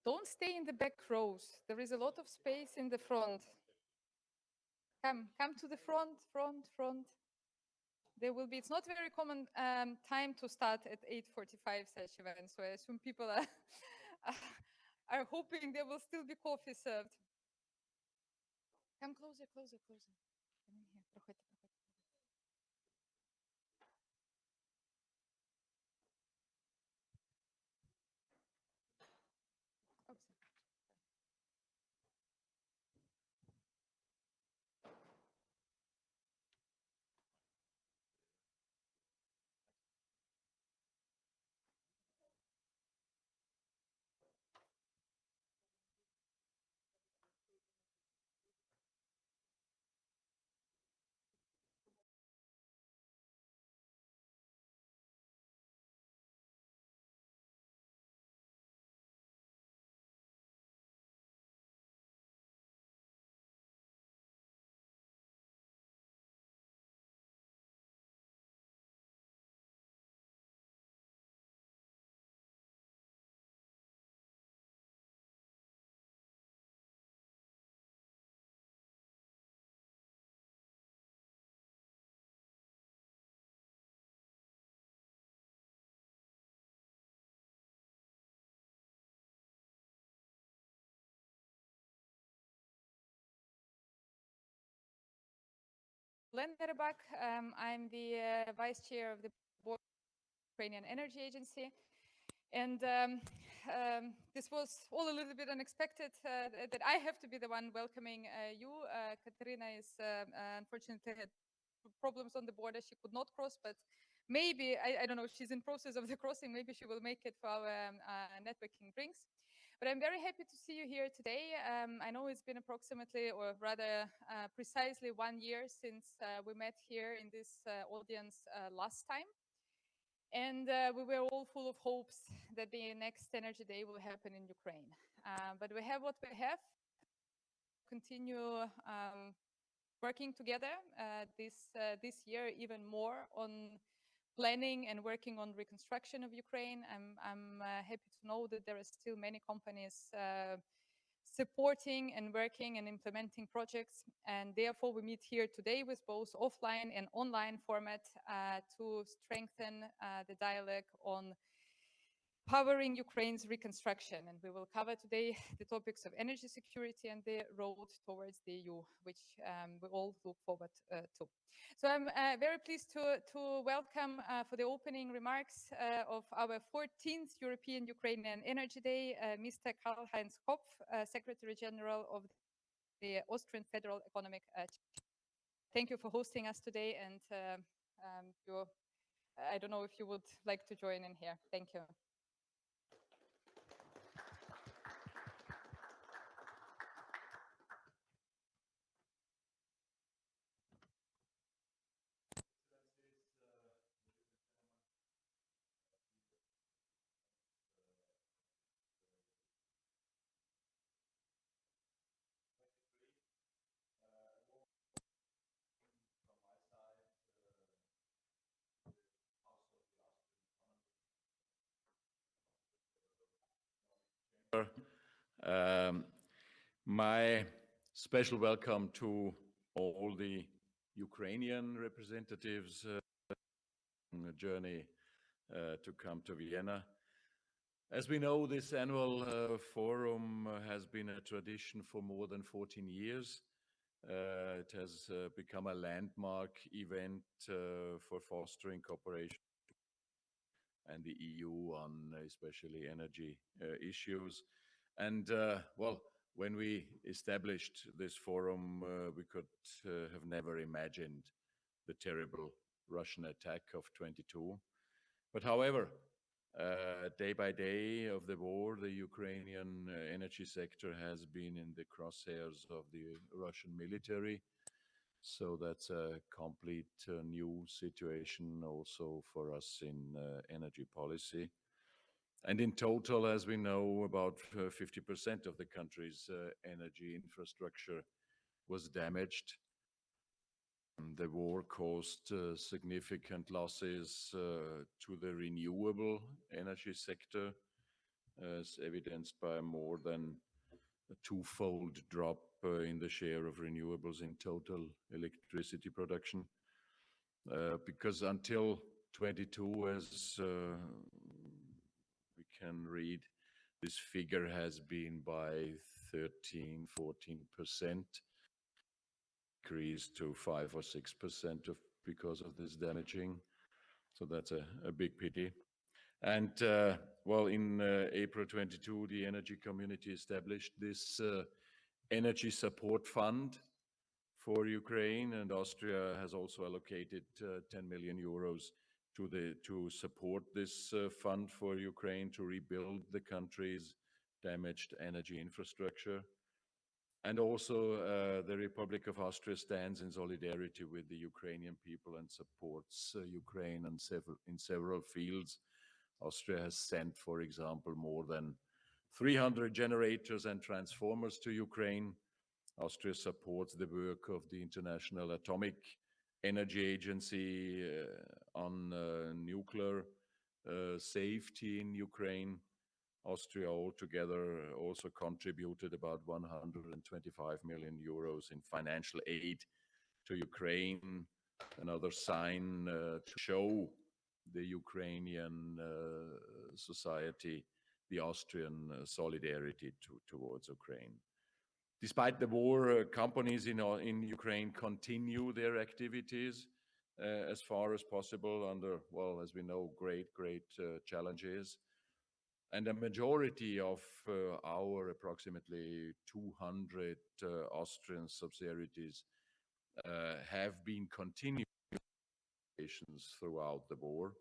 Don't stay in the back rows. There is a lot of space in the front. Come to the front. There will be, it's not very common time to start at 8:45 such events, so I assume people are, are hoping there will still be coffee served. Come closer. Come in here. Проходьте. Lenderbach. I'm the vice chair of the board of the Ukrainian Energy Agency. And this was all a little bit unexpected that I have to be the one welcoming you. Katerina is unfortunately had problems on the border. She could not cross, but maybe, I don't know, she's in process of the crossing. Maybe she will make it for our networking drinks. But I'm very happy to see you here today. I know it's been approximately, or rather precisely 1 year since we met here in this audience last time. And we were all full of hopes that the next Energy Day will happen in Ukraine. But we have what we have. Continue working together this year even more on planning and working on reconstruction of Ukraine. I'm happy to know that there are still many companies supporting and working and implementing projects. And therefore, we meet here today with both offline and online format to strengthen the dialogue on powering Ukraine's reconstruction. And we will cover today the topics of energy security and the road towards the EU, which we all look forward to. So I'm very pleased to welcome for the opening remarks of our 14th European-Ukrainian Energy Day, Mr. Karl-Heinz Kopf, Secretary General of the Austrian Federal Economic Thank you for hosting us today, and I don't know if you would like to join in here. Thank you. My special welcome to all the Ukrainian representatives on a journey to come to Vienna. As we know, this annual forum has been a tradition for more than 14 years. It has become a landmark event for fostering cooperation and the EU on especially energy issues. And well, when we established this forum, we could have never imagined the terrible Russian attack of 22. But however, day by day of the war, the Ukrainian energy sector has been in the crosshairs of the Russian military. So that's a complete new situation also for us in energy policy. And in total, as we know, about 50% of the country's energy infrastructure was damaged. The war caused significant losses to the renewable energy sector. as evidenced by more than a twofold drop in the share of renewables in total electricity production. Because until 22, as we can read, this figure has been by 13-14%, increased to 5 or 6% of because of this damaging. So that's a big pity. And well, in April 22, the energy community established this energy support fund for Ukraine, and Austria has also allocated 10 million euros to support this fund for Ukraine to rebuild the country's damaged energy infrastructure. And also, the Republic of Austria stands in solidarity with the Ukrainian people and supports Ukraine in several fields. Austria has sent, for example, more than 300 generators and transformers to Ukraine. Austria supports the work of the International Atomic Energy Agency on nuclear safety in Ukraine. Austria altogether also contributed about 125 million euros in financial aid to Ukraine, another sign to show the Ukrainian society the Austrian solidarity towards Ukraine. Despite the war, companies in Ukraine continue their activities as far as possible under, well, as we know, great challenges. And a majority of our approximately 200 Austrian subsidiaries have been continuing throughout the war,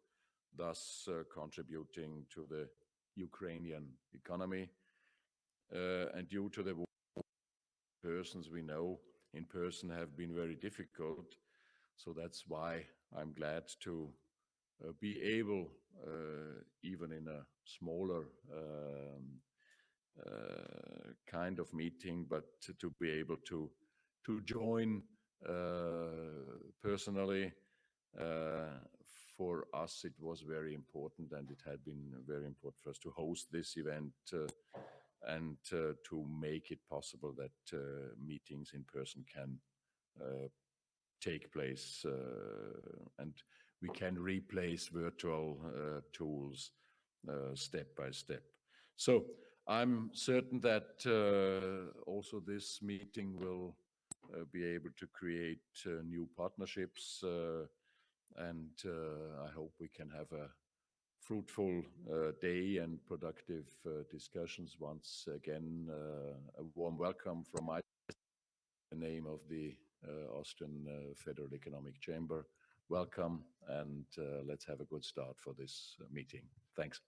thus contributing to the Ukrainian economy. And due to the war, persons we know in person have been very difficult. So that's why I'm glad to be able, even in a smaller kind of meeting, but to be able to join personally. For us, it was very important, and it had been very important for us to host this event and to make it possible that meetings in person can take place and we can replace virtual tools step by step. So I'm certain that also this meeting will be able to create new partnerships and I hope we can have a fruitful day and productive discussions. Once again, a warm welcome from my name of the Austrian Federal Economic Chamber. Welcome, and let's have a good start for this meeting. Thanks.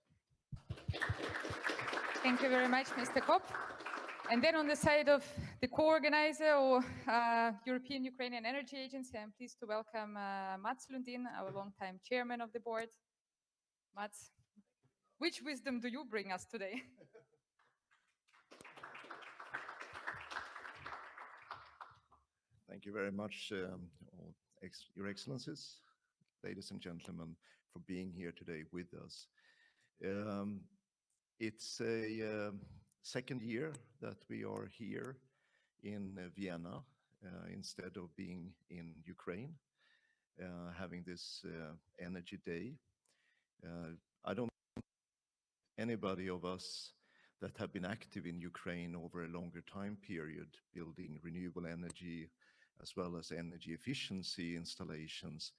Thank you very much, Mr. Kopp. And then on the side of the co-organizer or European-Ukrainian Energy Agency, I'm pleased to welcome Mats Lundin, our longtime chairman of the board. Mats, which wisdom do you bring us today? Thank you very much, Your Excellencies, ladies and gentlemen, for being here today with us. It's a second year that we are here in Vienna instead of being in Ukraine, having this Energy Day. I don't know anybody of us that have been active in Ukraine over a longer time period, building renewable energy as well as energy efficiency installations,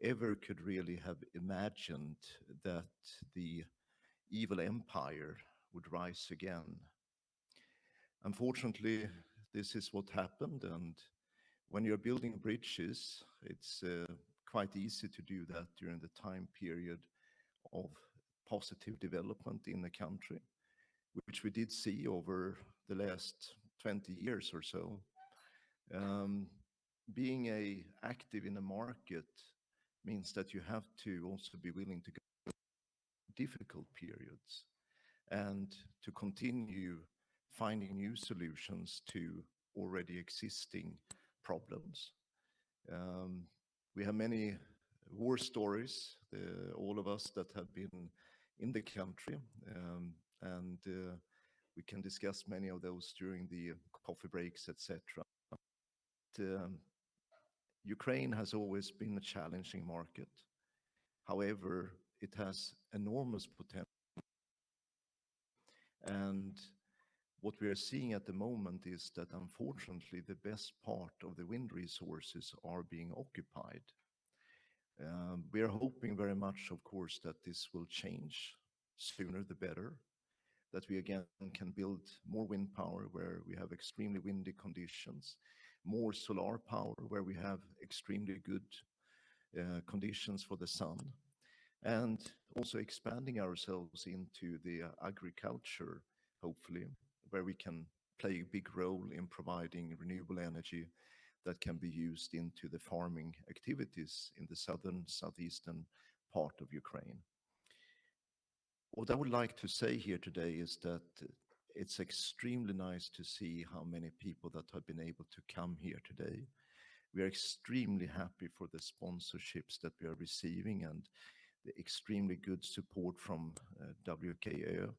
ever could really have imagined that the evil empire would rise again. Unfortunately, this is what happened, and when you're building bridges, it's quite easy to do that during the time period of positive development in the country, which we did see over the last 20 years or so. Being active in a market means that you have to also be willing to go through difficult periods and to continue finding new solutions to already existing problems. We have many war stories, all of us that have been in the country. and we can discuss many of those during the coffee breaks, etc. Um, Ukraine has always been a challenging market. However, it has enormous potential. And what we are seeing at the moment is that unfortunately the best part of the wind resources are being occupied. We are hoping very much, of course, that this will change sooner the better, that we again can build more wind power where we have extremely windy conditions, more solar power where we have extremely good conditions for the sun, and also expanding ourselves into the agriculture, hopefully, where we can play a big role in providing renewable energy that can be used into the farming activities in the southern, southeastern part of Ukraine. What I would like to say here today is that it's extremely nice to see how many people that have been able to come here today. We are extremely happy for the sponsorships that we are receiving and the extremely good support from WKO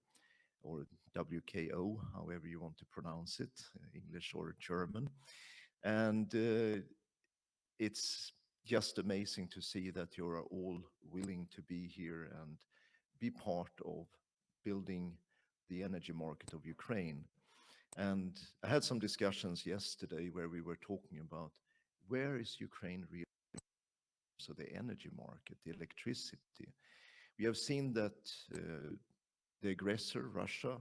or WKO, however you want to pronounce it, English or German. And it's just amazing to see that you are all willing to be here and be part of building the energy market of Ukraine. And I had some discussions yesterday where we were talking about where is Ukraine really? So the energy market, the electricity. We have seen that the aggressor, Russia,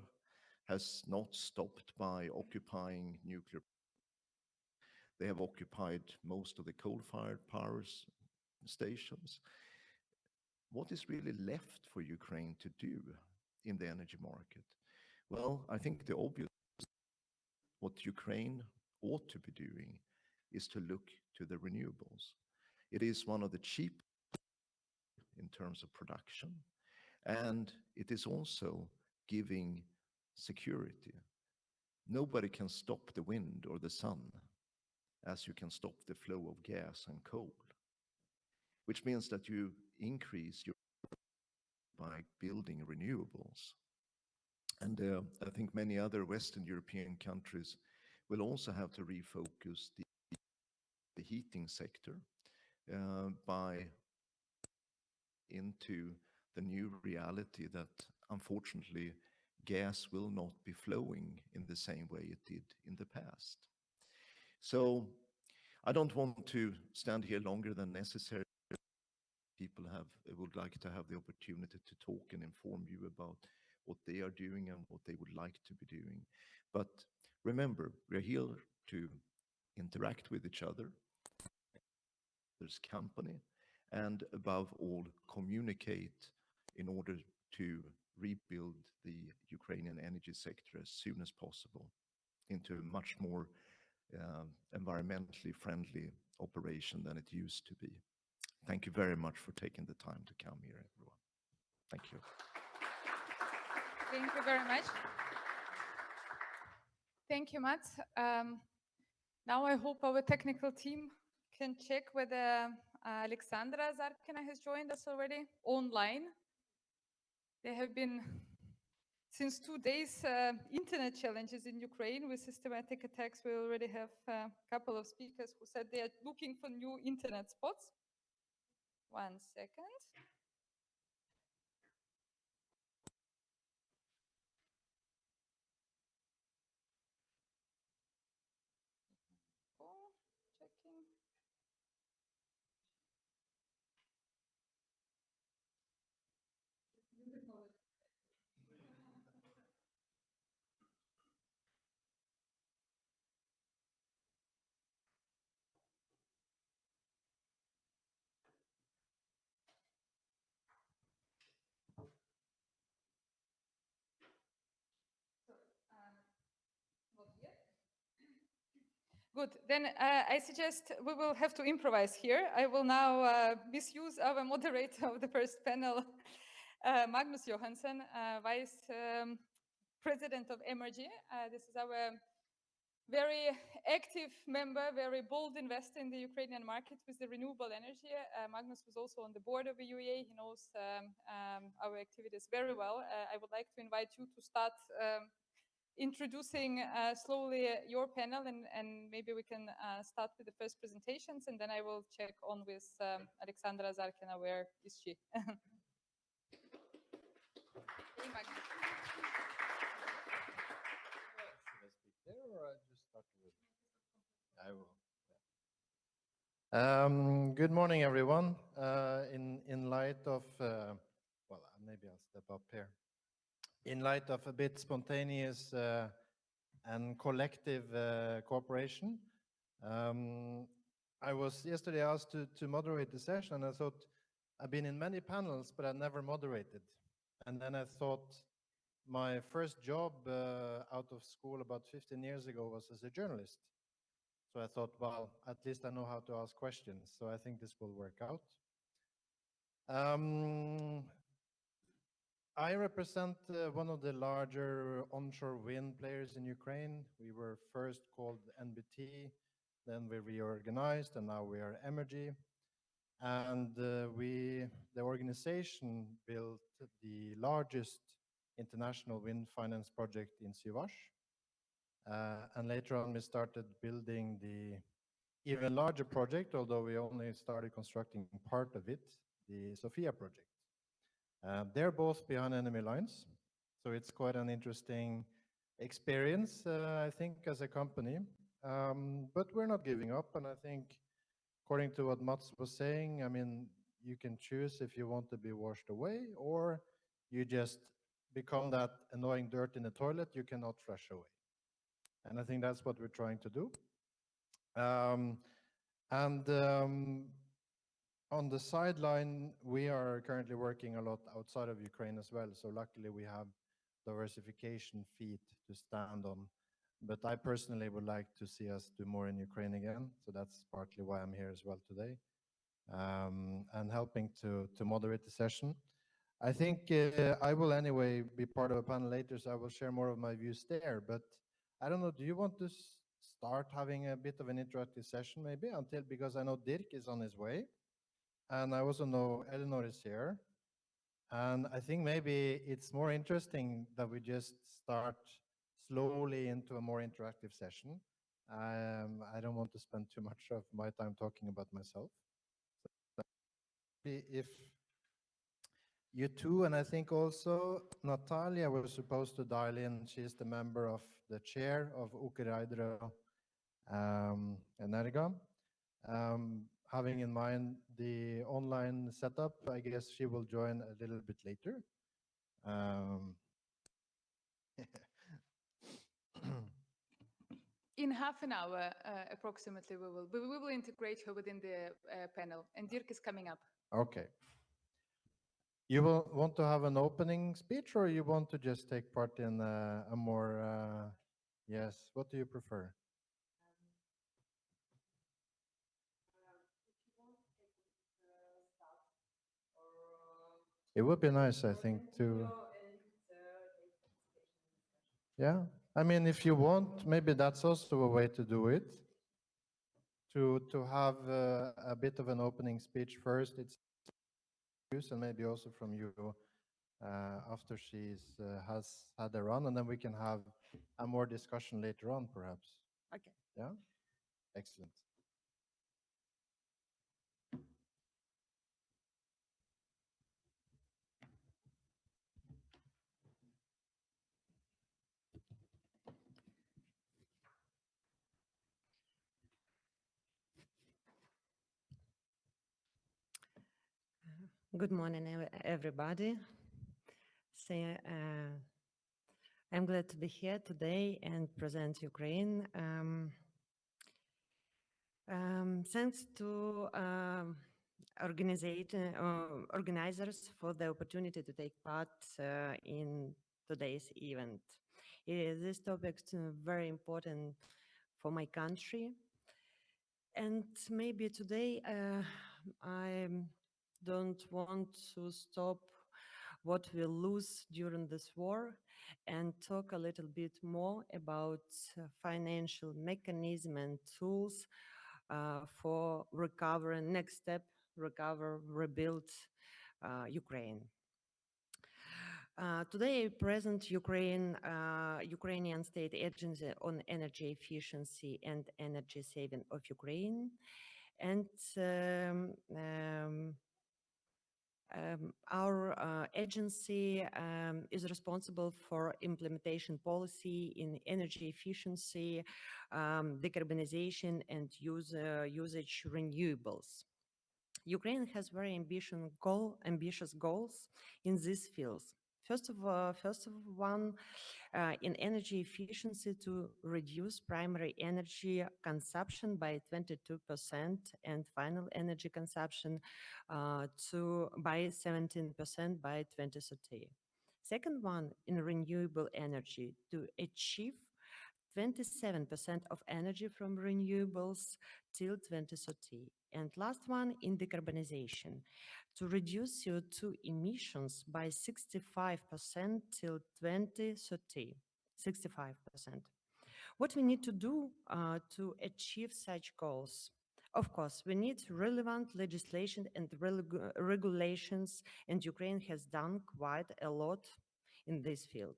has not stopped by occupying nuclear. They have occupied most of the coal-fired power stations. What is really left for Ukraine to do in the energy market? Well, I think the obvious, what Ukraine ought to be doing is to look to the renewables. It is one of the cheap in terms of production, and it is also giving security. Nobody can stop the wind or the sun as you can stop the flow of gas and coal, which means that you increase your by building renewables. And I think many other Western European countries will also have to refocus the heating sector by into the new reality that unfortunately gas will not be flowing in the same way it did in the past. So I don't want to stand here longer than necessary. People would like to have the opportunity to talk and inform you about what they are doing and what they would like to be doing. But remember, we're here to interact with each other, there's company, and above all, communicate in order to rebuild the Ukrainian energy sector as soon as possible into a much more environmentally friendly operation than it used to be. Thank you very much for taking the time to come here, everyone. Thank you. Thank you very much. Thank you, Matt. Now I hope our technical team can check whether Alexandra Zarkina has joined us already online. There have been, since 2 days, internet challenges in Ukraine with systematic attacks. We already have a couple of speakers who said they are looking for new internet spots. 1 second. Oh, checking. Good. Then I suggest we will have to improvise here. I will now misuse our moderator of the first panel, Magnus Johansson, Vice President of Emergy. This is our very active member, very bold investor in the Ukrainian market with the renewable energy. Magnus was also on the board of the UEA. He knows our activities very well. I would like to invite you to start introducing slowly your panel, and maybe we can start with the first presentations, and then I will check on with Alexandra Zarkina. Where is she? Hey, Magnus. I will. Good morning, everyone. In light of, well, maybe I'll step up here. In light of a bit spontaneous and collective cooperation, I was yesterday asked to moderate the session, and I thought I've been in many panels, but I never moderated. And then I thought my first job out of school about 15 years ago was as a journalist. So I thought, well, at least I know how to ask questions. So I think this will work out. I represent one of the larger onshore wind players in Ukraine. We were first called NBT, then we reorganized, and now we are Energy. And the organization built the largest international wind finance project in Sivash. And later on, we started building the even larger project, although we only started constructing part of it, the Sofia project. They're both behind enemy lines, so it's quite an interesting experience, I think, as a company. But we're not giving up, and I think, according to what Mats was saying, I mean, you can choose if you want to be washed away, or you just become that annoying dirt in the toilet you cannot flush away. And I think that's what we're trying to do. On the sideline, we are currently working a lot outside of Ukraine as well. So luckily we have diversification feet to stand on. But I personally would like to see us do more in Ukraine again. So that's partly why I'm here as well today, and helping to moderate the session. I think I will anyway be part of a panel later, so I will share more of my views there. But I don't know, do you want to start having a bit of an interactive session maybe because I know Dirk is on his way. And I also know Eleanor is here. And I think maybe it's more interesting that we just start slowly into a more interactive session. I don't want to spend too much of my time talking about myself. So if you two, and I think also Natalia was supposed to dial in. She's the member of the chair of Ukraina Energy. Having in mind the online setup, I guess she will join a little bit later. In half an hour, approximately, we will integrate her within the panel, and Dirk is coming up. Okay. You will want to have an opening speech, or you want to just take part in a more, yes, what do you prefer? It would be nice, I think, to... Yeah, I mean, if you want, maybe that's also a way to do it. To have a bit of an opening speech first, it's use, and maybe also from you after she's has had a run, and then we can have a more discussion later on, perhaps. Okay. Yeah, excellent. Good morning, everybody. So, I'm glad to be here today and present Ukraine. Thanks to organizers for the opportunity to take part in today's event. This topic is very important for my country. And maybe today I don't want to stop what we lose during this war, and talk a little bit more about financial mechanism and tools for recovering, next step, recover, rebuild Ukraine. Today, I present Ukrainian State Agency on Energy Efficiency and Energy Saving of Ukraine, and our agency is responsible for implementation policy in energy efficiency, decarbonization, and usage renewables. Ukraine has very ambitious goals in these fields. First of one, in energy efficiency to reduce primary energy consumption by 22% and final energy consumption by 17% by 2030. Second one, in renewable energy to achieve 27% of energy from renewables till 2030. And last one, in decarbonization, to reduce CO2 emissions by 65% till 2030. 65%. What we need to do to achieve such goals? Of course, we need relevant legislation and regulations, and Ukraine has done quite a lot in this field.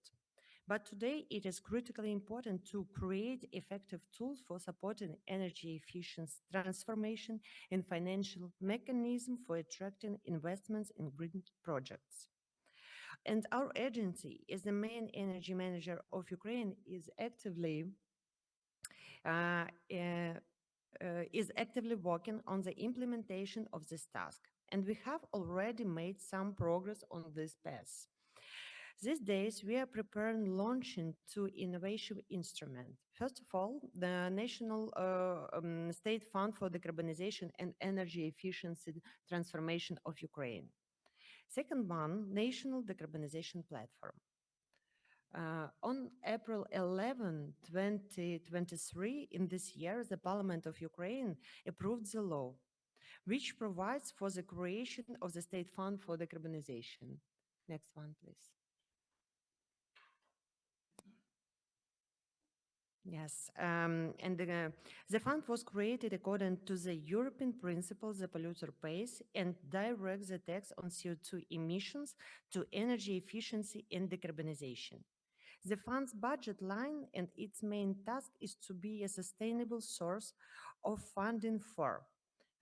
But today it is critically important to create effective tools for supporting energy efficient transformation and financial mechanism for attracting investments in green projects. And our agency, as the main energy manager of Ukraine, uh, uh, is actively working on the implementation of this task. And we have already made some progress on this path. These days, we are preparing launching two innovation instruments. First of all, the National State Fund for Decarbonization and Energy Efficiency Transformation of Ukraine. Second one, National Decarbonization Platform. On April 11, 2023, in this year, the Parliament of Ukraine approved the law, which provides for the creation of the State Fund for Decarbonization. Next one, please. Yes, and the fund was created according to the European principle, the polluter pays, and directs the tax on CO2 emissions to energy efficiency and decarbonization. The fund's budget line and its main task is to be a sustainable source of funding for: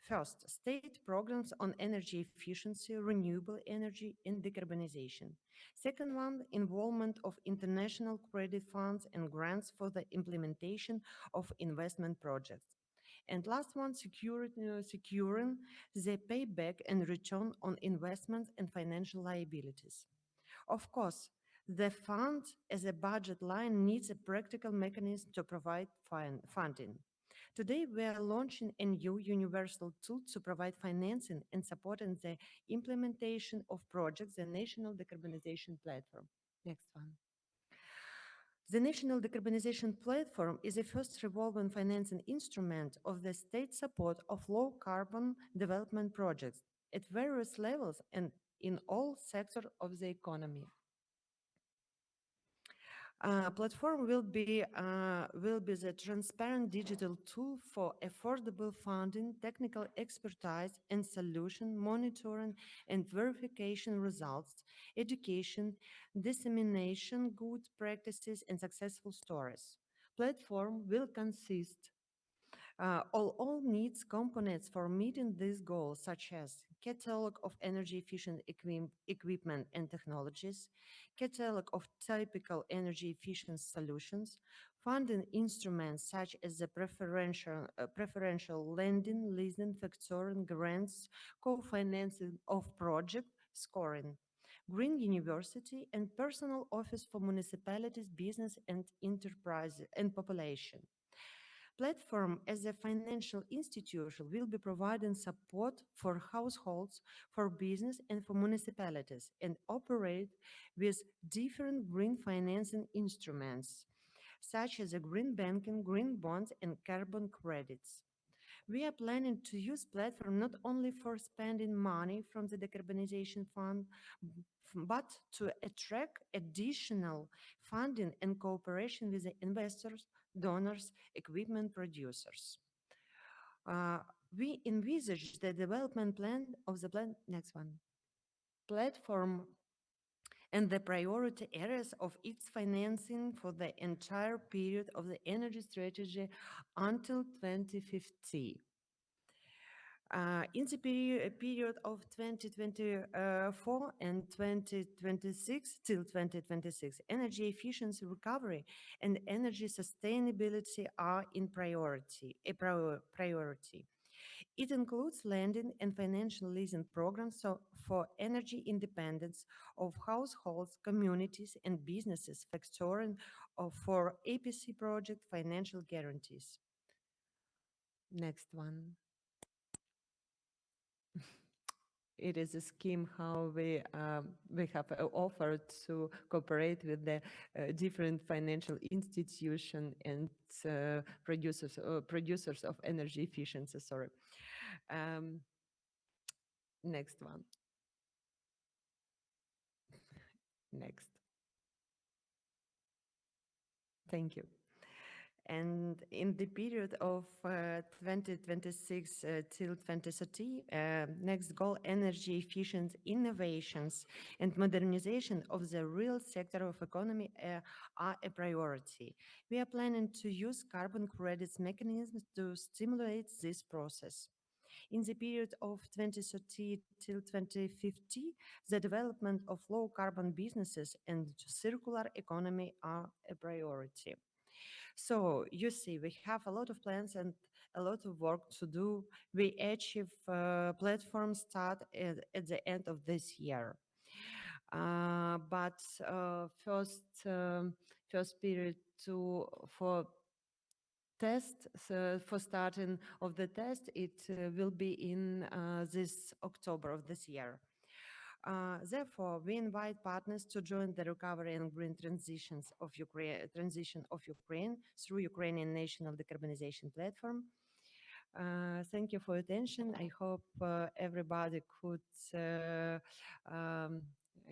first, state programs on energy efficiency, renewable energy, and decarbonization. Second one, involvement of international credit funds and grants for the implementation of investment projects. And last one, securing the payback and return on investments and financial liabilities. Of course, the fund as a budget line needs a practical mechanism to provide funding. Today, we are launching a new universal tool to provide financing and supporting the implementation of projects, the National Decarbonization Platform. Next one. The National Decarbonization Platform is the first revolving financing instrument of the state support of low carbon development projects at various levels and in all sectors of the economy. Platform will be the transparent digital tool for affordable funding, technical expertise and solution monitoring and verification results, education, dissemination, good practices and successful stories. Platform will consist all needs components for meeting these goals, such as catalog of energy efficient equipment and technologies, catalog of typical energy efficient solutions, funding instruments such as the preferential lending, leasing, factoring, grants, co-financing of project, scoring, Green University, and personal office for municipalities, business and enterprise and population. Platform as a financial institution will be providing support for households, for business and for municipalities, and operate with different green financing instruments, such as a green banking, green bonds and carbon credits. We are planning to use platform not only for spending money from the decarbonization fund, but to attract additional funding and cooperation with the investors, donors, equipment producers. Uh, we envisage the development plan of the next one, platform and the priority areas of its financing for the entire period of the energy strategy until 2050. In the period of 2024 and 2026 till 2026, energy efficiency recovery and energy sustainability are in priority. It includes lending and financial leasing programs for energy independence of households, communities, and businesses, factoring for APC project financial guarantees. Next one. It is a scheme how we have offered to cooperate with the different financial institutions and producers of energy efficiency. Sorry. Next one. Next. Thank you. And in the period of 2026 till 2030, next goal, energy efficient innovations and modernization of the real sector of economy are a priority. We are planning to use carbon credits mechanisms to stimulate this process. In the period of 2030 till 2050, the development of low carbon businesses and circular economy are a priority. So you see, we have a lot of plans and a lot of work to do. We achieve platform start at the end of this year. But first period for test, so for starting of the test, it will be in this October of this year. Therefore, we invite partners to join the recovery and green transition of Ukraine through Ukrainian National Decarbonization Platform. Thank you for your attention. I hope everybody could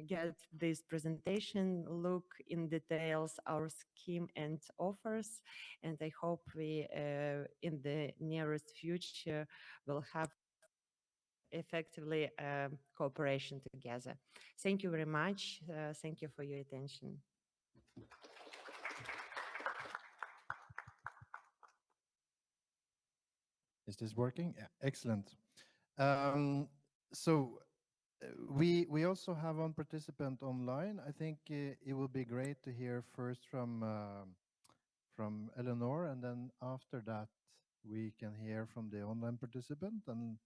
get this presentation, look in details our scheme and offers, and I hope we in the nearest future will have effectively cooperation together. Thank you very much. Thank you for your attention. Is this working? Yeah, excellent. So we also have one participant online. I think it will be great to hear first from Eleanor, and then after that we can hear from the online participant, and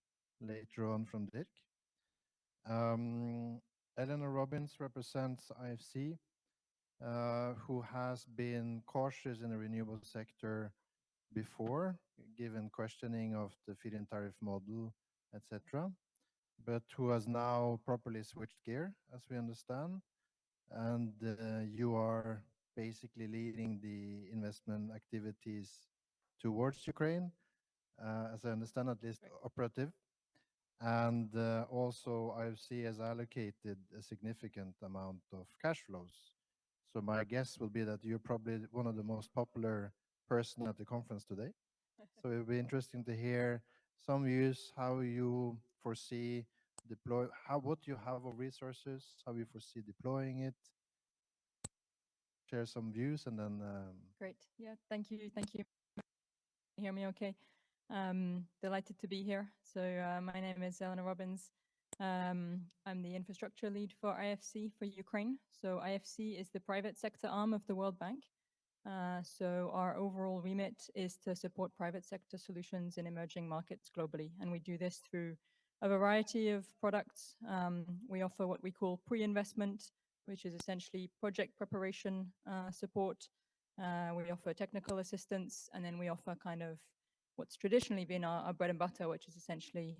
later on from Dirk. Eleanor Robbins represents IFC, who has been cautious in the renewable sector before, given questioning of the feed-in tariff model, etc., but who has now properly switched gear, as we understand. And you are basically leading the investment activities towards Ukraine, as I understand, at least operative. And also IFC has allocated a significant amount of cash flows. So my guess will be that you're probably one of the most popular person at the conference today. So it will be interesting to hear some views, how you foresee what you have of resources, how you foresee deploying it. Share some views, and then Great. Yeah, thank you. Thank you. Hear me okay? Delighted to be here. So my name is Eleanor Robbins. I'm the infrastructure lead for IFC for Ukraine. So IFC is the private sector arm of the World Bank. So our overall remit is to support private sector solutions in emerging markets globally. And we do this through a variety of products. We offer what we call pre-investment, which is essentially project preparation support. We offer technical assistance, and then we offer kind of what's traditionally been our bread and butter, which is essentially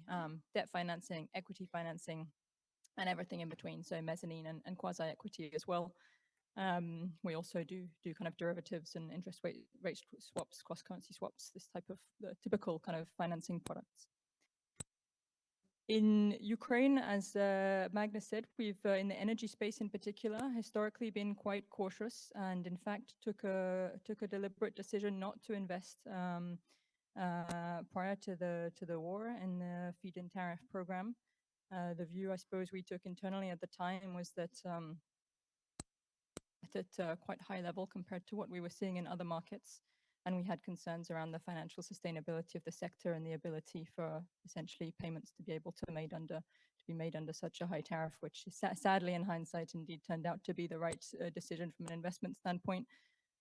debt financing, equity financing, and everything in between, so mezzanine and quasi-equity as well. We also do kind of derivatives and interest rate swaps, cross currency swaps, this type of the typical kind of financing products. In Ukraine, as Magnus said, we've in the energy space in particular, historically been quite cautious, and in fact took a deliberate decision not to invest prior to the war in the feed-in tariff program. The view, I suppose, we took internally at the time was that at a quite high level compared to what we were seeing in other markets. And we had concerns around the financial sustainability of the sector and the ability for essentially payments to be able to be made under such a high tariff, which sadly in hindsight indeed turned out to be the right decision from an investment standpoint.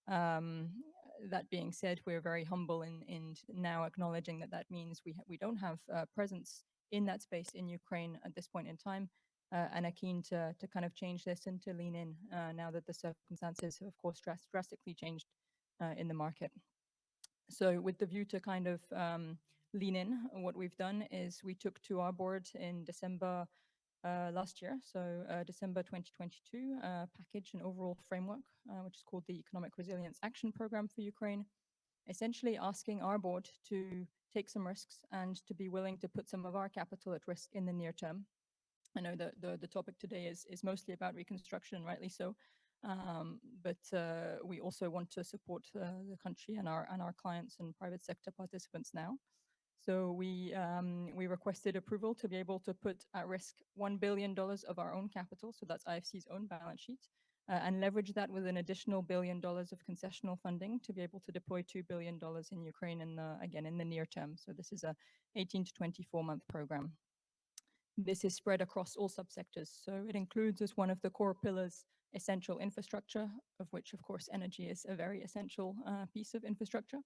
That being said, we're very humble in now acknowledging that means we don't have presence in that space in Ukraine at this point in time, and are keen to kind of change this and to lean in now that the circumstances have, of course, drastically changed in the market. So with the view to kind of lean in, what we've done is we took to our board in December last year, so December 2022, package an overall framework, which is called the Economic Resilience Action Program for Ukraine, essentially asking our board to take some risks and to be willing to put some of our capital at risk in the near term. I know that the topic today is mostly about reconstruction, rightly so, but we also want to support the country and our clients and private sector participants now. So we requested approval to be able to put at risk $1 billion of our own capital, so that's IFC's own balance sheet, and leverage that with an additional $1 billion of concessional funding to be able to deploy $2 billion in Ukraine again in the near term. So this is a 18 to 24-month program. This is spread across all subsectors. So it includes as one of the core pillars essential infrastructure, of which, of course, energy is a very essential piece of infrastructure.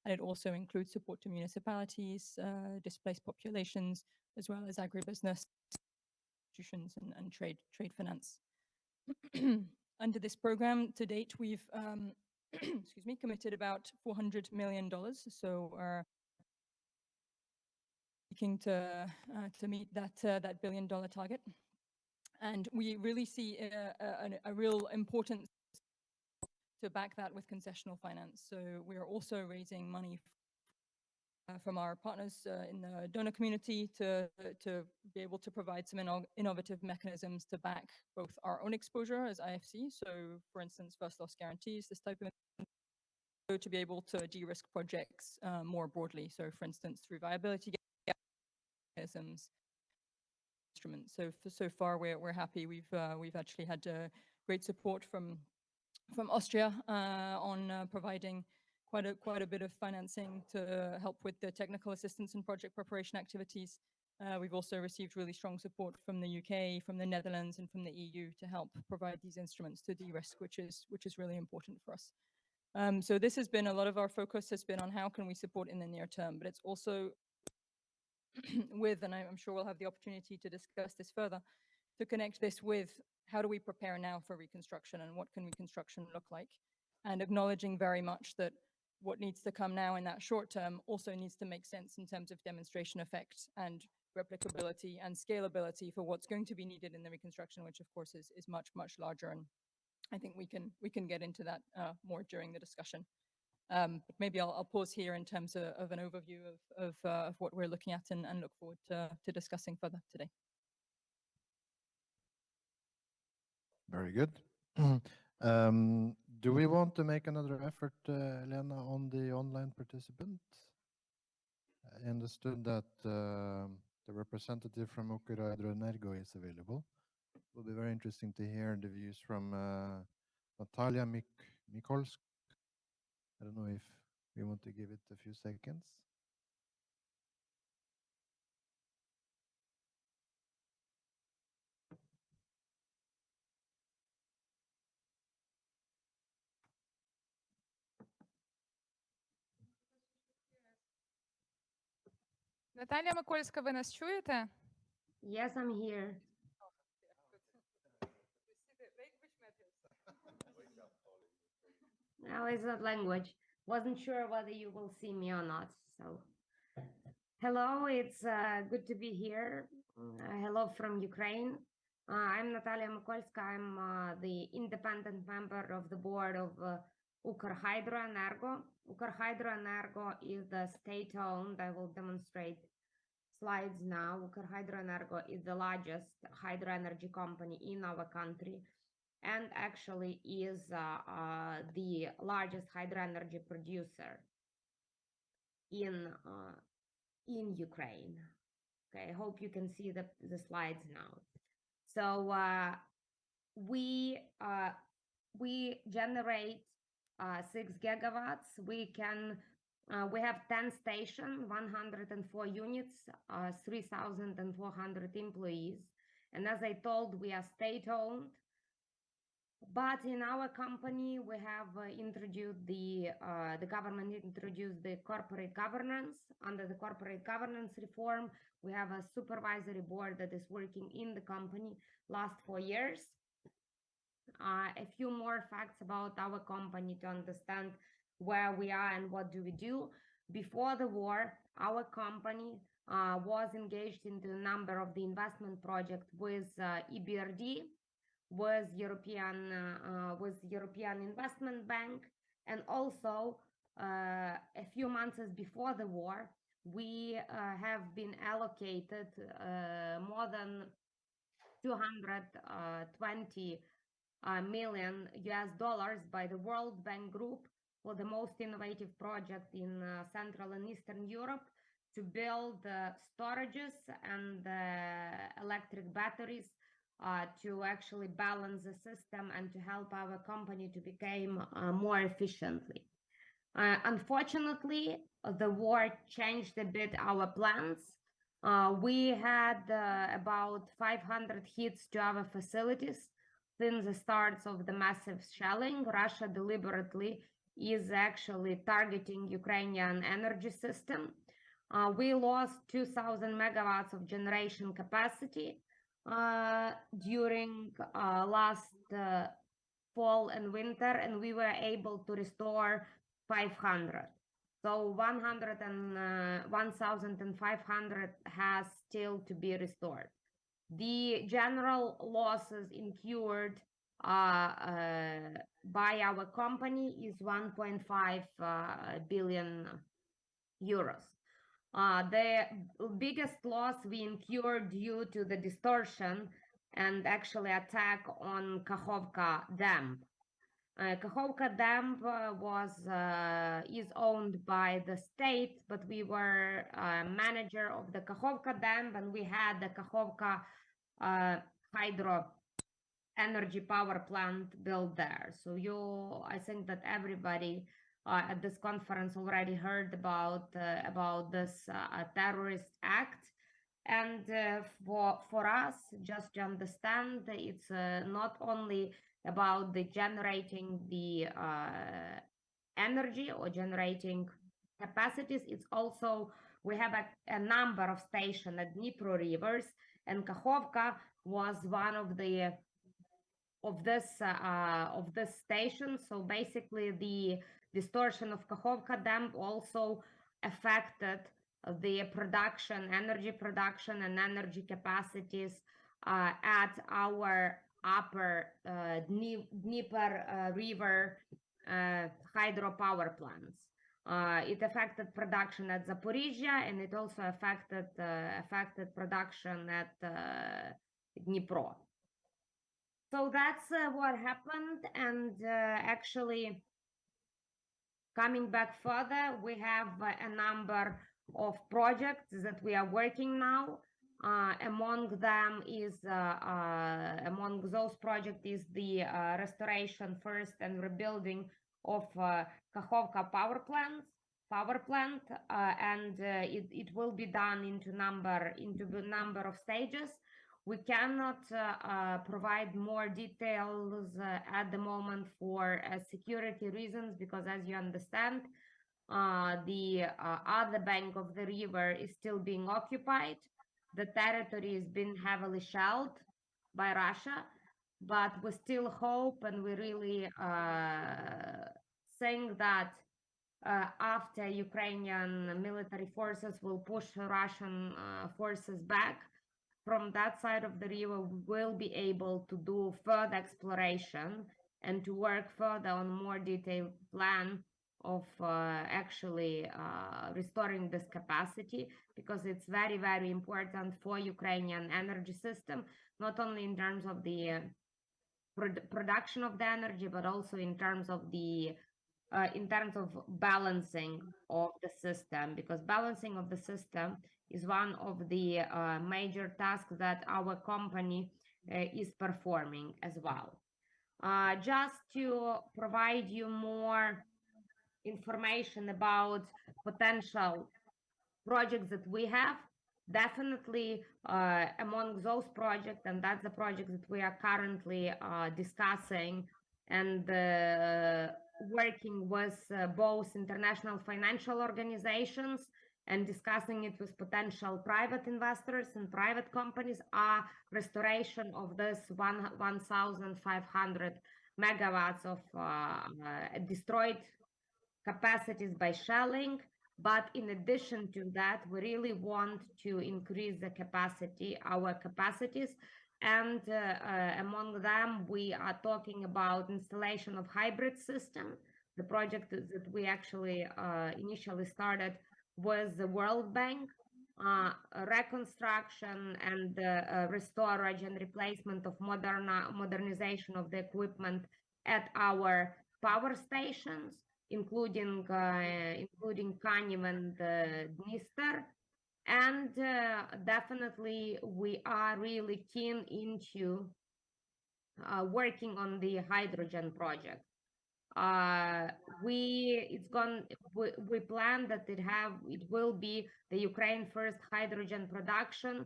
And it also includes support to municipalities, displaced populations, as well as agribusiness, institutions, and trade finance. Under this program, to date, we've excuse me, committed about $400 million. So seeking to meet that $1 billion target, and we really see a real importance to back that with concessional finance. So we are also raising money from our partners in the donor community to be able to provide some innovative mechanisms to back both our own exposure as IFC. So, for instance, first loss guarantees, this type of to be able to de-risk projects more broadly. So, for instance, through viability mechanisms, instruments. So far, we're happy. We've actually had great support from Austria on providing quite a bit of financing to help with the technical assistance and project preparation activities. We've also received really strong support from the UK, from the Netherlands, and from the EU to help provide these instruments to de-risk, which is really important for us. So this has been a lot of our focus has been on how can we support in the near term, but it's also with, and I'm sure we'll have the opportunity to discuss this further, to connect this with how do we prepare now for reconstruction and what can reconstruction look like, and acknowledging very much that what needs to come now in that short term also needs to make sense in terms of demonstration effect and replicability and scalability for what's going to be needed in the reconstruction, which of course is much, much larger. And I think we can get into that more during the discussion. But maybe I'll pause here in terms of an overview of what we're looking at and look forward to discussing further today. Very good. Do we want to make another effort, Lena, on the online participant? I understood that the representative from European-Ukrainian is available. It will be very interesting to hear the views from Natalia Mikolsk. I don't know if we want to give it a few seconds. Наталія Микольська, ви нас чуєте? Yes, I'm here. No, it's not language. Wasn't sure whether you will see me or not. So, hello, it's good to be here. Hello from Ukraine. I'm Natalia Mikolska. I'm the independent member of the board of Ukrhydroenergo. Ukrhydroenergo is the state-owned. I will demonstrate slides now. Ukrhydroenergo is the largest hydro energy company in our country, and actually is the largest hydro energy producer in Ukraine. Okay, I hope you can see the slides now. So we generate 6 gigawatts. We have 10 stations, 104 units, 3,400 employees. And as I told, we are state-owned. But in our company, we have introduced the government introduced the corporate governance. Under the corporate governance reform, we have a supervisory board that is working in the company last 4 years. A few more facts about our company to understand where we are and what do we do. Before the war, our company was engaged into a number of the investment projects with EBRD, with European Investment Bank, and also a few months before the war, we have been allocated more than 220 million US dollars by the World Bank Group for the most innovative project in Central and Eastern Europe to build storages and electric batteries to actually balance the system and to help our company to become more efficiently. Unfortunately, the war changed a bit our plans. We had about 500 hits to our facilities since the start of the massive shelling. Russia deliberately is actually targeting Ukrainian energy system. We lost 2,000 megawatts of generation capacity during last fall and winter, and we were able to restore 500. So 1,500 has still to be restored. The general losses incurred by our company is 1.5 billion euros. The biggest loss we incurred due to the distortion and actually attack on Kakhovka Dam. Kakhovka Dam is owned by the state, but we were manager of the Kakhovka Dam, and we had the Kakhovka hydro energy power plant built there. So I think that everybody at this conference already heard about this terrorist act. And for us, just to understand, it's not only about the generating the energy or generating capacities, it's also we have a number of stations at Dnipro rivers, and Kakhovka was one of the this station. So basically the distortion of Kakhovka Dam also affected the energy production and energy capacities at our upper Dnieper river hydropower plants. It affected production at Zaporizhia, and it also affected production at Dnipro. So that's what happened, and actually coming back further, we have a number of projects that we are working now. Among those projects is the restoration first and rebuilding of Kakhovka power plant, and it will be done into the number of stages. We cannot provide more details at the moment for security reasons, because as you understand, the other bank of the river is still being occupied. The territory has been heavily shelled by Russia, but we still hope, and we really think that after Ukrainian military forces will push Russian forces back, from that side of the river, we will be able to do further exploration and to work further on more detailed plan of actually restoring this capacity, because it's very, very important for Ukrainian energy system, not only in terms of the production of the energy, but also in terms of the balancing of the system, because balancing of the system is one of the major tasks that our company is performing as well. Just to provide you more information about potential projects that we have, definitely among those projects, and that's the project that we are currently discussing and working with both international financial organizations and discussing it with potential private investors and private companies, are restoration of this 1,500 megawatts of destroyed capacities by shelling. But in addition to that, we really want to increase the capacity, our capacities. And among them, we are talking about installation of hybrid system. The project that we actually initially started was the World Bank, reconstruction and storage and replacement of modernization of the equipment at our power stations, including Kaniv and Dniester. And definitely we are really keen into working on the hydrogen project. We plan that it will be the Ukraine first hydrogen production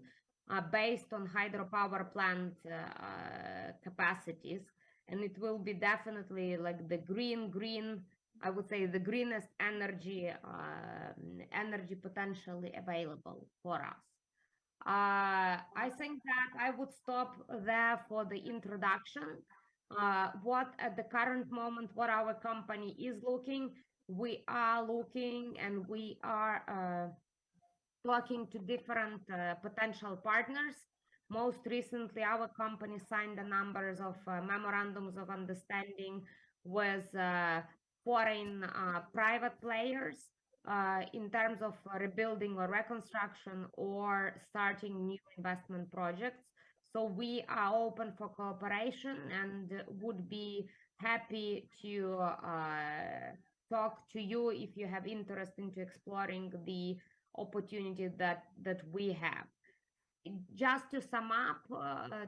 based on hydropower plant capacities, and it will be definitely like the green, I would say the greenest energy potentially available for us. I think that I would stop there for the introduction. What at the current moment, what our company is looking, we are looking and we are talking to different potential partners. Most recently, our company signed a number of memorandums of understanding with foreign private players in terms of rebuilding or reconstruction or starting new investment projects. So we are open for cooperation and would be happy to talk to you if you have interest into exploring the opportunity that we have. Just to sum up,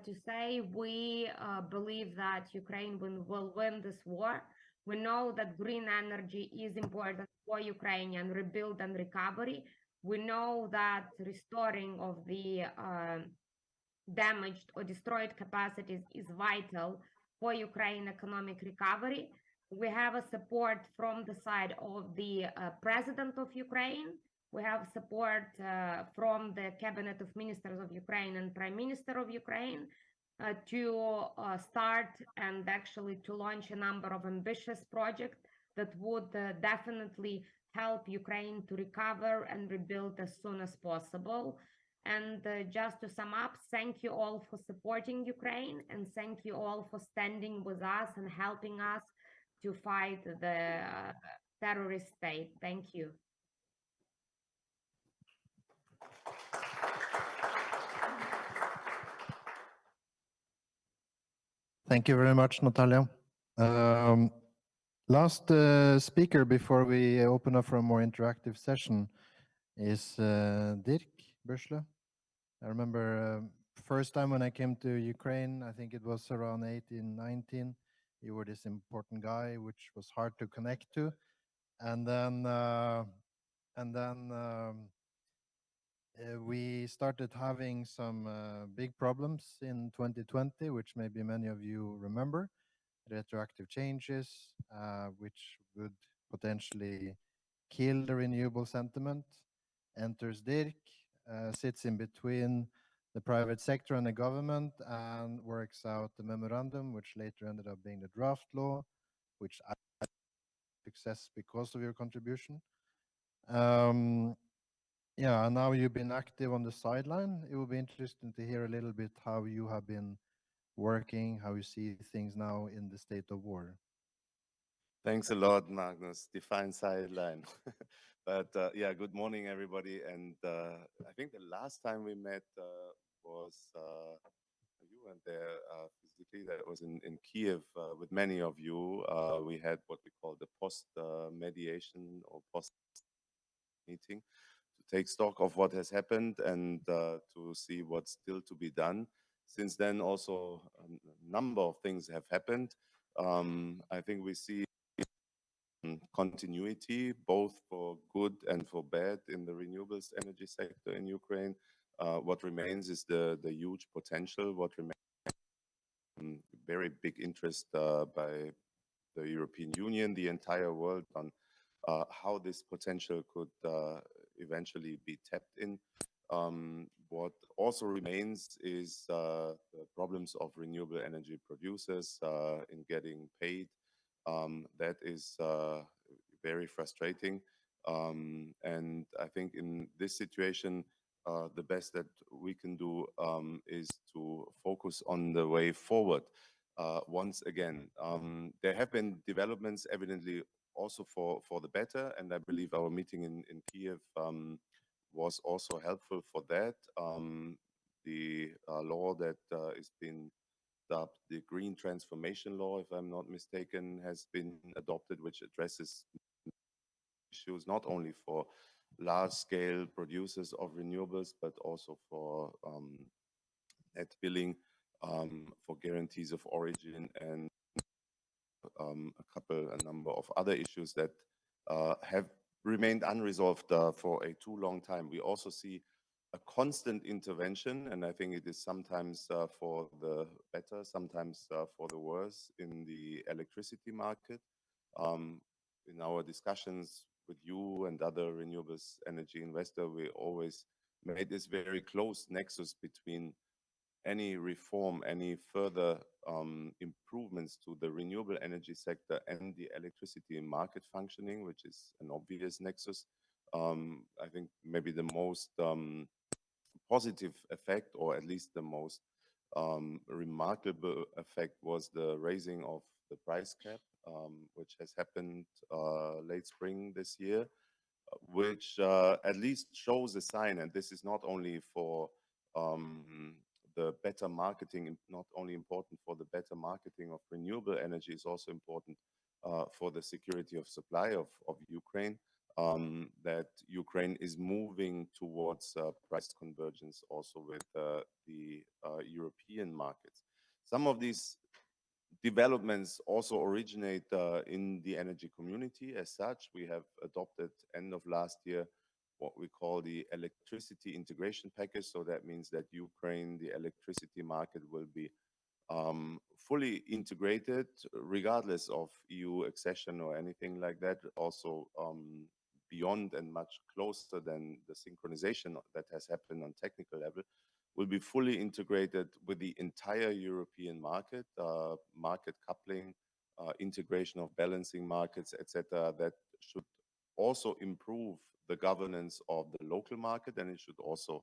to say we believe that Ukraine will win this war. We know that green energy is important for Ukrainian rebuild and recovery. We know that restoring of the damaged or destroyed capacities is vital for Ukraine economic recovery. We have a support from the side of the President of Ukraine. We have support from the Cabinet of Ministers of Ukraine and Prime Minister of Ukraine to start and actually to launch a number of ambitious projects that would definitely help Ukraine to recover and rebuild as soon as possible. And just to sum up, thank you all for supporting Ukraine, and thank you all for standing with us and helping us to fight the terrorist state. Thank you. Thank you very much, Natalia. Last speaker before we open up for a more interactive session is Dirk Böschle. I remember first time when I came to Ukraine, I think it was around 18, 19. You were this important guy, which was hard to connect to. And then we started having some big problems in 2020, which maybe many of you remember. Retroactive changes, which would potentially kill the renewable sentiment. Enters Dirk, sits in between the private sector and the government and works out the memorandum, which later ended up being the draft law, which I had success because of your contribution. Yeah, and now you've been active on the sideline. It will be interesting to hear a little bit how you have been working, how you see things now in the state of war. Thanks a lot, Magnus. Define sideline. But yeah, good morning, everybody. And I think the last time we met was you weren't there physically. That was in Kiev with many of you. We had what we call the post mediation or post meeting to take stock of what has happened and to see what's still to be done. Since then, also a number of things have happened. I think we see continuity, both for good and for bad in the renewables energy sector in Ukraine. What remains is the huge potential. What remains very big interest by the European Union, the entire world on how this potential could eventually be tapped in. What also remains is the problems of renewable energy producers in getting paid. That is very frustrating. And I think in this situation, the best that we can do is to focus on the way forward. Once again, there have been developments evidently also for the better, and I believe our meeting in Kiev was also helpful for that. The law that is being dubbed the Green Transformation Law, if I'm not mistaken, has been adopted, which addresses issues not only for large-scale producers of renewables, but also for net billing, for guarantees of origin, and a number of other issues that have remained unresolved for a too long time. We also see a constant intervention, and I think it is sometimes for the better, sometimes for the worse in the electricity market. In our discussions with you and other renewables energy investor, we always made this very close nexus between any reform, any further improvements to the renewable energy sector and the electricity market functioning, which is an obvious nexus. I think maybe the most positive effect, or at least the most remarkable effect, was the raising of the price cap, which has happened late spring this year, which at least shows a sign, and this is not only for the better marketing, not only important for the better marketing of renewable energy, is also important for the security of supply of Ukraine, that Ukraine is moving towards price convergence also with the European markets. Some of these developments also originate in the energy community. As such, we have adopted end of last year what we call the electricity integration package. So that means that Ukraine, the electricity market, will be fully integrated regardless of EU accession or anything like that. Also beyond and much closer than the synchronization that has happened on technical level, will be fully integrated with the entire European market, market coupling, integration of balancing markets, etc. That should also improve the governance of the local market, and it should also,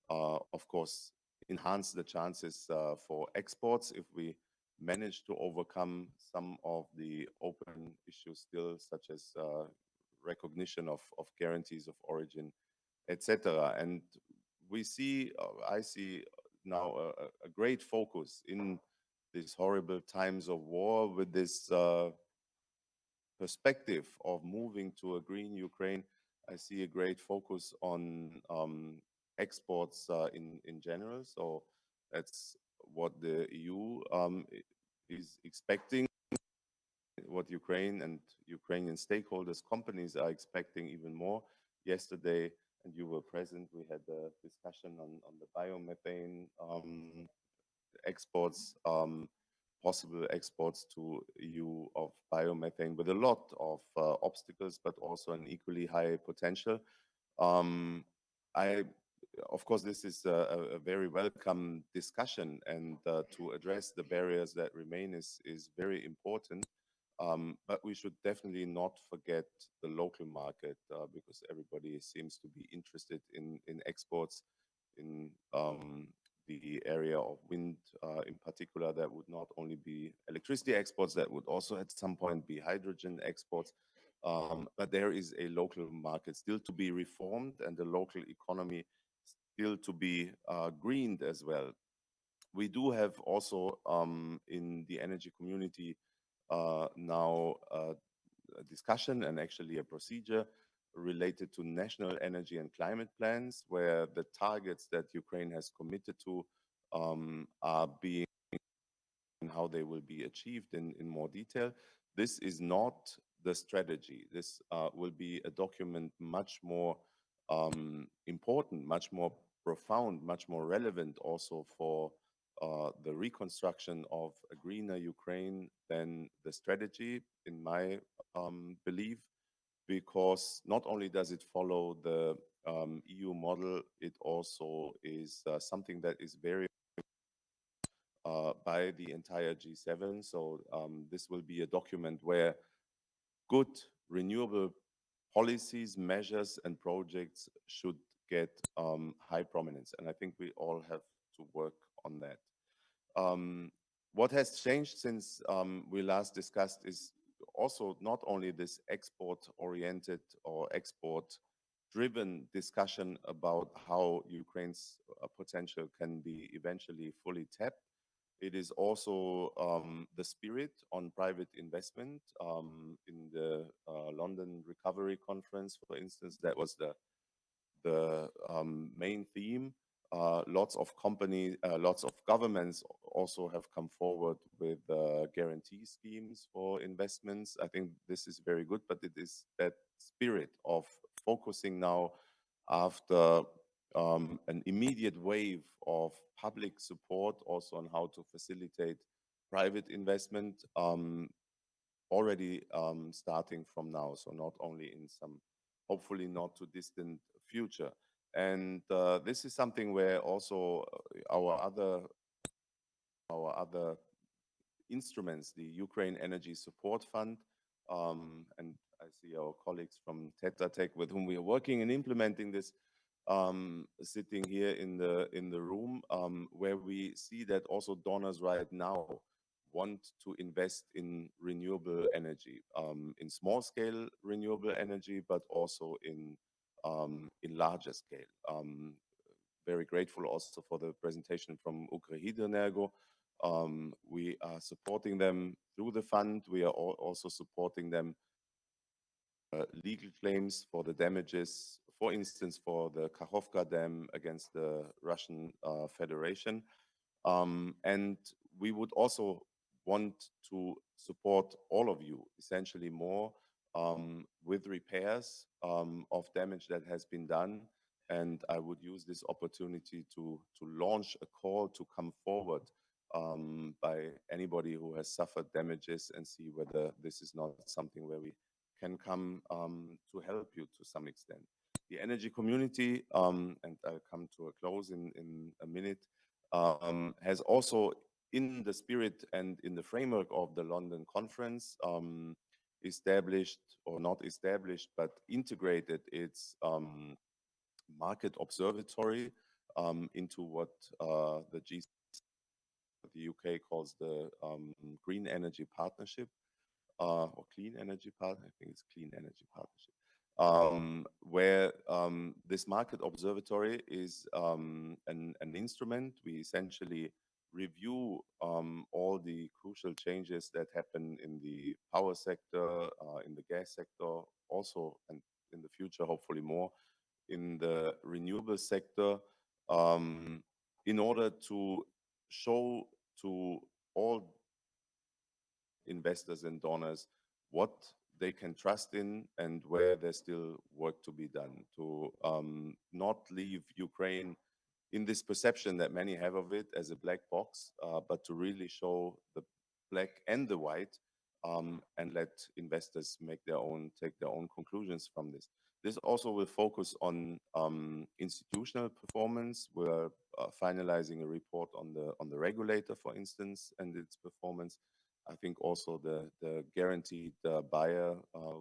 of course, enhance the chances for exports if we manage to overcome some of the open issues still, such as recognition of guarantees of origin, etc. And we see, I see now a great focus in these horrible times of war with this perspective of moving to a green Ukraine. I see a great focus on exports in general. So that's what the EU is expecting, what Ukraine and Ukrainian stakeholders, companies are expecting even more. Yesterday, and you were present, we had a discussion on the biomethane exports, possible exports to EU of biomethane with a lot of obstacles, but also an equally high potential. I, of course, this is a very welcome discussion, and to address the barriers that remain is very important. But we should definitely not forget the local market because everybody seems to be interested in exports in the area of wind in particular. That would not only be electricity exports, that would also at some point be hydrogen exports. But there is a local market still to be reformed and the local economy still to be greened as well. We do have also in the energy community now a discussion and actually a procedure related to national energy and climate plans, where the targets that Ukraine has committed to are being and how they will be achieved in more detail. This is not the strategy. This will be a document much more important, much more profound, much more relevant also for the reconstruction of a greener Ukraine than the strategy, in my belief, because not only does it follow the EU model, it also is something that is very by the entire G7. So this will be a document where good renewable policies, measures, and projects should get high prominence. And I think we all have to work on that. What has changed since we last discussed is also not only this export-oriented or export-driven discussion about how Ukraine's potential can be eventually fully tapped. It is also the spirit on private investment. In the London Recovery Conference, for instance, that was the main theme. Lots of companies, lots of governments also have come forward with guarantee schemes for investments. I think this is very good, but it is that spirit of focusing now after an immediate wave of public support also on how to facilitate private investment already starting from now. So not only in some, hopefully not too distant future. And this is something where also our other instruments, the Ukraine Energy Support Fund, and I see our colleagues from Tetra Tech with whom we are working and implementing this, sitting here in the room, where we see that also donors right now want to invest in renewable energy, in small scale renewable energy, but also in larger scale. Very grateful also for the presentation from Ukrenergo. We are supporting them through the fund. We are also supporting them legal claims for the damages, for instance, for the Kakhovka Dam against the Russian Federation. And we would also want to support all of you, essentially more, with repairs of damage that has been done. And I would use this opportunity to launch a call to come forward by anybody who has suffered damages and see whether this is not something where we can come to help you to some extent. The energy community, and I'll come to a close in a minute, has also, in the spirit and in the framework of the London conference, established, or not established, but integrated its market observatory into what the UK calls the Green Energy Partnership, or Clean Energy Partnership. I think it's Clean Energy Partnership, where this market observatory is an instrument. We essentially review all the crucial changes that happen in the power sector, in the gas sector, also, and in the future, hopefully more, in the renewable sector, in order to show to all investors and donors what they can trust in and where there's still work to be done, to not leave Ukraine in this perception that many have of it as a black box, but to really show the black and the white, and let investors take their own conclusions from this. This also will focus on institutional performance. We're finalizing a report on the regulator, for instance, and its performance. I think also the guaranteed buyer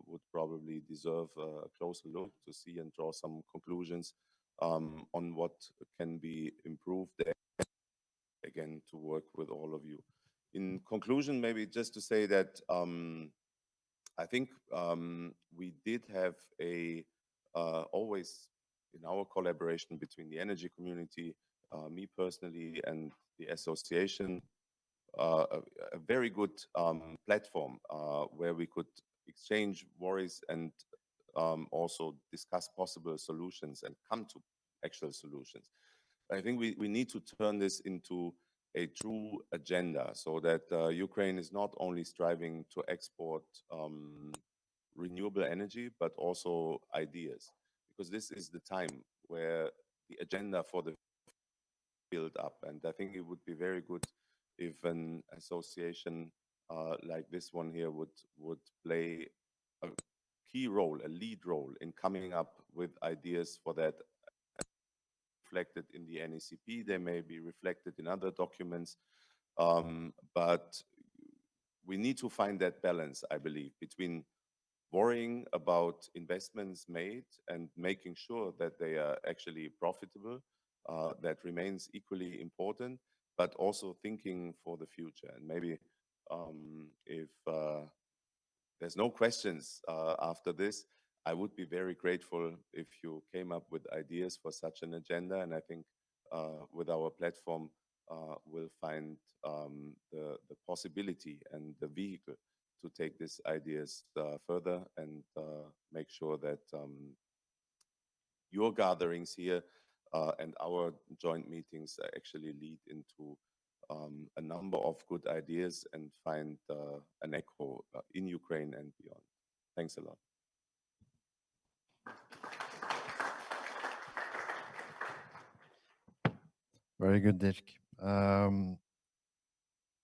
would probably deserve a closer look to see and draw some conclusions on what can be improved there, again, to work with all of you. In conclusion, maybe just to say that I think we did have always in our collaboration between the energy community, me personally, and the association, a very good platform where we could exchange worries and also discuss possible solutions and come to actual solutions. I think we need to turn this into a true agenda so that Ukraine is not only striving to export renewable energy, but also ideas, because this is the time where the agenda for the build up. And I think it would be very good if an association like this one here would play a key role, a lead role in coming up with ideas for that, reflected in the NECP. They may be reflected in other documents, but we need to find that balance, I believe, between worrying about investments made and making sure that they are actually profitable. That remains equally important, but also thinking for the future. And maybe if there's no questions after this, I would be very grateful if you came up with ideas for such an agenda. And I think with our platform, we'll find the possibility and the vehicle to take these ideas further and make sure that your gatherings here and our joint meetings actually lead into a number of good ideas and find an echo in Ukraine and beyond. Thanks a lot. Very good, Dirk.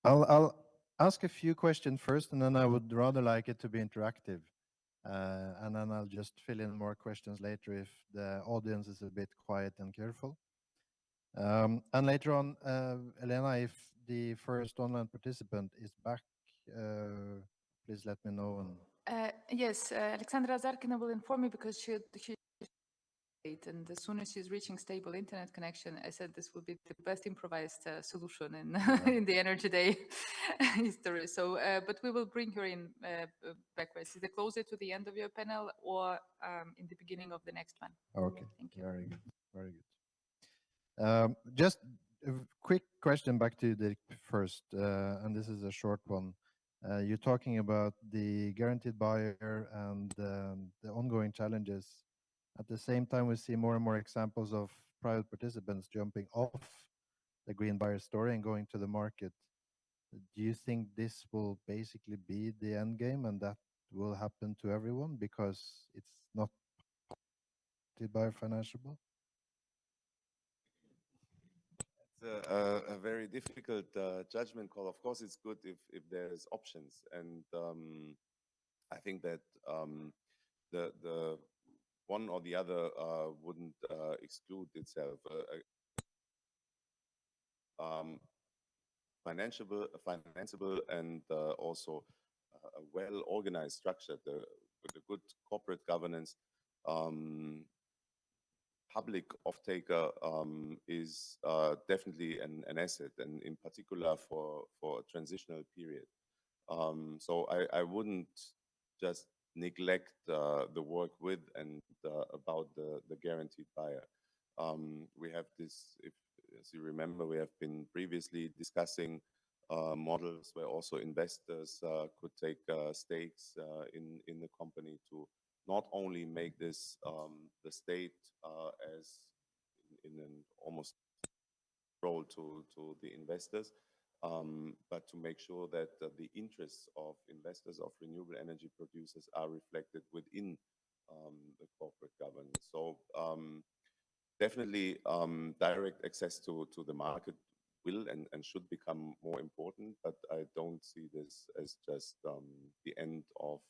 I'll ask a few questions first, and then I would rather like it to be interactive. And then I'll just fill in more questions later if the audience is a bit quiet and careful. And later on, Elena, if the first online participant is back, please let me know. Yes, Alexandra Zarkina will inform me because she and as soon as she's reaching stable internet connection, I said this will be the best improvised solution in in the Energy Day history. So, but we will bring her in backwards. Is it closer to the end of your panel or in the beginning of the next one? Okay, thank you. Very good, very good. Just a quick question back to Dirk first, and this is a short one. You're talking about the guaranteed buyer and the ongoing challenges. At the same time, we see more and more examples of private participants jumping off the green buyer story and going to the market. Do you think this will basically be the end game and that will happen to everyone because it's not buyer financiable? It's a very difficult judgment call. Of course, it's good if there's options, and I think that the one or the other wouldn't exclude itself. Financeable and also a well-organized structure with a good corporate governance. Public off-taker is definitely an asset, and in particular for a transitional period. So I wouldn't just neglect the work with and about the guaranteed buyer. We have this, as you remember, we have been previously discussing models where also investors could take stakes in the company to not only make this the state as in an almost role to the investors, but to make sure that the interests of investors, of renewable energy producers, are reflected within the corporate governance. So definitely direct access to the market will and should become more important, but I don't see this as just the end of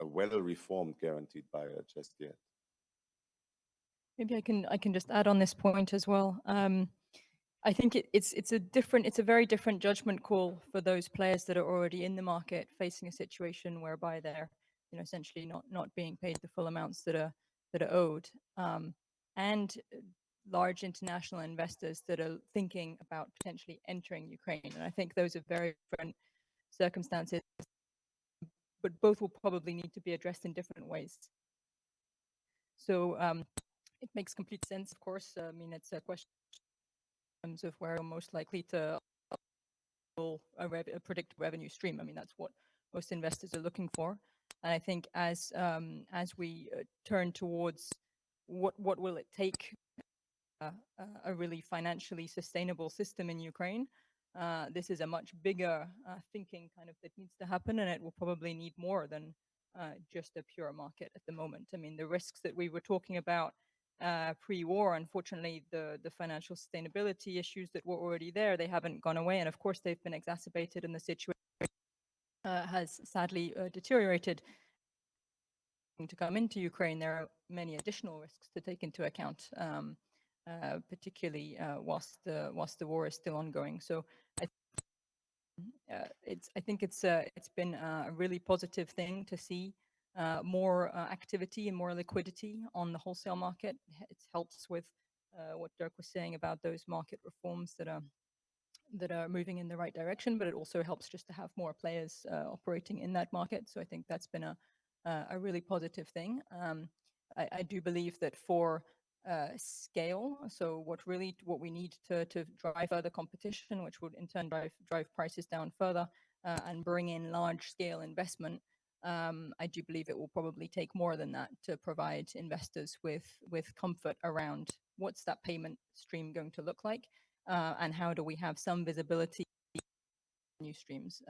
a well-reformed guaranteed buyer just yet. Maybe I can just add on this point as well. I think it's a very different judgment call for those players that are already in the market facing a situation whereby they're, essentially not being paid the full amounts that are owed, and large international investors that are thinking about potentially entering Ukraine. And I think those are very different circumstances, but both will probably need to be addressed in different ways. So it makes complete sense, of course. I mean, it's a question in terms of where we're most likely to predict revenue stream. I mean, that's what most investors are looking for. And I think as we turn towards what will it take a really financially sustainable system in Ukraine, this is a much bigger thinking kind of that needs to happen, and it will probably need more than just a pure market at the moment. I mean, the risks that we were talking about pre-war, unfortunately, the financial sustainability issues that were already there, they haven't gone away, and of course they've been exacerbated, and the situation has sadly deteriorated. To come into Ukraine, there are many additional risks to take into account, particularly whilst the war is still ongoing. So I think it's been a really positive thing to see more activity and more liquidity on the wholesale market. It helps with what Dirk was saying about those market reforms that are moving in the right direction, but it also helps just to have more players operating in that market. So I think that's been a really positive thing. I do believe that for scale, so what we need to drive further competition, which would in turn drive prices down further and bring in large scale investment. I do believe it will probably take more than that to provide investors with comfort around what's that payment stream going to look like, and how do we have some visibility in new streams.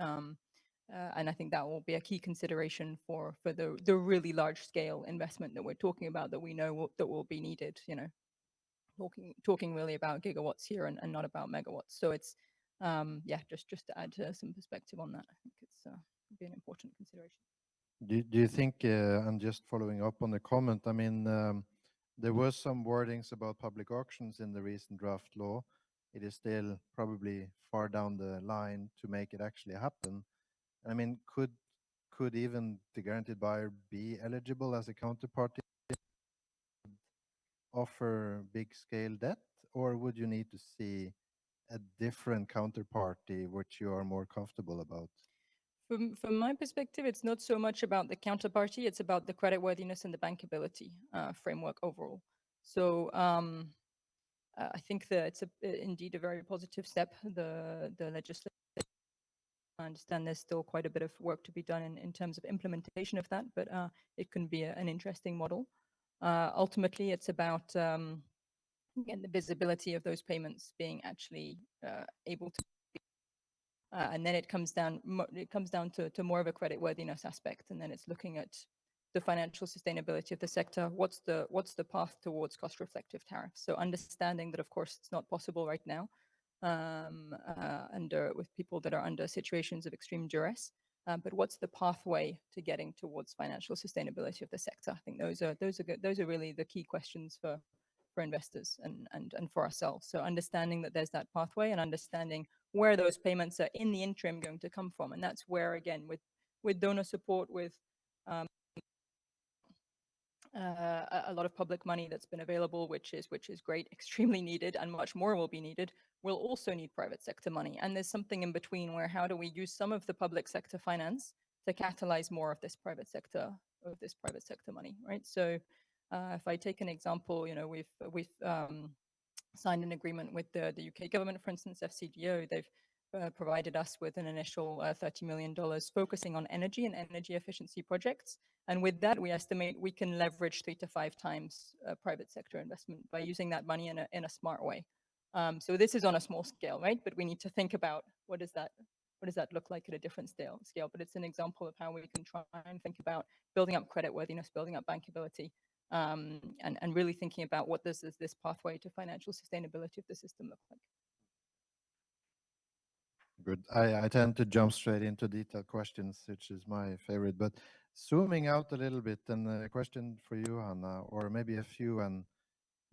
And I think that will be a key consideration for the really large scale investment that we're talking about, that we know that will be needed. Talking really about gigawatts here and not about megawatts. So it's just to add some perspective on that, I think it's be an important consideration. Do you think, and just following up on the comment, I mean, there was some wordings about public auctions in the recent draft law. It is still probably far down the line to make it actually happen. I mean, could even the guaranteed buyer be eligible as a counterparty, offer big scale debt, or would you need to see a different counterparty which you are more comfortable about? From my perspective, it's not so much about the counterparty, it's about the creditworthiness and the bankability framework overall. So I think that it's indeed a very positive step, the legislation. I understand there's still quite a bit of work to be done in terms of implementation of that, but it can be an interesting model. Ultimately, it's about again, the visibility of those payments being actually able to, and then it comes down to more of a creditworthiness aspect, and then it's looking at the financial sustainability of the sector. What's the path towards cost reflective tariffs? So understanding that, of course, it's not possible right now, with people that are under situations of extreme duress. But what's the pathway to getting towards financial sustainability of the sector? I think those are really the key questions for investors and for ourselves. So understanding that there's that pathway and understanding where those payments are in the interim going to come from, and that's where, again, with donor support, with a lot of public money that's been available, which is great, extremely needed, and much more will be needed. We'll also need private sector money, and there's something in between where how do we use some of the public sector finance to catalyze more of this private sector money, right? So if I take an example, we've signed an agreement with the UK government, for instance, FCDO. They've provided us with an initial $30 million focusing on energy and energy efficiency projects. And with that, we estimate we can leverage 3 to 5 times private sector investment by using that money in a smart way. So this is on a small scale, right? But we need to think about what does that look like at a different scale. But it's an example of how we can try and think about building up creditworthiness, building up bankability, and really thinking about what does this pathway to financial sustainability of the system look like. Good. I tend to jump straight into detailed questions, which is my favorite. But zooming out a little bit, and a question for you, Hanna, or maybe a few, and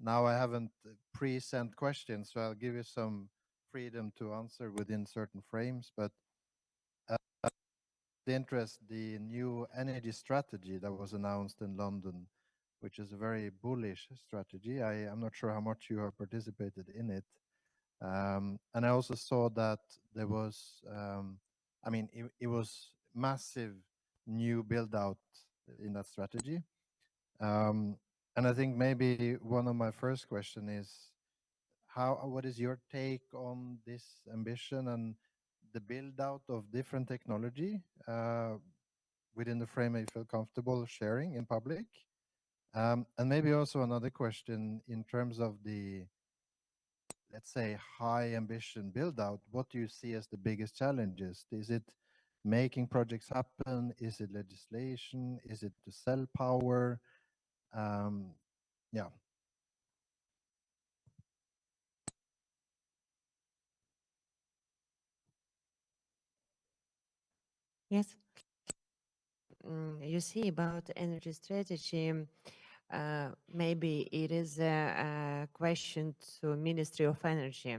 Now I haven't pre-sent questions, so I'll give you some freedom to answer within certain frames. But the interest, the new energy strategy that was announced in London, which is a very bullish strategy. I'm not sure how much you have participated in it. And I also saw that there was, it was massive new build out in that strategy. And I think maybe one of my first question is what is your take on this ambition and the build out of different technology within the frame you feel comfortable sharing in public? And maybe also another question in terms of the, let's say, high ambition build out, what do you see as the biggest challenges? Is it making projects happen? Is it legislation? Is it to sell power? Yeah. Yes. You see, about energy strategy, maybe it is a question to Ministry of Energy.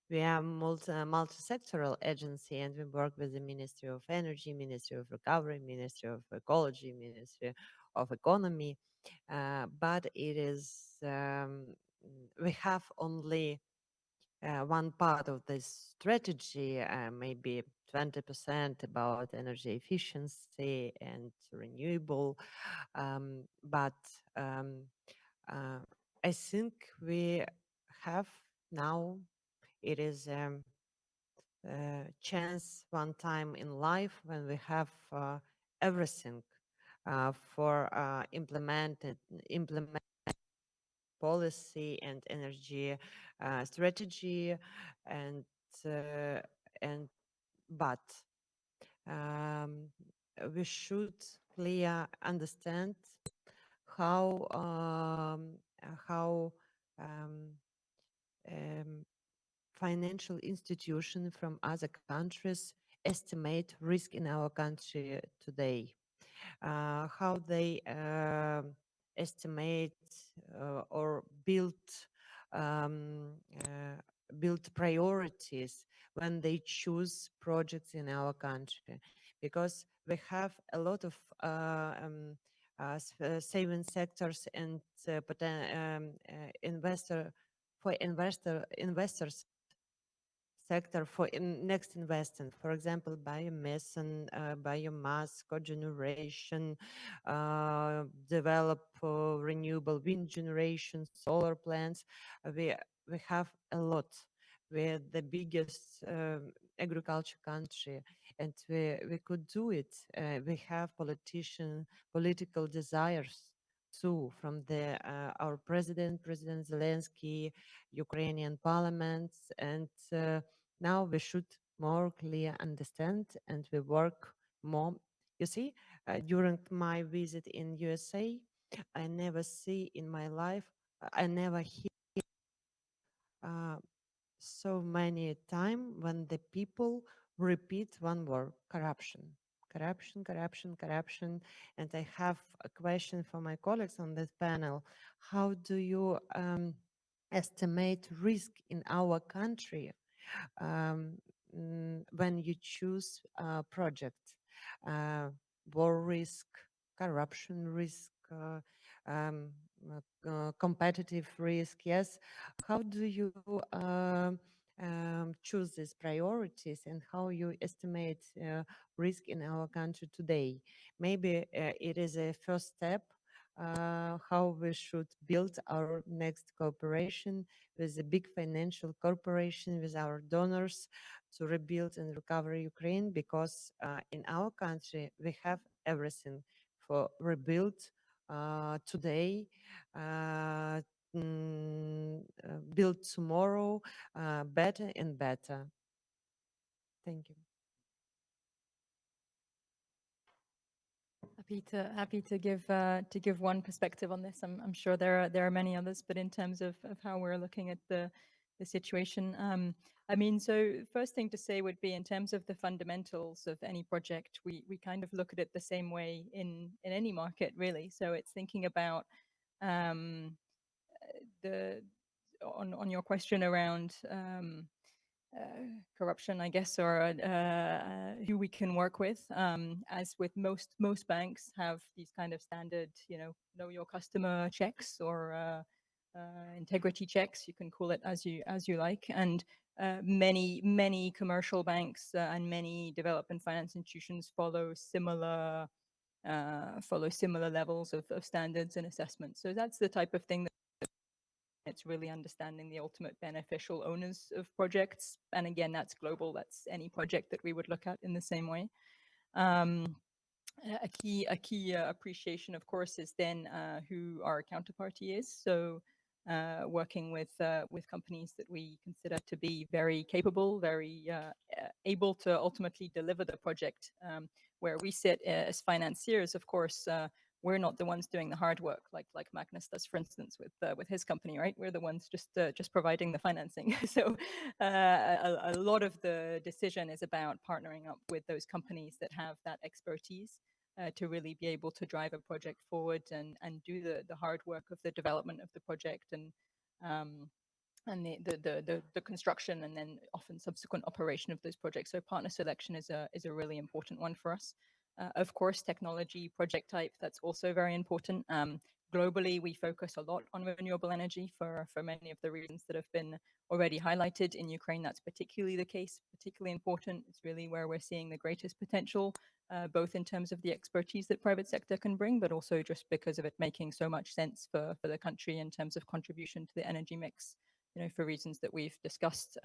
We are multi-sectoral agency, and we work with the Ministry of Energy, Ministry of Recovery, Ministry of Ecology, Ministry of Economy. But it is we have only one part of this strategy, maybe 20% about energy efficiency and renewable. But uh, I think we have now, it is chance one time in life when we have everything for implement policy and energy strategy, and uh, and but we should clear understand how how um, um, financial institutions from other countries estimate risk in our country today, how they estimate or um, uh, build priorities when they choose projects in our country, because we have a lot of saving sectors and investors sector for next investment. For example, biomass, cogeneration, develop renewable wind generation, solar plants. We have a lot. We're the biggest agriculture country, and we could do it. We have political desires too, from our President Zelensky, Ukrainian parliaments, and now we should more clear understand, and we work more. You see, during my visit in USA, I never see in my life, I never hear uh, so many time when the people repeat one word: corruption, corruption, corruption, corruption. And I have a question for my colleagues on this panel: how do you estimate risk in our country um, when you choose a project? War risk, corruption risk, competitive risk. Yes. How do you choose these priorities, and how you estimate risk in our country today? Maybe it is a first step how we should build our next cooperation with a big financial corporation, with our donors, to rebuild and recover Ukraine, because in our country we have everything for rebuild today, uh, build tomorrow better and better. Thank you. Happy to give one perspective on this. I'm sure there are many others, but in terms of how we're looking at the situation, I mean, so first thing to say would be, in terms of the fundamentals of any project, we kind of look at it the same way in any market, really. So it's thinking about on your question around corruption, I guess, or who we can work with. As with most banks have these kind of standard, know your customer checks or integrity checks. You can call it as you like. And many commercial banks and many development finance institutions follow similar levels of standards and assessments. So that's the type of thing that it's really understanding the ultimate beneficial owners of projects. And again, that's global. That's any project that we would look at in the same way. A key appreciation, of course, is then who our counterparty is. So working with companies that we consider to be very capable, very able to ultimately deliver the project. Where we sit as financiers, of course, we're not the ones doing the hard work, like Magnus does, for instance, with his company, right? We're the ones just providing the financing. So a lot of the decision is about partnering up with those companies that have that expertise to really be able to drive a project forward and do the hard work of the development of the project and the construction and then often subsequent operation of those projects. So partner selection is a really important one for us. Of course, technology, project type, that's also very important. Globally, we focus a lot on renewable energy for many of the reasons that have been already highlighted. In Ukraine, that's particularly the case, particularly important. It's really where we're seeing the greatest potential, both in terms of the expertise that private sector can bring, but also just because of it making so much sense for the country in terms of contribution to the energy mix. For reasons that we've discussed,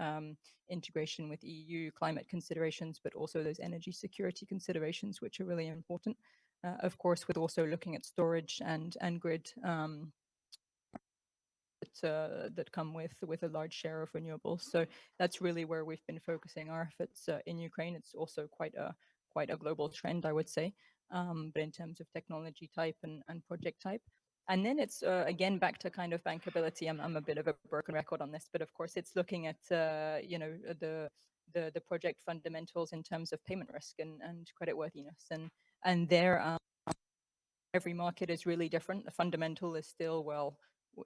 integration with EU climate considerations, but also those energy security considerations, which are really important. Of course, with also looking at storage and grid that come with a large share of renewables. So that's really where we've been focusing our efforts in Ukraine. It's also quite a global trend, I would say, but in terms of technology type and project type. And then it's again back to kind of bankability. I'm a bit of a broken record on this, but of course it's looking at the project fundamentals in terms of payment risk and creditworthiness, and there every market is really different. The fundamental is still, well,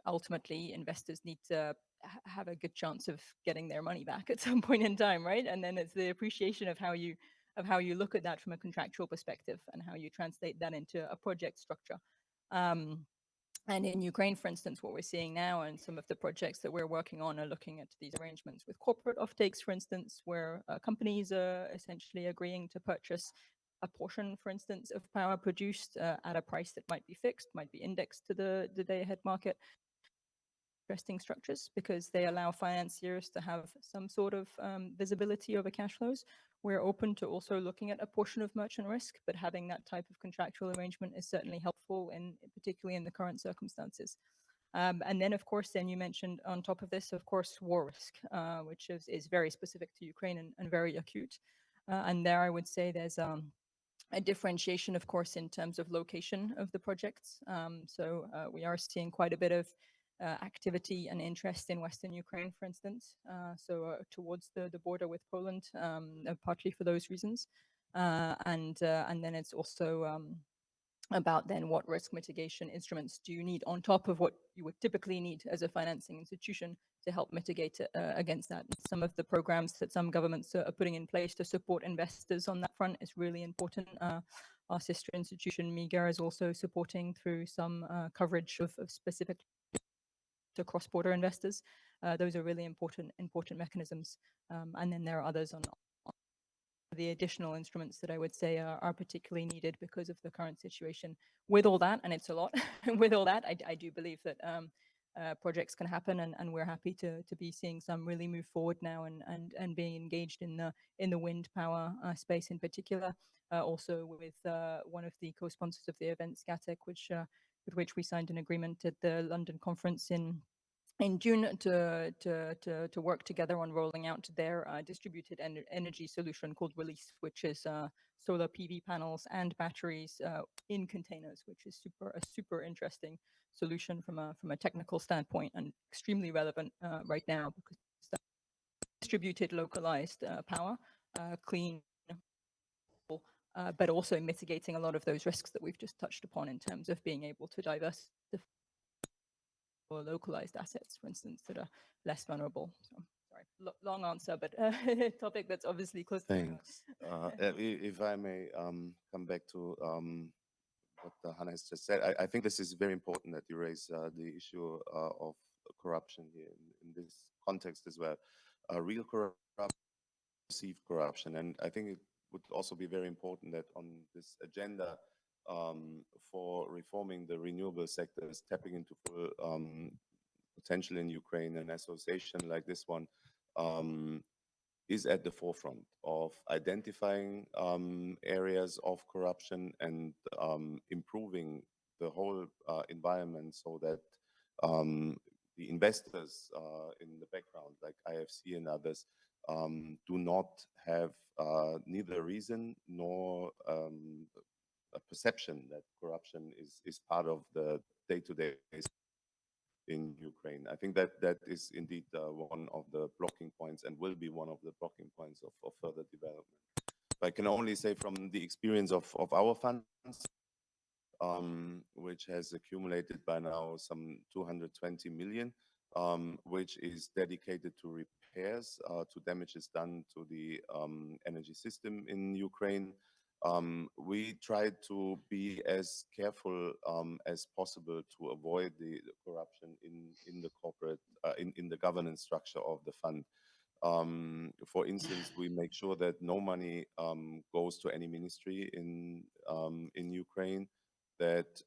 ultimately investors need to have a good chance of getting their money back at some point in time, right? And then it's the appreciation of how you look at that from a contractual perspective and how you translate that into a project structure. And in Ukraine, for instance, what we're seeing now and some of the projects that we're working on are looking at these arrangements with corporate offtakes, for instance, where companies are essentially agreeing to purchase a portion, for instance, of power produced at a price that might be fixed, might be indexed to the day-ahead market. Interesting structures because they allow financiers to have some sort of visibility over cash flows. We're open to also looking at a portion of merchant risk, but having that type of contractual arrangement is certainly helpful, particularly in the current circumstances. And then, of course, then you mentioned on top of this, of course, war risk, which is very specific to Ukraine and very acute. And there I would say there's a differentiation, of course, in terms of location of the projects. So we are seeing quite a bit of activity and interest in Western Ukraine, for instance, towards the border with Poland, partly for those reasons. And then it's also about then what risk mitigation instruments do you need on top of what you would typically need as a financing institution to help mitigate against that. And some of the programs that some governments are putting in place to support investors on that front is really important. Our sister institution, MIGA, is also supporting through some coverage of specific to cross-border investors. Those are really important mechanisms. And then there are others on the additional instruments that I would say are particularly needed because of the current situation. With all that, and it's a lot, with all that, I do believe that projects can happen, and we're happy to be seeing some really move forward now and being engaged in the wind power space in particular. Also with one of the co-sponsors of the event, Scatec, with which we signed an agreement at the London conference in June to work together on rolling out their distributed energy solution called Release, which is solar PV panels and batteries in containers, which is a super interesting solution from a technical standpoint and extremely relevant right now because distributed localized power, clean, but also mitigating a lot of those risks that we've just touched upon in terms of being able to diversify or localized assets, for instance, that are less vulnerable. So, sorry, long answer, but topic that's obviously close to my heart. Thanks. If I may come back to what Hannah has just said, I think this is very important that you raise the issue of corruption here in this context as well. Real corruption, perceived corruption, and I think it would also be very important that on this agenda for reforming the renewable sectors, tapping into full potential in Ukraine, an association like this one is at the forefront of identifying areas of corruption and improving the whole environment so that the investors in the background, like IFC and others, do not have neither reason nor a perception that corruption is part of the day-to-day in Ukraine. I think that that is indeed one of the blocking points and will be one of the blocking points of further development. I can only say from the experience of our funds, which has accumulated by now some 220 million, which is dedicated to repairs to damages done to the energy system in Ukraine. We tried to be as careful as possible to avoid the corruption in the corporate in the governance structure of the fund. For instance, we make sure that no money goes to any ministry in Ukraine, that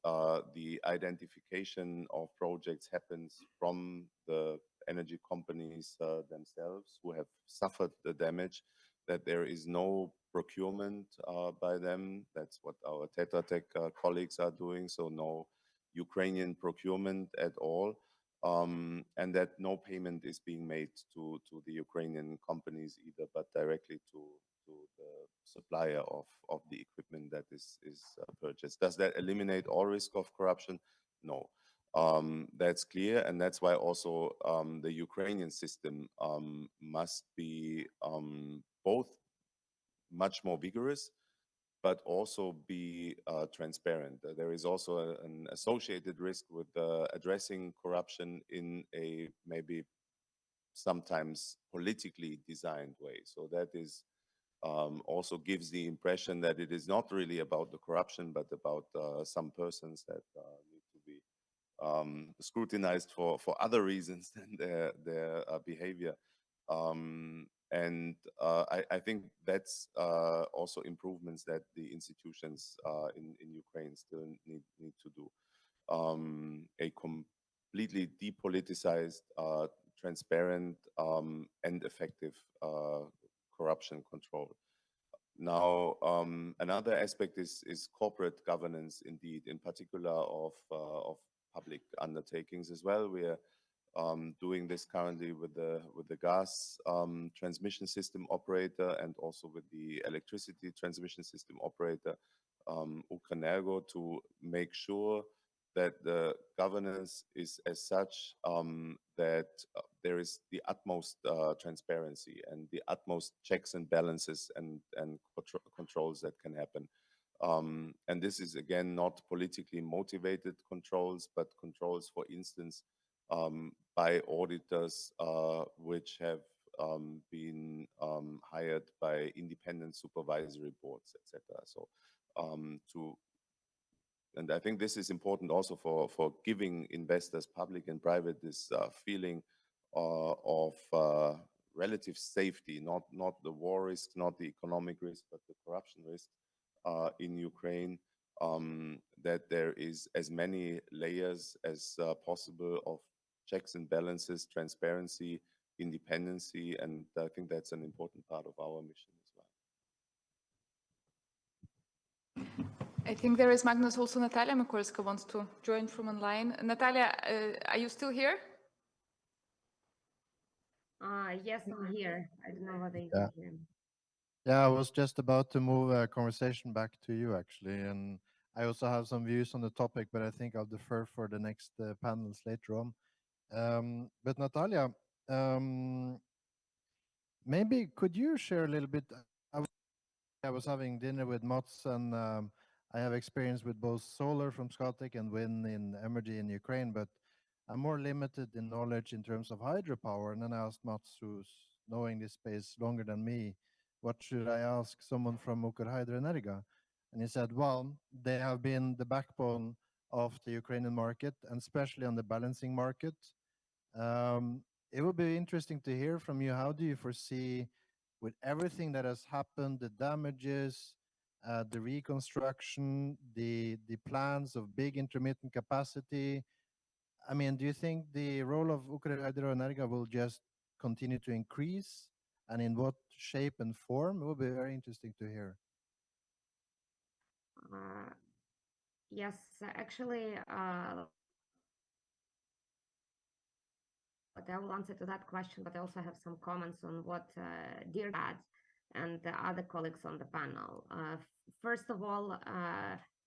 the identification of projects happens from the energy companies themselves who have suffered the damage, that there is no procurement by them. That's what our Tetra Tech colleagues are doing, so no Ukrainian procurement at all. And that no payment is being made to the Ukrainian companies either, but directly to the supplier of the equipment that is purchased. Does that eliminate all risk of corruption? No. That's clear, and that's why also the Ukrainian system must be both much more vigorous, but also be transparent. There is also an associated risk with addressing corruption in a maybe sometimes politically designed way. So that is also gives the impression that it is not really about the corruption, but about some persons that need to be scrutinized for other reasons than their behavior. I think that's also improvements that the institutions in Ukraine still need to do. A completely depoliticized, transparent, and effective corruption control. Now, another aspect is corporate governance, indeed, in particular of public undertakings as well. We are doing this currently with the gas transmission system operator and also with the electricity transmission system operator, Ukrenergo, to make sure that the governance is as such that there is the utmost transparency and the utmost checks and balances and controls that can happen. And this is, again, not politically motivated controls, but controls, for instance, by auditors which have been hired by independent supervisory boards, etc. So and I think this is important also for giving investors, public and private, this feeling of relative safety, not the war risk, not the economic risk, but the corruption risk in Ukraine, that there is as many layers as possible of checks and balances, transparency, independency, and I think that's an important part of our mission as well. I think there is Magnus, also Natalia Mikolska wants to join from online. Natalia, are you still here? Yes, I'm here. I don't know whether you can hear me. Yeah, I was just about to move a conversation back to you, actually. And I also have some views on the topic, but I think I'll defer for the next panels later on. But Natalia, maybe could you share a little bit? I was having dinner with Mats, and I have experience with both solar from Scatec and wind in energy in Ukraine. But I'm more limited in knowledge in terms of hydropower. And then I asked Mats, who's knowing this space longer than me, what should I ask someone from Ukr-Hydroenerga? And he said, well, they have been the backbone of the Ukrainian market, and especially on the balancing market. It would be interesting to hear from you. How do you foresee, with everything that has happened, the damages, the reconstruction, the plans of big intermittent capacity? I mean, do you think the role of Ukr-Hydroenerga will just continue to increase, and in what shape and form? It will be very interesting to hear. Yes, actually, but I will answer to that question, but I also have some comments on what Dirk had and the other colleagues on the panel. First of all,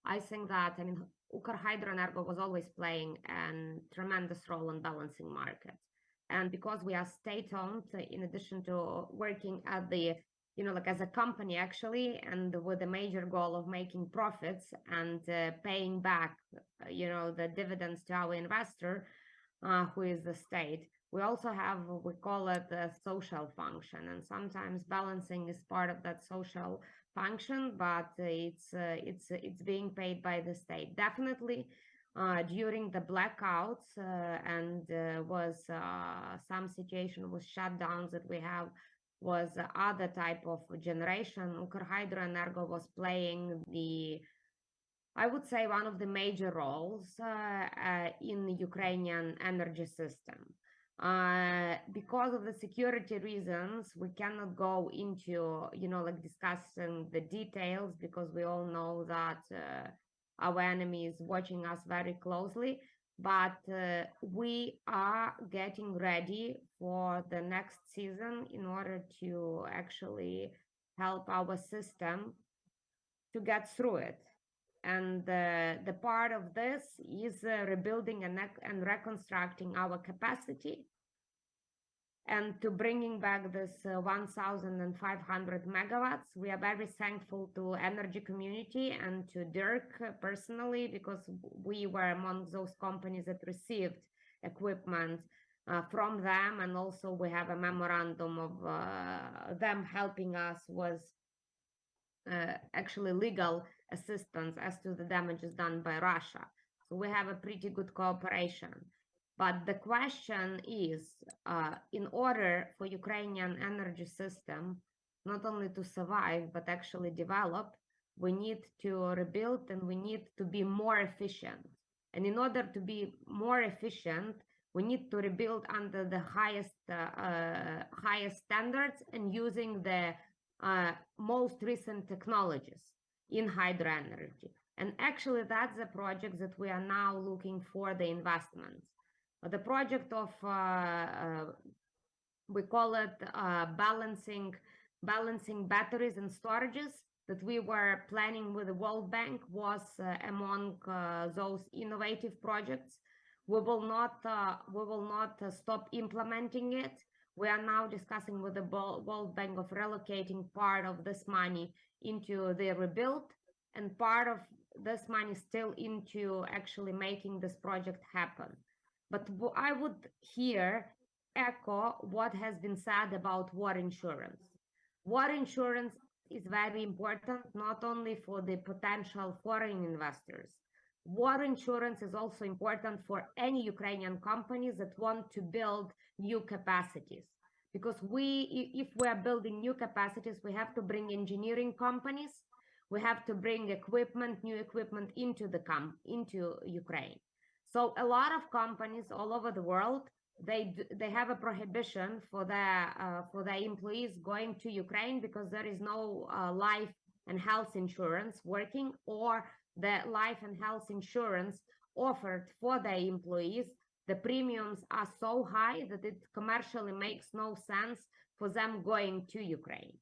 I think that, I mean, Ukr-Hydroenergo was always playing a tremendous role in balancing markets. And because we are state-owned, in addition to working at the, like as a company actually, and with the major goal of making profits and paying back, the dividends to our investor, who is the state. We also have, we call it a social function, and sometimes balancing is part of that social function, but it's being paid by the state. Definitely, during the blackouts and was some situation with shutdowns that we have, was other type of generation. Ukr-Hydroenergo was playing the, I would say, one of the major roles in the Ukrainian energy system. Because of the security reasons, we cannot go into, like discussing the details, because we all know that our enemy is watching us very closely. But we are getting ready for the next season in order to actually help our system to get through it. And the part of this is rebuilding and reconstructing our capacity, and to bringing back this 1,500 megawatts. We are very thankful to energy community and to Dirk personally, because we were among those companies that received equipment from them. And also we have a memorandum of them helping us with actually legal assistance as to the damages done by Russia. So we have a pretty good cooperation. But the question is, in order for Ukrainian energy system not only to survive, but actually develop, we need to rebuild and we need to be more efficient. And in order to be more efficient, we need to rebuild under the highest standards and using the most recent technologies in hydroenergy. And actually, that's the project that we are now looking for the investments. The project of, we call it balancing batteries and storages that we were planning with the World Bank, was among those innovative projects. We will not stop implementing it. We are now discussing with the World Bank of relocating part of this money into the rebuild, and part of this money still into actually making this project happen. But I would here echo what has been said about war insurance. War insurance is very important, not only for the potential foreign investors. War insurance is also important for any Ukrainian companies that want to build new capacities. Because if we are building new capacities, we have to bring engineering companies, we have to bring equipment, new equipment into Ukraine. So a lot of companies all over the world, they have a prohibition for their employees going to Ukraine, because there is no life and health insurance working, or the life and health insurance offered for their employees, the premiums are so high that it commercially makes no sense for them going to Ukraine.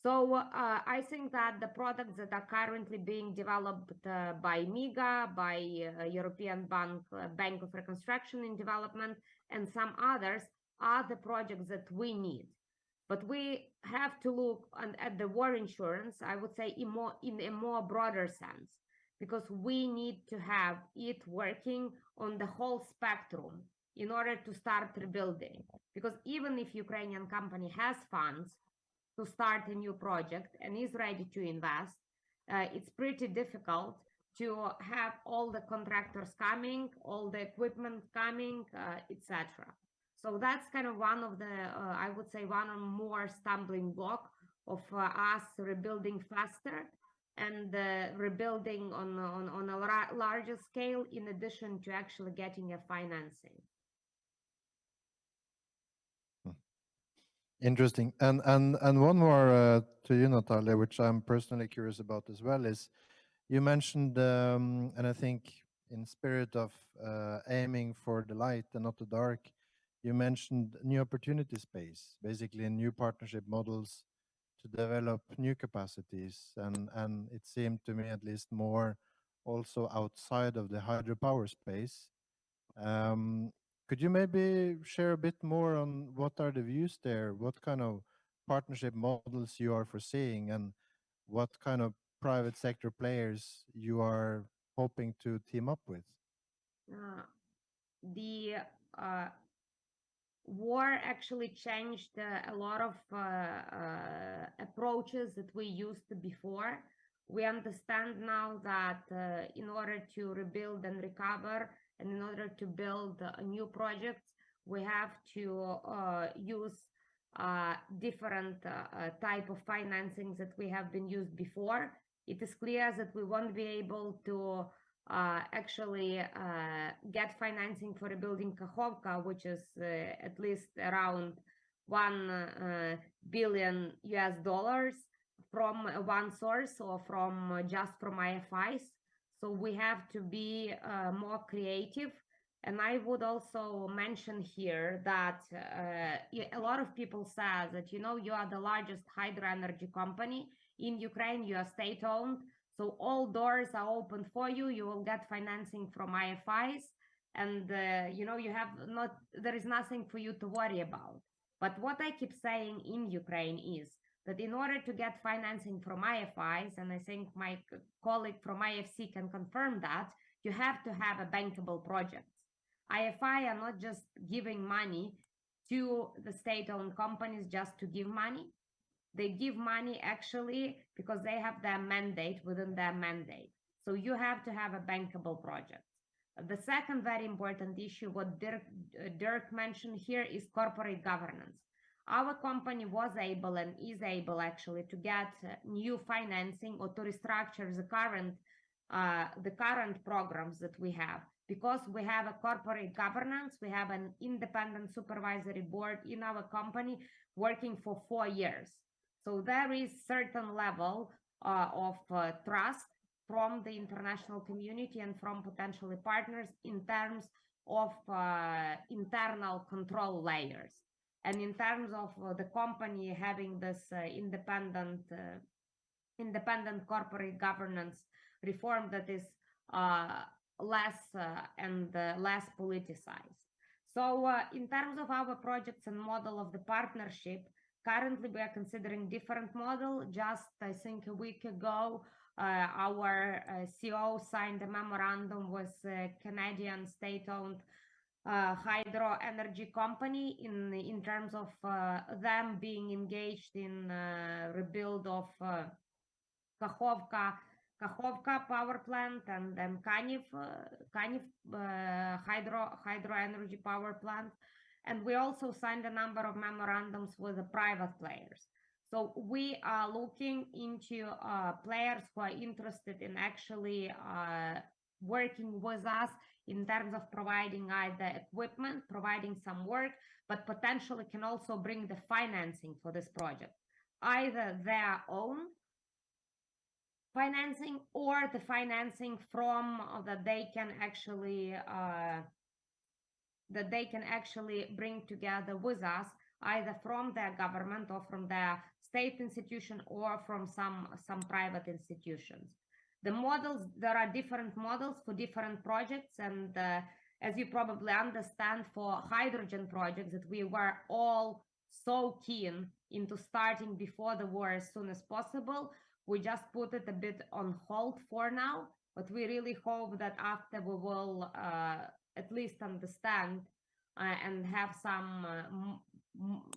So I think that the products that are currently being developed by MIGA, by European Bank of Reconstruction and Development, and some others are the projects that we need. But we have to look at the war insurance, I would say, in a more broader sense, because we need to have it working on the whole spectrum in order to start rebuilding. Because even if Ukrainian company has funds to start a new project and is ready to invest, it's pretty difficult to have all the contractors coming, all the equipment coming, etc. So that's kind of one of the, I would say, one or more stumbling block of us rebuilding faster and rebuilding on a larger scale, in addition to actually getting a financing. Interesting. And one more to you, Natalia, which I'm personally curious about as well, is you mentioned, and I think in spirit of aiming for the light and not the dark, you mentioned new opportunity space, basically new partnership models to develop new capacities. And it seemed to me at least more also outside of the hydropower space. Could you maybe share a bit more on what are the views there? What kind of partnership models you are foreseeing, and what kind of private sector players you are hoping to team up with? The war actually changed a lot of approaches that we used before. We understand now that in order to rebuild and recover, and in order to build new projects, we have to use different type of financings that we have been used before. It is clear that we won't be able to actually get financing for rebuilding Kakhovka, which is at least around $1 billion from one source, or from just from IFIs. So we have to be more creative. And I would also mention here that a lot of people say that, you know, you are the largest hydro energy company in Ukraine, you are state-owned, so all doors are open for you. You will get financing from IFIs, and you know, you have not, there is nothing for you to worry about. But what I keep saying in Ukraine is that in order to get financing from IFIs, and I think my colleague from IFC can confirm that, you have to have a bankable project. IFI are not just giving money to the state-owned companies just to give money. They give money actually because they have their mandate within their mandate. So you have to have a bankable project. The second very important issue, what Dirk mentioned here, is corporate governance. Our company was able and is able actually to get new financing or to restructure the current programs that we have. Because we have a corporate governance, we have an independent supervisory board in our company working for 4 years. So there is certain level of trust from the international community and from potentially partners in terms of internal control layers. And in terms of the company having this independent corporate governance reform that is less politicized. So in terms of our projects and model of the partnership, currently we are considering different model. Just I think a week ago, our CEO signed a memorandum with a Canadian state-owned hydro energy company in terms of them being engaged in rebuild of Kakhovka power plant, and then Kaniv hydro energy power plant. And we also signed a number of memorandums with the private players. So we are looking into players who are interested in actually working with us in terms of providing either equipment, providing some work, but potentially can also bring the financing for this project, either their own financing or the financing from that they can actually bring together with us, either from their government or from their state institution or from some private institutions. The models, there are different models for different projects, and as you probably understand, for hydrogen projects that we were all so keen into starting before the war as soon as possible, we just put it a bit on hold for now. But we really hope that after we will at least understand and have some,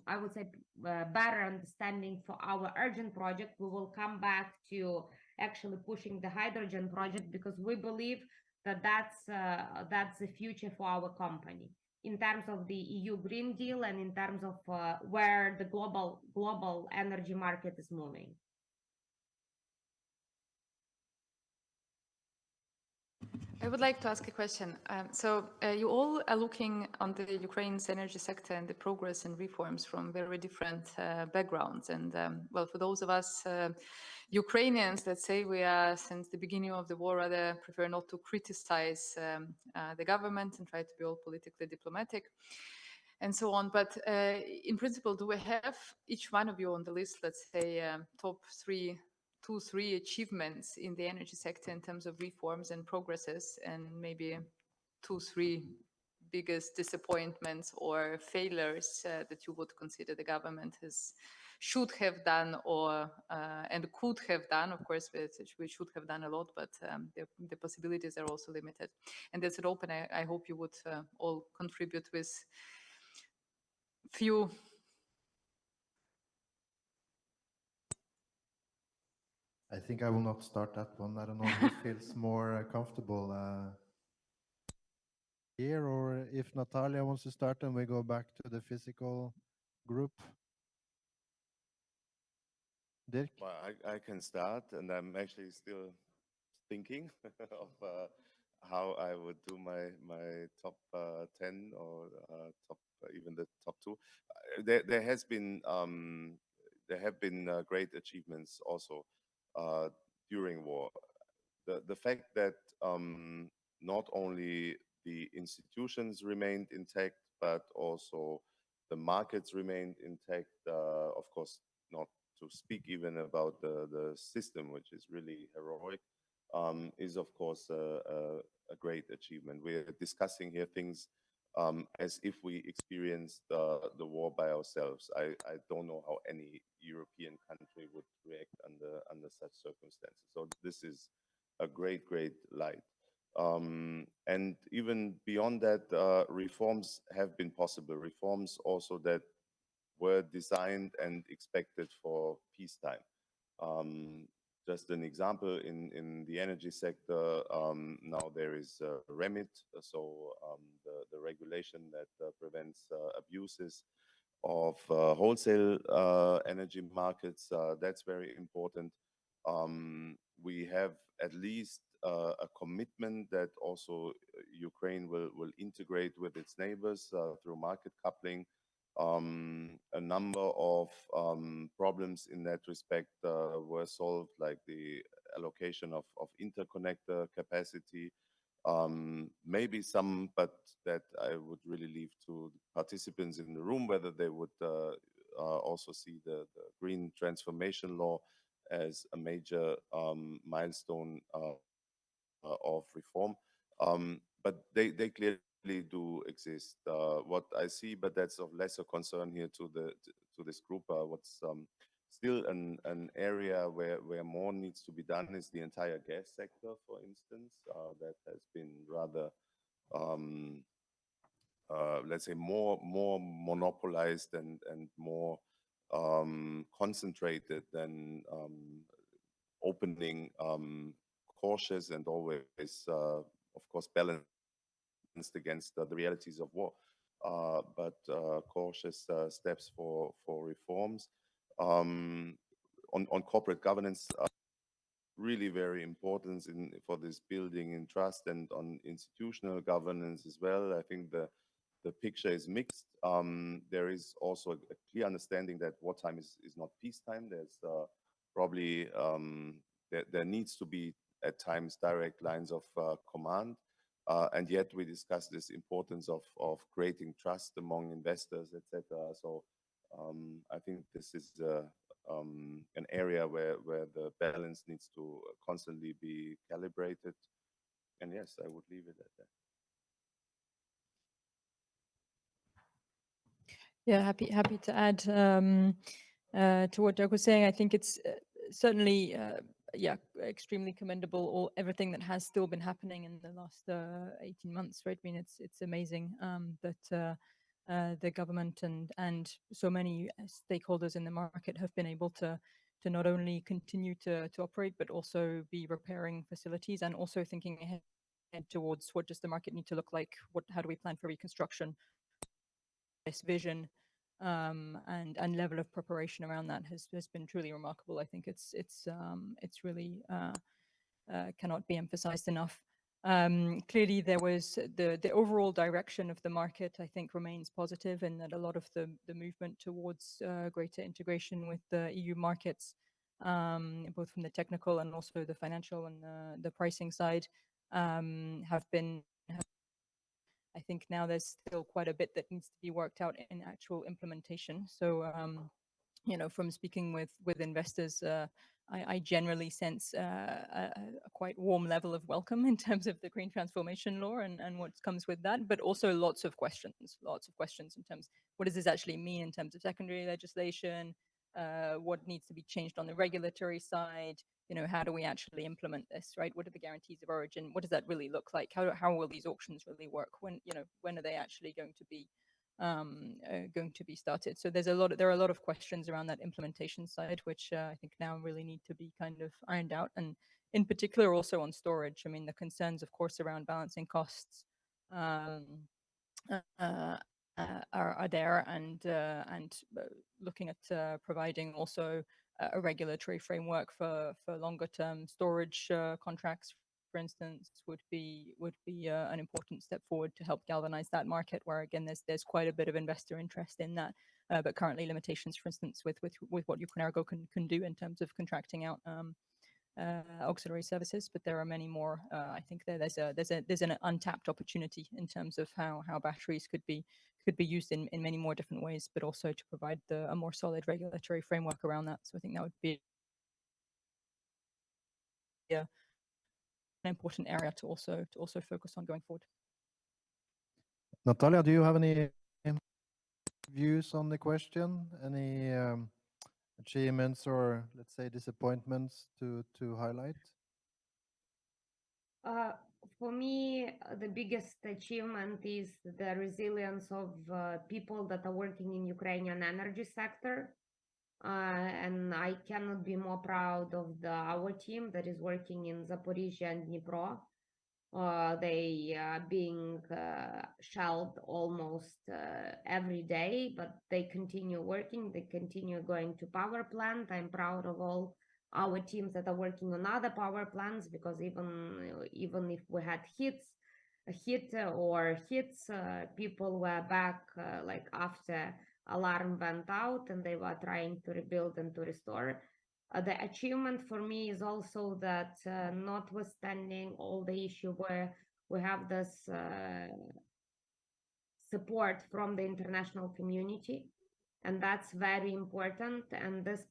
I would say, better understanding for our urgent project, we will come back to actually pushing the hydrogen project, because we believe that that's the future for our company in terms of the EU Green Deal and in terms of where the global energy market is moving. I would like to ask a question. You all are looking on the Ukraine's energy sector and the progress and reforms from very different backgrounds. And well, for those of us Ukrainians, let's say, we are since the beginning of the war rather prefer not to criticize the government and try to be all politically diplomatic and so on. But in principle, do we have each one of you on the list, let's say, top two, three achievements in the energy sector in terms of reforms and progresses, and maybe two, three biggest disappointments or failures that you would consider the government should have done or and could have done? Of course, we should have done a lot, but the possibilities are also limited. And that's it open. I hope you would all contribute with few. I think I will not start that one. I don't know who feels more comfortable here, or if Natalia wants to start, then we go back to the physical group. Dirk? Well, I can start, and I'm actually still thinking of how I would do my top 10 or top even the top 2. There have been great achievements also during war. The fact that not only the institutions remained intact, but also the markets remained intact. Of course, not to speak even about the system, which is really heroic, is of course a great achievement. We're discussing here things as if we experienced the war by ourselves. I don't know how any European country would react under such circumstances. So this is a great light. And even beyond that, reforms have been possible. Reforms also that were designed and expected for peacetime. Just an example, in the energy sector, now there is REMIT, so the regulation that prevents abuses of wholesale energy markets. That's very important. We have at least a commitment that also Ukraine will integrate with its neighbors through market coupling. A number of problems in that respect were solved, like the allocation of interconnector capacity. Maybe some, but that I would really leave to participants in the room, whether they would also see the green transformation law as a major milestone of reform. But they clearly do exist. What I see, but that's of lesser concern here to this group. What's still an area where more needs to be done is the entire gas sector, for instance. That has been rather, let's say, more monopolized and more concentrated than opening, cautious and always, of course, balanced against the realities of war, but cautious steps for reforms. On corporate governance, really very important for this building in trust, and on institutional governance as well. I think the picture is mixed. There is also a clear understanding that wartime is not peacetime. There's probably there needs to be at times direct lines of command, and yet we discuss this importance of creating trust among investors, etc. So I think this is an area where the balance needs to constantly be calibrated. And yes, I would leave it at that. Yeah, happy to add to what Doug was saying. I think it's certainly yeah, extremely commendable. Everything that has still been happening in the last 18 months, right? I mean, it's amazing that the government and so many stakeholders in the market have been able to not only continue to operate, but also be repairing facilities and also thinking ahead towards what does the market need to look like? How do we plan for reconstruction? This vision and level of preparation around that has been truly remarkable. I think it's really cannot be emphasized enough. Clearly, there was the overall direction of the market, I think, remains positive, and that a lot of the movement towards greater integration with the EU markets, both from the technical and also the financial and the pricing side, have been. I think now there's still quite a bit that needs to be worked out in actual implementation. So, you know, from speaking with investors, I generally sense a quite warm level of welcome in terms of the green transformation law and what comes with that, but also lots of questions in terms what does this actually mean in terms of secondary legislation, what needs to be changed on the regulatory side, you know, how do we actually implement this, right? What are the guarantees of origin? What does that really look like? How will these auctions really work? When are they actually going to be started? So there are a lot of questions around that implementation side, which I think now really need to be kind of ironed out, and in particular also on storage. I mean, the concerns, of course, around balancing costs um, are there, and looking at providing also a regulatory framework for longer term storage contracts, for instance, would be an important step forward to help galvanize that market, where again there's quite a bit of investor interest in that, but currently limitations, for instance, with what Ukrenergo can do in terms of contracting out auxiliary services. But there are many more. I think there's an untapped opportunity in terms of how batteries could be used in many more different ways, but also to provide a more solid regulatory framework around that. So I think that would be an important area to also focus on going forward. Natalia, do you have any views on the question? Any achievements or, let's say, disappointments to highlight? For me, the biggest achievement is the resilience of people that are working in Ukrainian energy sector. And I cannot be more proud of our team that is working in Zaporizhia and Dnipro. They are being shelled almost every day, but they continue working. They continue going to power plant. I'm proud of all our teams that are working on other power plants, because even if we had hits, people were back like after alarm went out, and they were trying to rebuild and to restore. The achievement for me is also that notwithstanding all the issue where we have this support from the international community, and that's very important. And this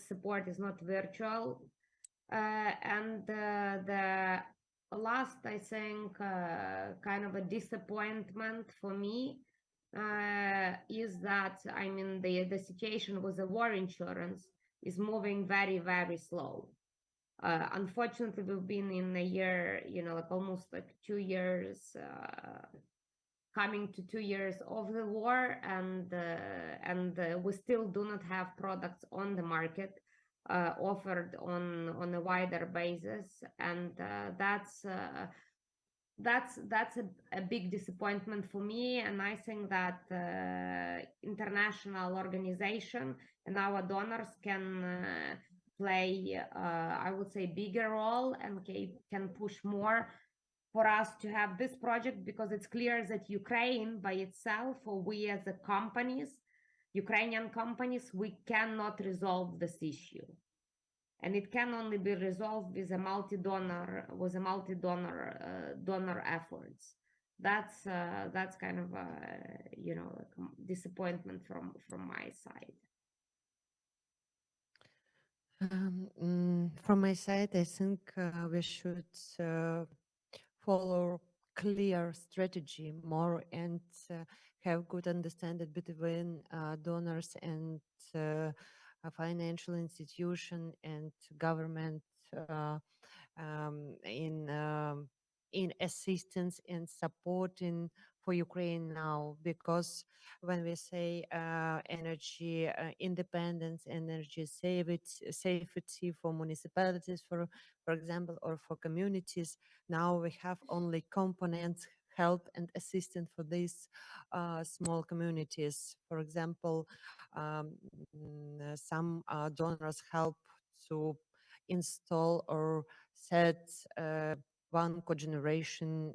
support is not virtual. And the last, I think, kind of a disappointment for me is that, I mean, the situation with the war insurance is moving very, very slow. Unfortunately, we've been in a year, you know, like almost like 2 years, coming to 2 years of the war, and we still do not have products on the market offered on a wider basis, and that's a big disappointment for me. And I think that international organization and our donors can play, I would say, bigger role, and can push more for us to have this project, because it's clear that Ukraine by itself, or we as a companies, Ukrainian companies, we cannot resolve this issue. And it can only be resolved with a multi-donor donor efforts. That's kind of you know, like disappointment from my side. From my side, I think we should follow clear strategy more, and have good understanding between donors and a financial institution and government uh, in in assistance and supporting for Ukraine now, because when we say energy independence, energy safety for municipalities, for example, or for communities, now we have only components, help and assistance for these small communities. For example, some donors help to install or set one cogeneration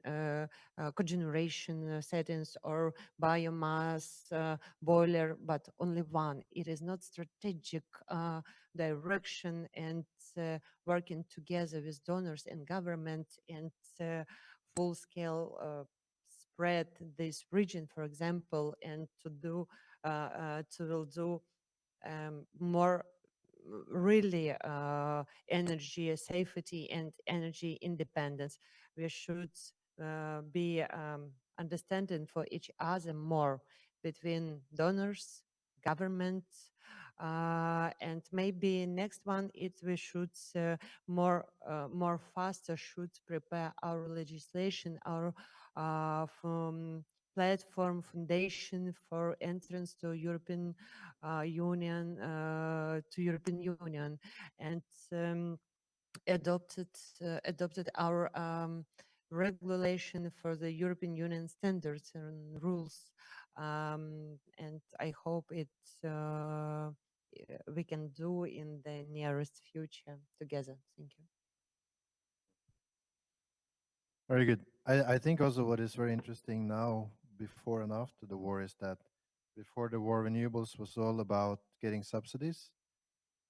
settings or biomass boiler, but only one. It is not strategic direction, and working together with donors and government and full scale spread this region, for example, and to do will do more really energy safety and energy independence. We should be understanding for each other more between donors, government, and maybe next one it we should more faster should prepare our legislation, our from platform foundation for entrance to European Union, and adopted adopted our regulation for the European Union standards and rules, and I hope we can do in the nearest future together. Thank you. Very good. I think also what is very interesting now, before and after the war, is that before the war, renewables was all about getting subsidies.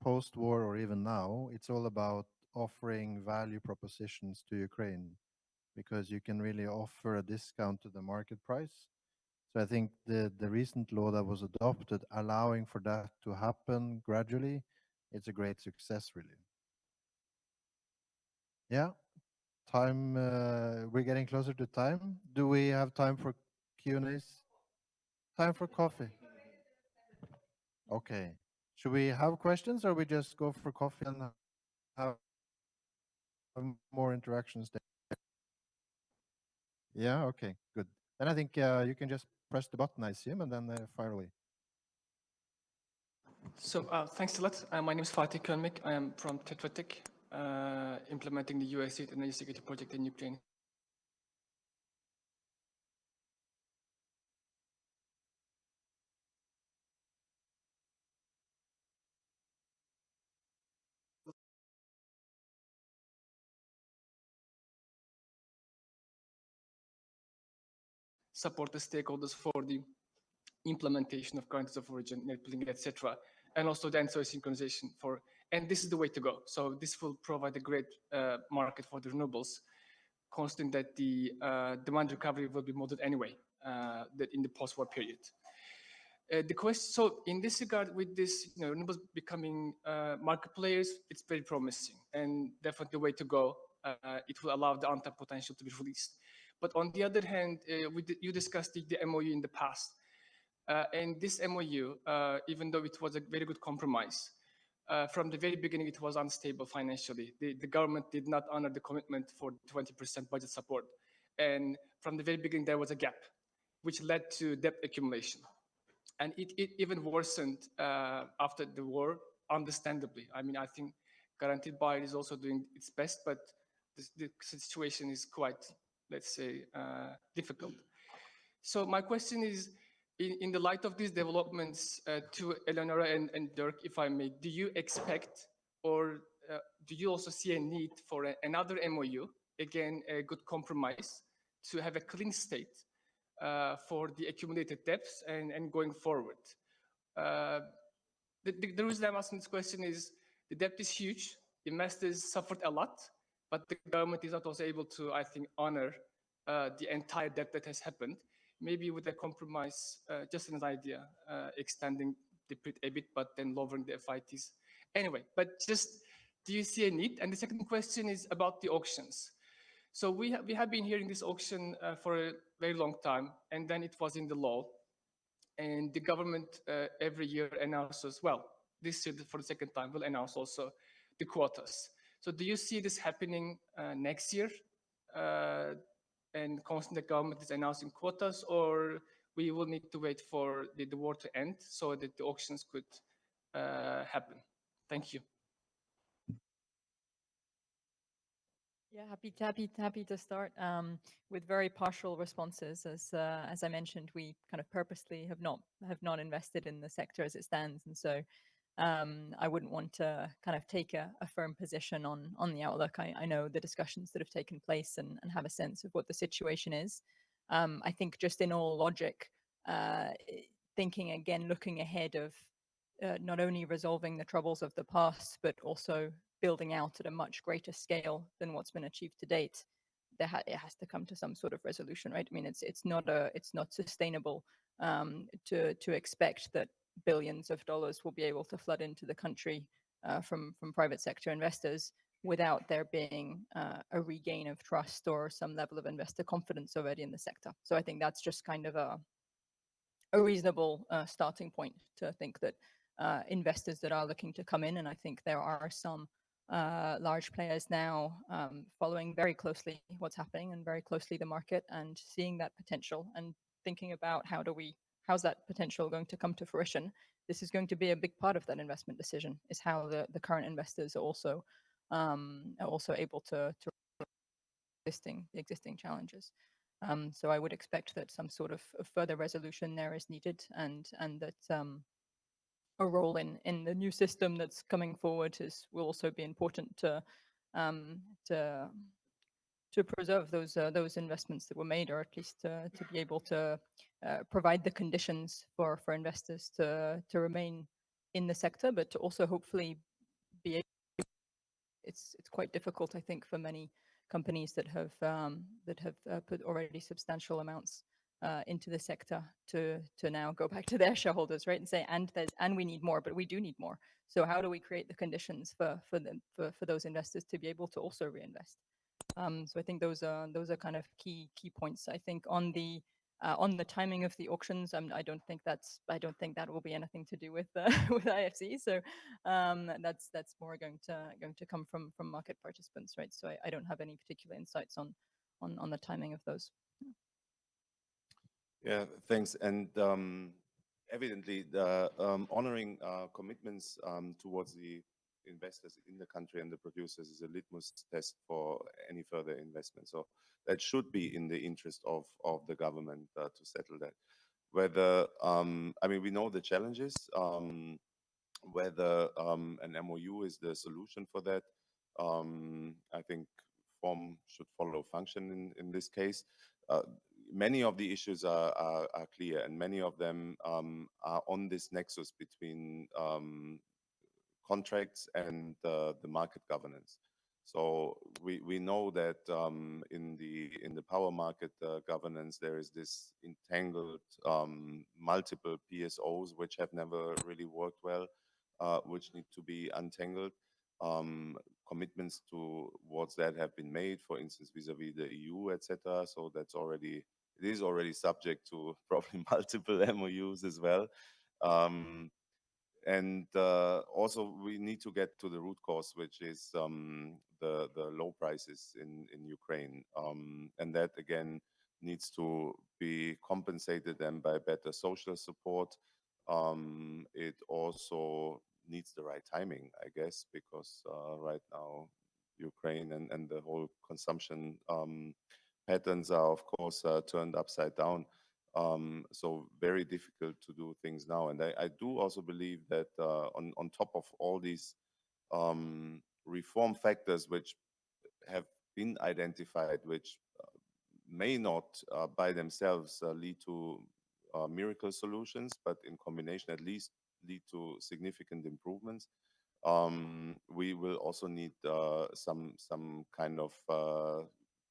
Post-war, or even now, it's all about offering value propositions to Ukraine, because you can really offer a discount to the market price. So I think the recent law that was adopted, allowing for that to happen gradually, it's a great success, really. Yeah, time. We're getting closer to time. Do we have time for Q&As? Time for coffee. Okay. Should we have questions, or we just go for coffee and have more interactions there? Yeah. Okay. Good. Then I think you can just press the button, I assume, and then fire away. So thanks a lot. My name is Fatih Kölmik. I am from Tetra Tech, implementing the US energy security project in Ukraine. Support the stakeholders for the implementation of countries of origin, net pooling, etc., and also the end-source synchronization for. And this is the way to go. So this will provide a great market for the renewables, considering that the demand recovery will be modeled anyway that in the post-war period. The question, so in this regard, with this, renewables becoming market players, it's very promising and definitely the way to go. It will allow the untapped potential to be released. But on the other hand, you discussed the MOU in the past. And this MOU, even though it was a very good compromise, from the very beginning, it was unstable financially. The government did not honor the commitment for 20% budget support. And from the very beginning, there was a gap, which led to debt accumulation. And it even worsened after the war, understandably. I mean, I think Guaranteed Buyer is also doing its best, but the situation is quite, let's say, difficult. So my question is, in the light of these developments, to Eleonora and Dirk, if I may, do you expect, or do you also see a need for another MOU, again, a good compromise, to have a clean state for the accumulated debts and going forward? The reason I'm asking this question is the debt is huge, investors suffered a lot, but the government is not also able to, I think, honor the entire debt that has happened. Maybe with a compromise, just an idea, extending the PIT a bit, but then lowering the FITs. Anyway, but just, do you see a need? And the second question is about the auctions. So we have been hearing this auction for a very long time, and then it was in the law. And the government every year announces, well, this year for the second time will announce also the quotas. So do you see this happening next year? And constantly the government is announcing quotas, or we will need to wait for the war to end so that the auctions could happen? Thank you. Yeah, happy to start with very partial responses. As I mentioned, we kind of purposely have not invested in the sector as it stands, and so I wouldn't want to kind of take a firm position on the outlook. I know the discussions that have taken place and have a sense of what the situation is. I think just in all logic, thinking again, looking ahead of not only resolving the troubles of the past, but also building out at a much greater scale than what's been achieved to date, it has to come to some sort of resolution, right? I mean, it's not sustainable to expect that billions of dollars will be able to flood into the country from private sector investors without there being a regain of trust or some level of investor confidence already in the sector. So I think that's just kind of a reasonable starting point to think that investors that are looking to come in, and I think there are some large players now following very closely what's happening and very closely the market and seeing that potential and thinking about how's that potential going to come to fruition. This is going to be a big part of that investment decision, is how the current investors are also able to the existing challenges. So I would expect that some sort of further resolution there is needed, and that a role in the new system that's coming forward will also be important to preserve those investments that were made, or at least to be able to provide the conditions for investors to remain in the sector, but to also hopefully be able. It's quite difficult, I think, for many companies that have put already substantial amounts into the sector to now go back to their shareholders, right, and say, and we need more, but we do need more. So how do we create the conditions for those investors to be able to also reinvest? So I think those are kind of key points. I think on the timing of the auctions, I don't think that will be anything to do with with IFC. So that's more going to come from market participants, right? So I don't have any particular insights on the timing of those. Yeah, thanks. And evidently, the honoring commitments towards the investors in the country and the producers is a litmus test for any further investment. So that should be in the interest of the government to settle that. Whether, I mean, we know the challenges, whether an MOU is the solution for that. I think form should follow function in this case. Many of the issues are clear, and many of them are on this nexus between contracts and the market governance. So we know that in the power market governance, there is this entangled multiple PSOs which have never really worked well, which need to be untangled. Commitments towards that have been made, for instance, vis-a-vis the EU, etc. So it is already subject to probably multiple MOUs as well. And also, we need to get to the root cause, which is the low prices in Ukraine. And that, again, needs to be compensated then by better social support. It also needs the right timing, I guess, because right now, Ukraine and the whole consumption patterns are, of course, turned upside down. So very difficult to do things now. And I do also believe that on top of all these reform factors which have been identified, which may not by themselves lead to miracle solutions, but in combination at least lead to significant improvements. We will also need some kind of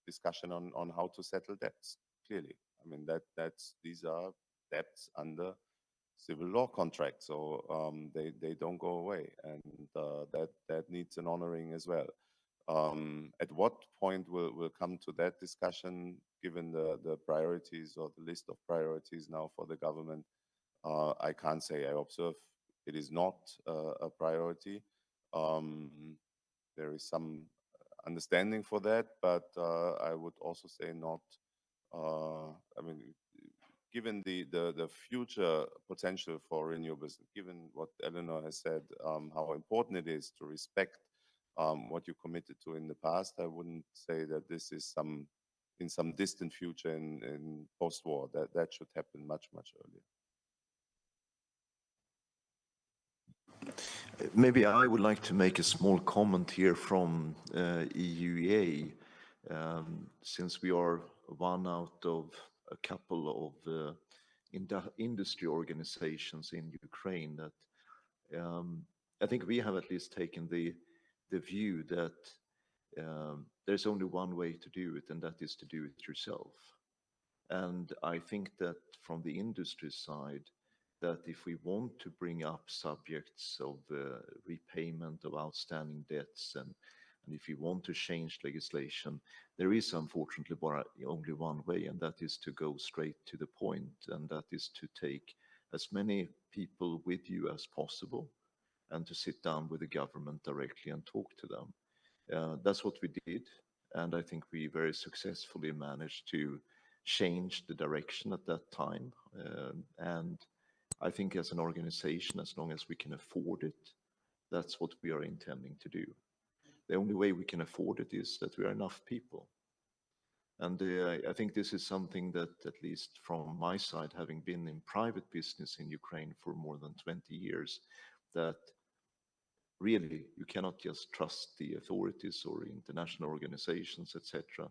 discussion on how to settle debts, clearly. I mean, these are debts under civil law contracts, so they don't go away, and that needs an honoring as well. At what point we'll come to that discussion, given the priorities or the list of priorities now for the government? I can't say. I observe it is not a priority. there is some understanding for that, but I would also say not. I mean, given the future potential for renewables, given what Eleanor has said, how important it is to respect what you committed to in the past, I wouldn't say that this is in some distant future in post-war. That should happen much earlier. Maybe I would like to make a small comment here from EUEA, since we are one out of a couple of industry organizations in Ukraine that I think we have at least taken the view that there's only one way to do it, and that is to do it yourself. And I think that from the industry side, that if we want to bring up subjects of repayment of outstanding debts and if you want to change legislation, there is unfortunately only one way, and that is to go straight to the point, and that is to take as many people with you as possible and to sit down with the government directly and talk to them. That's what we did, and I think we very successfully managed to change the direction at that time. And I think as an organization, as long as we can afford it, that's what we are intending to do. The only way we can afford it is that we are enough people. And I think this is something that, at least from my side, having been in private business in Ukraine for more than 20 years, that really you cannot just trust the authorities or international organizations, etc.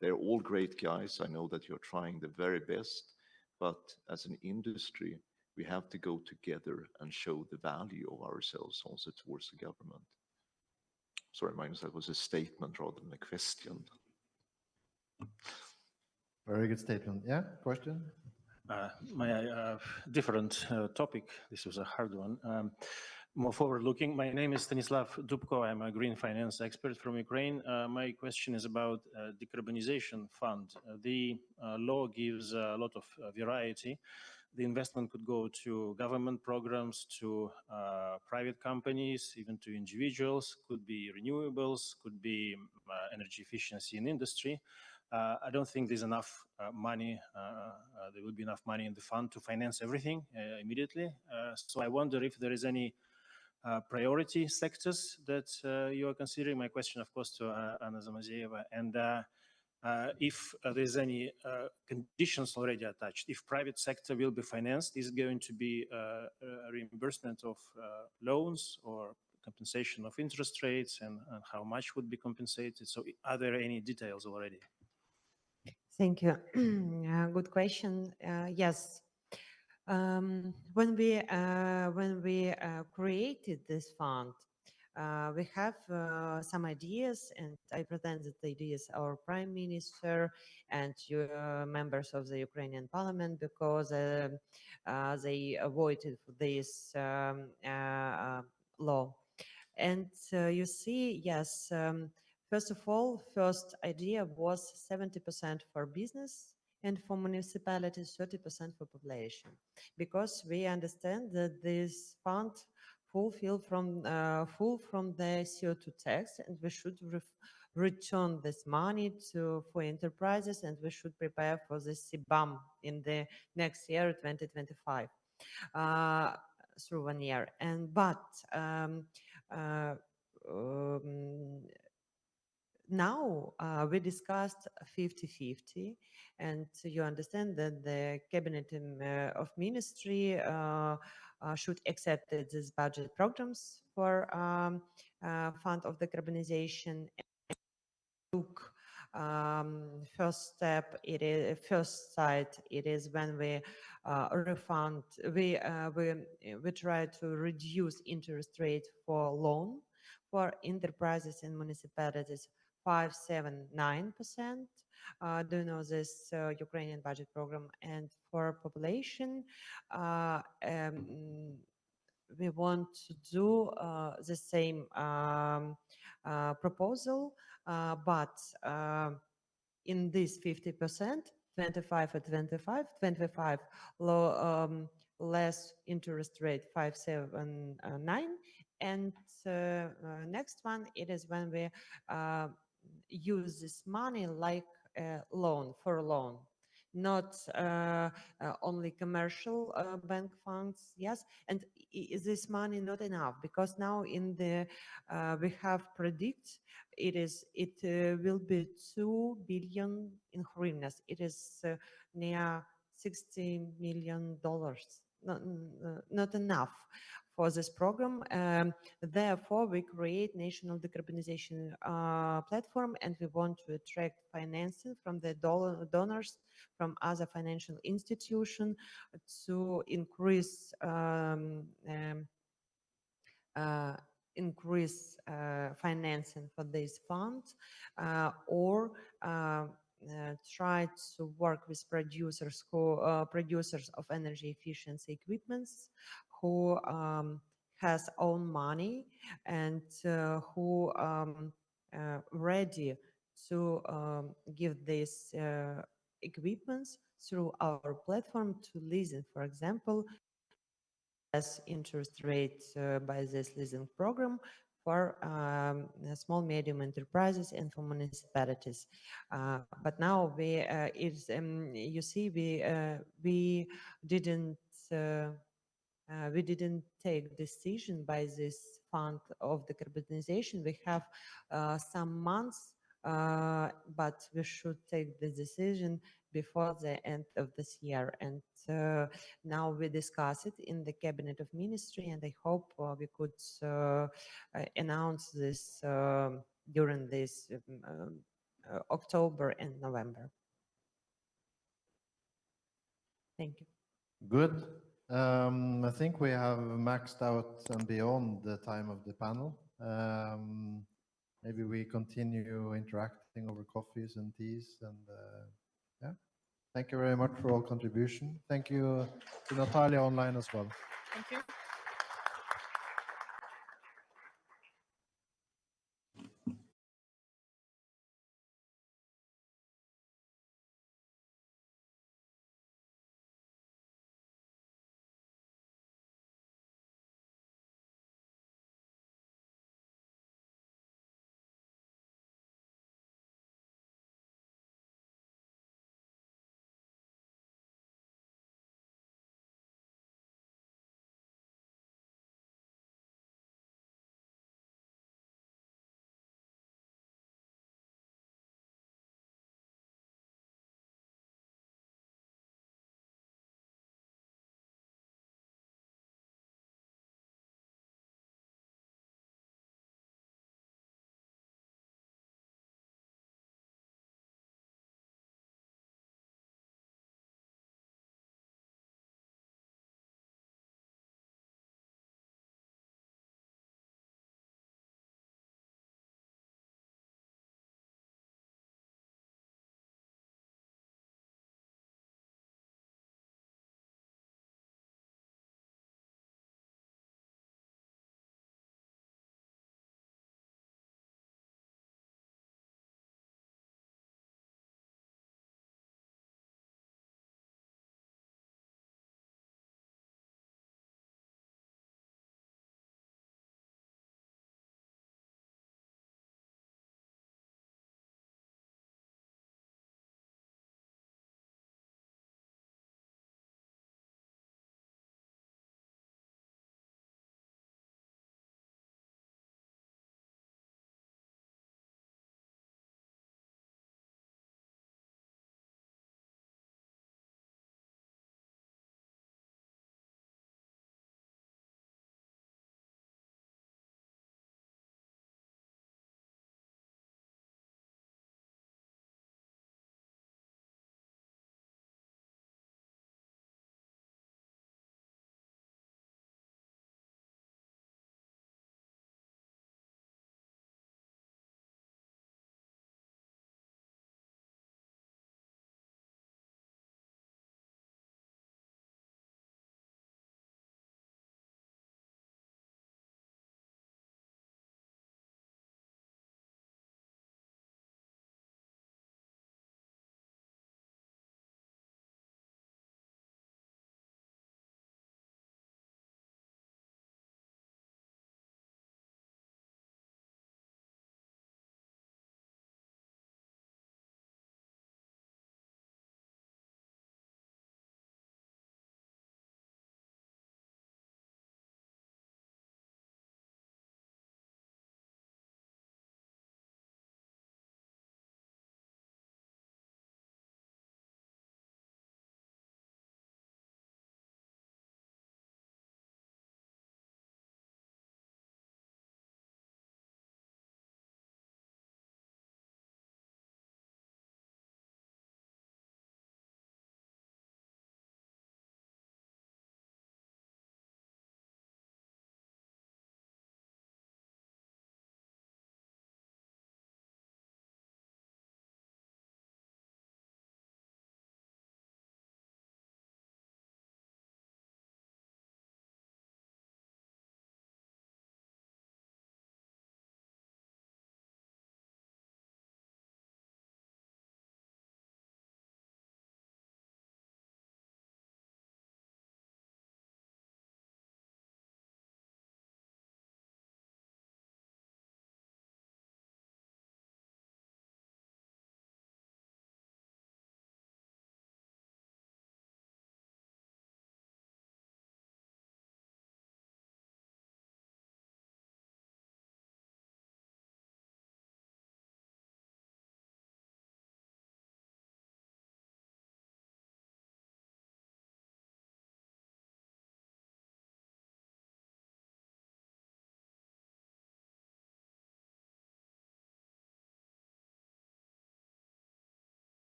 They're all great guys. I know that you're trying the very best, but as an industry, we have to go together and show the value of ourselves also towards the government. Sorry, Magnus, that was a statement rather than a question. Very good statement. Yeah, question? Different topic. This was a hard one. More forward-looking. My name is Stanislav Dubko. I'm a green finance expert from Ukraine. My question is about decarbonization fund. The law gives a lot of variety. The investment could go to government programs, to private companies, even to individuals, could be renewables, could be energy efficiency in industry. I don't think there's enough money, there will be enough money in the fund to finance everything immediately. So I wonder if there is any priority sectors that you are considering. My question, of course, to Anna Zamazeyeva. And if there's any conditions already attached, if private sector will be financed, is it going to be a reimbursement of loans or compensation of interest rates, and how much would be compensated? So are there any details already? Thank you. Good question. Yes. When we created this fund, we have some ideas, and I presented the ideas our Prime Minister and members of the Ukrainian Parliament, because they voted for this law. And you see, yes. First of all, first idea was 70% for business, and for municipalities 30% for population, because we understand that this fund fulfill from the CO2 tax, and we should return this money for enterprises, and we should prepare for the CBAM in the next year, 2025, through 1 year. And now we discussed 50-50, and you understand that the cabinet of ministry should accept these budget programs for fund of decarbonization. Look, first step, it is first side. It is when we refund. We try to reduce interest rate for loan for enterprises and municipalities 5.79%. Do you know this Ukrainian budget program? And for population, we want to do the same proposal, but in this 50%, 25 or 25 low, less interest rate 5.79, And next one, it is when we use this money like a loan, for a loan, not only commercial bank funds, yes. And this money not enough, because now in the we have predict it will be 2 billion in hryvnias. It is near $60 million. Not enough for this program. Therefore, we create national decarbonization platform, and we want to attract financing from the donors, from other financial institutions, to increase financing for these funds, or try to work with producers producers of energy efficiency equipments who has own money and who ready to give these equipments through our platform to leasing, for example, less interest rate by this leasing program for small medium enterprises and for municipalities. But now you see, didn't we didn't take decision by this fund of decarbonization. We have some months, but we should take the decision before the end of this year. And now we discuss it in the cabinet of ministry, and I hope we could announce this during this October and November. Thank you. Good. I think we have maxed out and beyond the time of the panel. Maybe we continue interacting over coffees and teas, and yeah. Thank you very much for all contribution. Thank you to Natalia online as well. Thank you.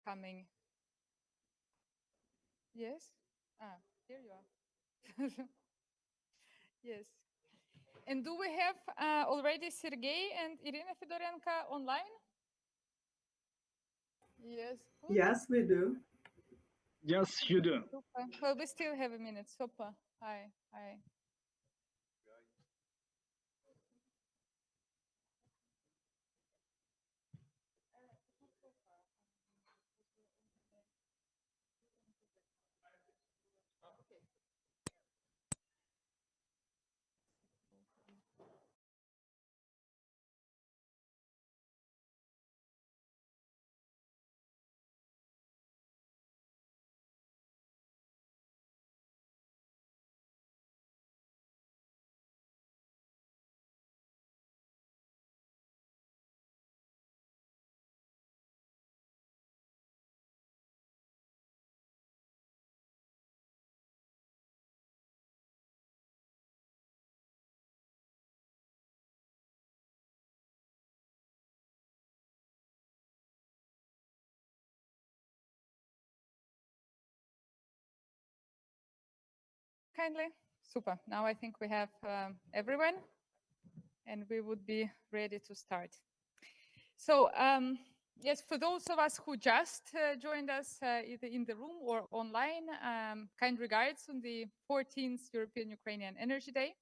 coming. Yes? Ah, here you are. Yes. And do we have already Sergey and Irina Fedorenko online? Yes. Good. Yes, we do. Yes, you do. Super. Well, we still have a minute. Super. Hi. Hi. Kindly. Super. Now I think we have everyone and we would be ready to start. So yes, for those of us who just joined us either in the room or online, kind regards on the 14th European-Ukrainian Energy Day.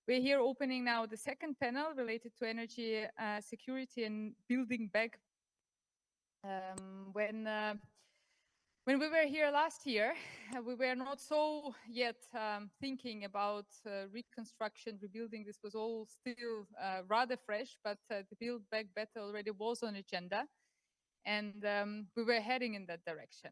We're here opening now the second panel related to energy security and building back. When we were here last year, we were not so yet thinking about reconstruction, rebuilding. This was all still rather fresh, but the Build Back Better already was on agenda. And we were heading in that direction.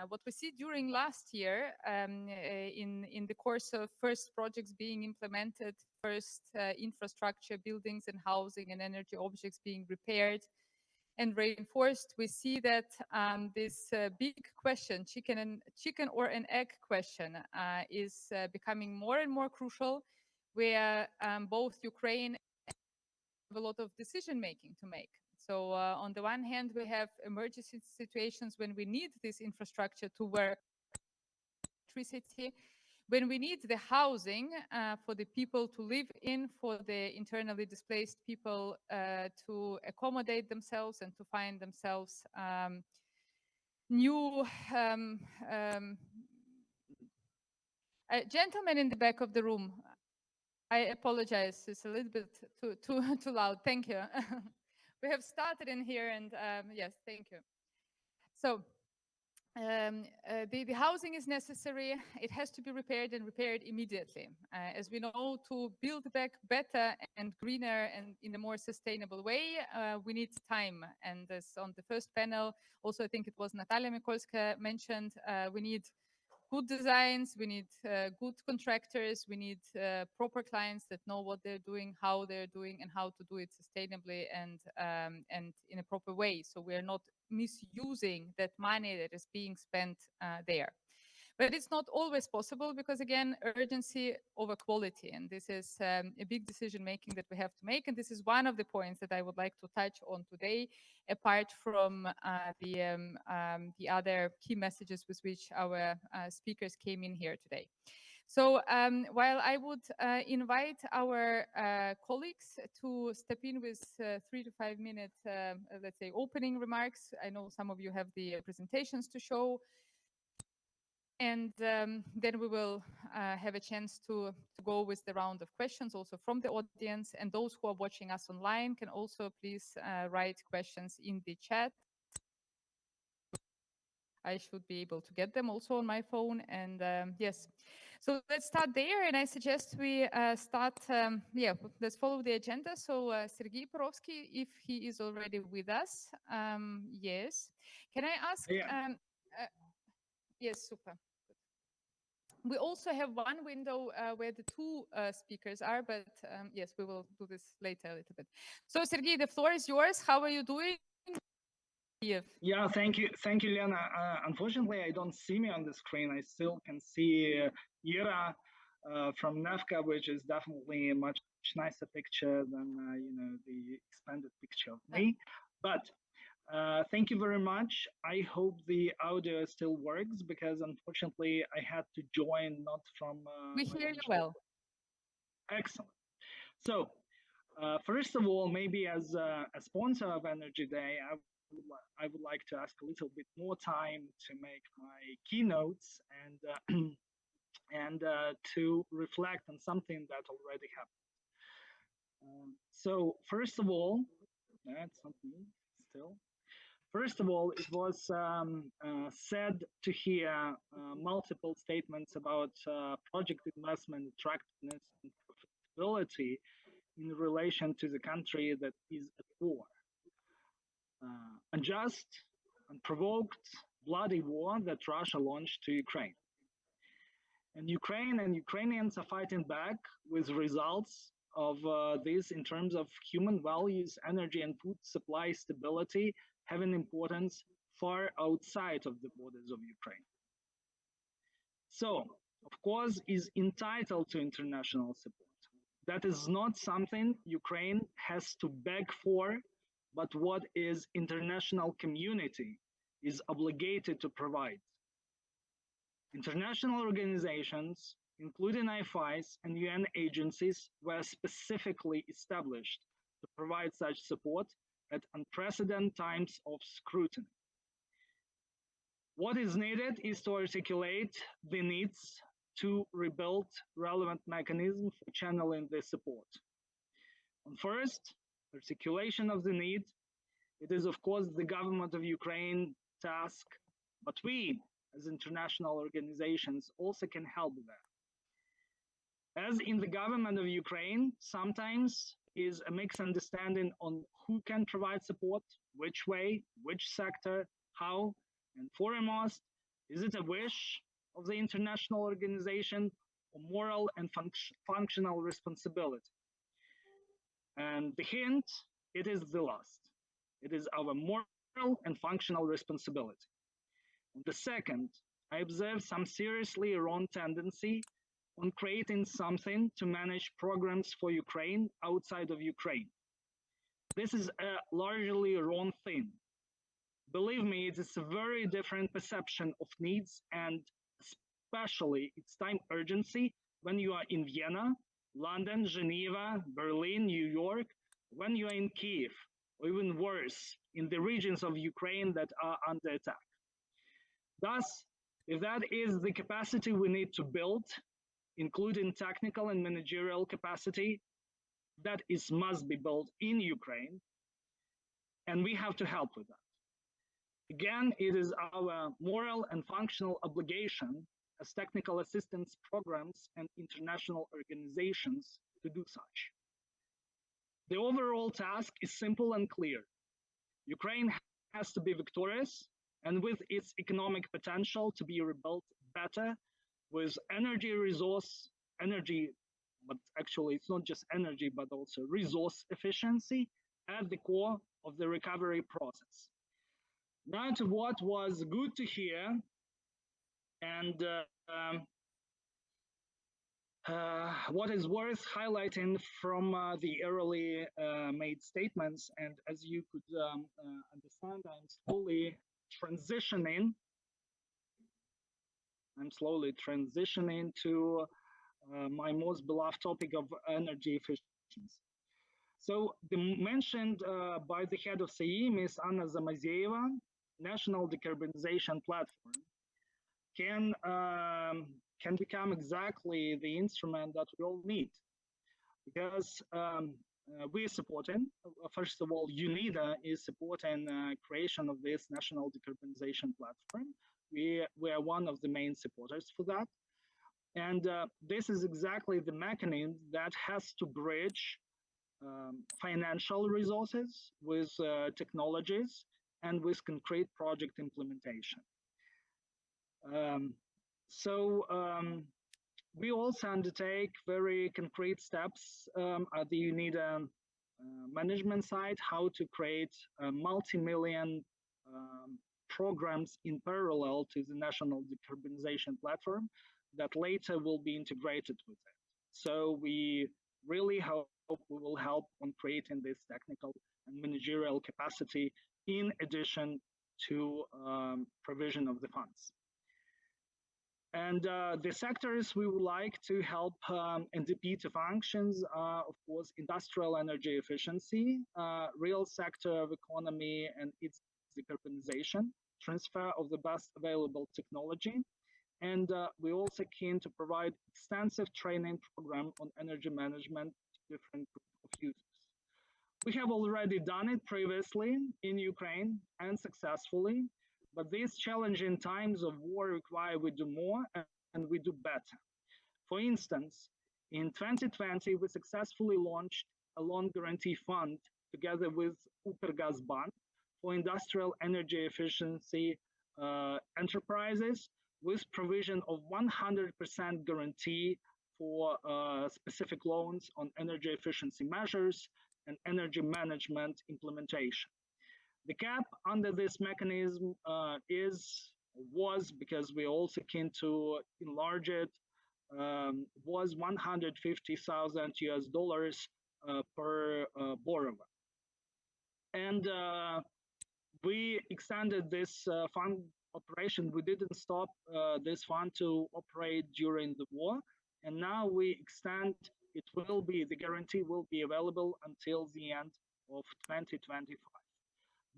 What we see during last year in the course of first projects being implemented, first infrastructure, buildings and housing and energy objects being repaired, and reinforced, we see that this big question, chicken or an egg question, is becoming more and more crucial, where both Ukraine have a lot of decision making to make. So on the one hand, we have emergency situations when we need this infrastructure to work, electricity, when we need the housing for the people to live in, for the internally displaced people to accommodate themselves and to find themselves new gentleman in the back of the room. I apologize, it's a little bit too loud. Thank you. We have started in here and yes, thank you. So the housing is necessary. It has to be repaired and repaired immediately. As we know, to build back better and greener and in a more sustainable way, we need time. And as on the first panel, also I think it was Natalia Mikolska mentioned, we need good designs, we need good contractors, we need proper clients that know what they're doing, how they're doing, and how to do it sustainably and in a proper way. So we're not misusing that money that is being spent there. But it's not always possible because, again, urgency over quality. And this is a big decision making that we have to make. And this is one of the points that I would like to touch on today, apart from the other key messages with which our speakers came in here today. So while I would invite our colleagues to step in with 3 to 5 minute, let's say, opening remarks. I know some of you have the presentations to show. And then we will have a chance to go with the round of questions also from the audience. And those who are watching us online can also please write questions in the chat. I should be able to get them also on my phone. And yes, so let's start there. And I suggest we start, let's follow the agenda. So Sergei Porovsky, if he is already with us. Yes. Can I ask? Yeah. Yes, super. We also have one window where the two speakers are, but yes, we will do this later a little bit. So Sergei, the floor is yours. How are you doing? Yeah, thank you, Lena. Unfortunately, I don't see me on the screen. I still can see Ira from Nefka, which is definitely a much nicer picture than the expanded picture of me. But Thank you very much. I hope the audio still works because unfortunately I had to join not from. We hear you well. Excellent. So, first of all, maybe as a sponsor of Energy Day, I would like to ask a little bit more time to make my keynotes and and to reflect on something that already happened. So, first of all, that's not me still. First of all, it was sad to hear multiple statements about project investment attractiveness and profitability in relation to the country that is at war. Unjust, unprovoked, bloody war that Russia launched to Ukraine. And Ukraine and Ukrainians are fighting back with results of this in terms of human values, energy and food supply stability having importance far outside of the borders of Ukraine. So, of course, is entitled to international support. That is not something Ukraine has to beg for, but what is international community is obligated to provide. International organizations, including IFIs and UN agencies, were specifically established to provide such support at unprecedented times of scrutiny. What is needed is to articulate the needs to rebuild relevant mechanisms for channeling this support. And first, articulation of the need. It is, of course, the government of Ukraine task, but we, as international organizations, also can help there. As in the government of Ukraine, sometimes is a mixed understanding on who can provide support, which way, which sector, how, and foremost, is it a wish of the international organization or moral and functional responsibility? And the hint, it is the last. It is our moral and functional responsibility. The second, I observe some seriously wrong tendency on creating something to manage programs for Ukraine outside of Ukraine. This is a largely wrong thing. Believe me, it is a very different perception of needs and especially its time urgency when you are in Vienna, London, Geneva, Berlin, New York, when you are in Kiev, or even worse, in the regions of Ukraine that are under attack. Thus, if that is the capacity we need to build, including technical and managerial capacity, that must be built in Ukraine, and we have to help with that. Again, it is our moral and functional obligation as technical assistance programs and international organizations to do such. The overall task is simple and clear. Ukraine has to be victorious and with its economic potential to be rebuilt better with energy, but actually it's not just energy, but also resource efficiency at the core of the recovery process. Now to what was good to hear and what is worth highlighting from the early made statements, and as you could understand, I'm slowly transitioning to my most beloved topic of energy efficiency. So the mentioned by the head of CE, Ms. Anna Zamazeyeva, National Decarbonization Platform, can become exactly the instrument that we all need, because we're supporting, first of all, UNIDA is supporting creation of this National Decarbonization Platform. We are one of the main supporters for that. And this is exactly the mechanism that has to bridge financial resources with technologies and with concrete project implementation. We also undertake very concrete steps at the UNIDA management side, how to create multi-million programs in parallel to the National Decarbonization Platform that later will be integrated with it. So we really hope we will help on creating this technical and managerial capacity in addition to provision of the funds. And the sectors we would like to help NDP to functions are, of course, industrial energy efficiency, real sector of economy and its decarbonization, transfer of the best available technology. And we're also keen to provide extensive training program on energy management to different groups of users. We have already done it previously in Ukraine and successfully, but these challenging times of war require we do more and we do better. For instance, in 2020, we successfully launched a loan guarantee fund together with Ukrgazbank for industrial energy efficiency enterprises with provision of 100% guarantee for specific loans on energy efficiency measures and energy management implementation. The cap under this mechanism was, because we're also keen to enlarge it, was $150,000 per borrower. And we extended this fund operation. We didn't stop this fund to operate during the war. And now we extend, the guarantee will be available until the end of 2025.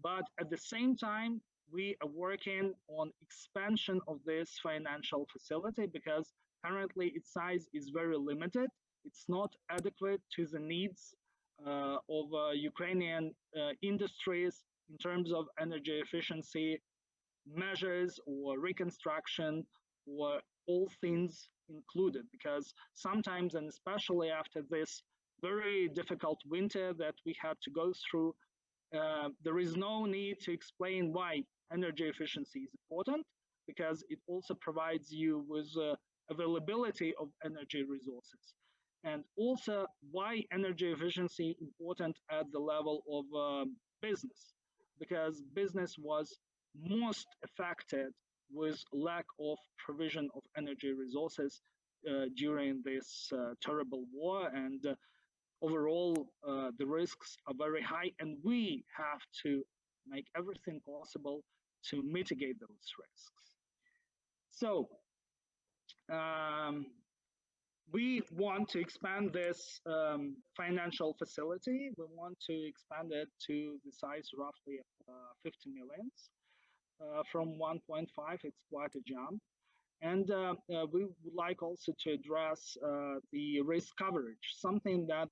But at the same time, we are working on expansion of this financial facility because currently its size is very limited. It's not adequate to the needs of Ukrainian industries in terms of energy efficiency measures or reconstruction or all things included, because sometimes, and especially after this very difficult winter that we had to go through, there is no need to explain why energy efficiency is important, because it also provides you with availability of energy resources. And also why energy efficiency important at the level of business, because business was most affected with lack of provision of energy resources during this terrible war. And overall, the risks are very high, and we have to make everything possible to mitigate those risks. So we want to expand this financial facility. We want to expand it to the size roughly of 50 million. From 1.5, it's quite a jump. And we would like also to address the risk coverage, something that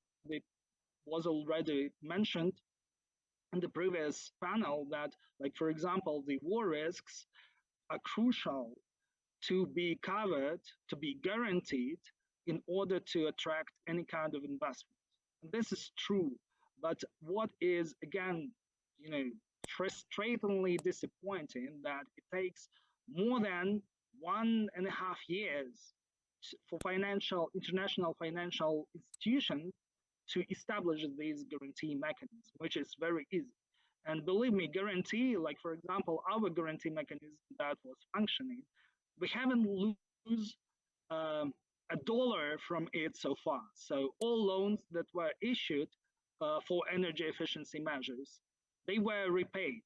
was already mentioned in the previous panel, that, like, for example, the war risks are crucial to be covered, to be guaranteed in order to attract any kind of investment. And this is true, but what is, again, frustratingly disappointing, that it takes more than 1.5 years for international financial institutions to establish these guarantee mechanisms, which is very easy. And believe me, guarantee, like for example, our guarantee mechanism that was functioning, we haven't lose $1 from it so far. So all loans that were issued for energy efficiency measures, they were repaid.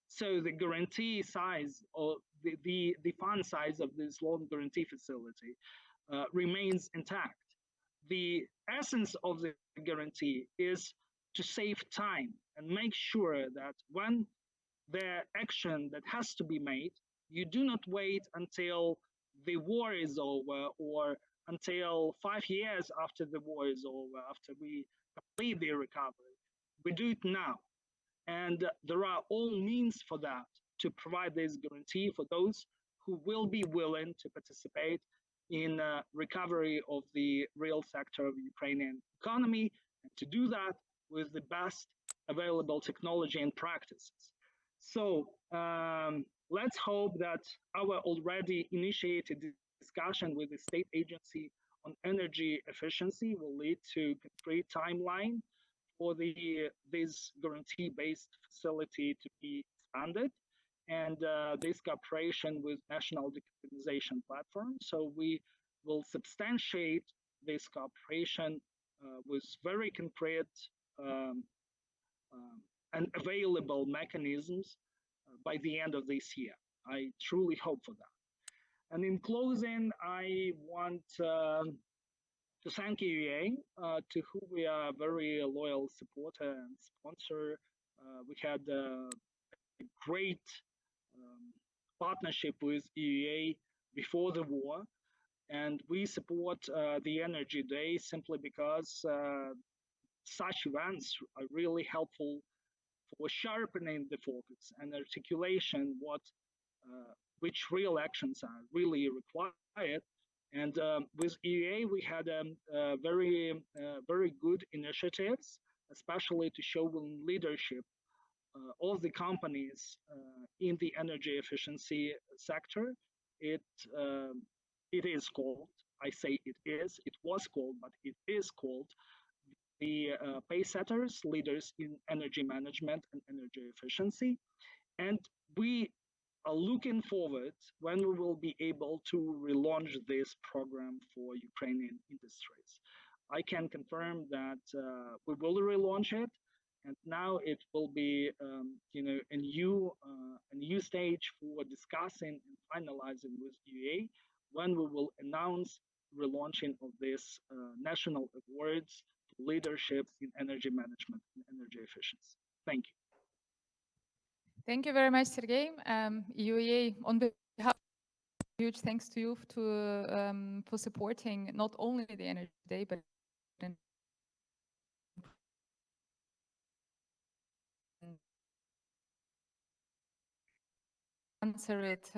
So the guarantee size, or the fund size of this loan guarantee facility remains intact. The essence of the guarantee is to save time and make sure that when the action that has to be made, you do not wait until the war is over or until 5 years after the war is over, after we complete the recovery. We do it now. And there are all means for that, to provide this guarantee for those who will be willing to participate in recovery of the real sector of the Ukrainian economy, and to do that with the best available technology and practices. So let's hope that our already initiated discussion with the state agency on energy efficiency will lead to a concrete timeline for this guarantee-based facility to be expanded, and this cooperation with National Decarbonization Platform. So we will substantiate this cooperation with very concrete and available mechanisms by the end of this year. I truly hope for that. And in closing, I want to thank EUA, to whom we are a very loyal supporter and sponsor. We had a great partnership with EUA before the war, and we support the Energy Day simply because such events are really helpful for sharpening the focus and articulation which real actions are really required. And with EUA, we had very good initiatives, especially to show leadership of the companies in the energy efficiency sector. It is called, I say it was called, but it is called the Pacesetters, Leaders in Energy Management and Energy Efficiency. And we are looking forward when we will be able to relaunch this program for Ukrainian industries. I can confirm that we will relaunch it, and now it will be, a new stage for discussing and finalizing with EUA when we will announce relaunching of this national awards for leadership in energy management and energy efficiency. Thank you. Thank you very much, Sergey. EUA, on behalf, huge thanks to you for supporting not only the Energy Day, but answer it.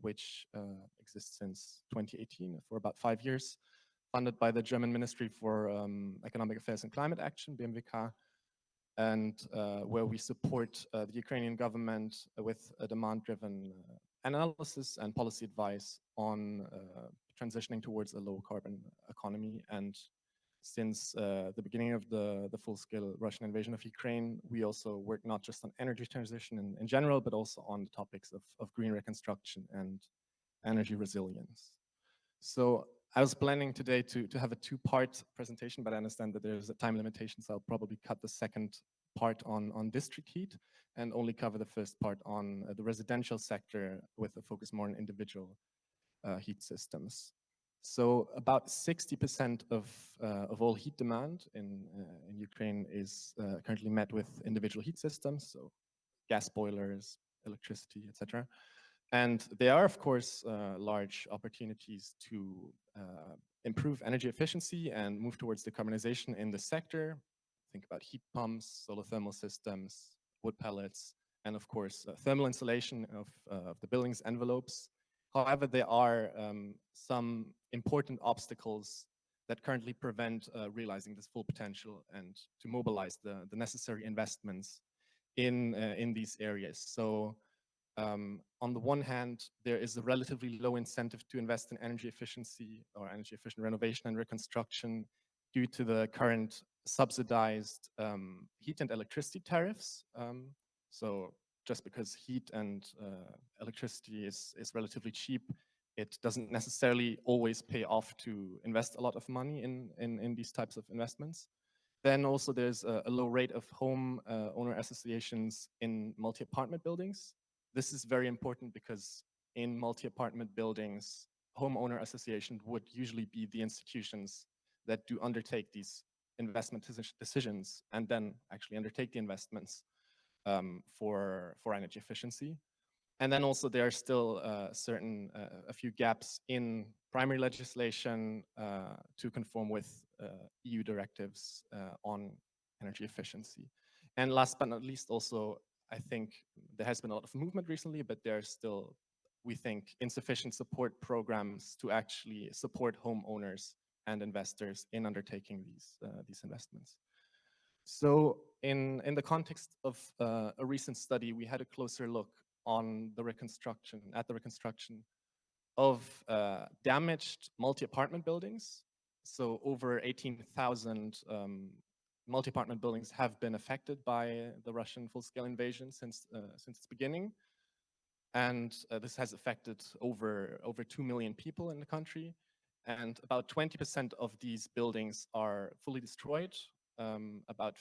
which exists since 2018 for about 5 years, funded by the German Ministry for Economic Affairs and Climate Action, BMWK, and where we support the Ukrainian government with a demand-driven analysis and policy advice on transitioning towards a low-carbon economy. And since the beginning of the full-scale Russian invasion of Ukraine, we also work not just on energy transition in general, but also on the topics of green reconstruction and energy resilience. So I was planning today to have a two-part presentation, but I understand that there's a time limitation, so I'll probably cut the second part on district heat and only cover the first part on the residential sector with a focus more on individual heat systems. So about 60% of all heat demand in Ukraine is currently met with individual heat systems, so gas boilers, electricity, etc. And there are, of course, large opportunities to improve energy efficiency and move towards decarbonization in the sector. think about heat pumps, solar thermal systems, wood pellets, and of course, thermal insulation of the building's envelopes. However, there are some important obstacles that currently prevent realizing this full potential and to mobilize the necessary investments in these areas. So on the one hand, there is a relatively low incentive to invest in energy efficiency or energy efficient renovation and reconstruction due to the current subsidized heat and electricity tariffs. So just because heat and electricity is relatively cheap, it doesn't necessarily always pay off to invest a lot of money in these types of investments. Then also there's a low rate of home owner associations in multi-apartment buildings. This is very important because in multi-apartment buildings, homeowner associations would usually be the institutions that do undertake these investment decisions and then actually undertake the investments for energy efficiency. And then also there are still a few gaps in primary legislation to conform with EU directives on energy efficiency. And last but not least, also, I think there has been a lot of movement recently, but there are still, we think, insufficient support programs to actually support homeowners and investors in undertaking these investments. So in the context of a recent study, we had a closer look on the reconstruction of damaged multi-apartment buildings. So over 18,000 multi-apartment buildings have been affected by the Russian full-scale invasion since its beginning. And this has affected over 2 million people in the country. And about 20% of these buildings are fully destroyed. About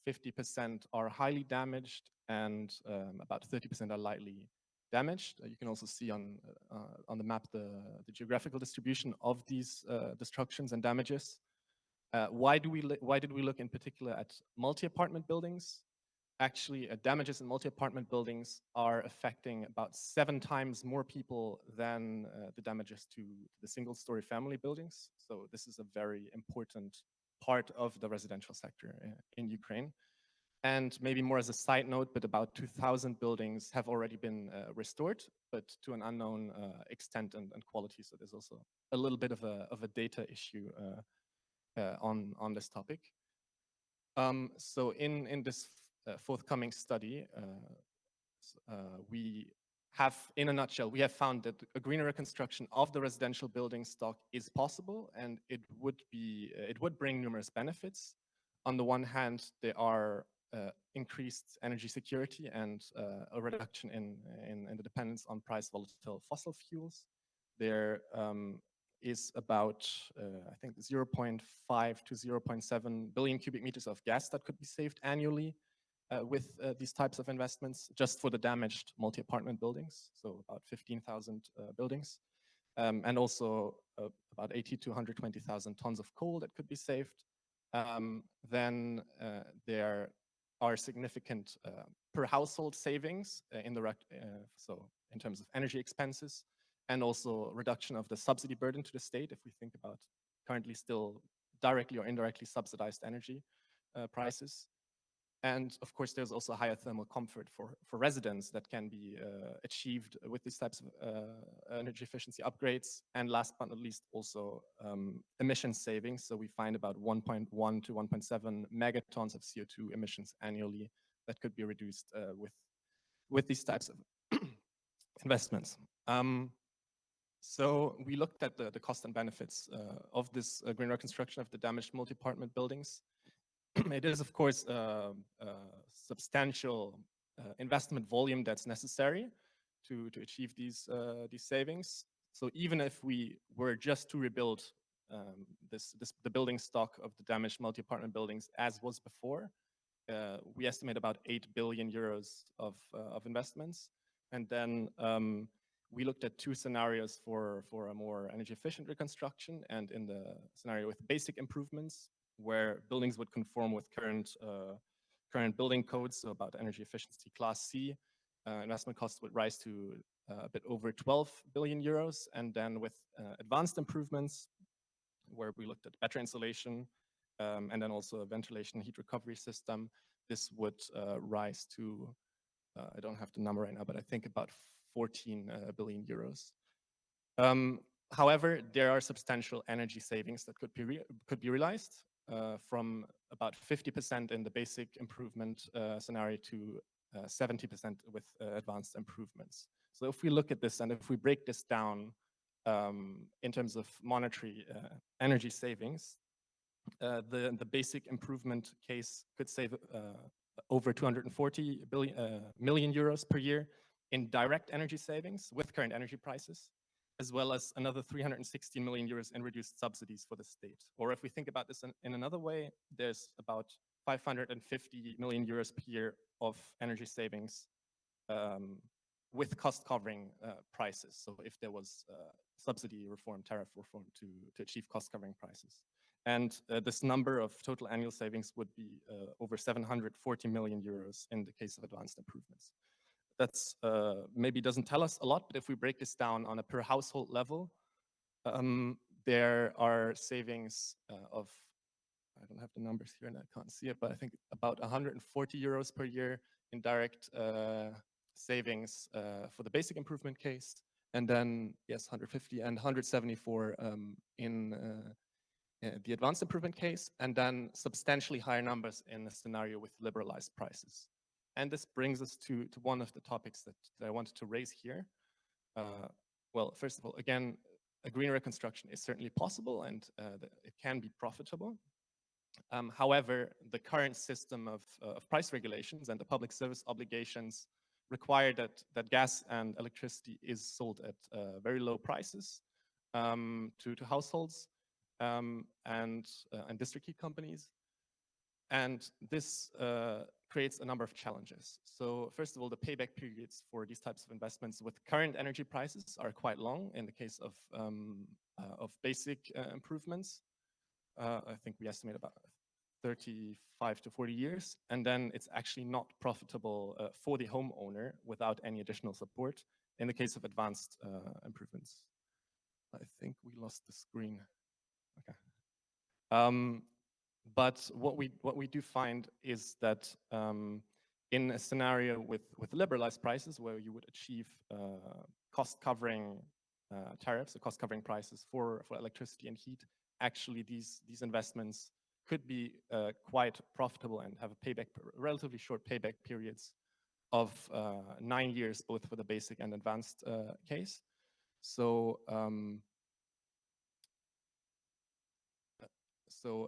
50% are highly damaged, and about 30% are lightly damaged. You can also see on the map the geographical distribution of these destructions and damages. Why did we look in particular at multi-apartment buildings? Actually, damages in multi-apartment buildings are affecting about 7 times more people than the damages to the single-story family buildings. So this is a very important part of the residential sector in Ukraine. And maybe more as a side note, but about 2,000 buildings have already been restored, but to an unknown extent and quality. So there's also a little bit of a data issue on this topic. So in this forthcoming study, we have, in a nutshell, we have found that a greener reconstruction of the residential building stock is possible, and it would bring numerous benefits. On the one hand, there are increased energy security and a reduction in the dependence on price volatile fossil fuels. There is about, I think, 0.5 to 0.7 billion cubic meters of gas that could be saved annually with these types of investments just for the damaged multi-apartment buildings, so about 15,000 buildings. And also about 80 to 120,000 tons of coal that could be saved. Then there are significant per household savings so in terms of energy expenses, and also reduction of the subsidy burden to the state if we think about currently still directly or indirectly subsidized energy prices. And of course, there's also higher thermal comfort for residents that can be achieved with these types of energy efficiency upgrades. And last but not least, also emission savings. So we find about 1.1 to 1.7 megatons of CO2 emissions annually that could be reduced with these types of investments. So we looked at the cost and benefits of this green reconstruction of the damaged multi-apartment buildings. It is, of course, a substantial investment volume that's necessary to achieve these savings. So even if we were just to rebuild the building stock of the damaged multi-apartment buildings as was before, we estimate about 8 billion euros of investments. And then we looked at 2 scenarios for a more energy efficient reconstruction, and in the scenario with basic improvements, where buildings would conform with current building codes, so about energy efficiency class C, investment costs would rise to a bit over 12 billion euros. And then with advanced improvements, where we looked at better insulation, and then also a ventilation heat recovery system, this would rise to, I don't have the number right now, but I think about 14 billion euros. However, there are substantial energy savings that could be realized from about 50% in the basic improvement scenario to 70% with advanced improvements. So if we look at this and if we break this down in terms of monetary energy savings, the basic improvement case could save over 240 million euros per year in direct energy savings with current energy prices, as well as another 360 million euros in reduced subsidies for the state. Or if we think about this in another way, there's about 550 million euros per year of energy savings with cost covering prices. So if there was subsidy reform, tariff reform to achieve cost covering prices. And this number of total annual savings would be over 740 million euros in the case of advanced improvements. That's maybe doesn't tell us a lot, but if we break this down on a per household level, there are savings of, I don't have the numbers here and I can't see it, but I think about 140 euros per year in direct savings for the basic improvement case. And then, yes, 150 and 174 in the advanced improvement case, and then substantially higher numbers in a scenario with liberalized prices. And this brings us to one of the topics that I wanted to raise here. Well, first of all, again, a green reconstruction is certainly possible and it can be profitable. However, the current system of price regulations and the public service obligations require that gas and electricity is sold at very low prices to households and district heat companies. And this creates a number of challenges. So first of all, the payback periods for these types of investments with current energy prices are quite long in the case of basic improvements. I think we estimate about 35 to 40 years. And then it's actually not profitable for the homeowner without any additional support in the case of advanced improvements. I think we lost the screen. Okay. But what we do find is that in a scenario with liberalized prices where you would achieve cost covering tariffs or cost covering prices for electricity and heat, actually these investments could be quite profitable and have a relatively short payback periods of 9 years, both for the basic and advanced case. So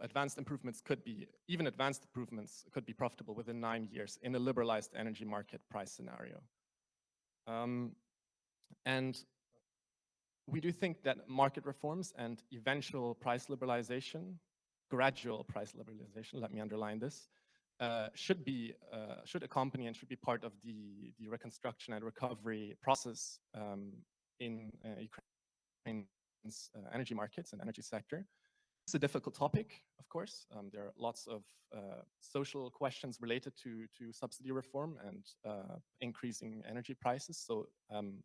advanced improvements could be, even advanced improvements could be profitable within 9 years in a liberalized energy market price scenario. And we do think that market reforms and eventual price liberalization, gradual price liberalization, let me underline this, should accompany and should be part of the reconstruction and recovery process in Ukraine's energy markets and energy sector. It's a difficult topic, of course. There are lots of social questions related to subsidy reform and increasing energy prices. So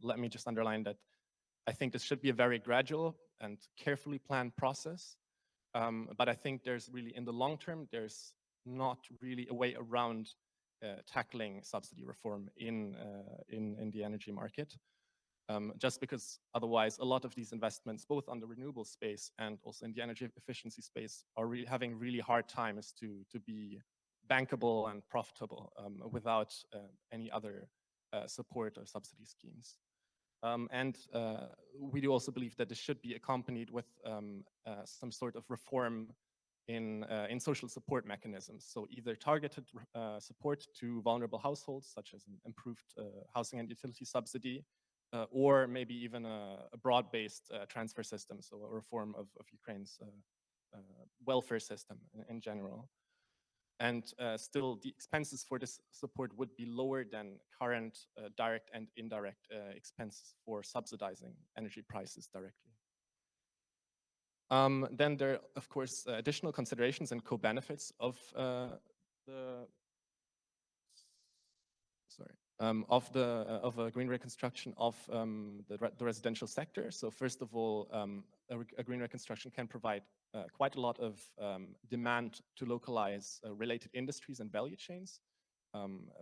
let me just underline that I think this should be a very gradual and carefully planned process. But I think there's really, in the long term, there's not really a way around tackling subsidy reform in the energy market. Just because otherwise a lot of these investments, both on the renewable space and also in the energy efficiency space, are really having really hard times to be bankable and profitable without any other support or subsidy schemes. And we do also believe that this should be accompanied with some sort of reform in social support mechanisms. So either targeted support to vulnerable households, such as an improved housing and utility subsidy, or maybe even a broad-based transfer system, so a reform of Ukraine's welfare system in general. And still, the expenses for this support would be lower than current direct and indirect expenses for subsidizing energy prices directly. Then there are, of course, additional considerations and co-benefits of of a green reconstruction of the residential sector. So first of all, a green reconstruction can provide quite a lot of demand to localize related industries and value chains.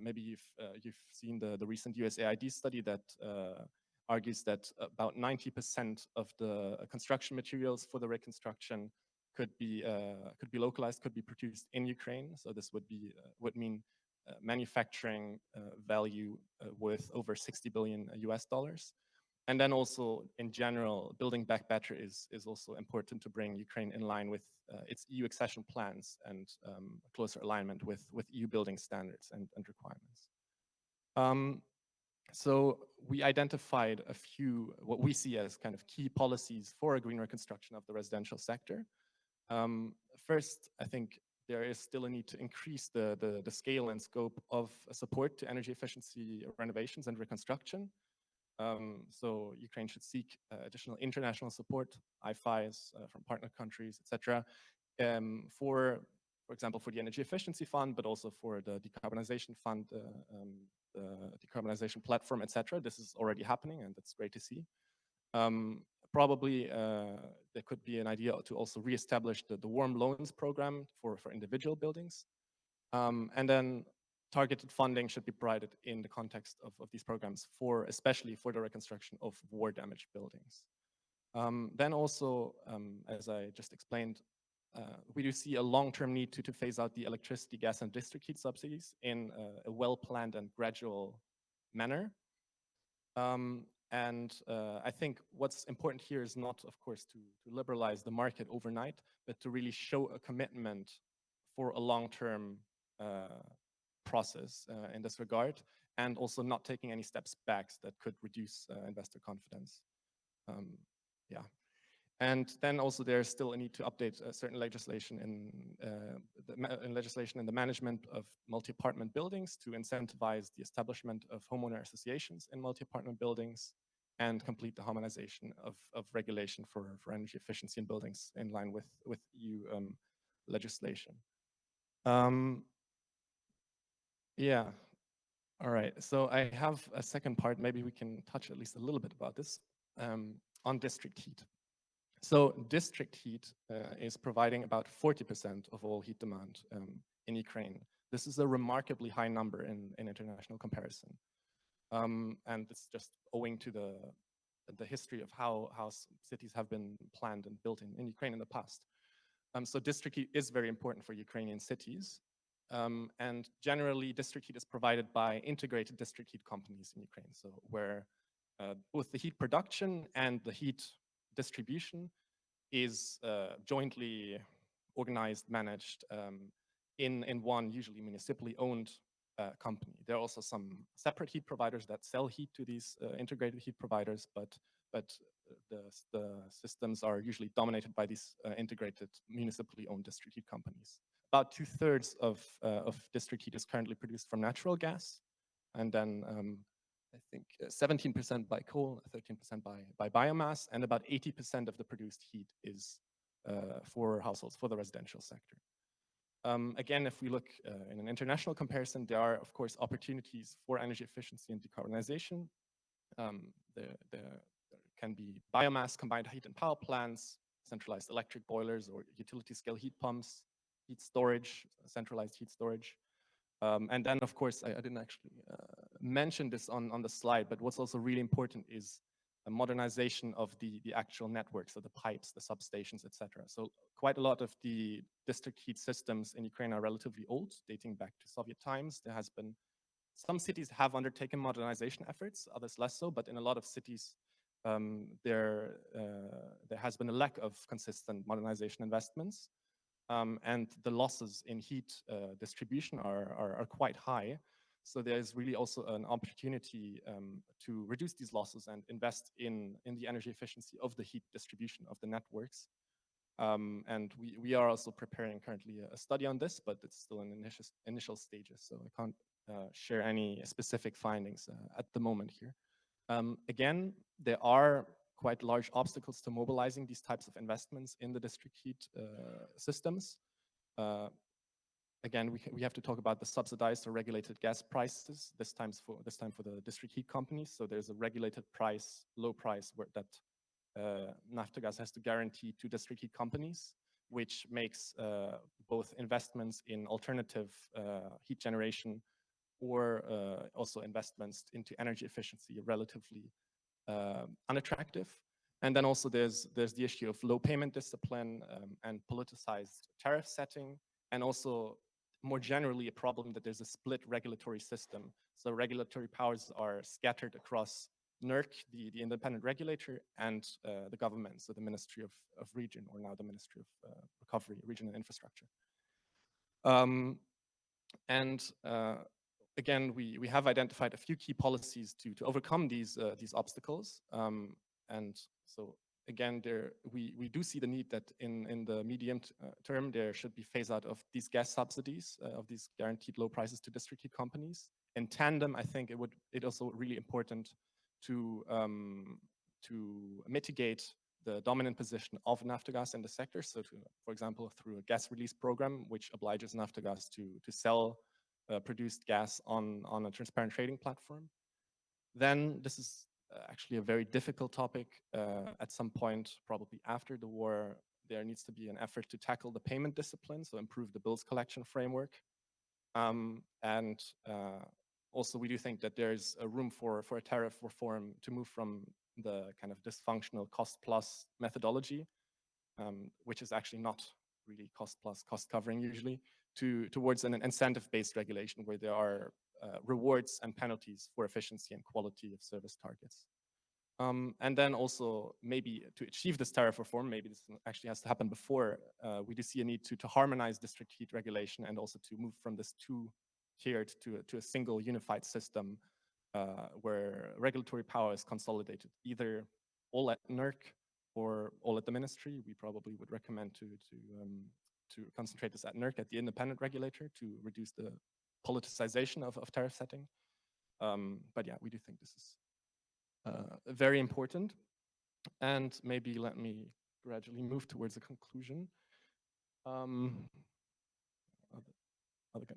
Maybe you've seen the recent USAID study that argues that about 90% of the construction materials for the reconstruction could be localized, could be produced in Ukraine. So this would mean manufacturing value worth over 60 billion US dollars. And then also in general, building back better is also important to bring Ukraine in line with its EU accession plans and closer alignment with EU building standards and requirements. So we identified a few, what we see as kind of key policies for a green reconstruction of the residential sector. First, I think there is still a need to increase the scale and scope of support to energy efficiency renovations and reconstruction. So Ukraine should seek additional international support, IFIs from partner countries, etc., for example, for the Energy Efficiency Fund, but also for the Decarbonization Fund, the Decarbonization Platform, etc. This is already happening, and that's great to see. Probably there could be an idea to also reestablish the warm loans program for individual buildings. And then targeted funding should be provided in the context of these programs, especially for the reconstruction of war damaged buildings. Then also, as I just explained, we do see a long-term need to phase out the electricity, gas, and district heat subsidies in a well-planned and gradual manner. I think what's important here is not, of course, to liberalize the market overnight, but to really show a commitment for a long-term process in this regard, and also not taking any steps back that could reduce investor confidence. Yeah. And then also there's still a need to update certain legislation in the management of multi-apartment buildings to incentivize the establishment of homeowner associations in multi-apartment buildings and complete the harmonization of regulation for energy efficiency in buildings in line with EU legislation. Yeah, all right. So I have a second part. Maybe we can touch at least a little bit about this on district heat. So district heat is providing about 40% of all heat demand in Ukraine. This is a remarkably high number in international comparison. And it's just owing to the history of how cities have been planned and built in Ukraine in the past. So district heat is very important for Ukrainian cities. And generally, district heat is provided by integrated district heat companies in Ukraine. So where both the heat production and the heat distribution is jointly organized, managed in one usually municipally owned company. There are also some separate heat providers that sell heat to these integrated heat providers, but the systems are usually dominated by these integrated municipally owned district heat companies. About 2/3 of district heat is currently produced from natural gas, and then I think 17% by coal, 13% by biomass, and about 80% of the produced heat is for households, for the residential sector. Again, if we look in an international comparison, there are, of course, opportunities for energy efficiency and decarbonization. There can be biomass combined heat and power plants, centralized electric boilers or utility scale heat pumps, heat storage, centralized heat storage. And then, of course, I didn't actually mention this on the slide, but what's also really important is a modernization of the actual networks, so the pipes, the substations, etc. So quite a lot of the district heat systems in Ukraine are relatively old, dating back to Soviet times. There has been, some cities have undertaken modernization efforts, others less so, but in a lot of cities, there has been a lack of consistent modernization investments. And the losses in heat distribution are quite high. So there's really also an opportunity to reduce these losses and invest in the energy efficiency of the heat distribution of the networks. And we are also preparing currently a study on this, but it's still in initial stages, so I can't share any specific findings at the moment here. Again, there are quite large obstacles to mobilizing these types of investments in the district heat systems. again, we have to talk about the subsidized or regulated gas prices, this time for the district heat companies. So there's a regulated price, low price that Naftogaz has to guarantee to district heat companies, which makes both investments in alternative heat generation or also investments into energy efficiency relatively unattractive. And then also there's the issue of low payment discipline and politicized tariff setting, and also more generally a problem that there's a split regulatory system. So regulatory powers are scattered across NERC, the independent regulator, and the government, so the Ministry of Region, or now the Ministry of Recovery, Region and Infrastructure. Again, we have identified a few key policies to overcome these obstacles. And so again, we do see the need that in the medium term, there should be phase out of these gas subsidies, of these guaranteed low prices to district heat companies. In tandem, I think it also really important to mitigate the dominant position of Naftogaz in the sector. So for example, through a gas release program, which obliges Naftogaz to sell produced gas on a transparent trading platform. Then this is actually a very difficult topic. At some point, probably after the war, there needs to be an effort to tackle the payment discipline, so improve the bills collection framework. Also, we do think that there's a room for a tariff reform to move from the kind of dysfunctional cost plus methodology, which is actually not really cost plus cost covering usually, towards an incentive-based regulation where there are rewards and penalties for efficiency and quality of service targets. And then also maybe to achieve this tariff reform, maybe this actually has to happen before, we do see a need to harmonize district heat regulation and also to move from this two-tiered to a single unified system where regulatory power is consolidated, either all at NERC or all at the ministry. We probably would recommend to concentrate this at NERC, at the independent regulator, to reduce the politicization of tariff setting. But yeah, we do think this is very important. And maybe let me gradually move towards a conclusion. The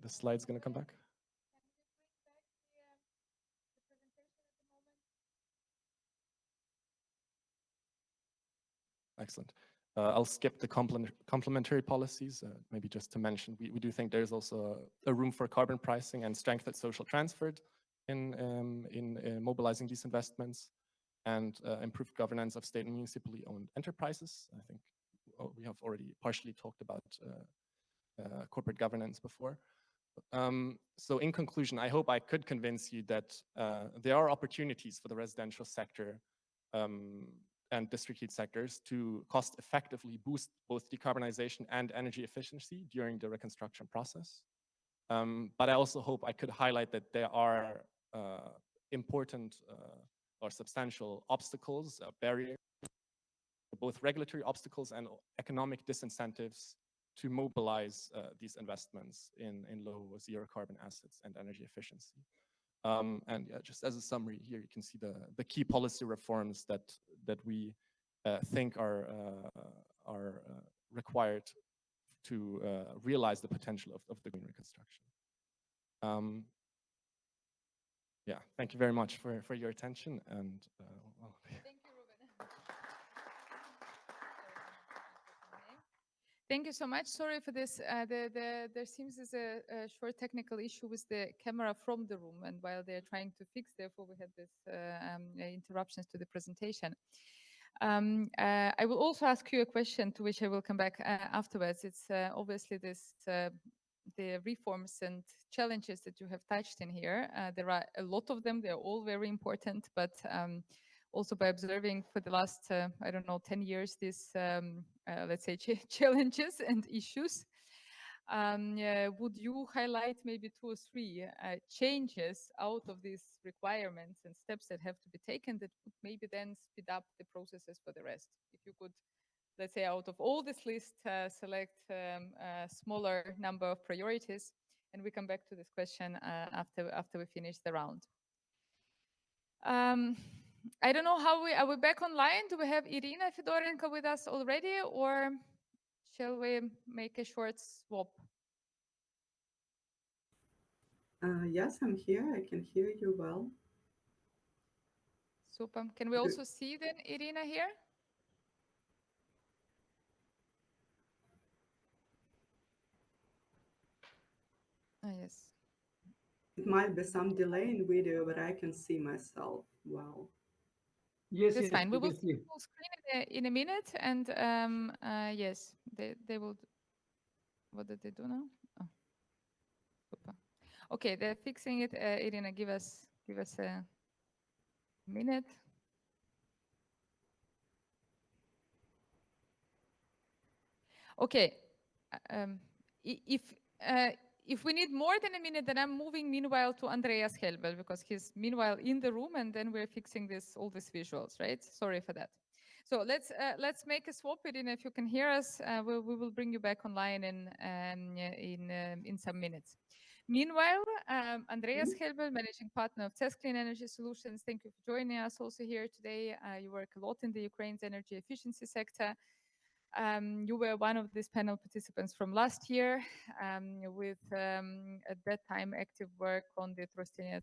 slide's going to come back. Excellent. I'll skip the complementary policies, maybe just to mention, we do think there's also a room for carbon pricing and strengthened social transfer in mobilizing these investments, and improved governance of state and municipally owned enterprises. I think we have already partially talked about corporate governance before. So in conclusion, I hope I could convince you that there are opportunities for the residential sector and district heat sectors to cost effectively boost both decarbonization and energy efficiency during the reconstruction process. But I also hope I could highlight that there are important or substantial obstacles, barriers, both regulatory obstacles and economic disincentives to mobilize these investments in low zero carbon assets and energy efficiency. And yeah, just as a summary here, you can see the key policy reforms that we think are required to realize the potential of the green reconstruction. Yeah, thank you very much for your attention, and well. Thank you, Ruben. Thank you so much. Sorry for this. There seems there's a short technical issue with the camera from the room, and while they're trying to fix, therefore we had this interruptions to the presentation. I will also ask you a question to which I will come back afterwards. It's obviously this the reforms and challenges that you have touched in here. There are a lot of them. They're all very important, but also by observing for the last, I don't know, 10 years, these, let's say, challenges and issues. Would you highlight maybe 2 or 3 changes out of these requirements and steps that have to be taken that would maybe then speed up the processes for the rest? If you could, let's say, out of all this list, select a smaller number of priorities, and we come back to this question after we finish the round. I don't know how are we back online? Do we have Irina Fedorenko with us already, or shall we make a short swap? Yes, I'm here. I can hear you well. Super. Can we also see then Irina here? Ah, yes. It might be some delay in video, but I can see myself well. Yes, That's yes, fine. We we will can see see. full screen in a minute, and yes, they will. What did they do now? Oh, super. Okay, they're fixing it. Irina, give us a minute. Okay. If if we need more than a minute, then I'm moving meanwhile to Andreas Helbel because he's meanwhile in the room, and then we're fixing all these visuals, right? Sorry for that. So let's make a swap. Irina, if you can hear us, we will bring you back online in some minutes. Meanwhile, Andreas Helbel, managing partner of CES Clean Energy Solutions, thank you for joining us also here today. You work a lot in the Ukraine's energy efficiency sector. You were one of these panel participants from last year with, at that time, active work on the Trostenia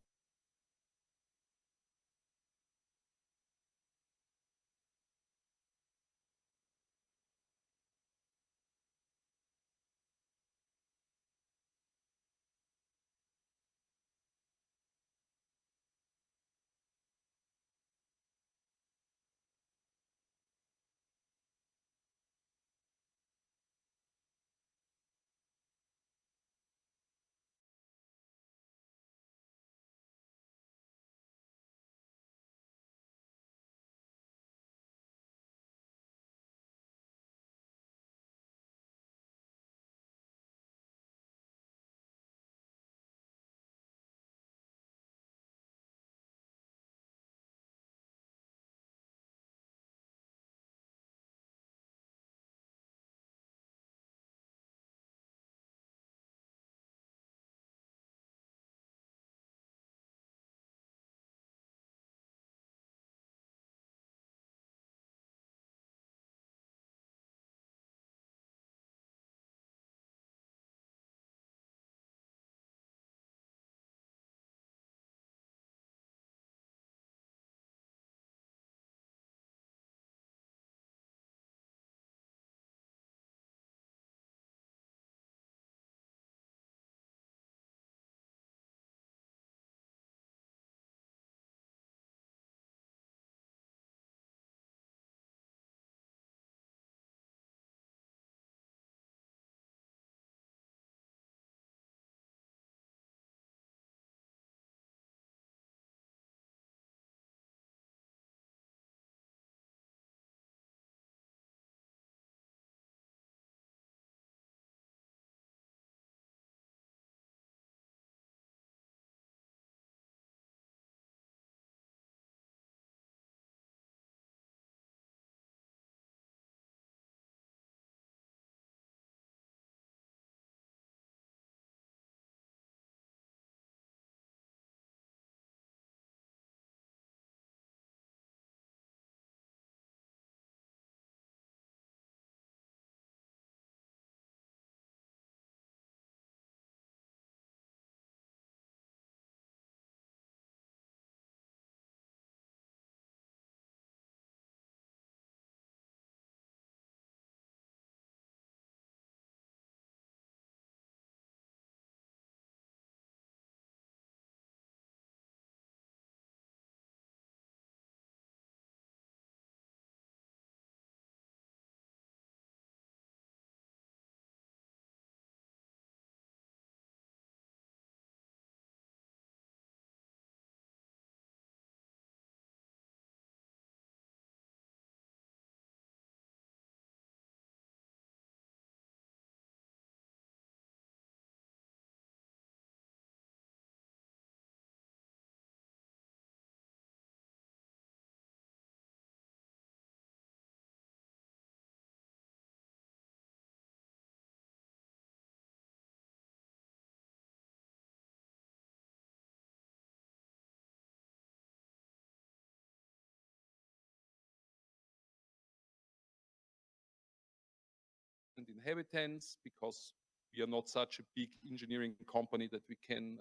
inhabitants because We are not such a big engineering company that we can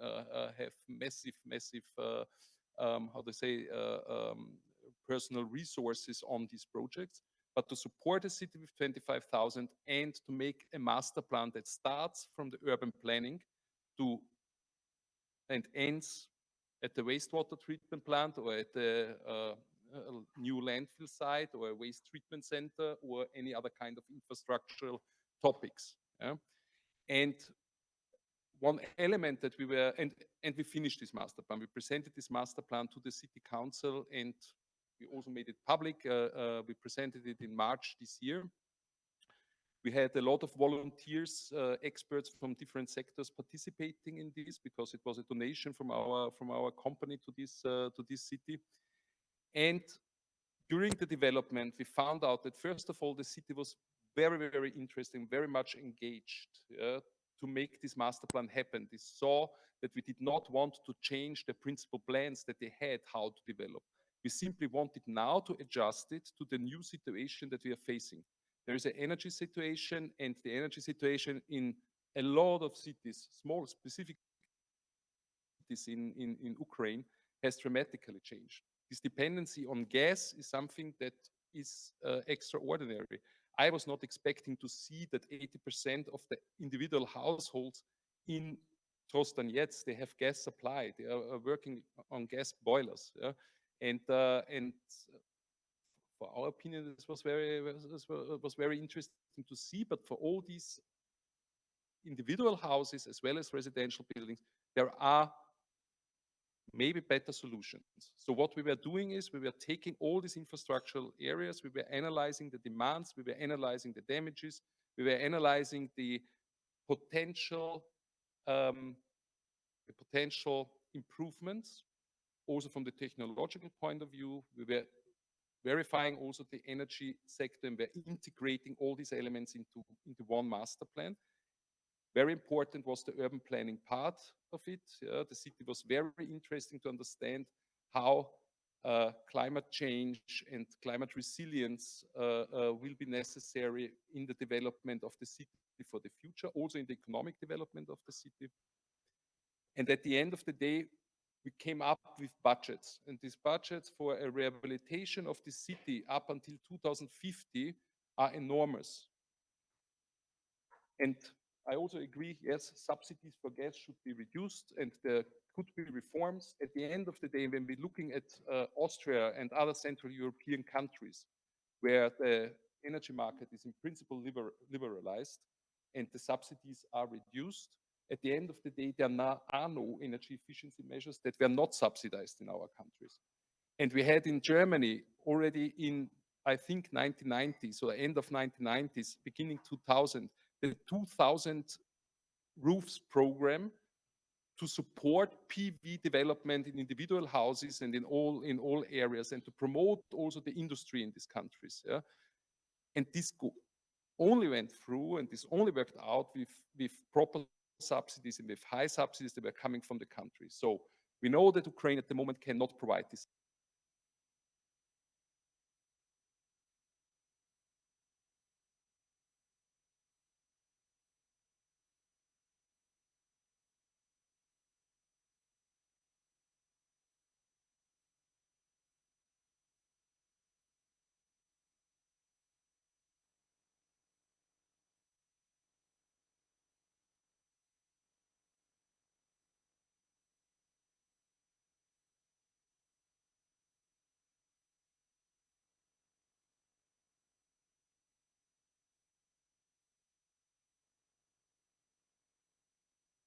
have massive, how to say, personal resources on these projects. But to support a city with 25,000 and to make a master plan that starts from the urban planning to and ends at the wastewater treatment plant or at the new landfill site or a waste treatment center or any other kind of infrastructural topics. Yeah? And one element that we were, and we finished this master plan. We presented this master plan to the city council and we also made it public. We presented it in March this year. We had a lot of volunteers, experts from different sectors participating in this because it was a donation from our company to this city. And during the development, we found out that first of all, the city was very interesting, very much engaged to make this master plan happen. They saw that we did not want to change the principal plans that they had how to develop. We simply wanted now to adjust it to the new situation that we are facing. There is an energy situation, and the energy situation in a lot of cities, small specific cities in Ukraine, has dramatically changed. This dependency on gas is something that is extraordinary. I was not expecting to see that 80% of the individual households in Trostanets, they have gas supply. They are working on gas boilers. Yeah? And for our opinion, this was very interesting to see. But for all these individual houses as well as residential buildings, there are maybe better solutions. So what we were doing is we were taking all these infrastructural areas, we were analyzing the demands, we were analyzing the damages, we were analyzing the potential improvements, also from the technological point of view. We were verifying also the energy sector, and we're integrating all these elements into one master plan. Very important was the urban planning part of it. The city was very interesting to understand how climate change and climate resilience will be necessary in the development of the city for the future, also in the economic development of the city. And at the end of the day, we came up with budgets, and these budgets for a rehabilitation of the city up until 2050 are enormous. And I also agree, yes, subsidies for gas should be reduced and there could be reforms. At the end of the day, when we're looking at Austria and other Central European countries, where the energy market is in principle liberalized and the subsidies are reduced, at the end of the day, there are no energy efficiency measures that were not subsidized in our countries. And we had in Germany already in, I think, 1990s or end of 1990s, beginning 2000, the 2000 roofs program to support PV development in individual houses and in all areas, and to promote also the industry in these countries. Yeah? And this only went through, and this only worked out with proper subsidies and with high subsidies that were coming from the country. So we know that Ukraine at the moment cannot provide this.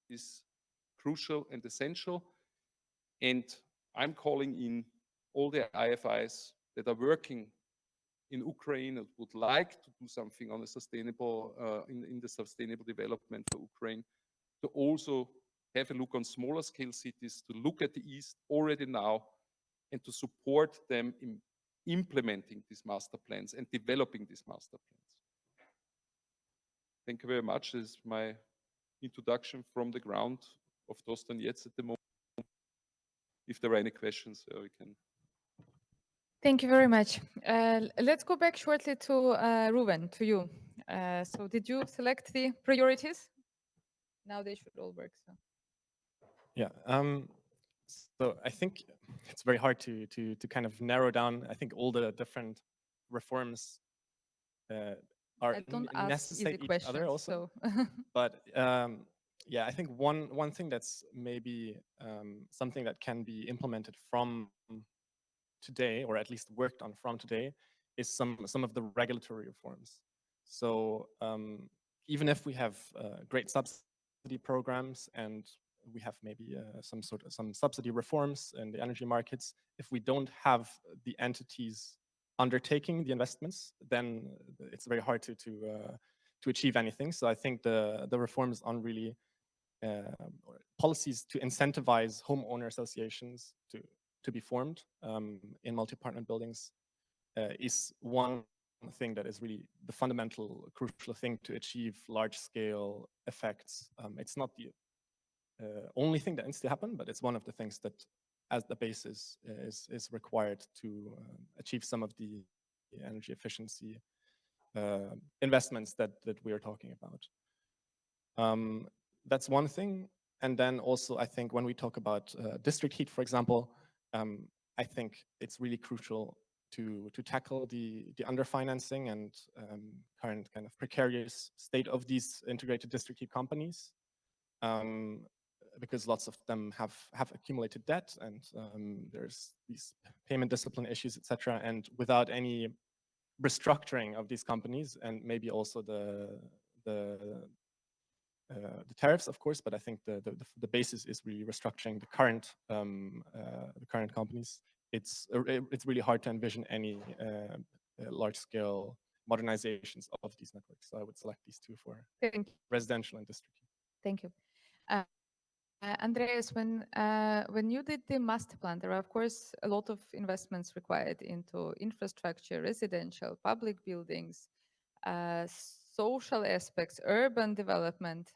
Is crucial and essential, and I'm calling in all the IFIs that are working in Ukraine and would like to do something on a sustainable in the sustainable development for Ukraine, to also have a look on smaller scale cities, to look at the East already now, and to support them in implementing these master plans and developing these master plans. Thank you very much. This is my introduction from the ground of Trostanets at the moment. If there are any questions, we can. Thank you very much. Let's go back shortly to Ruben, to you. So did you select the priorities? now they should all work. So. Yeah. So I think it's very hard to kind of narrow down. I think all the different reforms are Don't ask necessary easy each questions. other also. So. But yeah, I think one thing that's maybe something that can be implemented from today, or at least worked on from today, is some of the regulatory reforms. So even if we have great subsidy programs and we have maybe some subsidy reforms in the energy markets, if we don't have the entities undertaking the investments, then it's very hard to achieve anything. So I think the reforms on really policies to incentivize homeowner associations to be formed in multi-apartment buildings is one thing that is really the fundamental crucial thing to achieve large-scale effects. It's not the only thing that needs to happen, but it's one of the things that as the basis is required to achieve some of the energy efficiency investments that we are talking about. That's one thing. And then also, I think when we talk about district heat, for example, I think it's really crucial to tackle the underfinancing and current kind of precarious state of these integrated district heat companies, because lots of them have accumulated debt, and there's these payment discipline issues, etc. And without any restructuring of these companies, and maybe also the tariffs, of course, but I think the basis is really restructuring the current companies. It's really hard to envision any large-scale modernizations of these networks. So I would select these two for residential and district. Thank you. Andreas, when you did the master plan, there are of course a lot of investments required into infrastructure, residential, public buildings, social aspects, urban development.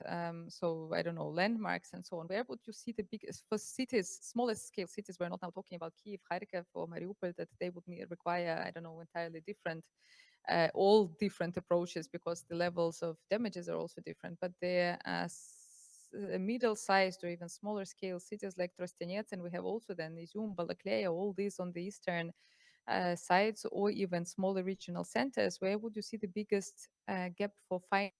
So I don't know, landmarks and so on. Where would you see the biggest for cities, smallest scale cities? We're not now talking about Kiev, Kharkiv, or Mariupol, that they would require, I don't know, entirely different. All different approaches because the levels of damages are also different, but they're middle-sized or even smaller scale cities like Trostianets, and we have also then Izum, Balakleya, all these on the eastern sides, or even smaller regional centers. Where would you see the biggest gap for finance?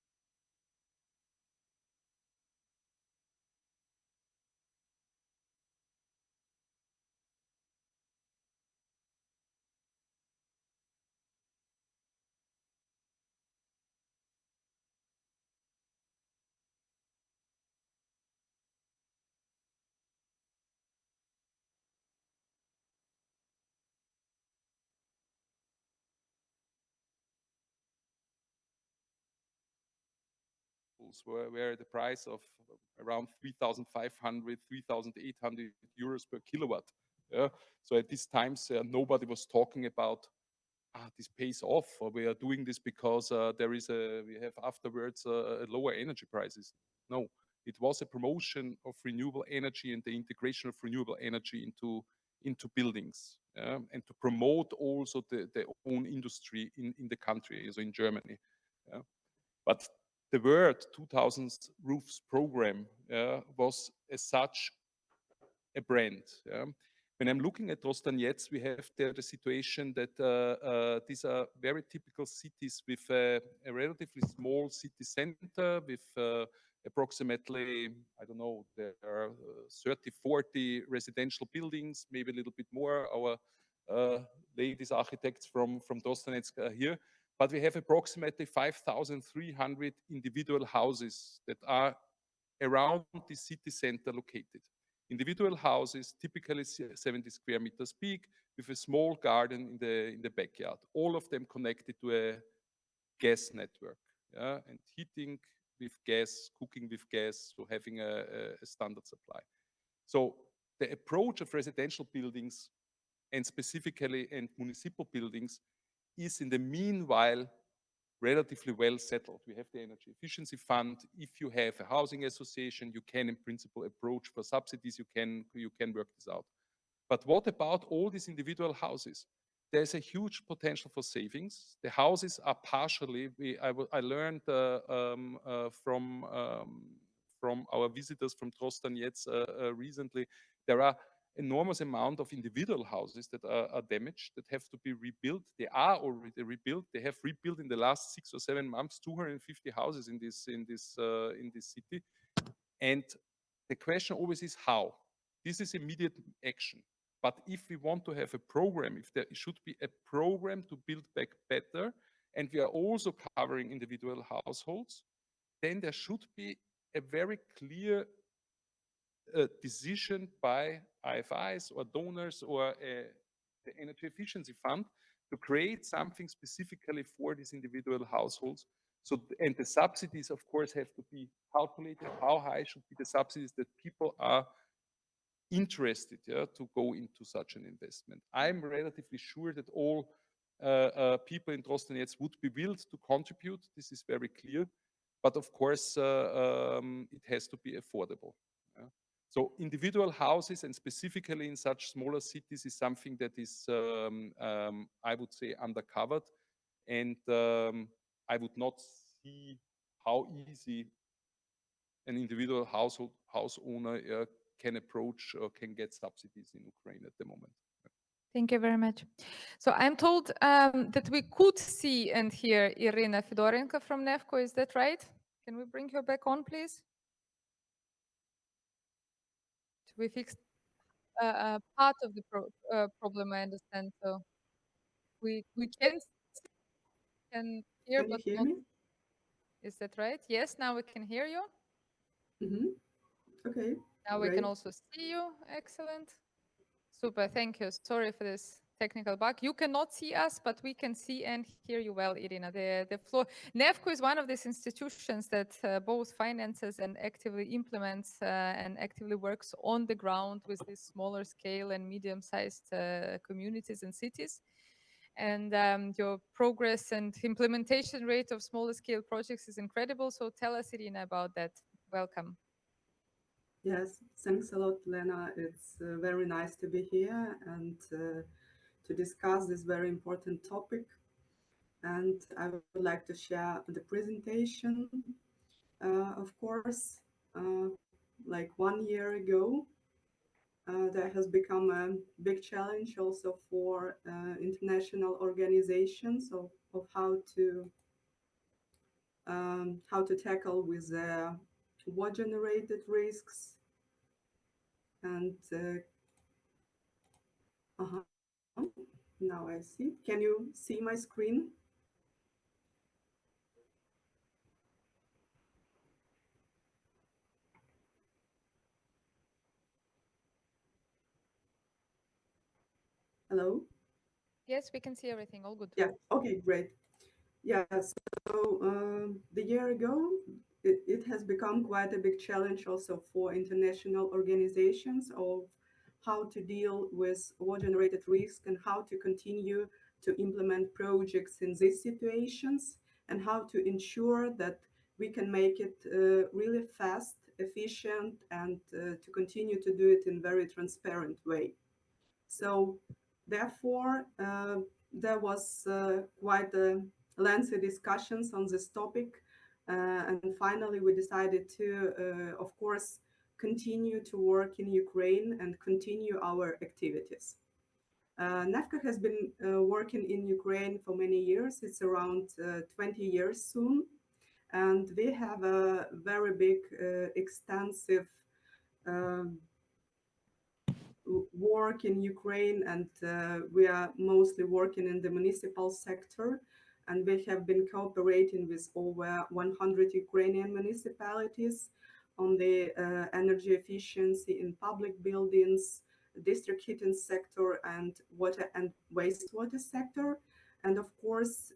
where the price of around 3,500, 3,800 euros per kilowatt. Yeah? So at these times, nobody was talking about this pays off, or we are doing this because we have afterwards lower energy prices. No, it was a promotion of renewable energy and the integration of renewable energy into buildings, and to promote also the own industry in the country, also in Germany. Yeah? But the word 2000 roofs program was as such a brand. Yeah? When I'm looking at Trostanets, we have there the situation that these are very typical cities with a relatively small city center with approximately, I don't know, there are 30, 40 residential buildings, maybe a little bit more. Our ladies architects from Trostanets are here. But we have approximately 5,300 individual houses that are around the city center located. Individual houses, typically 70 square meters big, with a small garden in the backyard. All of them connected to a gas network, yeah? And heating with gas, cooking with gas, so having a standard supply. So the approach of residential buildings, and specifically and municipal buildings, is in the meanwhile relatively well settled. We have the energy efficiency fund. If you have a housing association, you can in principle approach for subsidies, you can work this out. But what about all these individual houses? There's a huge potential for savings. The houses are partially, I learned from our visitors from Trostanets recently, there are enormous amount of individual houses that are damaged, that have to be rebuilt. They are already rebuilt. They have rebuilt in the last 6 or 7 months 250 houses in this city. And the question always is how. This is immediate action. But if we want to have a program, if there should be a program to build back better, and we are also covering individual households, then there should be a very clear decision by IFIs or donors or the energy efficiency fund to create something specifically for these individual households. So, and the subsidies, of course, have to be calculated. How high should be the subsidies that people are interested, to go into such an investment? I'm relatively sure that all people in Trostanets would be willing to contribute. This is very clear. But of course, it has to be affordable. So individual houses, and specifically in such smaller cities, is something that is, I would say, undercovered. And I would not see how easy an individual house owner can approach or can get subsidies in Ukraine at the moment. Thank you very much. So I'm told that we could see and hear Irina Fedorenko from NEFCO. Is that right? Can we bring her back on, please? We fixed part of the problem, I understand. So we can hear, Can you but hear not. me? Is that right? Yes, now we can hear you. Okay, Now we great. can also see you. Excellent. Super, thank you. Sorry for this technical bug. You cannot see us, but we can see and hear you well, Irina. The floor. NEFCO is one of these institutions that both finances and actively implements and actively works on the ground with these smaller scale and medium-sized communities and cities. And your progress and implementation rate of smaller scale projects is incredible. So tell us, Irina, about that. Welcome. Yes, thanks a lot, Lena. It's very nice to be here and to discuss this very important topic. And I would like to share the presentation. Of course, like 1 year ago, that has become a big challenge also for international organizations of how to tackle with the war-generated risks. And now I see. Can you see my screen? Hello? Yes, we can see everything. All good. Yeah, okay, great. Yeah, so the year ago, it has become quite a big challenge also for international organizations of how to deal with war-generated risk and how to continue to implement projects in these situations and how to ensure that we can make it really fast, efficient, and to continue to do it in very transparent way. So therefore, there was quite a lengthy discussions on this topic. And finally, we decided to, of course, continue to work in Ukraine and continue our activities. NEFCO has been working in Ukraine for many years. It's around 20 years soon. And we have a very big, extensive work in Ukraine, and we are mostly working in the municipal sector. And we have been cooperating with over 100 Ukrainian municipalities on the energy efficiency in public buildings, district heating sector, and water and wastewater sector. And of course,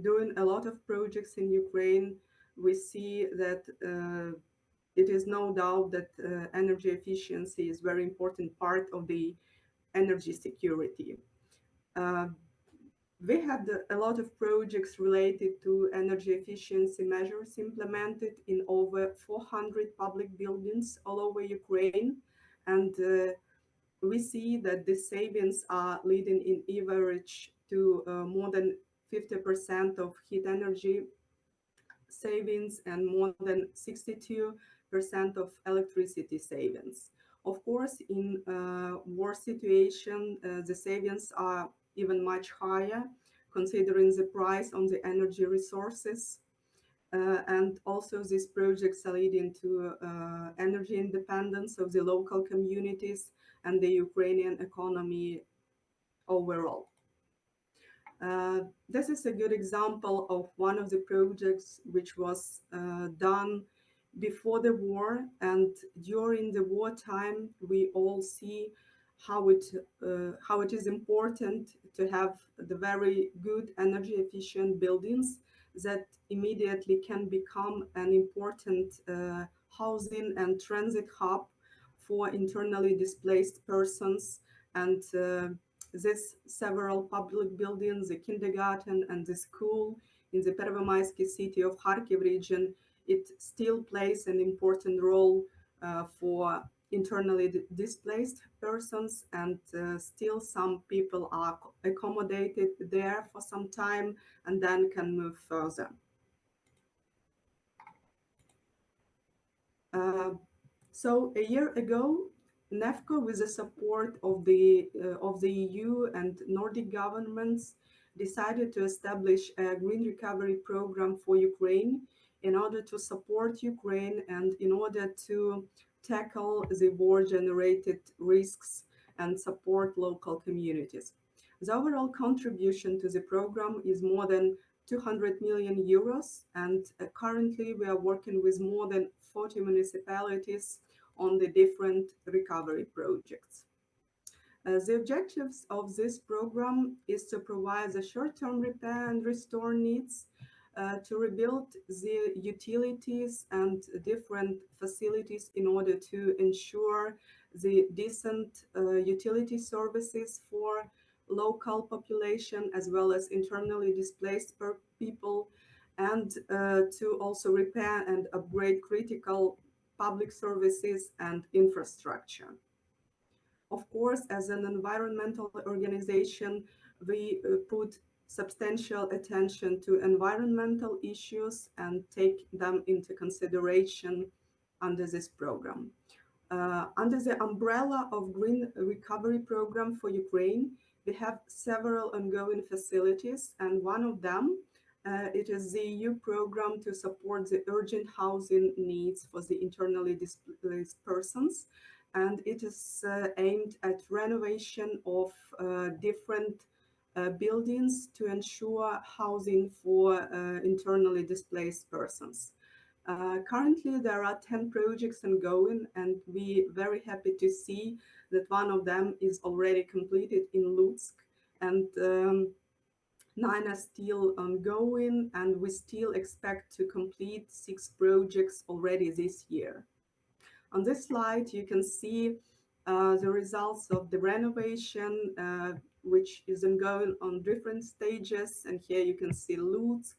doing a lot of projects in Ukraine, we see that it is no doubt that energy efficiency is very important part of the energy security. We had a lot of projects related to energy efficiency measures implemented in over 400 public buildings all over Ukraine. And we see that the savings are leading in average to more than 50% of heat energy savings and more than 62% of electricity savings. Of course, in war situation, the savings are even much higher, considering the price on the energy resources. And also these projects are leading to energy independence of the local communities and the Ukrainian economy overall. This is a good example of one of the projects which was done before the war, and during the wartime we all see how it is important to have the very good energy efficient buildings that immediately can become an important housing and transit hub for internally displaced persons. And this several public buildings, the kindergarten and the school in the Pervomaisky city of Kharkiv region, it still plays an important role for internally displaced persons, and still some people are accommodated there for some time and then can move further. So a year ago, NEFCO, with the support of the EU and Nordic governments, decided to establish a green recovery program for Ukraine in order to support Ukraine and in order to tackle the war-generated risks and support local communities. The overall contribution to the program is more than 200 million euros, and currently we are working with more than 40 municipalities on the different recovery projects. The objectives of this program is to provide the short-term repair and restore needs, to rebuild the utilities and different facilities in order to ensure the decent utility services for local population as well as internally displaced people, and to also repair and upgrade critical public services and infrastructure. Of course, as an environmental organization, we put substantial attention to environmental issues and take them into consideration under this program. Under the umbrella of Green Recovery Program for Ukraine, we have several ongoing facilities, and one of them it is the EU program to support the urgent housing needs for the internally displaced persons, and it is aimed at renovation of different buildings to ensure housing for internally displaced persons. Currently, there are 10 projects ongoing, and we're very happy to see that one of them is already completed in Lutsk, and 9 are still ongoing, and we still expect to complete 6 projects already this year. On this slide, you can see the results of the renovation, which is ongoing on different stages. And here you can see Lutsk,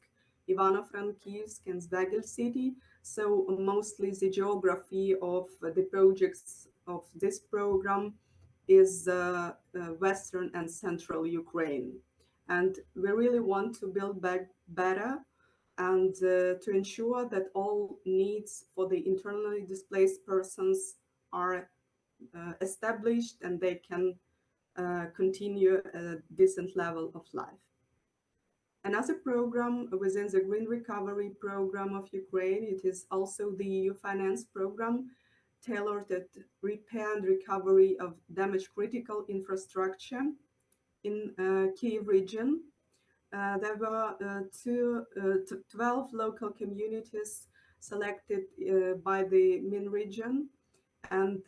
Ivano-Frankivsk, and Zvagil city. So mostly the geography of the projects of this program is Western and Central Ukraine. And we really want to build back better and to ensure that all needs for the internally displaced persons are established and they can continue a decent level of life. Another program within the Green Recovery Program of Ukraine, it is also the EU finance program tailored at repair and recovery of damaged critical infrastructure in Kyiv region. There were 12 local communities selected by the Min region, and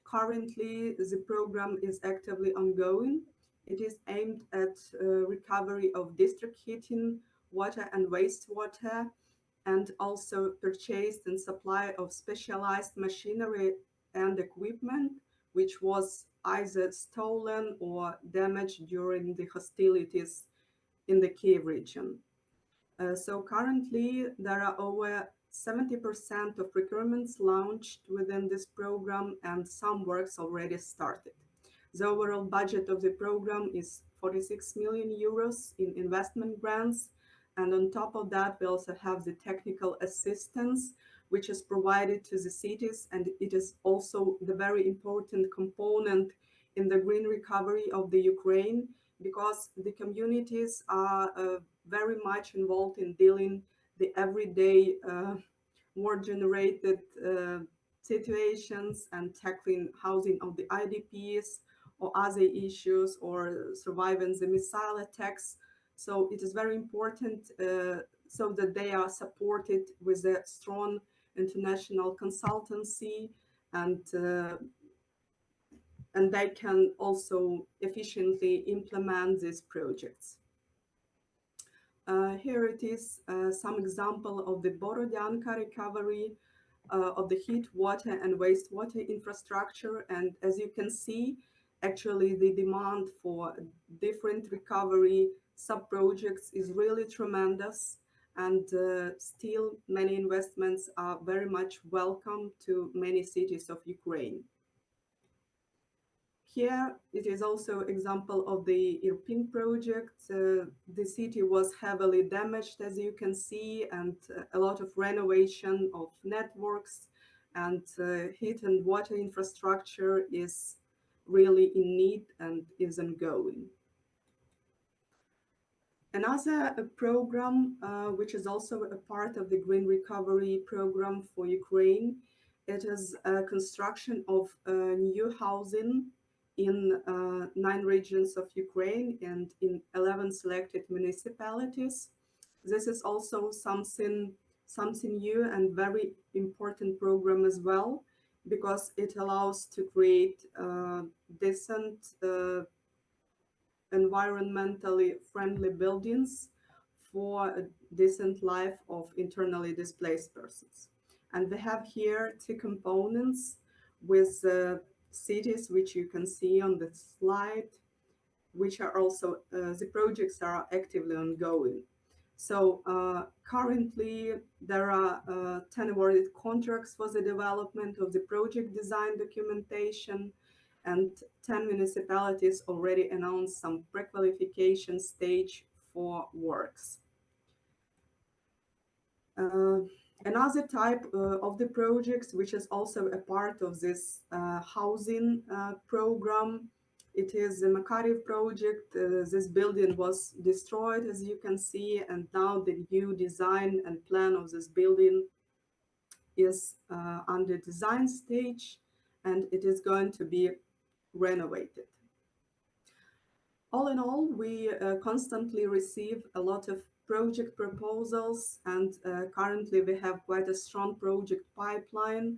currently the program is actively ongoing. It is aimed at recovery of district heating, water and wastewater, and also purchased and supply of specialized machinery and equipment, which was either stolen or damaged during the hostilities in the Kyiv region. So currently there are over 70% of procurements launched within this program, and some works already started. The overall budget of the program is 46 million euros in investment grants. And on top of that, we also have the technical assistance, which is provided to the cities, and it is also the very important component in the green recovery of the Ukraine, because the communities are very much involved in dealing the everyday war generated situations and tackling housing of the IDPs or other issues or surviving the missile attacks. So it is very important so that they are supported with a strong international consultancy, and they can also efficiently implement these projects. Here it is some example of the Borodyanka recovery of the heat, water, and wastewater infrastructure. And as you can see, actually the demand for different recovery sub-projects is really tremendous, and still many investments are very much welcome to many cities of Ukraine. Here it is also example of the European project. The city was heavily damaged, as you can see, and a lot of renovation of networks and heat and water infrastructure is really in need and is ongoing. Another program, which is also a part of the Green Recovery Program for Ukraine, it is construction of new housing in 9 regions of Ukraine and in 11 selected municipalities. This is also something new and very important program as well, because it allows to create decent environmentally friendly buildings for a decent life of internally displaced persons. And we have here 2 components with cities, which you can see on the slide, which are also, the projects are actively ongoing. So currently there are 10 awarded contracts for the development of the project design documentation, and 10 municipalities already announced some pre-qualification stage for works. Another type of the projects, which is also a part of this housing program, it is the Makarev project. This building was destroyed, as you can see, and now the new design and plan of this building is under design stage, and it is going to be renovated. All in all, we constantly receive a lot of project proposals, and currently we have quite a strong project pipeline,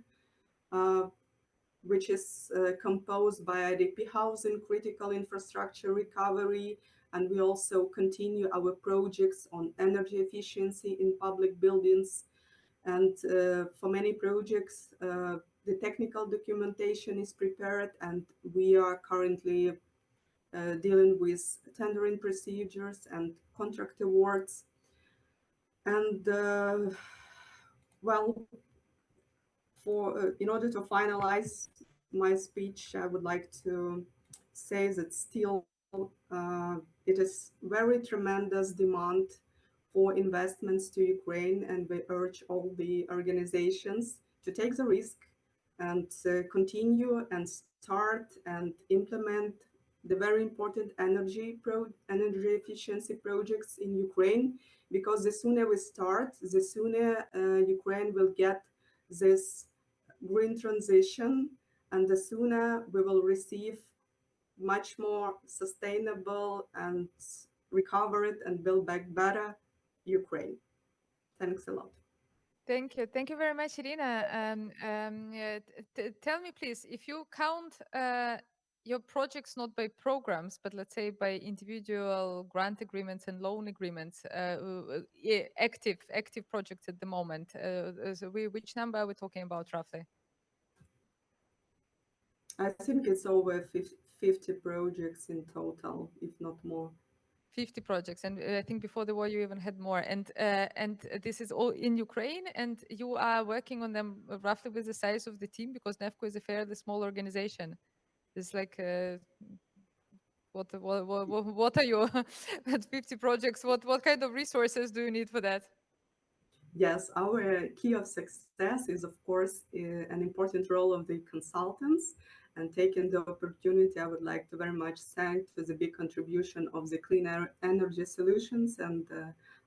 which is composed by IDP housing, critical infrastructure recovery, and we also continue our projects on energy efficiency in public buildings. And for many projects, the technical documentation is prepared, and we are currently dealing with tendering procedures and contract awards. And well, in order to finalize my speech, I would like to say that still it is very tremendous demand for investments to Ukraine, and we urge all the organizations to take the risk and continue and start and implement the very important energy efficiency projects in Ukraine, because the sooner we start, the sooner Ukraine will get this green transition, and the sooner we will receive much more sustainable and recovered and build back better Ukraine. Thanks a lot. Thank you. Thank you very much, Irina. Tell me, please, if you count your projects not by programs, but let's say by individual grant agreements and loan agreements, active projects at the moment, so which number are we talking about roughly? I think it's over 50 projects in total, if not more. 50 projects, and I think before the war you even had more. And this is all in Ukraine, and you are working on them roughly with the size of the team, because NEFCO is a fairly small organization. It's like what are you at 50 projects? What kind of resources do you need for that? Yes, our key of success is, of course, an important role of the consultants. And taking the opportunity, I would like to very much thank for the big contribution of the clean energy solutions. And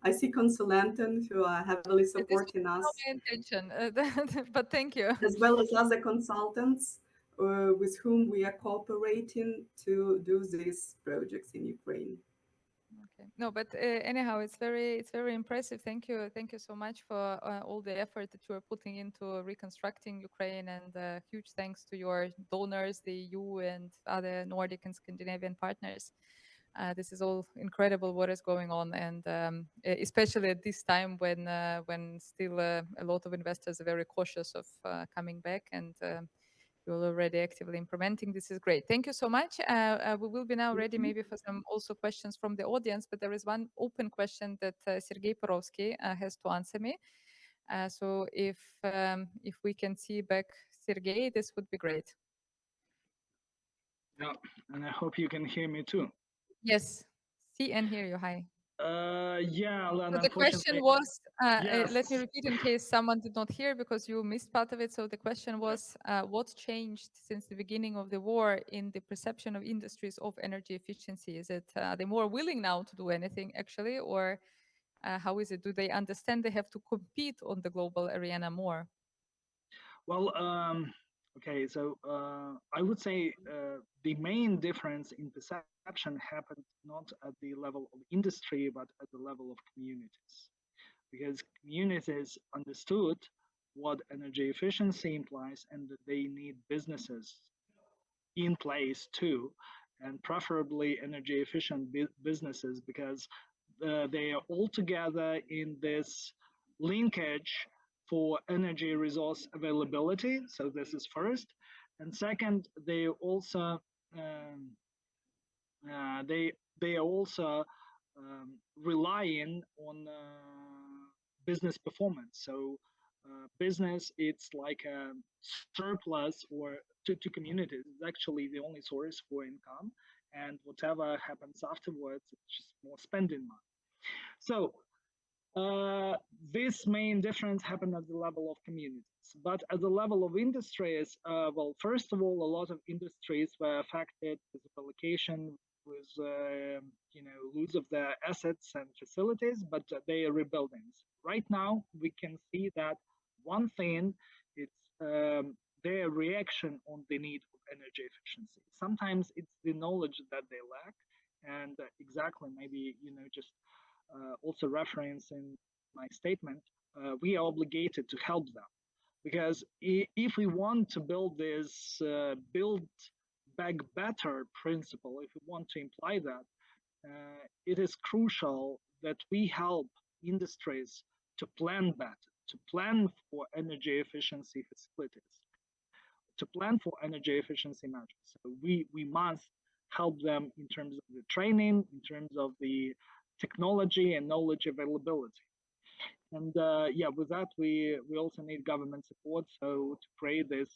I see Consulenten who are heavily This was supporting not us, my intention, but thank you. as well as other consultants with whom we are cooperating to do these projects in Ukraine. Okay. No, but anyhow, it's very impressive. Thank you so much for all the effort that you are putting into reconstructing Ukraine, and huge thanks to your donors, the EU and other Nordic and Scandinavian partners. This is all incredible what is going on, and especially at this time when still a lot of investors are very cautious of coming back, and you're already actively implementing. This is great. Thank you so much. We will be now ready maybe for some also questions from the audience, but there is one open question that Sergei Porovsky has to answer me. So if we can see back Sergei, this would be great. Yeah, and I hope you can hear me too. Yes, see and hear you. Hi. Yeah, Alan, So the question unfortunately, was, yes. let me repeat in case someone did not hear because you missed part of it. So the question was, what changed since the beginning of the war in the perception of industries of energy efficiency? Is it are they more willing now to do anything actually, or how is it? Do they understand they have to compete on the global arena more? Well, okay, so I would say the main difference in perception happened not at the level of industry, but at the level of communities. Because communities understood what energy efficiency implies and that they need businesses in place too, and preferably energy efficient businesses, because they are all together in this linkage for energy resource availability. So this is first, and second, they also um, they are also relying on business performance. So business, it's like a surplus or to communities. It's actually the only source for income, and whatever happens afterwards, it's just more spending money. So this main difference happened at the level of communities. But at the level of industries, well, first of all, a lot of industries were affected with the relocation, with lose of their assets and facilities, but they are rebuilding. Right now, we can see that one thing, it's their reaction on the need of energy efficiency. Sometimes it's the knowledge that they lack, and exactly maybe just also referencing my statement, we are obligated to help them. Because if we want to build this build back better principle, if we want to imply that, it is crucial that we help industries to plan better, to plan for energy efficiency facilities, to plan for energy efficiency measures. So we must help them in terms of the training, in terms of the technology and knowledge availability. And yeah, with that, we also need government support. So to create this,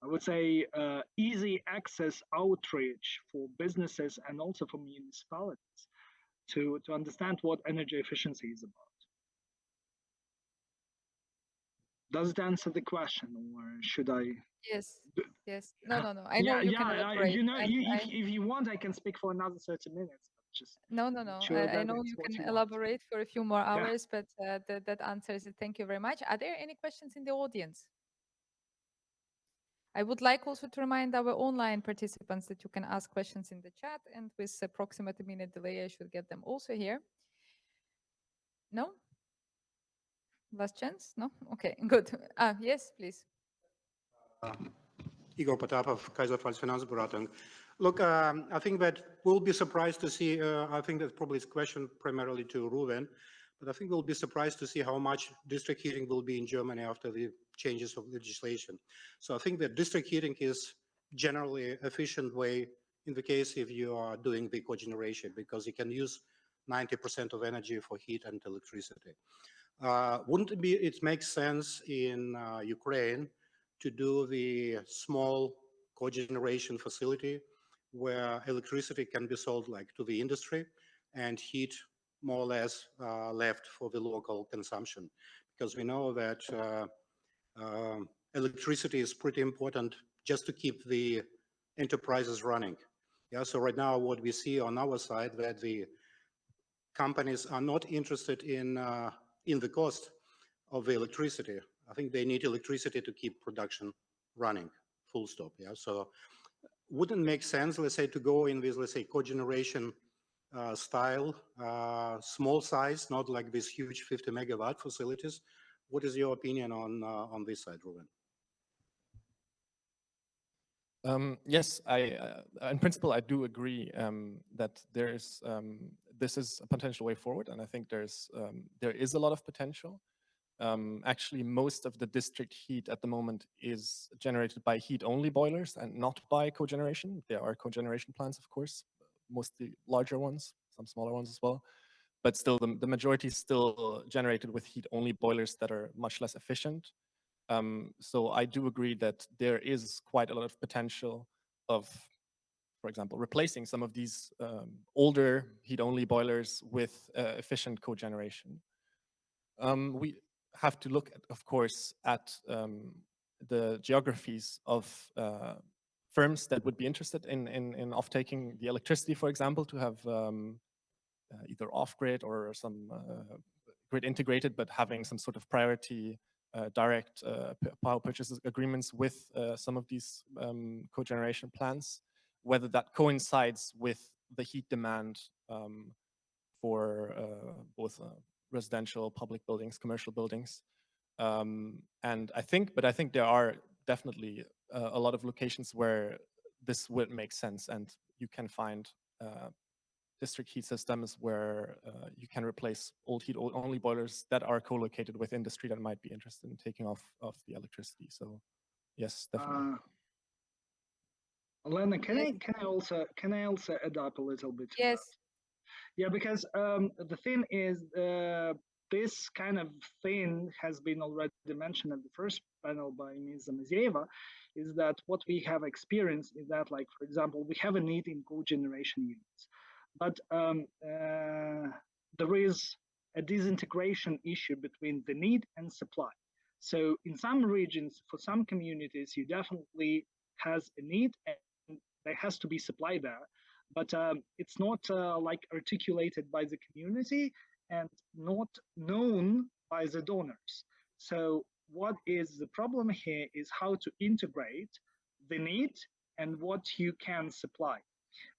I would say easy access outreach for businesses and also for municipalities to understand what energy efficiency is about. Does it answer the question, or should I? Yes. Yes. No. I know Yeah, you can yeah. elaborate. If you want, I can speak for another 30 minutes. Just No. sure I that know it's you what can you want. elaborate for a few more Yeah. hours, but that answers it. Thank you very much. Are there any questions in the audience? I would like also to remind our online participants that you can ask questions in the chat, and with approximately a minute delay, I should get them also here. No? Last chance? No? Okay, good. Yes, please. Igor Potapov, Kaiserpfalz Finanzberatung. Look, I think that we'll be surprised to see, I think that probably is a question primarily to Ruven, but I think we'll be surprised to see how much district heating will be in Germany after the changes of legislation. So I think that district heating is generally an efficient way in the case if you are doing the cogeneration, because you can use 90% of energy for heat and electricity. Wouldn't it make sense in Ukraine to do the small cogeneration facility where electricity can be sold like to the industry and heat more or less left for the local consumption, because we know that electricity is pretty important just to keep the enterprises running. Yeah, so right now what we see on our side that the companies are not interested in the cost of the electricity. I think they need electricity to keep production running, full stop. Yeah, so wouldn't make sense, let's say, to go in with, let's say, cogeneration style, small size, not like these huge 50 megawatt facilities. What is your opinion on this side, Ruben? Yes, in principle, I do agree that there is this is a potential way forward, and I think there is a lot of potential. Actually, most of the district heat at the moment is generated by heat-only boilers and not by cogeneration. There are cogeneration plants, of course, mostly larger ones, some smaller ones as well. But still, the majority is still generated with heat-only boilers that are much less efficient. So I do agree that there is quite a lot of potential of, for example, replacing some of these older heat-only boilers with efficient cogeneration. We have to look, of course, at the geographies of firms that would be interested in off-taking the electricity, for example, to have either off-grid or some grid integrated, but having some sort of priority direct power purchase agreements with some of these cogeneration plants, whether that coincides with the heat demand for both residential, public buildings, commercial buildings. And I think there are definitely a lot of locations where this would make sense, and you can find district heat systems where you can replace old heat-only boilers that are co-located with industry that might be interested in taking off the electricity. So, yes, definitely. Elena, can I also add up a little bit? Yes. Yeah, because the thing is, this kind of thing has been already mentioned at the first panel by Ms. Zamazeva, is that what we have experienced is that, like, for example, we have a need in cogeneration units, but there is a disintegration issue between the need and supply. So in some regions, for some communities, you definitely has a need and there has to be supply there, but it's not like articulated by the community and not known by the donors. So what is the problem here is how to integrate the need and what you can supply.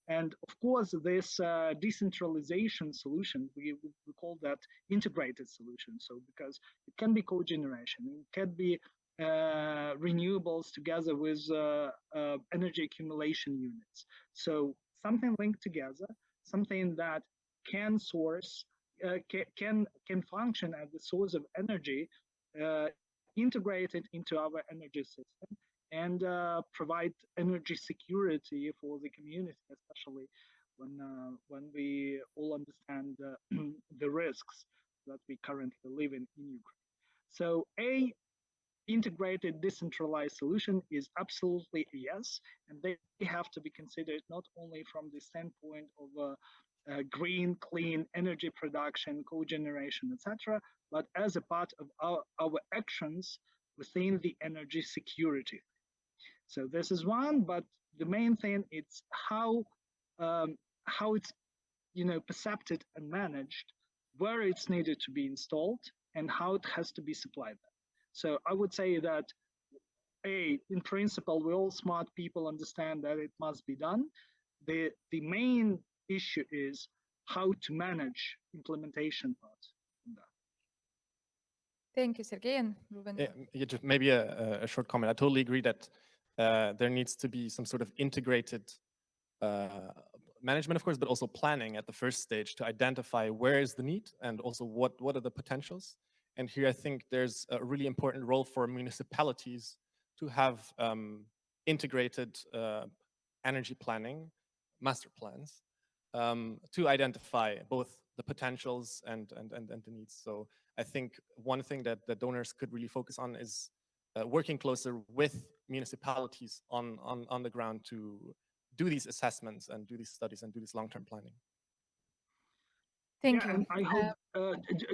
And of course, this decentralization solution, we call that integrated solution. So because it can be cogeneration, it can be renewables together with energy accumulation units. So something linked together, something that can source, can function as the source of energy, integrated into our energy system, and provide energy security for the community, especially when we all understand the risks that we currently live in Ukraine. So a integrated decentralized solution is absolutely a yes, and they have to be considered not only from the standpoint of green, clean energy production, cogeneration, etc., but as a part of our actions within the energy security. So this is one, but the main thing is how it's perceived and managed, where it's needed to be installed, and how it has to be supplied. So I would say that in principle, we all smart people understand that it must be done. The main issue is how to manage implementation part. Thank you, Sergey and Ruben. Yeah, just maybe a short comment. I totally agree that there needs to be some sort of integrated management, of course, but also planning at the first stage to identify where is the need and also what are the potentials. And here I think there's a really important role for municipalities to have integrated energy planning, master plans, to identify both the potentials and the needs. So I think one thing that the donors could really focus on is working closer with municipalities on the ground to do these assessments and do these studies and do this long-term planning. Thank Yeah, you. and I hope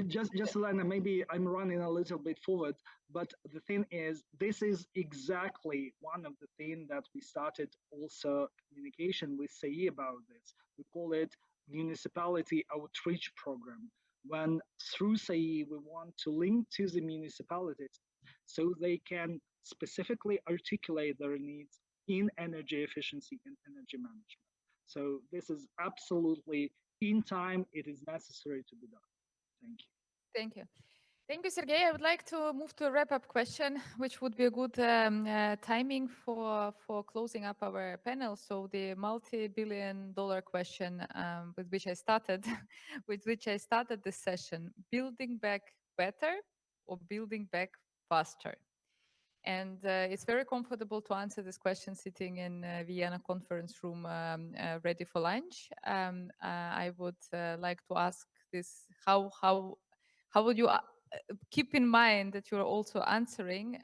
just Elena, maybe I'm running a little bit forward, but the thing is, this is exactly one of the things that we started also communication with SAE about this. We call it municipality outreach program. When through SAE we want to link to the municipalities so they can specifically articulate their needs in energy efficiency and energy management. So this is absolutely in time, it is necessary to be done. Thank you. Thank you. Thank you, Sergey. I would like to move to a wrap-up question, which would be a good timing for closing up our panel. So the multi-billion-dollar question with which I started, with which I started this session: building back better or building back faster? And it's very comfortable to answer this question sitting in Vienna conference room ready for lunch. I would like to ask this: how would you keep in mind that you're also answering,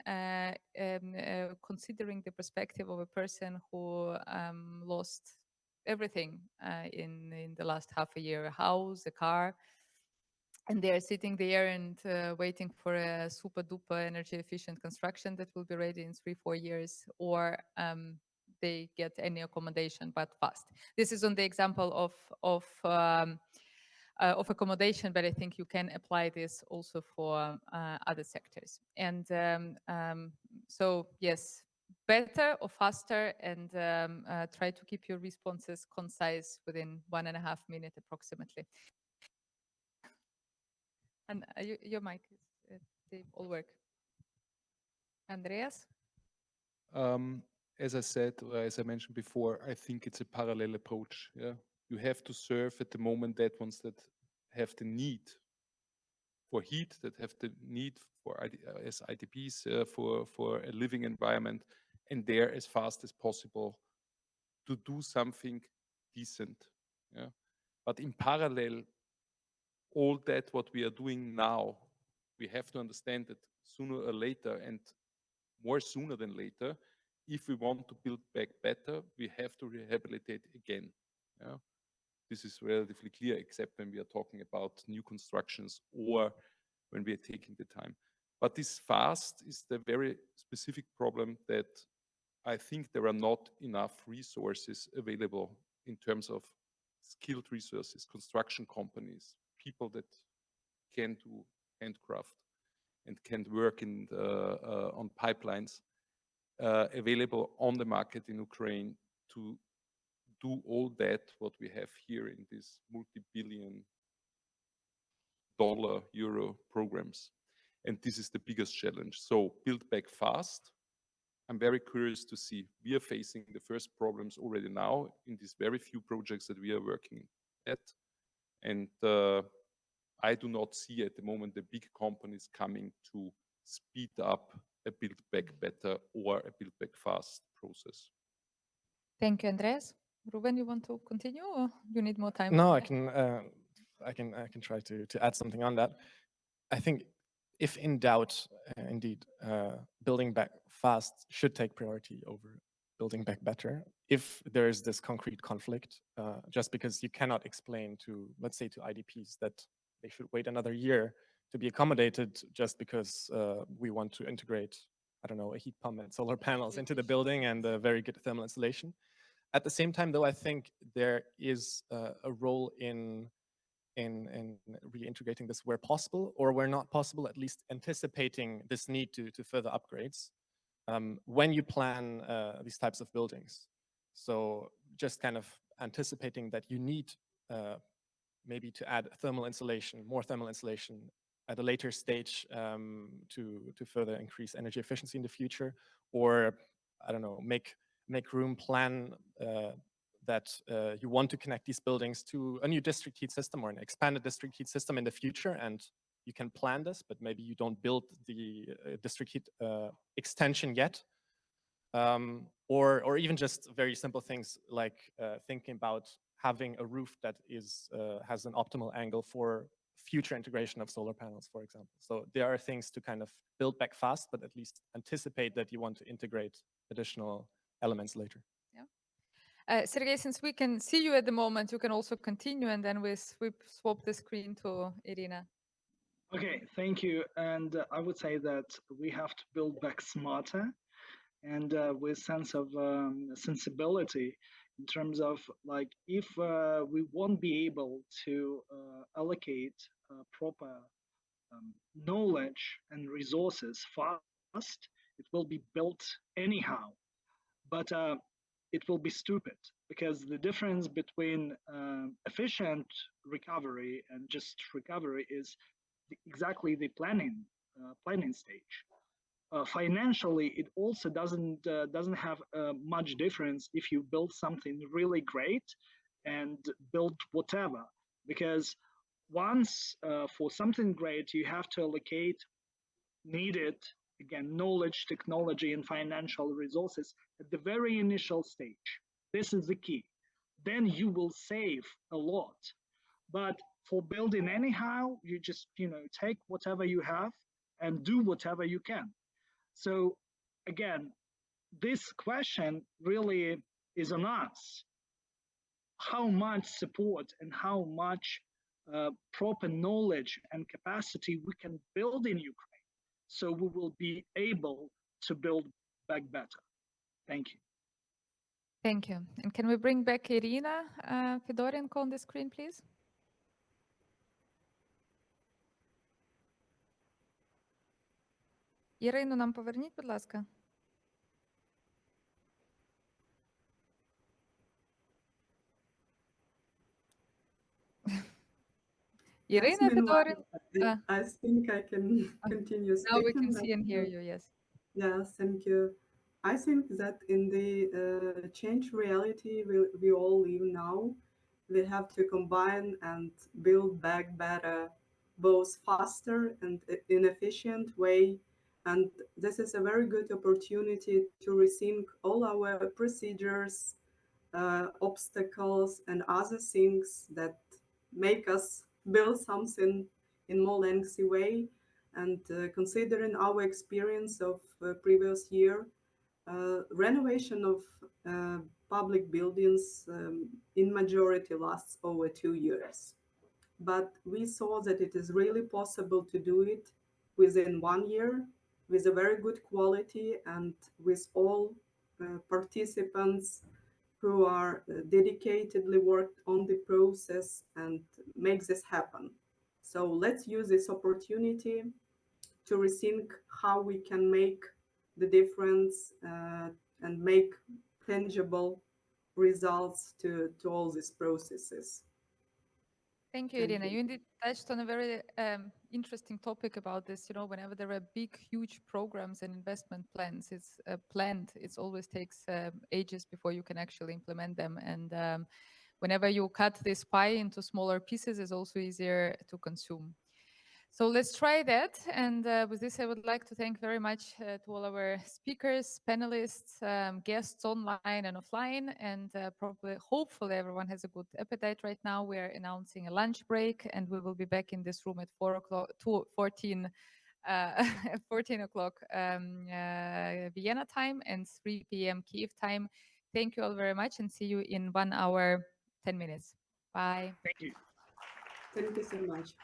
considering the perspective of a person who lost everything in the last half a year, a house, a car, and they're sitting there and waiting for a super duper energy efficient construction that will be ready in 3-4 years, or they get any accommodation but fast. This is on the example of accommodation, but I think you can apply this also for other sectors. And so yes, better or faster, and try to keep your responses concise within 1.5 minutes approximately. And your mic is, they all work. Andreas? As I said, or as I mentioned before, I think it's a parallel approach. Yeah, you have to serve at the moment that ones that have the need for heat, that have the need for as IDPs for a living environment, and there as fast as possible to do something decent. Yeah, but in parallel, all that what we are doing now, we have to understand that sooner or later, and more sooner than later, if we want to build back better, we have to rehabilitate again. Yeah? This is relatively clear, except when we are talking about new constructions or when we are taking the time. But this fast is the very specific problem that I think there are not enough resources available in terms of skilled resources, construction companies, people that can do handcraft and can work in on pipelines available on the market in Ukraine to do all that what we have here in these multi-billion dollar, euro programs. And this is the biggest challenge. So build back fast. I'm very curious to see. We are facing the first problems already now in these very few projects that we are working at. And I do not see at the moment the big companies coming to speed up a build back better or a build back fast process. Thank you, Andreas. Ruben, you want to continue, or you need more time? No, I can try to add something on that. I think if in doubt, indeed, building back fast should take priority over building back better. If there is this concrete conflict, just because you cannot explain to, let's say, to IDPs that they should wait another year to be accommodated just because we want to integrate, I don't know, a heat pump and solar panels into the building and a very good thermal insulation. At the same time, though, I think there is a role in reintegrating this where possible, or where not possible, at least anticipating this need to further upgrades when you plan these types of buildings. So just kind of anticipating that you need maybe to add thermal insulation, more thermal insulation at a later stage to further increase energy efficiency in the future, or I don't know, make room, plan that you want to connect these buildings to a new district heat system or an expanded district heat system in the future, and you can plan this, but maybe you don't build the district heat extension yet. Or even just very simple things like thinking about having a roof that has an optimal angle for future integration of solar panels, for example. So there are things to kind of build back fast, but at least anticipate that you want to integrate additional elements later. Yeah. Sergey, since we can see you at the moment, you can also continue, and then we swap the screen to Irina. Okay, thank you. And I would say that we have to build back smarter and with sense of sensibility in terms of like if we won't be able to allocate proper knowledge and resources fast, it will be built anyhow. But it will be stupid because the difference between efficient recovery and just recovery is exactly the planning stage. Financially, it also doesn't have much difference if you build something really great and build whatever, because once for something great you have to allocate needed, again, knowledge, technology, and financial resources at the very initial stage. This is the key. Then you will save a lot. But for building anyhow, you just take whatever you have and do whatever you can. So again, this question really is on us. How much support and how much proper knowledge and capacity we can build in Ukraine, so we will be able to build back better. Thank you. Thank you. And can we bring back Irina Fedorenko on the screen, please? Ірину нам поверніть, будь ласка. Irina Fedorenko. I think I can continue speaking. Now we can see and hear you, yes. Yes, thank you. I think that in the change reality we all live now, we have to combine and build back better, both faster and in efficient way. And this is a very good opportunity to rethink all our procedures, obstacles, and other things that make us build something in more lengthy way. And considering our experience of previous year, renovation of public buildings in majority lasts over 2 years. But we saw that it is really possible to do it within 1 year with a very good quality and with all participants who are dedicatedly worked on the process and make this happen. So let's use this opportunity to rethink how we can make the difference and make tangible results to all these processes. Thank you, Irina. You indeed touched on a very interesting topic about this. You know, whenever there are big, huge programs and investment plans, it's planned. It always takes ages before you can actually implement them. And whenever you cut this pie into smaller pieces, it's also easier to consume. So let's try that. And with this, I would like to thank very much to all our speakers, panelists, guests online and offline. And probably, hopefully, everyone has a good appetite right now. We are announcing a lunch break, and we will be back in this room at 14 o'clock Vienna time and 3 p.m. Kiev time. Thank you all very much, and see you in 1 hour, 10 minutes. Bye. Thank you. Thank you so much.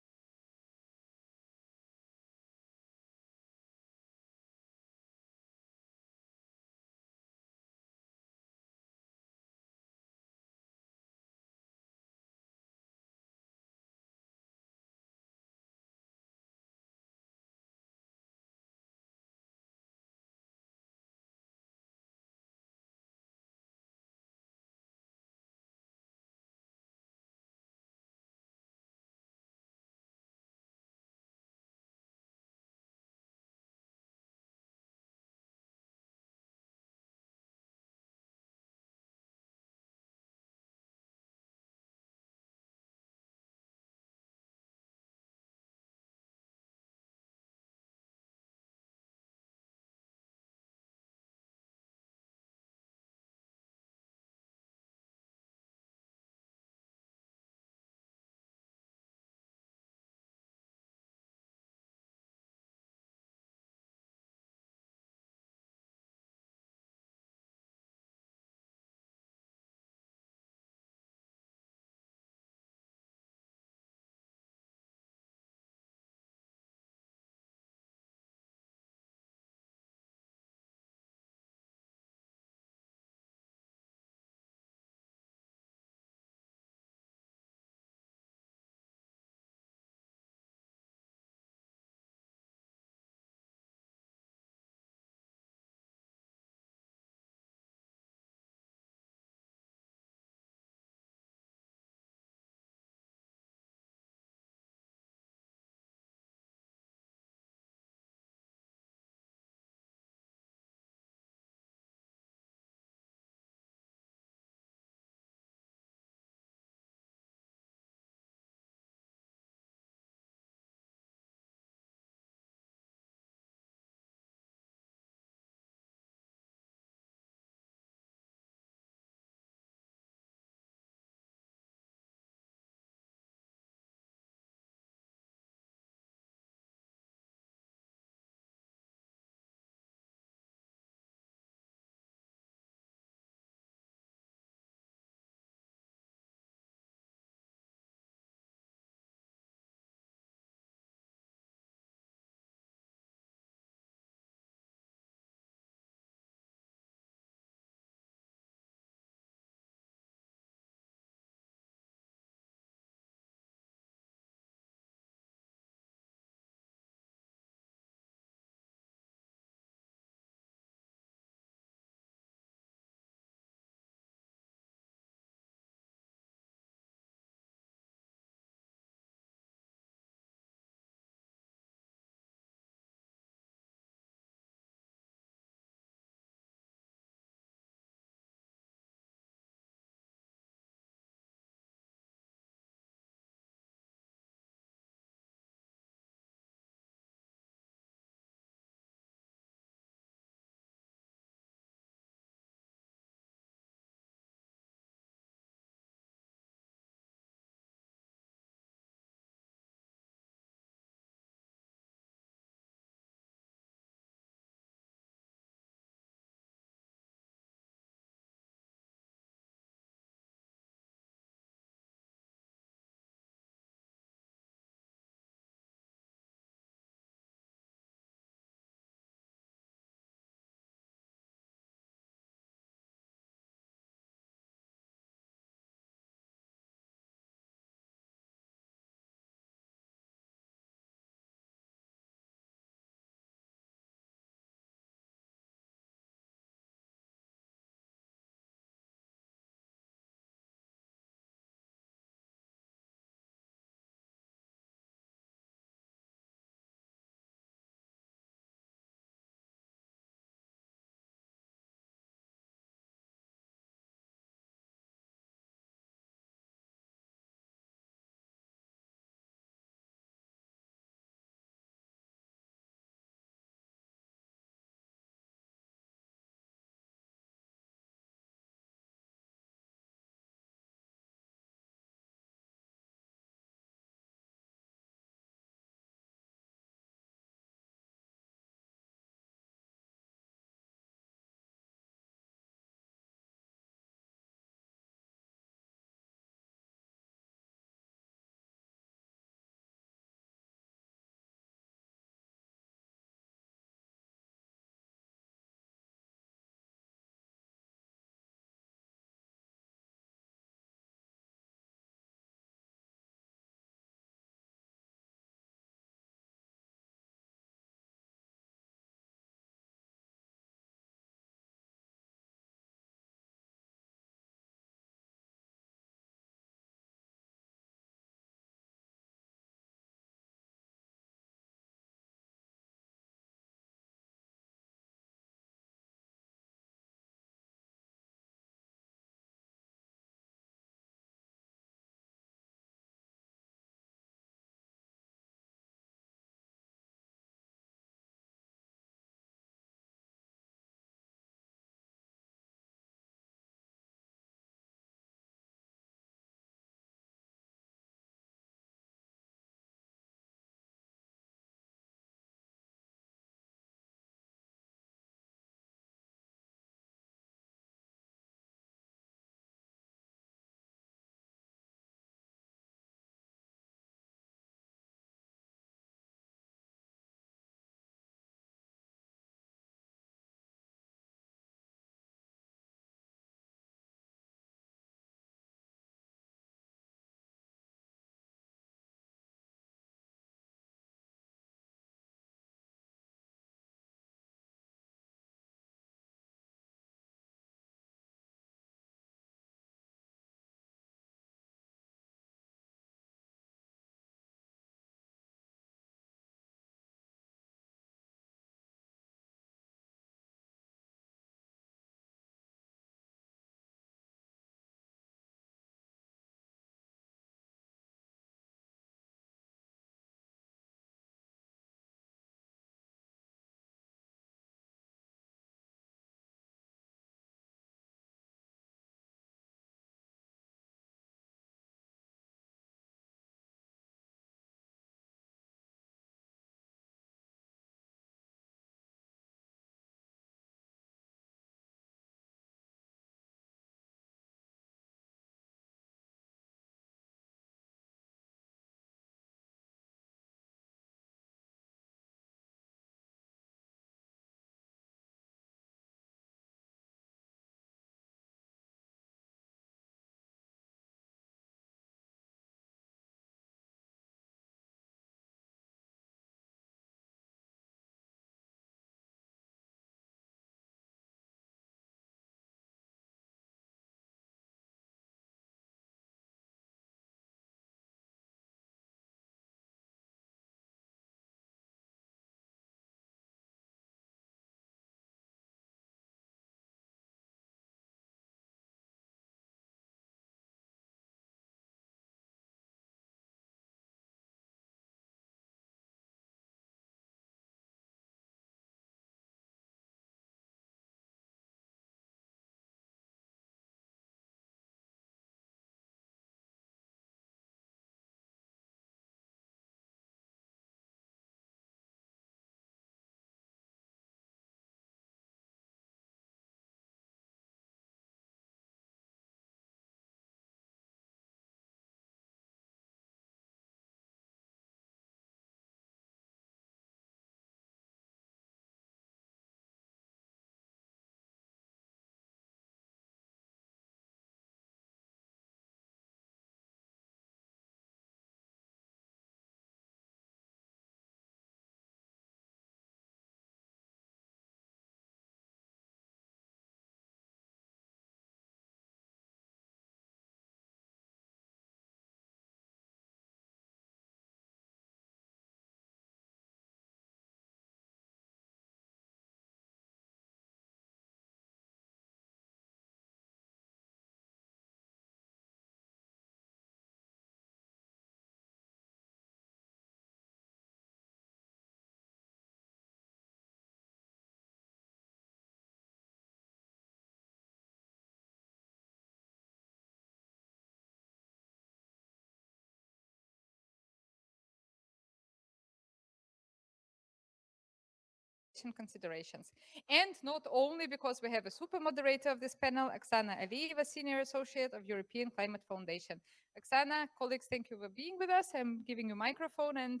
considerations. And not only because we have a super moderator of this panel, Oksana Alieva, Senior Associate of European Climate Foundation. Oksana, colleagues, thank you for being with us. I'm giving you a microphone and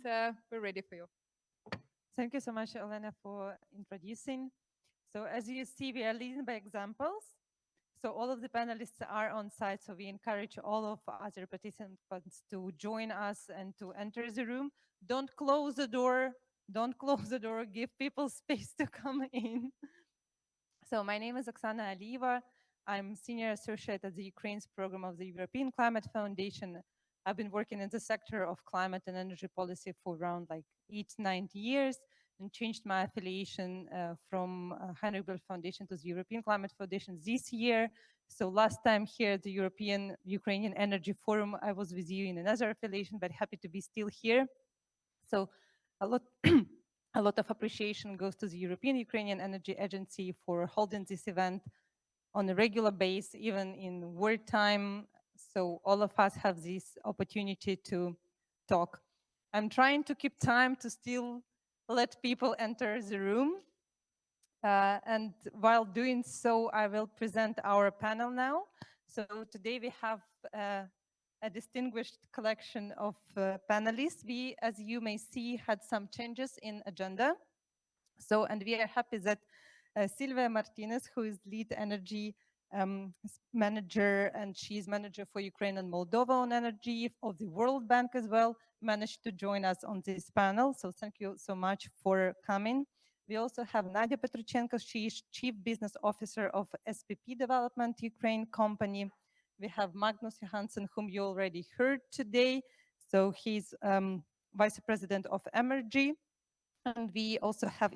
we're ready for you. Thank you so much, Elena, for introducing. So as you see, we are leading by examples. So all of the panelists are on site, so we encourage all of other participants to join us and to enter the room. Don't close the door. Don't close the door. Give people space to come in. So my name is Oksana Alieva. I'm Senior Associate at the Ukraine's program of the European Climate Foundation. I've been working in the sector of climate and energy policy for around like 8-9 years and changed my affiliation from Heinrich Böll Foundation to the European Climate Foundation this year. So last time here at the European-Ukrainian Energy Forum, I was with you in another affiliation, but happy to be still here. So a lot a lot of appreciation goes to the European-Ukrainian Energy Agency for holding this event on a regular basis, even in wartime. So all of us have this opportunity to talk. I'm trying to keep time to still let people enter the room. And while doing so, I will present our panel now. So today we have a distinguished collection of panelists. We, as you may see, had some changes in agenda. So, and we are happy that Silvia Martinez, who is lead energy manager, and she's manager for Ukraine and Moldova on energy of the World Bank as well, managed to join us on this panel. So thank you so much for coming. We also have Nadia Petruchenko. She is Chief Business Officer of SPP Development Ukraine company. We have Magnus Johansson, whom you already heard today. So he's Vice President of Energy. And we also have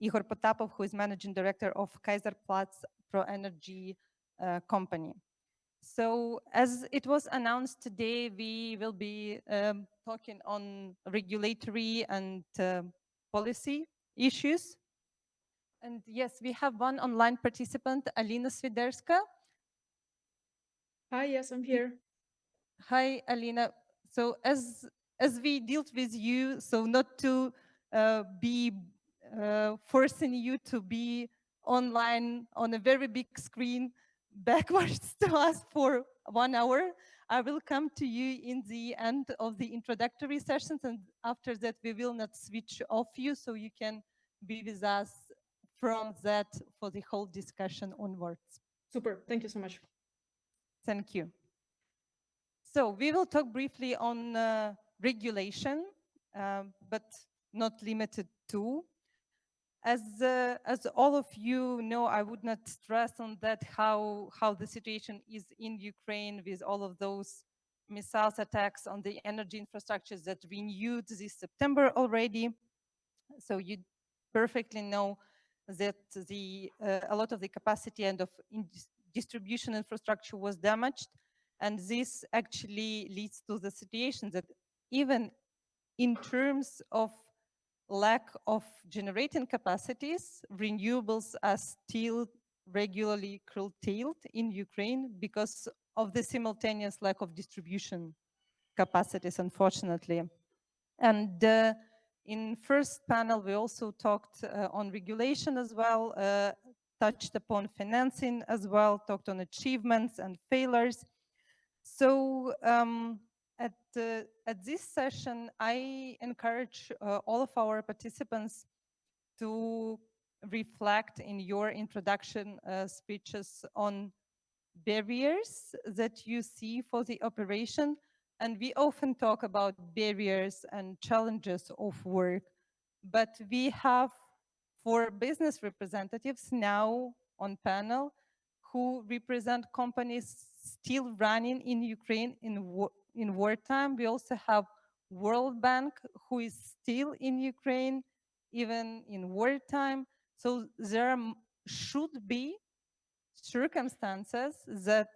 Igor Potapov, who is Managing Director of Kaiserplatz Pro Energy company. So as it was announced today, we will be talking on regulatory and policy issues. And yes, we have one online participant, Alina Swiderska. Hi, yes, I'm here. Hi, Alina. So as we dealt with you, so not to be forcing you to be online on a very big screen backwards to us for 1 hour, I will come to you in the end of the introductory sessions, and after that we will not switch off you, so you can be with us from that for the whole discussion onwards. Super, thank you so much. Thank you. So we will talk briefly on regulation, but not limited to. As all of you know, I would not stress on that how the situation is in Ukraine with all of those missiles attacks on the energy infrastructures that renewed this September already. So you perfectly know that a lot of the capacity and of distribution infrastructure was damaged. And this actually leads to the situation that even in terms of lack of generating capacities, renewables are still regularly curtailed in Ukraine because of the simultaneous lack of distribution capacities, unfortunately. And in first panel, we also talked on regulation as well, touched upon financing as well, talked on achievements and failures. So at this session, I encourage all of our participants to reflect in your introduction speeches on barriers that you see for the operation. And we often talk about barriers and challenges of work, but we have 4 business representatives now on panel who represent companies still running in Ukraine in wartime. We also have World Bank, who is still in Ukraine, even in wartime. So there should be circumstances that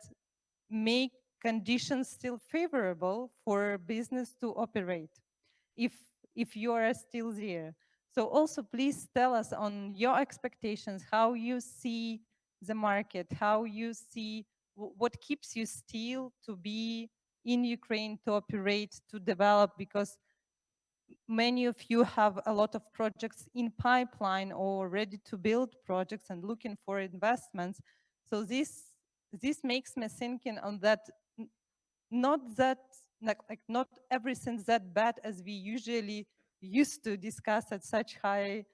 make conditions still favorable for business to operate if you are still there. So also please tell us on your expectations, how you see the market, how you see what keeps you still to be in Ukraine, to operate, to develop, because many of you have a lot of projects in pipeline or ready to build projects and looking for investments. So this makes me thinking on that not that like not everything's that bad as we usually used to discuss at such high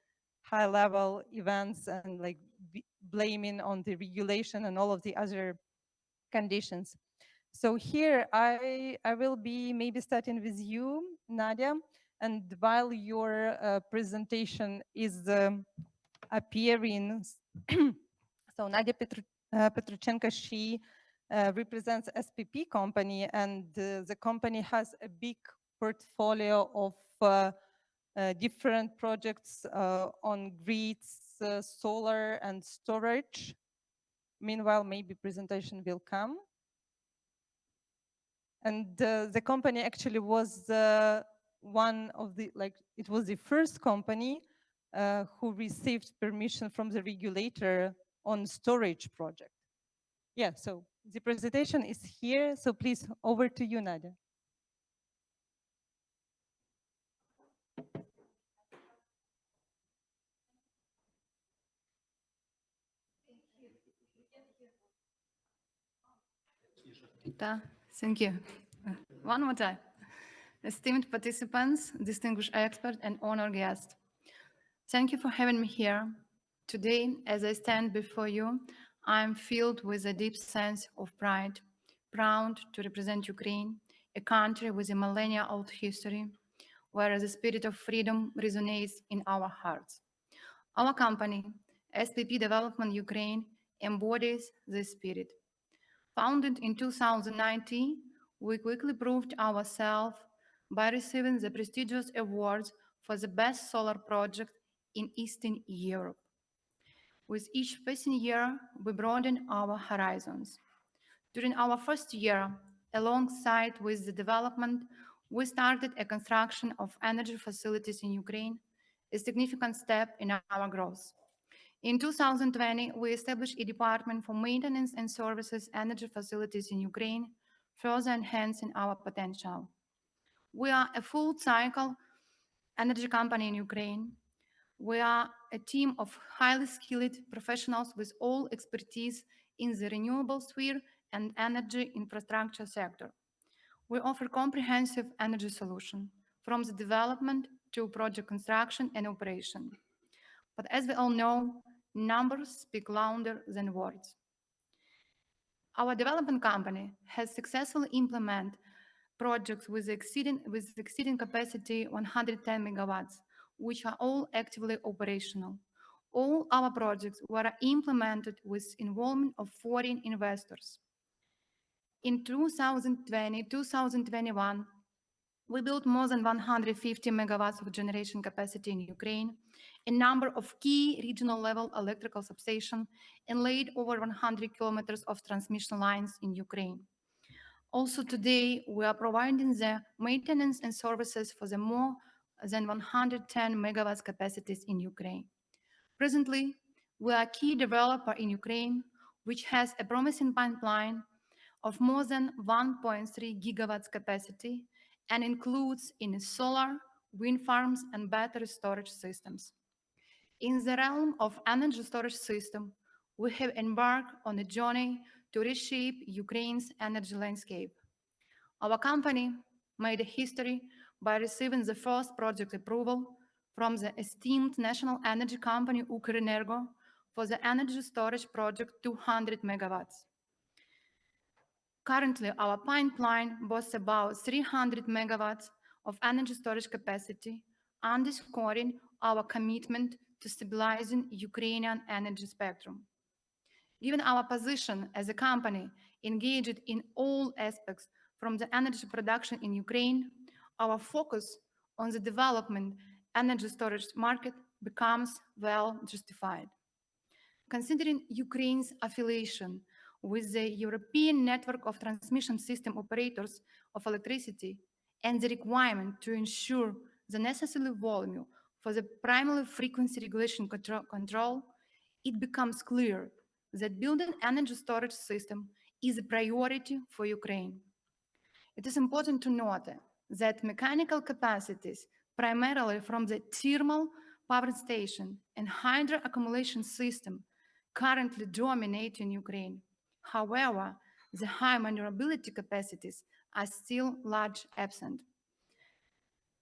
level events and like blaming on the regulation and all of the other conditions. So here I will be maybe starting with you, Nadia, and while your presentation is appearing, so Nadia Petruchenko, she represents SPP company, and the company has a big portfolio of different projects on grids, solar and storage. Meanwhile, maybe presentation will come. And the company actually was one of the, like, it was the first company who received permission from the regulator on storage project. Yeah, so the presentation is here. So please, over to you, Nadia. Thank you. One more time. Esteemed participants, distinguished experts, and honored guests, thank you for having me here. Today, as I stand before you, I'm filled with a deep sense of pride, proud to represent Ukraine, a country with a millennia-old history, where the spirit of freedom resonates in our hearts. Our company, SPP Development Ukraine, embodies this spirit. Founded in 2019, we quickly proved ourselves by receiving the prestigious awards for the best solar project in Eastern Europe. With each passing year, we broaden our horizons. During our first year, alongside with the development, we started a construction of energy facilities in Ukraine, a significant step in our growth. In 2020, we established a department for maintenance and services energy facilities in Ukraine, further enhancing our potential. We are a full-cycle energy company in Ukraine. We are a team of highly skilled professionals with all expertise in the renewable sphere and energy infrastructure sector. We offer comprehensive energy solution from the development to project construction and operation. But as we all know, numbers speak louder than words. Our development company has successfully implemented projects with exceeding capacity 110 megawatts, which are all actively operational. All our projects were implemented with involvement of foreign investors. In 2020-2021, we built more than 150 megawatts of generation capacity in Ukraine, a number of key regional level electrical substations, and laid over 100 kilometers of transmission lines in Ukraine. Also today, we are providing the maintenance and services for the more than 110 megawatts capacities in Ukraine. Presently, we are a key developer in Ukraine, which has a promising pipeline of more than 1.3 gigawatts capacity and includes in solar, wind farms, and battery storage systems. In the realm of energy storage system, we have embarked on a journey to reshape Ukraine's energy landscape. Our company made a history by receiving the first project approval from the esteemed national energy company Ukrenergo for the energy storage project 200 megawatts. Currently, our pipeline boasts about 300 megawatts of energy storage capacity, underscoring our commitment to stabilizing Ukrainian energy spectrum. Given our position as a company engaged in all aspects from the energy production in Ukraine, our focus on the development energy storage market becomes well justified. Considering Ukraine's affiliation with the European network of transmission system operators of electricity and the requirement to ensure the necessary volume for the primary frequency regulation control, it becomes clear that building energy storage system is a priority for Ukraine. It is important to note that mechanical capacities primarily from the thermal power station and hydro accumulation system currently dominate in Ukraine. However, the high maneuverability capacities are still large absent.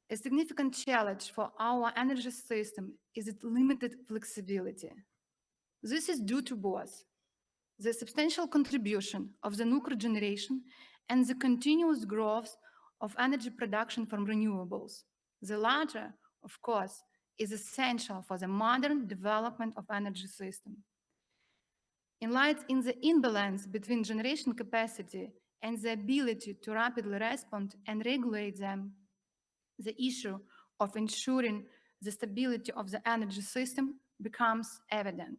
A significant challenge for our energy system is its limited flexibility. This is due to both the substantial contribution of the nuclear generation and the continuous growth of energy production from renewables. The latter, of course, is essential for the modern development of energy system. In light in the imbalance between generation capacity and the ability to rapidly respond and regulate them, the issue of ensuring the stability of the energy system becomes evident.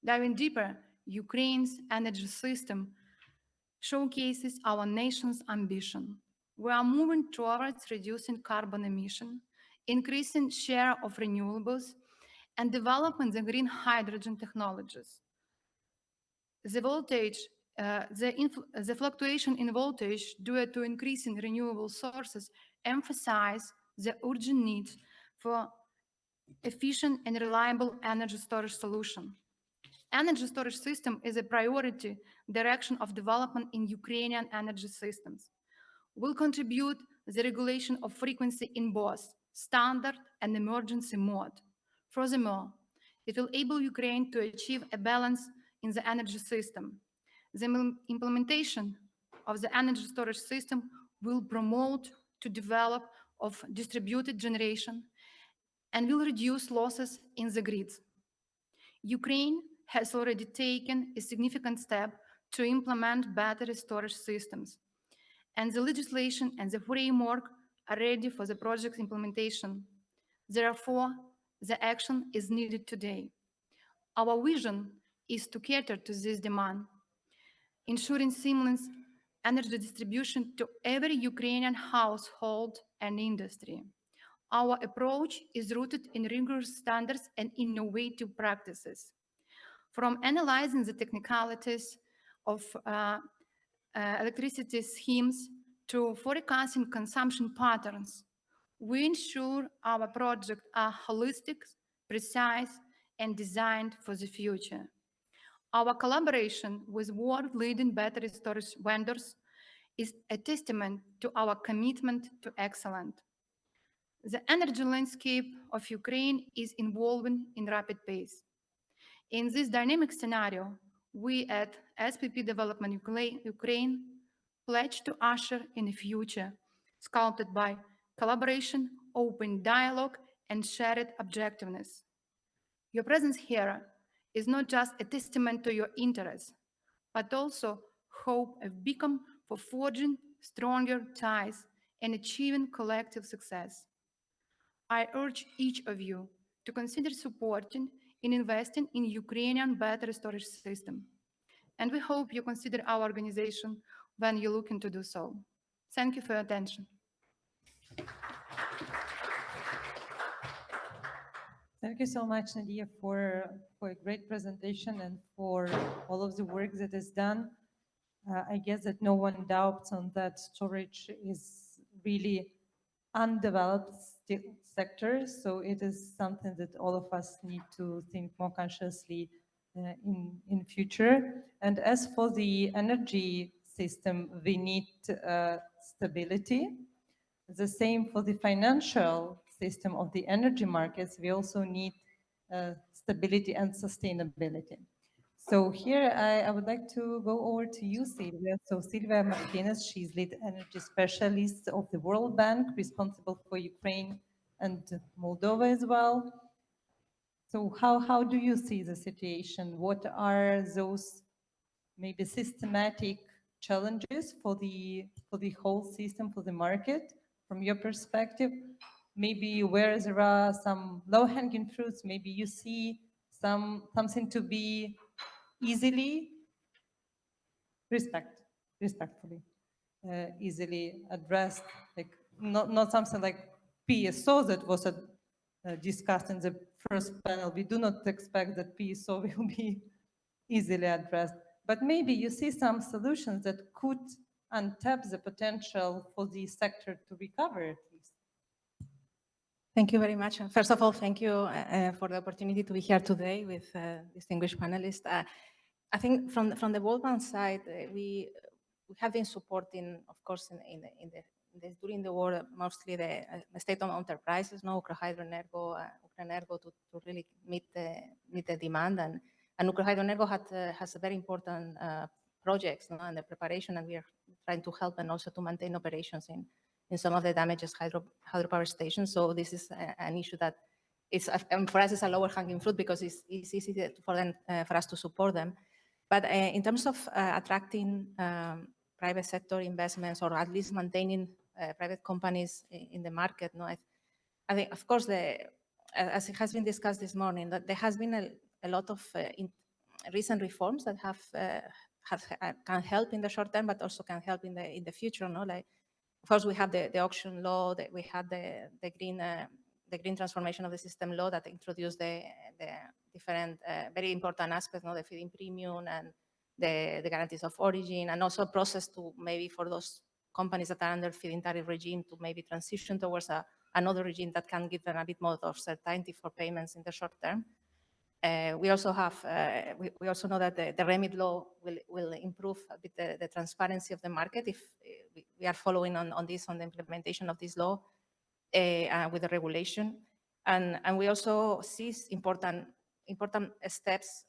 Diving deeper, Ukraine's energy system showcases our nation's ambition. We are moving towards reducing carbon emission, increasing share of renewables, and developing the green hydrogen technologies. The voltage, the fluctuation in voltage due to increasing renewable sources emphasize the urgent need for efficient and reliable energy storage solution. Energy storage system is a priority direction of development in Ukrainian energy systems. Will contribute the regulation of frequency in both standard and emergency mode. Furthermore, it will enable Ukraine to achieve a balance in the energy system. The implementation of the energy storage system will promote to develop of distributed generation and will reduce losses in the grids. Ukraine has already taken a significant step to implement battery storage systems, and the legislation and the framework are ready for the project's implementation. Therefore, the action is needed today. Our vision is to cater to this demand, ensuring seamless energy distribution to every Ukrainian household and industry. Our approach is rooted in rigorous standards and innovative practices. From analyzing the technicalities of electricity schemes to forecasting consumption patterns, we ensure our projects are holistic, precise, and designed for the future. Our collaboration with world-leading battery storage vendors is a testament to our commitment to excellence. The energy landscape of Ukraine is evolving in rapid pace. In this dynamic scenario, we at SPP Development Ukraine pledge to usher in a future sculpted by collaboration, open dialogue, and shared objectiveness. Your presence here is not just a testament to your interests, but also hope a beacon for forging stronger ties and achieving collective success. I urge each of you to consider supporting and investing in Ukrainian battery storage system. And we hope you consider our organization when you're looking to do so. Thank you for your attention. Thank you so much, Nadia, for a great presentation and for all of the work that is done. I guess that no one doubts on that storage is really undeveloped sector, so it is something that all of us need to think more consciously in future. And as for the energy system, we need stability. The same for the financial system of the energy markets. We also need stability and sustainability. So here I would like to go over to you, Silvia. So Silvia Martinez, she's lead energy specialist of the World Bank, responsible for Ukraine and Moldova as well. So how do you see the situation? What are those maybe systematic challenges for the whole system, for the market, from your perspective? Maybe where there are some low-hanging fruits, maybe you see something to be easily respectfully easily addressed, like not something like PSO that was discussed in the first panel. We do not expect that PSO will be easily addressed, but maybe you see some solutions that could untap the potential for the sector to recover at least. Thank you very much. First of all, thank you for the opportunity to be here today with distinguished panelists. I think from the World Bank side, we have been supporting, of course, during the war, mostly the state-owned enterprises, no, Ukrohydroenergo, Ukrenergo, to really meet the demand. And Ukrohydroenergo has a very important projects, no, and the preparation, and we are trying to help and also to maintain operations in some of the damages hydropower stations. So this is an issue that is, for us, it's a lower hanging fruit because it's easy for them, for us to support them. But in terms of attracting private sector investments, or at least maintaining private companies in the market, no, I think, of course, as it has been discussed this morning, that there has been a lot of recent reforms that can help in the short term, but also can help in the future. No, like, of course, we have the auction law, that we had the green transformation of the system law that introduced the different very important aspects, no, the feed-in premium and the guarantees of origin, and also a process to maybe for those companies that are under feed-in tariff regime to maybe transition towards another regime that can give them a bit more of certainty for payments in the short term. We also have, we also know that the remit law will improve a bit the transparency of the market if we are following on the implementation of this law with the regulation. And we also see important steps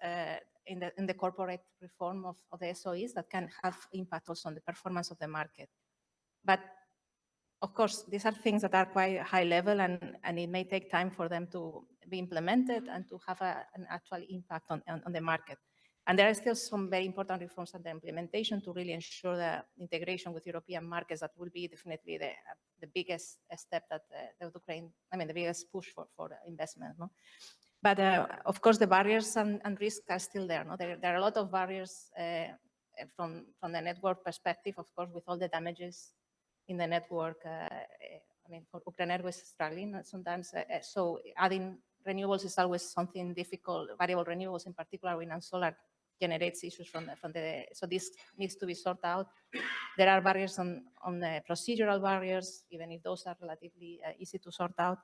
in the corporate reform of the SOEs that can have impact also on the performance of the market. But of course, these are things that are quite high level, and it may take time for them to be implemented and to have an actual impact on the market. And there are still some very important reforms under implementation to really ensure the integration with European markets. That will be definitely the biggest step that the Ukraine, I mean, the biggest push for investment. No? But of course, the barriers and risks are still there. No? There are a lot of barriers from the network perspective, of course, with all the damages in the network. I mean, for Ukrenergo is struggling sometimes. So adding renewables is always something difficult. Variable renewables, in particular, wind and solar, generates issues from the. So this needs to be sorted out. There are barriers on the procedural barriers, even if those are relatively easy to sort out.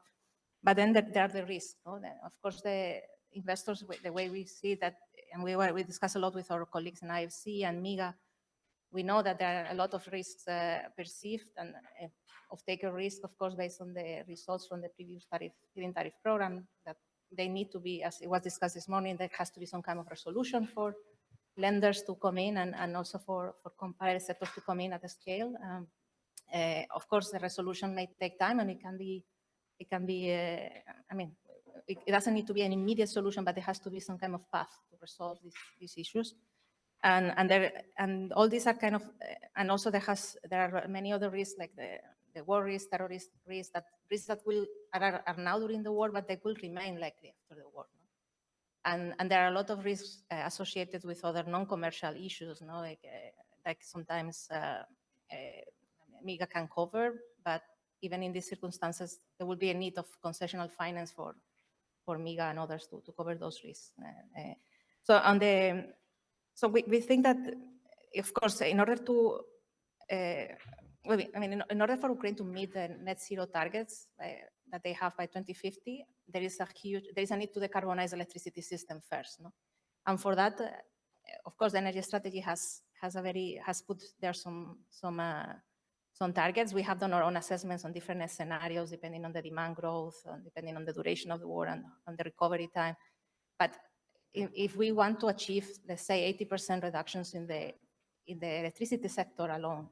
But then there are the risks. No? Of course, the investors, the way we see that, and we discuss a lot with our colleagues in IFC and MIGA. We know that there are a lot of risks perceived, and of taker risk, of course, based on the results from the previous feed-in tariff program, that they need to be, as it was discussed this morning, there has to be some kind of resolution for lenders to come in and also for private sectors to come in at a scale. Of course, the resolution may take time, and it can be, I mean, it doesn't need to be an immediate solution, but there has to be some kind of path to resolve these issues. And all these are kind of, and also there are many other risks, like the war risk, terrorist risk, risks that are now during the war, but they will remain likely after the war. No? And there are a lot of risks associated with other non-commercial issues, no? Like sometimes MIGA can cover, but even in these circumstances, there will be a need of concessional finance for MIGA and others to cover those risks. So we think that, of course, in order to, in order for Ukraine to meet the net zero targets that they have by 2050, there is a need to decarbonize the electricity system first. No? And for that, of course, the energy strategy has put there some targets. We have done our own assessments on different scenarios, depending on the demand growth, depending on the duration of the war and the recovery time. But if we want to achieve, let's say, 80% reductions in the electricity sector alone,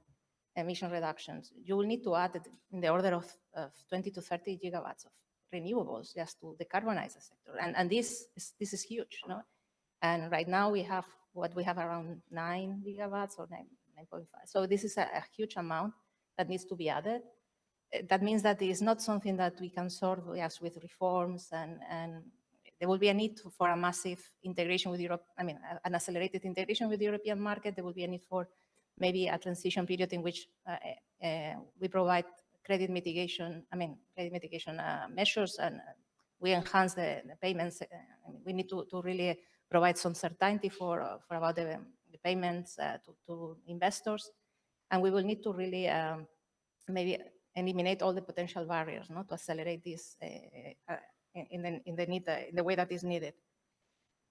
emission reductions, you will need to add in the order of 20 to 30 gigawatts of renewables just to decarbonize the sector. And this is huge. No? And right now we have around 9 gigawatts or 9.5. So this is a huge amount that needs to be added. That means that it is not something that we can solve just with reforms, and there will be a need for a massive integration with Europe. I mean, an accelerated integration with the European market. There will be a need for maybe a transition period in which we provide credit mitigation measures, and we enhance the payments. We need to really provide some certainty for about the payments to investors. And we will need to really maybe eliminate all the potential barriers, no, to accelerate this in the way that is needed.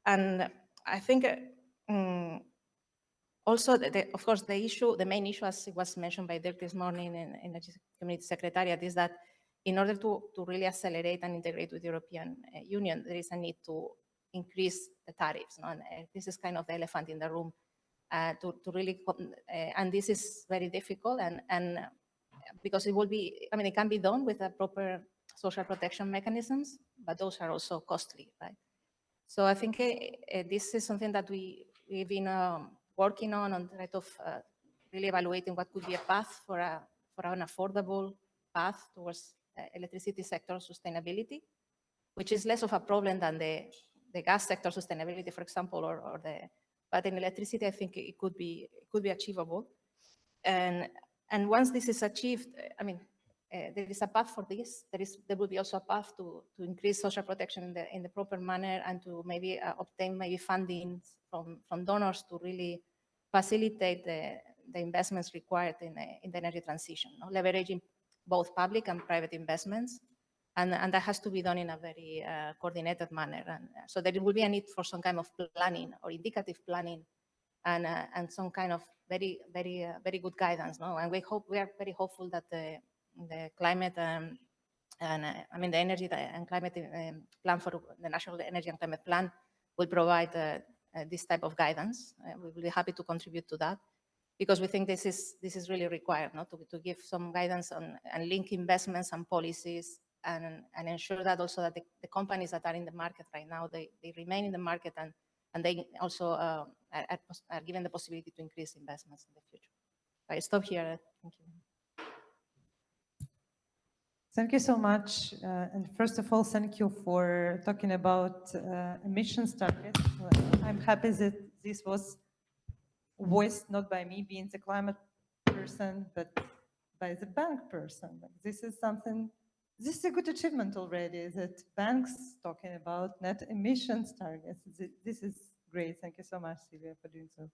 And I think also, of course, the main issue, as it was mentioned by Dirk this morning in Energy Community Secretariat, is that in order to really accelerate and integrate with the European Union, there is a need to increase the tariffs. No? And this is kind of the elephant in the room to really, and this is very difficult and because it will be, I mean, it can be done with a proper social protection mechanisms, but those are also costly, right? So I think this is something that we've been working on trying to really evaluating what could be a path for an affordable path towards electricity sector sustainability, which is less of a problem than the gas sector sustainability, for example, but in electricity, I think it could be achievable. And once this is achieved, I mean, there is a path for this. There will be also a path to increase social protection in the proper manner and to maybe obtain maybe funding from donors to really facilitate the investments required in the energy transition, no? Leveraging both public and private investments. And that has to be done in a very coordinated manner. And so there will be a need for some kind of planning or indicative planning and some kind of very good guidance. No? And we are very hopeful that the climate I mean the energy and climate plan for the National Energy and Climate Plan will provide this type of guidance. We will be happy to contribute to that because we think this is really required, no? to give some guidance on and link investments and policies and ensure that also that the companies that are in the market right now, they remain in the market and they also are given the possibility to increase investments in the future. I stop here. Thank you. Thank you so much. And first of all, thank you for talking about emissions targets. I'm happy that this was voiced not by me being the climate person, but by the bank person. This is something, this is a good achievement already, that banks talking about net emissions targets. This is great. Thank you so much, Silvia, for doing so.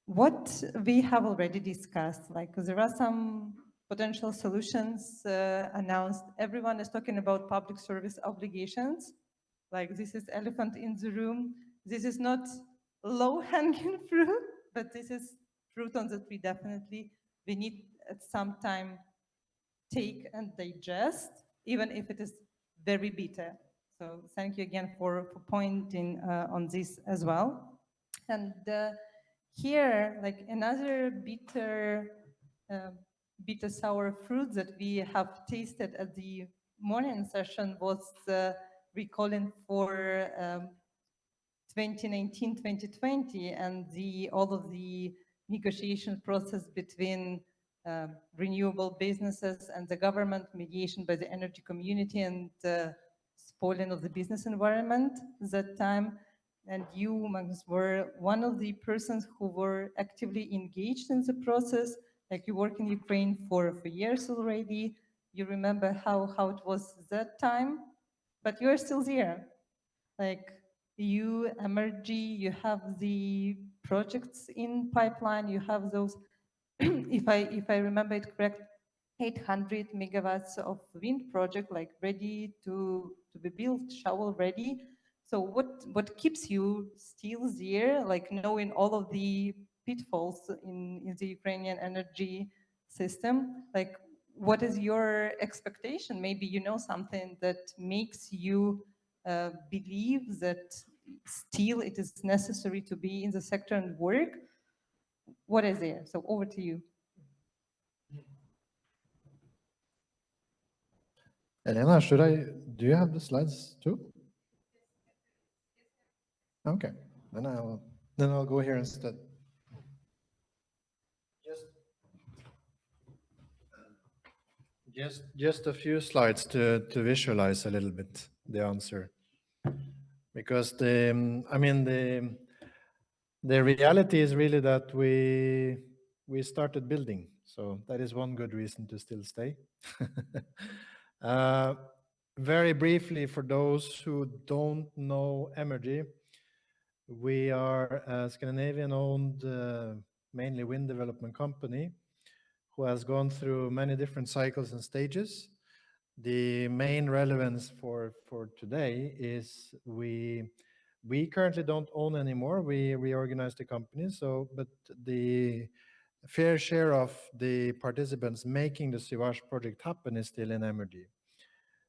What we have already discussed, like there are some potential solutions announced. Everyone is talking about public service obligations. Like this is elephant in the room. This is not low-hanging fruit, but this is fruit on that we need at some time take and digest, even if it is very bitter. So thank you again for pointing on this as well. And here, like another bitter sour fruit that we have tasted at the morning session was recalling for 2019-2020 and all of the negotiation process between renewable businesses and the government, mediation by the energy community and spoiling of the business environment that time. And you, Magnus, were one of the persons who were actively engaged in the process. Like you work in Ukraine for years already. You remember how it was that time, but you're still there. Like you, Emergy, you have the projects in pipeline, you have those, if I remember it correct, 800 megawatts of wind project like ready to be built, shovel ready. So what keeps you still there, like knowing all of the pitfalls in the Ukrainian energy system? Like what is your expectation? Maybe you know something that makes you believe that still it is necessary to be in the sector and work. What is there? So over to you. Elena, do you have the slides too? Okay, then I'll go here instead. Just a few slides to visualize a little bit the answer, because the reality is really that we started building, so that is one good reason to still stay. Very briefly, for those who don't know Emergy, we are a Scandinavian-owned, mainly wind development company who has gone through many different cycles and stages. The main relevance for today is we currently don't own anymore. We reorganized the company, but the fair share of the participants making the Sivash project happen is still in Energy.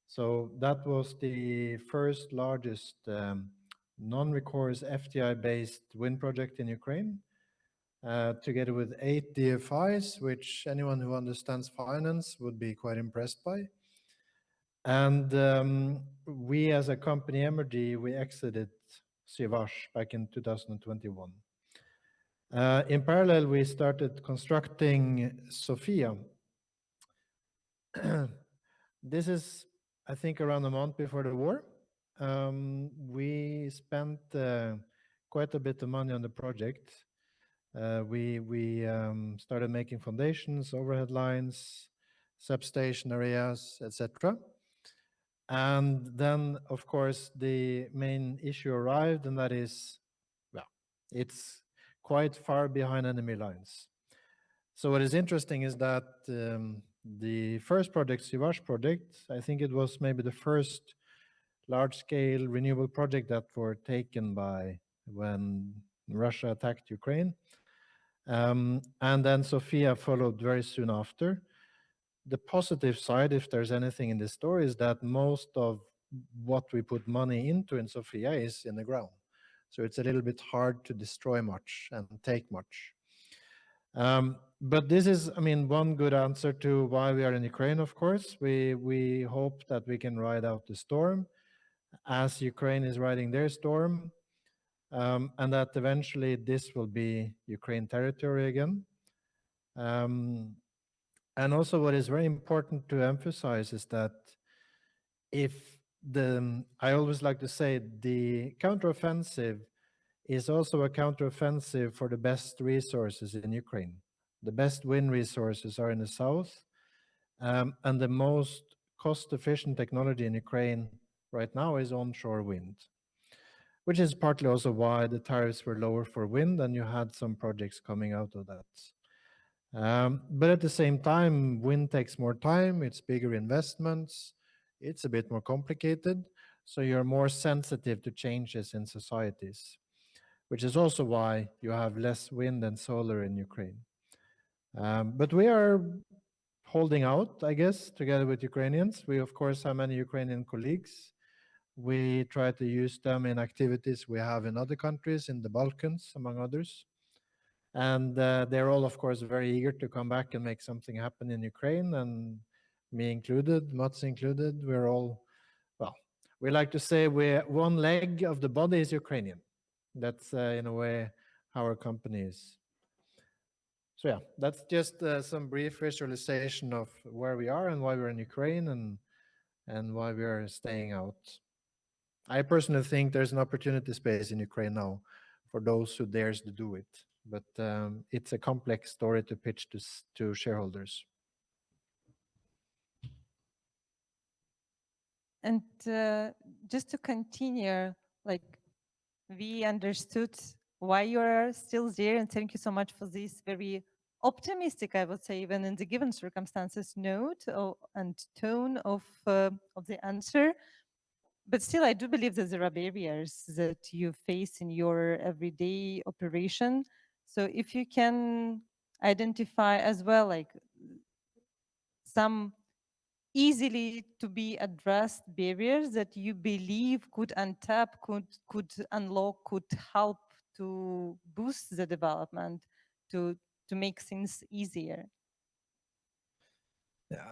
So that was the first largest non-recourse FDI-based wind project in Ukraine, together with 8 DFIs, which anyone who understands finance would be quite impressed by. And we as a company, Energy, we exited Sivash back in 2021. In parallel, we started constructing Sofia. This is, I think, around a month before the war. We spent quite a bit of money on the project. We started making foundations, overhead lines, substation areas, etc. And then, of course, the main issue arrived, and that is, well, it's quite far behind enemy lines. So what is interesting is that the first project, Sivash project, I think it was maybe the first large-scale renewable project that were taken by when Russia attacked Ukraine. And then Sofia followed very soon after. The positive side, if there's anything in this story, is that most of what we put money into in Sofia is in the ground. So it's a little bit hard to destroy much and take much. But this is, I mean, one good answer to why we are in Ukraine, of course. We hope that we can ride out the storm as Ukraine is riding their storm, and that eventually this will be Ukraine territory again. And also what is very important to emphasize is that I always like to say the counteroffensive is also a counteroffensive for the best resources in Ukraine. The best wind resources are in the south, and the most cost-efficient technology in Ukraine right now is onshore wind, which is partly also why the tariffs were lower for wind, and you had some projects coming out of that. But at the same time, wind takes more time, it's bigger investments, it's a bit more complicated, so you're more sensitive to changes in societies, which is also why you have less wind and solar in Ukraine. But we are holding out, I guess, together with Ukrainians. We, of course, have many Ukrainian colleagues. We try to use them in activities we have in other countries, in the Balkans, among others. And they're all, of course, very eager to come back and make something happen in Ukraine, and me included, Mats included. We're all, well, we like to say one leg of the body is Ukrainian. That's, in a way, how our company is. So yeah, that's just some brief visualization of where we are and why we're in Ukraine and why we are staying out. I personally think there's an opportunity space in Ukraine now for those who dares to do it. But it's a complex story to pitch to shareholders. And just to continue, like, we understood why you're still there, and thank you so much for this very optimistic, I would say, even in the given circumstances, note and tone of the answer. But still, I do believe that there are barriers that you face in your everyday operation. So if you can identify as well, like, some easily to be addressed barriers that you believe could untap, could unlock, could help to boost the development, to make things easier.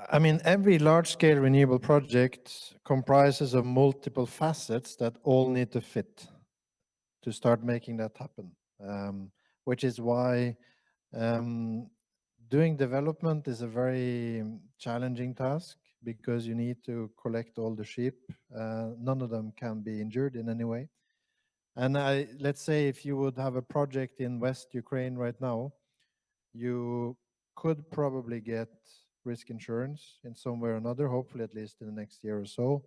I mean, every large-scale renewable project comprises of multiple facets that all need to fit to start making that happen, which is why doing development is a very challenging task, because you need to collect all the sheep. None of them can be injured in any way. And let's say if you would have a project in West Ukraine right now, you could probably get risk insurance in some way or another, hopefully at least in the next year or so.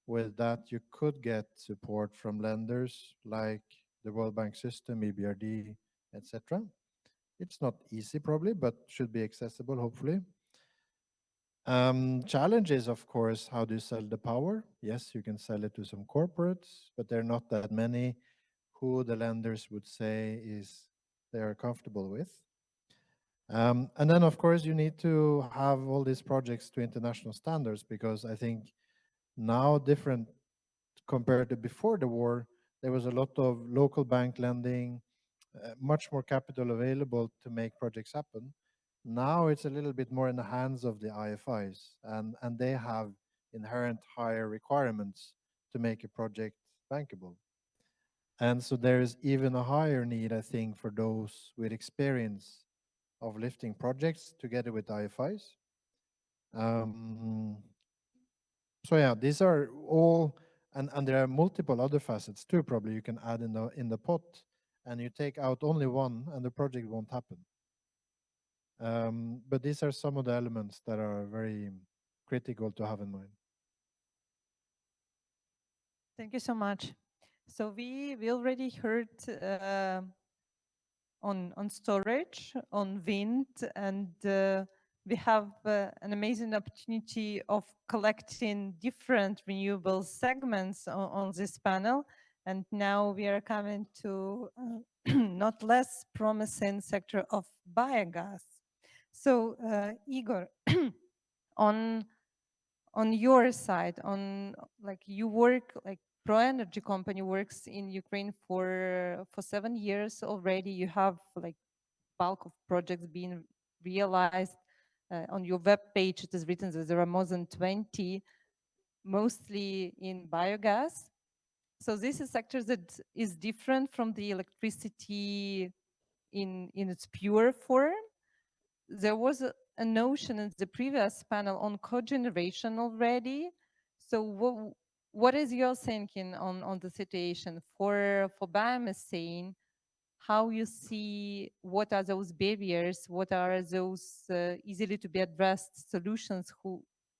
With that, you could get support from lenders like the World Bank system, EBRD, etc. It's not easy probably, but should be accessible, hopefully. Challenge is, of course, how do you sell the power? Yes, you can sell it to some corporates, but there are not that many who the lenders would say is they are comfortable with. And then, of course, you need to have all these projects to international standards, because I think now different compared to before the war, there was a lot of local bank lending, much more capital available to make projects happen. Now it's a little bit more in the hands of the IFIs, and they have inherent higher requirements to make a project bankable. And so there is even a higher need, I think, for those with experience of lifting projects together with IFIs. So yeah, these are all, and there are multiple other facets too, probably you can add in the pot, and you take out only one and the project won't happen. But these are some of the elements that are very critical to have in mind. Thank you so much. So we already heard on storage, on wind, and we have an amazing opportunity of collecting different renewable segments on this panel. And now we are coming to not less promising sector of biogas. So Igor, on your side, on like you work like Pro Energy company works in Ukraine for 7 years already. You have like bulk of projects being realized. On your web page, it is written that there are more than 20, mostly in biogas. So this is a sector that is different from the electricity in its pure form. There was a notion in the previous panel on cogeneration already. So what is your thinking on the situation for biomethane? How you see, what are those barriers? What are those easily to be addressed solutions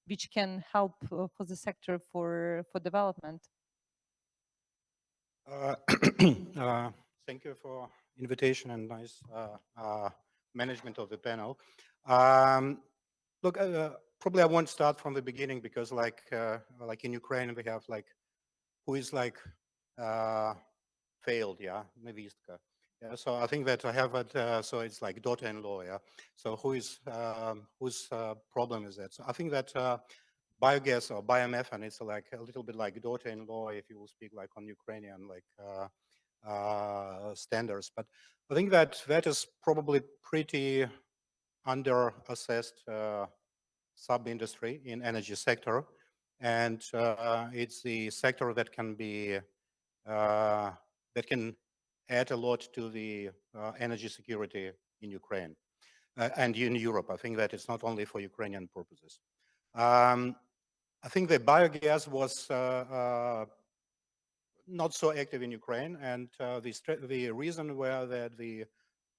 which can help for the sector for development? Thank you for invitation and nice management of the panel. Look, probably I won't start from the beginning, because like in Ukraine we have like who is like failed, yeah, Nevistka. Yeah, so I think that I have it. So it's like daughter-in-law, yeah. So whose problem is that? So I think that biogas or biomethane is like a little bit like daughter-in-law, if you will speak like on Ukrainian like standards. But I think that that is probably pretty under-assessed sub-industry in energy sector, and it's the sector that can be that can add a lot to the energy security in Ukraine and in Europe. I think that it's not only for Ukrainian purposes. I think the biogas was not so active in Ukraine, and the reason were that the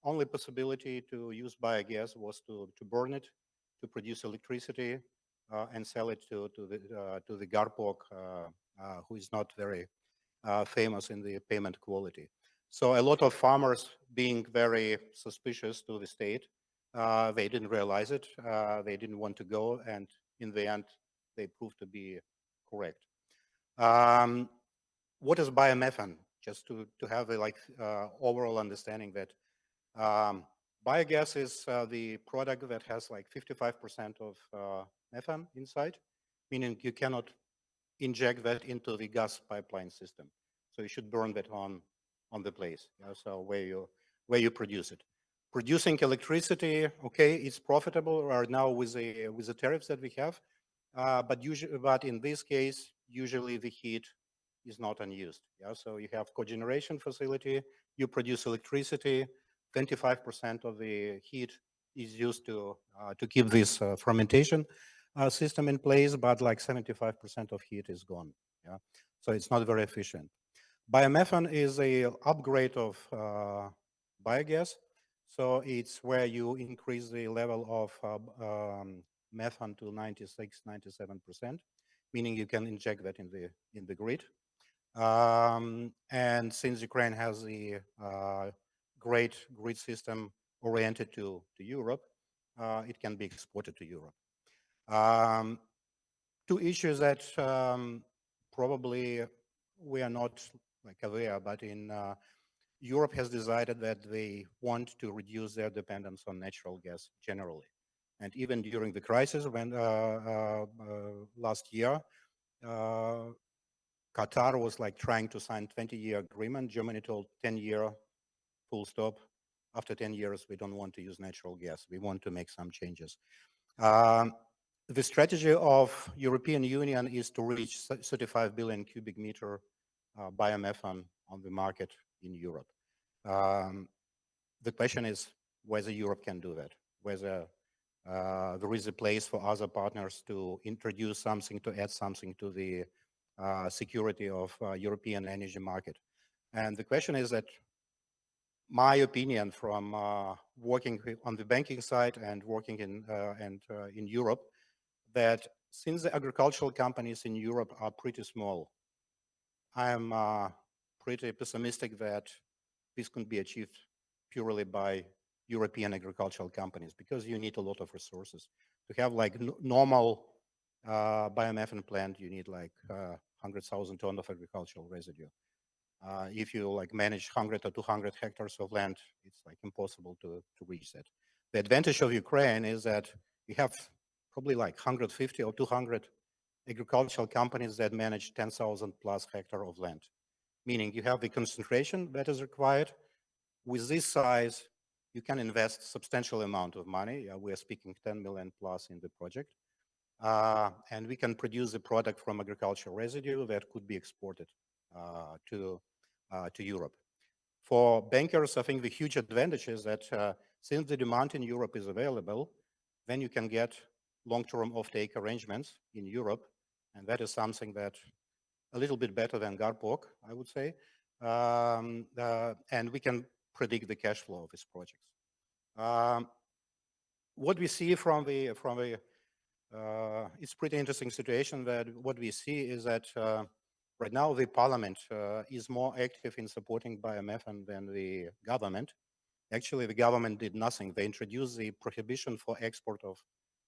only possibility to use biogas was to burn it, to produce electricity, and sell it to the Garpok, who is not very famous in the payment quality. So a lot of farmers being very suspicious to the state, they didn't realize it, they didn't want to go, and in the end, they proved to be correct. What is biomethane? Just to have a like overall understanding that biogas is the product that has like 55% of methane inside, meaning you cannot inject that into the gas pipeline system. So you should burn that on the place, yeah, so where you produce it. Producing electricity, okay, it's profitable right now with the tariffs that we have, but in this case, usually the heat is not unused. Yeah, so you have cogeneration facility, you produce electricity, 25% of the heat is used to keep this fermentation system in place, but like 75% of heat is gone. Yeah, so it's not very efficient. Biomethane is a upgrade of biogas. So it's where you increase the level of methane to 96, 97%, meaning you can inject that in the grid. And since Ukraine has the great grid system oriented to Europe, it can be exported to Europe. Two issues that probably we are not like aware, but in Europe has decided that they want to reduce their dependence on natural gas generally. And even during the crisis when last year, Qatar was like trying to sign 20-year agreement. Germany told 10-year full stop. After 10 years, we don't want to use natural gas. We want to make some changes. The strategy of European Union is to reach 35 billion cubic meter biomethane on the market in Europe. The question is whether Europe can do that, whether there is a place for other partners to introduce something, to add something to the security of European energy market. And the question is that my opinion from working on the banking side and working in Europe, that since the agricultural companies in Europe are pretty small, I'm pretty pessimistic that this can be achieved purely by European agricultural companies, because you need a lot of resources. To have like normal biomethane plant, you need like 100,000 tons of agricultural residue. If you like manage 100 or 200 hectares of land, it's like impossible to reach that. The advantage of Ukraine is that you have probably like 150 or 200 agricultural companies that manage 10,000 plus hectare of land, meaning you have the concentration that is required. With this size, you can invest substantial amount of money. We are speaking 10 million plus in the project. And we can produce a product from agricultural residue that could be exported to Europe. For bankers, I think the huge advantage is that since the demand in Europe is available, then you can get long-term offtake arrangements in Europe. And that is something that a little bit better than Garpok, I would say. And we can predict the cash flow of these projects. What we see from the it's pretty interesting situation that what we see is that right now the parliament is more active in supporting biomethane than the government. Actually, the government did nothing. They introduced the prohibition for export of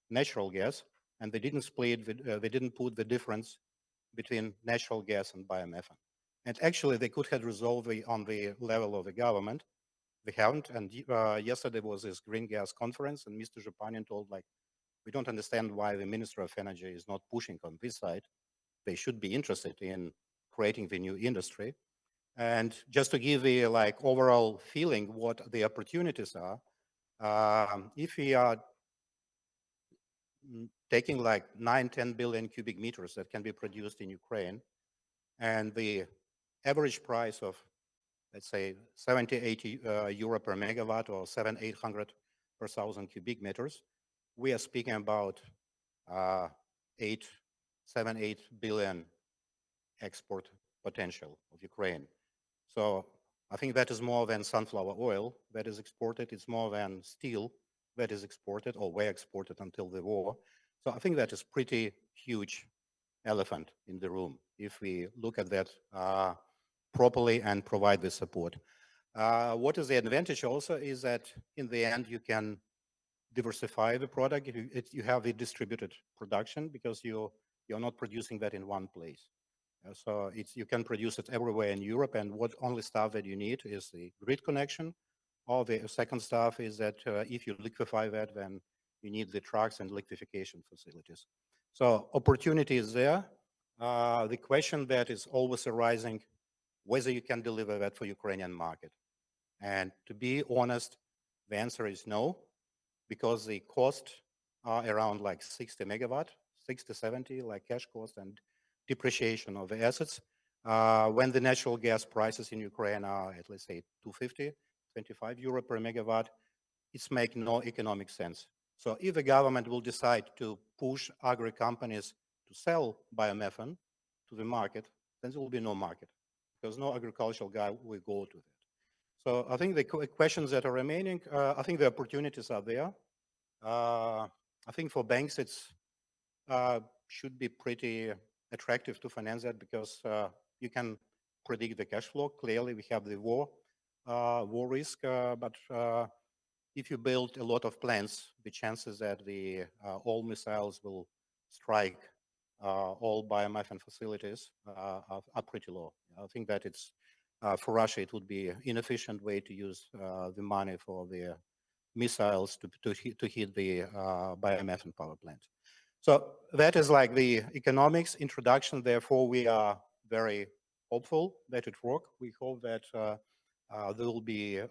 natural gas, and they didn't split, they didn't put the difference between natural gas and biomethane. And actually, they could have resolved on the level of the government. They haven't. And yesterday was this green gas conference, and Mr. Zhupanin told, like, we don't understand why the Minister of Energy is not pushing on this side. They should be interested in creating the new industry. And just to give the like overall feeling what the opportunities are, if we are taking like 9-10 billion cubic meters that can be produced in Ukraine, and the average price of, let's say, 70-80 euro per megawatt, or 700-800 per thousand cubic meters, we are speaking about 7-8 billion export potential of Ukraine. So I think that is more than sunflower oil that is exported. It's more than steel that is exported or were exported until the war. So I think that is pretty huge elephant in the room if we look at that properly and provide the support. What is the advantage also is that in the end you can diversify the product. You have the distributed production because you're not producing that in one place. So you can produce it everywhere in Europe, and what only stuff that you need is the grid connection. Or the second stuff is that if you liquefy that, then you need the trucks and liquefaction facilities. So opportunity is there. The question that is always arising, whether you can deliver that for Ukrainian market. And to be honest, the answer is no, because the cost are around like 60 megawatt, 60, 70, like cash cost and depreciation of the assets. When the natural gas prices in Ukraine are at, let's say, 250, 25 euro per megawatt, it's making no economic sense. So if the government will decide to push agri companies to sell biomethane to the market, then there will be no market, because no agricultural guy will go to that. So I think the questions that are remaining, I think the opportunities are there. I think for banks, it's should be pretty attractive to finance that, because you can predict the cash flow. Clearly, we have the war risk, but if you build a lot of plants, the chances that the all missiles will strike all biomethane facilities are pretty low. I think that it's for Russia, it would be an inefficient way to use the money for the missiles to hit the biomethane power plant. So that is like the economics introduction. Therefore, we are very hopeful that it works. We hope that there will be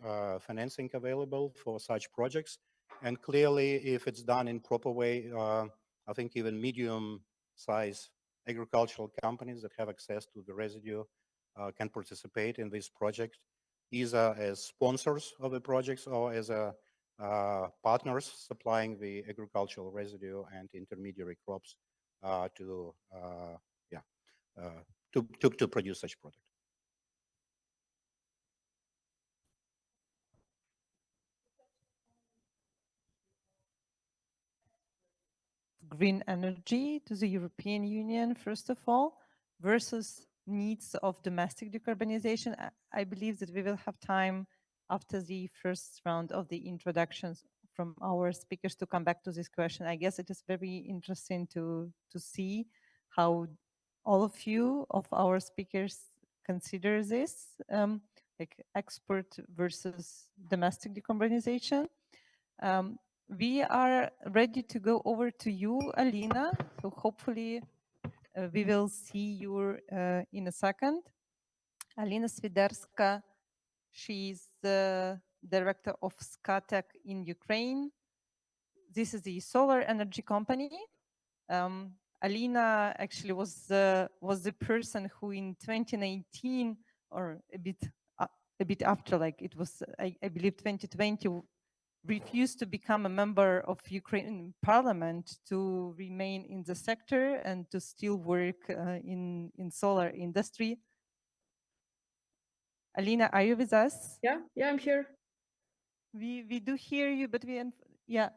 financing available for such projects. And clearly, if it's done in proper way, I think even medium-sized agricultural companies that have access to the residue can participate in this project, either as sponsors of the projects or as partners supplying the agricultural residue and intermediary crops to produce such product. Green energy to the European Union, first of all, versus needs of domestic decarbonization. I believe that we will have time after the first round of the introductions from our speakers to come back to this question. I guess it is very interesting to see how all of you, of our speakers, consider this, like export versus domestic decarbonization. We are ready to go over to you, Alina. So hopefully we will see you in a second. Alina Sviderska, she's the director of Skatek in Ukraine. This is the solar energy company. Alina actually was the person who in 2019 or a bit after, like it was, I believe 2020, refused to become a member of Ukrainian parliament to remain in the sector and to still work in solar industry. Alina, are you with us? Yeah, I'm here. We do hear you, but yeah,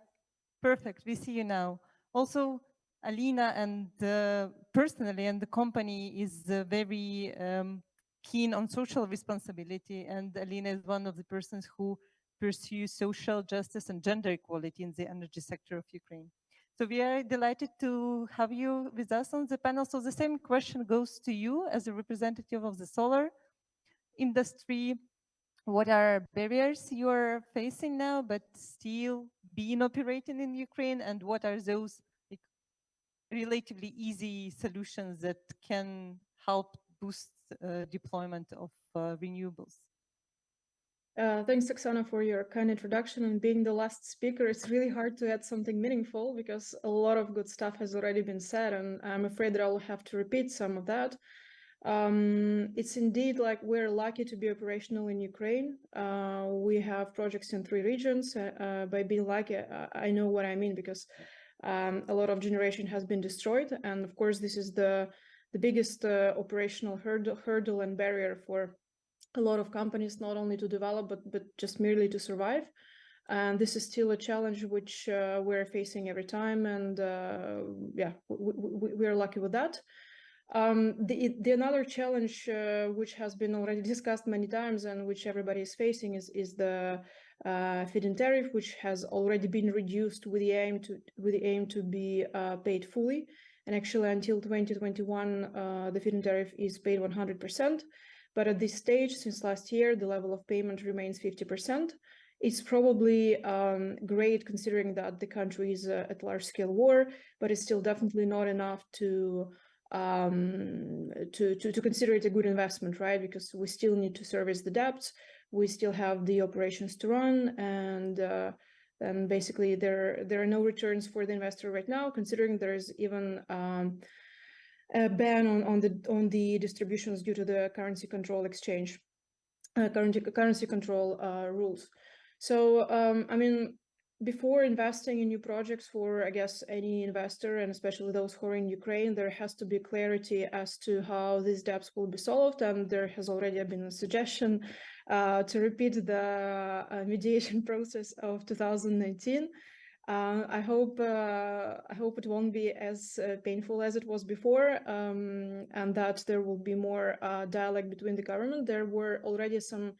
perfect. We see you now. Also, Alina and personally and the company is very keen on social responsibility, and Alina is one of the persons who pursue social justice and gender equality in the energy sector of Ukraine. So we are delighted to have you with us on the panel. So the same question goes to you as a representative of the solar industry. What are barriers you are facing now, but still being operating in Ukraine? And what are those like, relatively easy solutions that can help boost deployment of renewables? Thanks, Oksana, for your kind introduction. And being the last speaker, it's really hard to add something meaningful because a lot of good stuff has already been said, and I'm afraid that I'll have to repeat some of that. It's indeed like we're lucky to be operational in Ukraine. We have projects in 3 regions. By being lucky, I know what I mean because a lot of generation has been destroyed. And of course, this is the biggest operational hurdle and barrier for a lot of companies, not only to develop, but just merely to survive. And this is still a challenge which we're facing every time. And yeah, we're lucky with that. The another challenge which has been already discussed many times and which everybody is facing is the feed-in tariff, which has already been reduced with the aim to be paid fully. And actually, until 2021, the feed-in tariff is paid 100%. But at this stage, since last year, the level of payment remains 50%. It's probably great considering that the country is at large-scale war, but it's still definitely not enough to consider it a good investment, right? Because we still need to service the debts, we still have the operations to run, and basically there are no returns for the investor right now, considering there is even a ban on the distributions due to the currency control rules. So I mean, before investing in new projects for, I guess, any investor, and especially those who are in Ukraine, there has to be clarity as to how these debts will be solved. And there has already been a suggestion to repeat the mediation process of 2019. I hope it won't be as painful as it was before, and that there will be more dialogue between the government. There were already some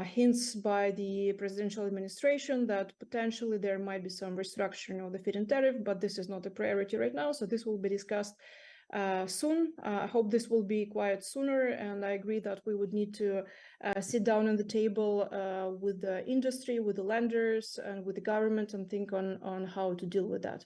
hints by the presidential administration that potentially there might be some restructuring of the feed-in tariff, but this is not a priority right now, so this will be discussed soon. I hope this will be quite sooner, and I agree that we would need to sit down on the table with the industry, with the lenders, and with the government and think on how to deal with that.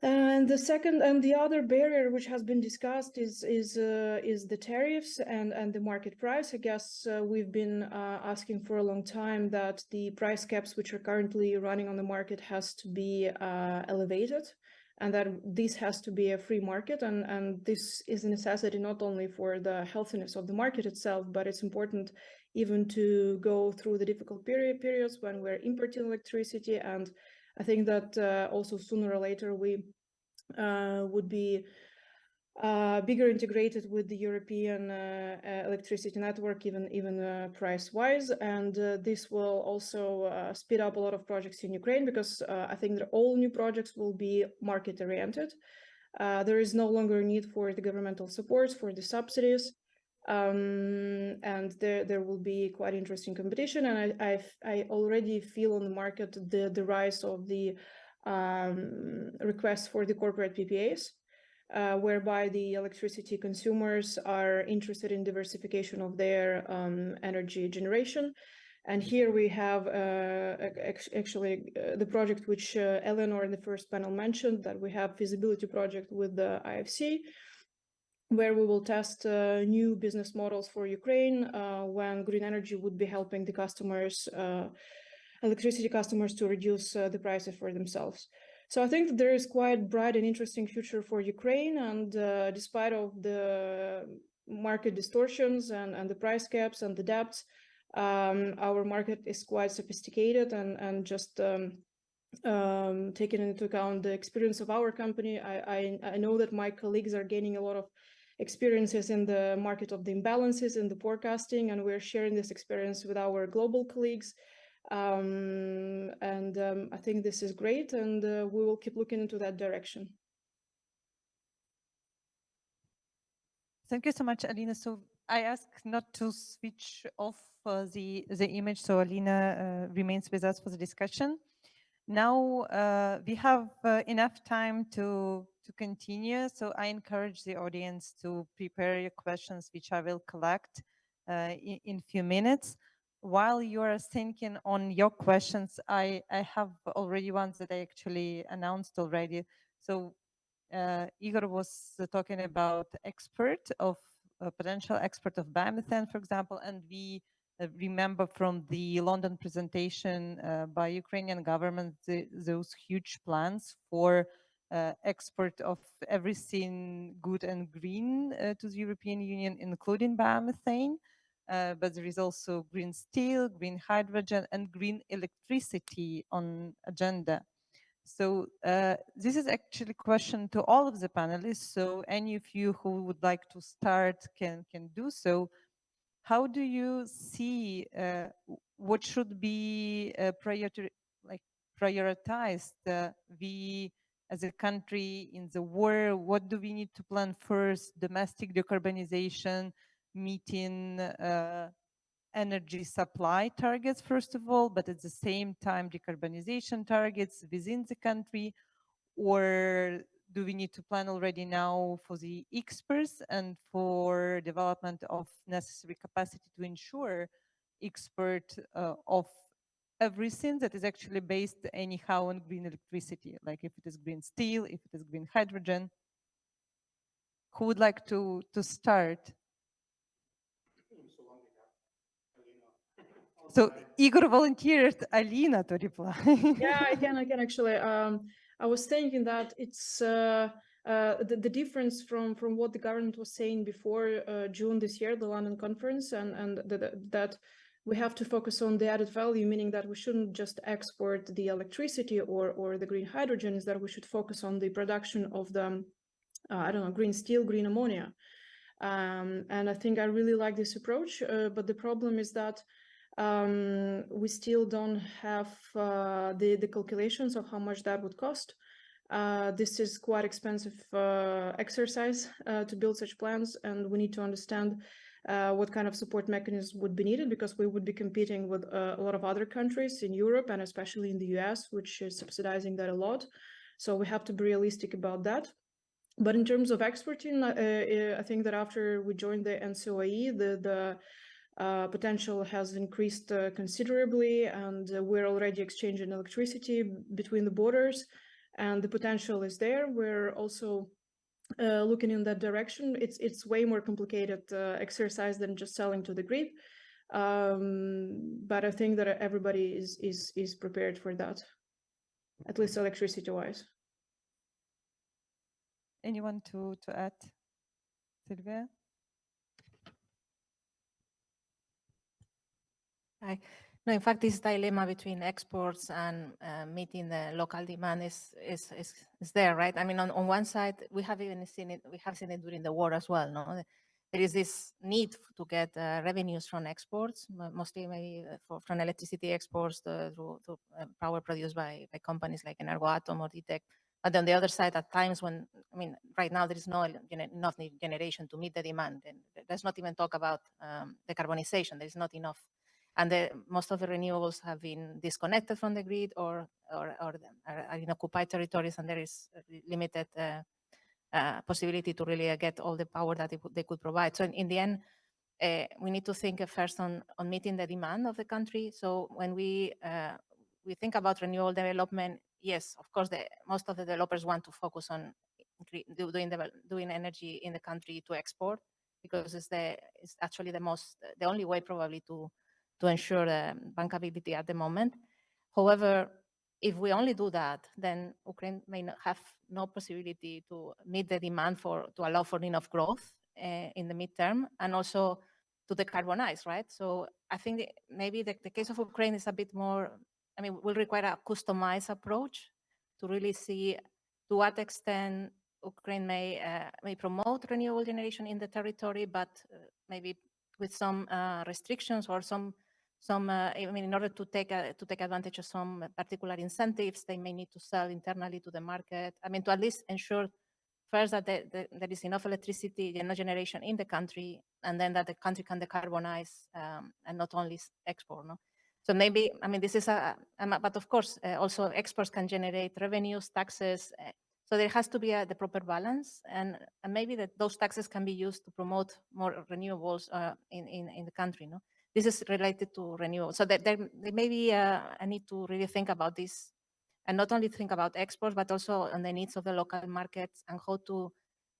And the second and the other barrier which has been discussed is the tariffs and the market price. I guess we've been asking for a long time that the price caps which are currently running on the market has to be elevated, and that this has to be a free market. And this is a necessity not only for the healthiness of the market itself, but it's important even to go through the difficult periods when we're importing electricity. And I think that also sooner or later we would be bigger integrated with the European electricity network, even price-wise. And this will also speed up a lot of projects in Ukraine, because I think that all new projects will be market-oriented. There is no longer a need for the governmental supports, for the subsidies. And there will be quite interesting competition, and I already feel on the market the rise of the requests for the corporate PPAs, whereby the electricity consumers are interested in diversification of their energy generation. And here we have actually the project which Eleanor in the first panel mentioned, that we have feasibility project with the IFC, where we will test new business models for Ukraine when green energy would be helping the customers, electricity customers, to reduce the prices for themselves. So I think that there is quite bright and interesting future for Ukraine, and despite of the market distortions and the price caps and the debts, our market is quite sophisticated, and just taking into account the experience of our company, I know that my colleagues are gaining a lot of experiences in the market of the imbalances in the forecasting, and we're sharing this experience with our global colleagues. I think this is great, and we will keep looking into that direction. Thank you so much, Alina. So I ask not to switch off the image, so Alina remains with us for the discussion. Now we have enough time to continue, so I encourage the audience to prepare your questions, which I will collect in few minutes. While you are thinking on your questions, I have already ones that I actually announced already. So Igor was talking about potential export of biomethane, for example, and we remember from the London presentation by Ukrainian government those huge plans for export of everything good and green to the European Union, including biomethane. But there is also green steel, green hydrogen, and green electricity on agenda. So this is actually a question to all of the panelists. So any of you who would like to start can do so. How do you see what should be prioritized? We as a country in the war, what do we need to plan first? Domestic decarbonization, meeting energy supply targets, first of all, but at the same time, decarbonization targets within the country? Or do we need to plan already now for the exports and for development of necessary capacity to ensure export of everything that is actually based anyhow on green electricity, like if it is green steel, if it is green hydrogen? Who would like to start? So Igor volunteered Alina to reply. Yeah, I can actually. I was thinking that it's the difference from what the government was saying before June this year, the London conference, and that we have to focus on the added value, meaning that we shouldn't just export the electricity or the green hydrogen, is that we should focus on the production of the, I don't know, green steel, green ammonia. And I think I really like this approach, but the problem is that we still don't have the calculations of how much that would cost. This is quite expensive exercise to build such plans, and we need to understand what kind of support mechanisms would be needed, because we would be competing with a lot of other countries in Europe and especially in the US, which is subsidizing that a lot. So we have to be realistic about that. But in terms of exporting, I think that after we joined the NCOE, the potential has increased considerably, and we're already exchanging electricity between the borders, and the potential is there. We're also looking in that direction. It's way more complicated exercise than just selling to the grid, but I think that everybody is prepared for that, at least electricity-wise. Anyone to add? Sylvia? Hi. No, in fact, this dilemma between exports and meeting the local demand is there, right? I mean, on one side, we have seen it during the war as well. No, there is this need to get revenues from exports, mostly maybe from electricity exports through power produced by companies like Energoatom or DTEC. But on the other side, at times when, I mean, right now there is no enough generation to meet the demand, and let's not even talk about decarbonization. There is not enough. And most of the renewables have been disconnected from the grid or are in occupied territories, and there is limited possibility to really get all the power that they could provide. So in the end, we need to think first on meeting the demand of the country. So when we think about renewable development, yes, of course, most of the developers want to focus on doing energy in the country to export, because it's actually the only way probably to ensure bankability at the moment. However, if we only do that, then Ukraine may not have no possibility to meet the demand to allow for enough growth in the midterm, and also to decarbonize, right? So I think maybe the case of Ukraine is a bit more, I mean, will require a customized approach to really see to what extent Ukraine may promote renewable generation in the territory, but maybe with some restrictions or I mean, in order to take advantage of some particular incentives, they may need to sell internally to the market. I mean, to at least ensure first that there is enough electricity, enough generation in the country, and then that the country can decarbonize and not only export. No? So maybe, I mean, this is but of course, also exports can generate revenues, taxes. So there has to be the proper balance, and maybe those taxes can be used to promote more renewables in the country. No. This is related to renewable. So there may be a need to really think about this, and not only think about exports, but also on the needs of the local markets and how to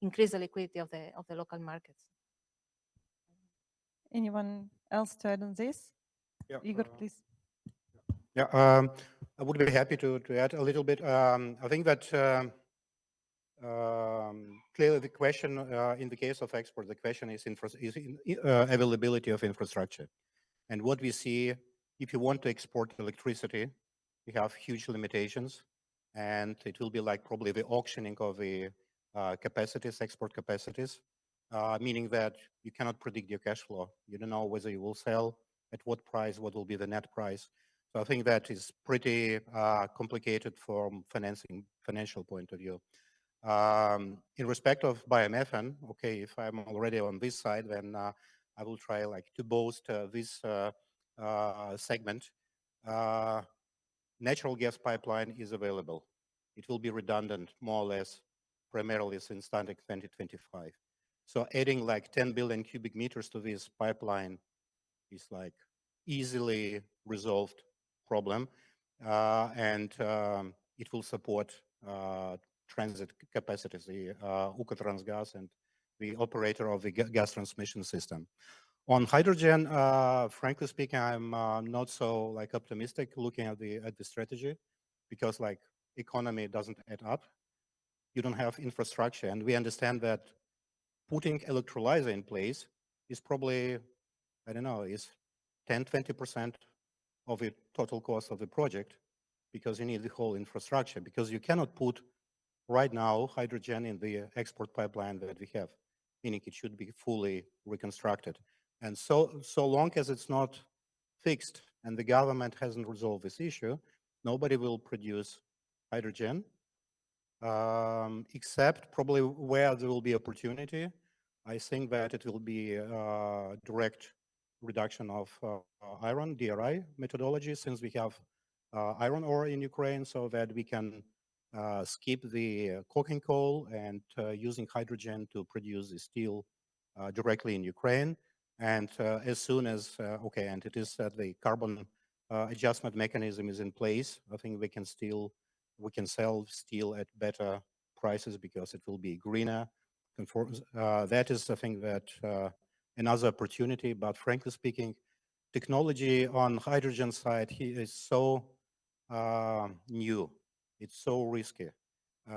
increase the liquidity of the local markets. Anyone else to add on this? Yeah, Igor, please. Yeah, I would be happy to add a little bit. I think that clearly the question in the case of export, the question is availability of infrastructure. And what we see, if you want to export electricity, you have huge limitations, and it will be like probably the auctioning of the capacities, export capacities, meaning that you cannot predict your cash flow. You don't know whether you will sell, at what price, what will be the net price. So I think that is pretty complicated from financial point of view. In respect of biomethane, okay, if I'm already on this side, then I will try like to boast this segment. Natural gas pipeline is available. It will be redundant more or less primarily since starting 2025. So adding like 10 billion cubic meters to this pipeline is like easily resolved problem, and it will support transit capacities, the Ukrtransgas and the operator of the gas transmission system. On hydrogen, frankly speaking, I'm not so like optimistic looking at the strategy, because like economy doesn't add up. You don't have infrastructure, and we understand that putting electrolyzer in place is probably, I don't know, is 10-20% of the total cost of the project, because you need the whole infrastructure, because you cannot put right now hydrogen in the export pipeline that we have, meaning it should be fully reconstructed. And so long as it's not fixed and the government hasn't resolved this issue, nobody will produce hydrogen, except probably where there will be opportunity I think that it will be direct reduction of iron, DRI methodology, since we have iron ore in Ukraine, so that we can skip the coking coal and using hydrogen to produce the steel directly in Ukraine. And as soon as, okay, and it is that the carbon adjustment mechanism is in place, I think we can sell steel at better prices because it will be greener. That is, I think, that another opportunity. But frankly speaking, technology on hydrogen side is so new. It's so risky.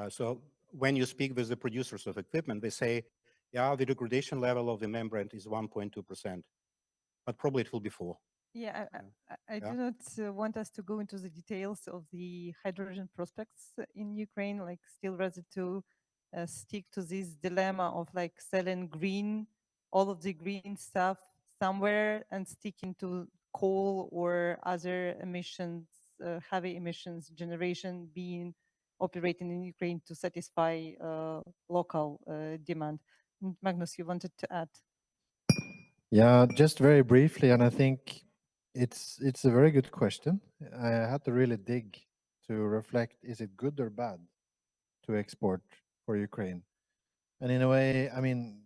So when you speak with the producers of equipment, they say, yeah, the degradation level of the membrane is 1.2%, but probably it will be 4. Yeah, I Yeah. do not want us to go into the details of the hydrogen prospects in Ukraine, like still rather to stick to this dilemma of like selling green, all of the green stuff somewhere and sticking to coal or other emissions, heavy emissions generation being operating in Ukraine to satisfy local demand. Magnus, you wanted to add? Yeah, just very briefly, and I think it's a very good question. I had to really dig to reflect: is it good or bad to export for Ukraine? And in a way, I mean,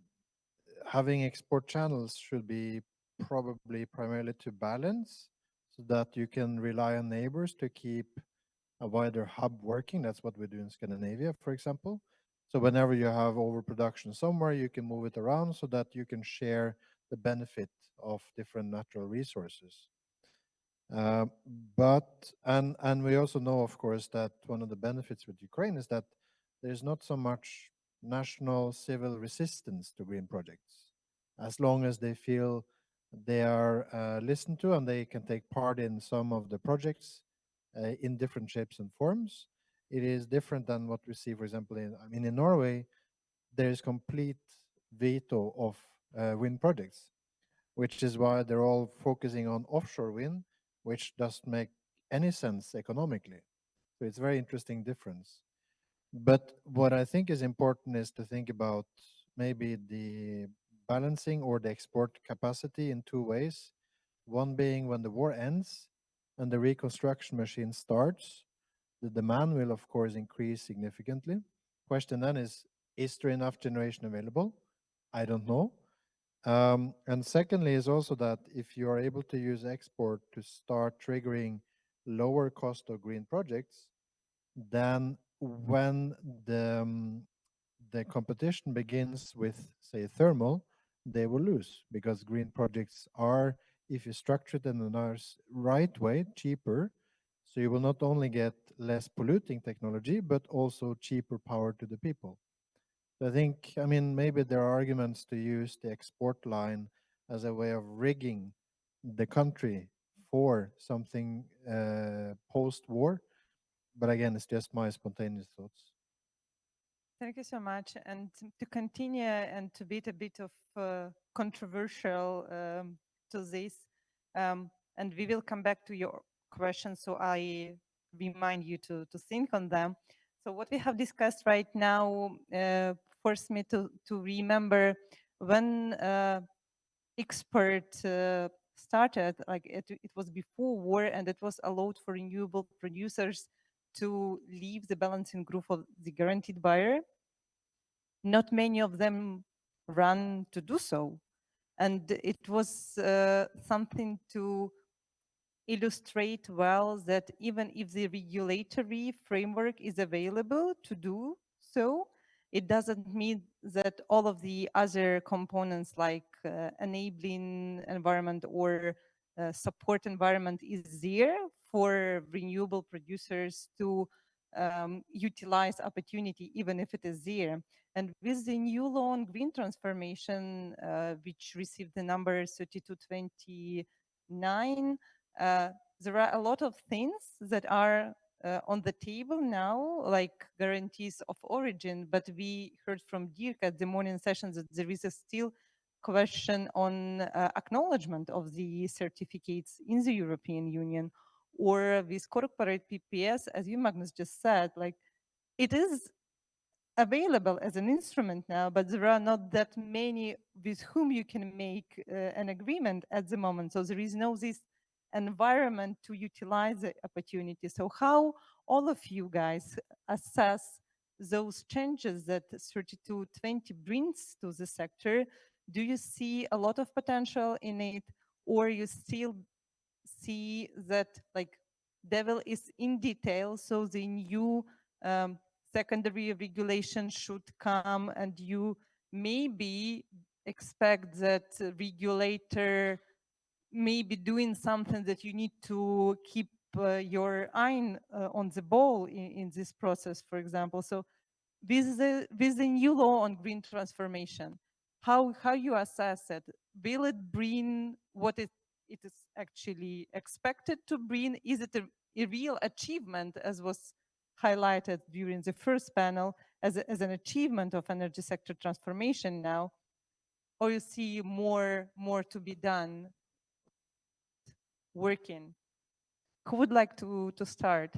having export channels should be probably primarily to balance, so that you can rely on neighbors to keep a wider hub working. That's what we do in Scandinavia, for example. So whenever you have overproduction somewhere, you can move it around so that you can share the benefit of different natural resources. Uh, and we also know, of course, that one of the benefits with Ukraine is that there's not so much national civil resistance to green projects, as long as they feel they are listened to and they can take part in some of the projects in different shapes and forms. It is different than what we see, for example, in Norway, there is complete veto of wind projects, which is why they're all focusing on offshore wind, which doesn't make any sense economically. So it's a very interesting difference. But what I think is important is to think about maybe the balancing or the export capacity in two ways. One being when the war ends and the reconstruction machine starts, the demand will of course increase significantly. Question then is there enough generation available? I don't know. And secondly is also that if you are able to use export to start triggering lower cost of green projects, then when the competition begins with, say, thermal, they will lose because green projects are, if you structure it in the nice right way, cheaper. So you will not only get less polluting technology, but also cheaper power to the people. So I think, I mean, maybe there are arguments to use the export line as a way of rigging the country for something post-war. But again, it's just my spontaneous thoughts. Thank you so much. And to continue and to be a bit of controversial to this, and we will come back to your questions, so I remind you to think on them. So what we have discussed right now forced me to remember when expert started, like it was before war, and it was allowed for renewable producers to leave the balancing group of the guaranteed buyer. Not many of them ran to do so. And it was something to illustrate well that even if the regulatory framework is available to do so, it doesn't mean that all of the other components like enabling environment or support environment is there for renewable producers to utilize opportunity, even if it is there. And with the new law on green transformation, which received the number 3229, there are a lot of things that are on the table now, like guarantees of origin, but we heard from Dirk at the morning sessions that there is a still question on acknowledgement of the certificates in the European Union, or with corporate PPS, as you, Magnus, just said, like it is available as an instrument now, but there are not that many with whom you can make an agreement at the moment. So there is no this environment to utilize the opportunity. So how all of you guys assess those changes that 3220 brings to the sector? Do you see a lot of potential in it, or you still see that like devil is in detail, so the new secondary regulation should come and you maybe expect that regulator may be doing something that you need to keep your eye on the ball in this process, for example. So with the new law on green transformation, how you assess it? Will it bring what it is actually expected to bring? Is it a real achievement, as was highlighted during the first panel, as an achievement of energy sector transformation now? Or you see more to be done working? Who would like to start?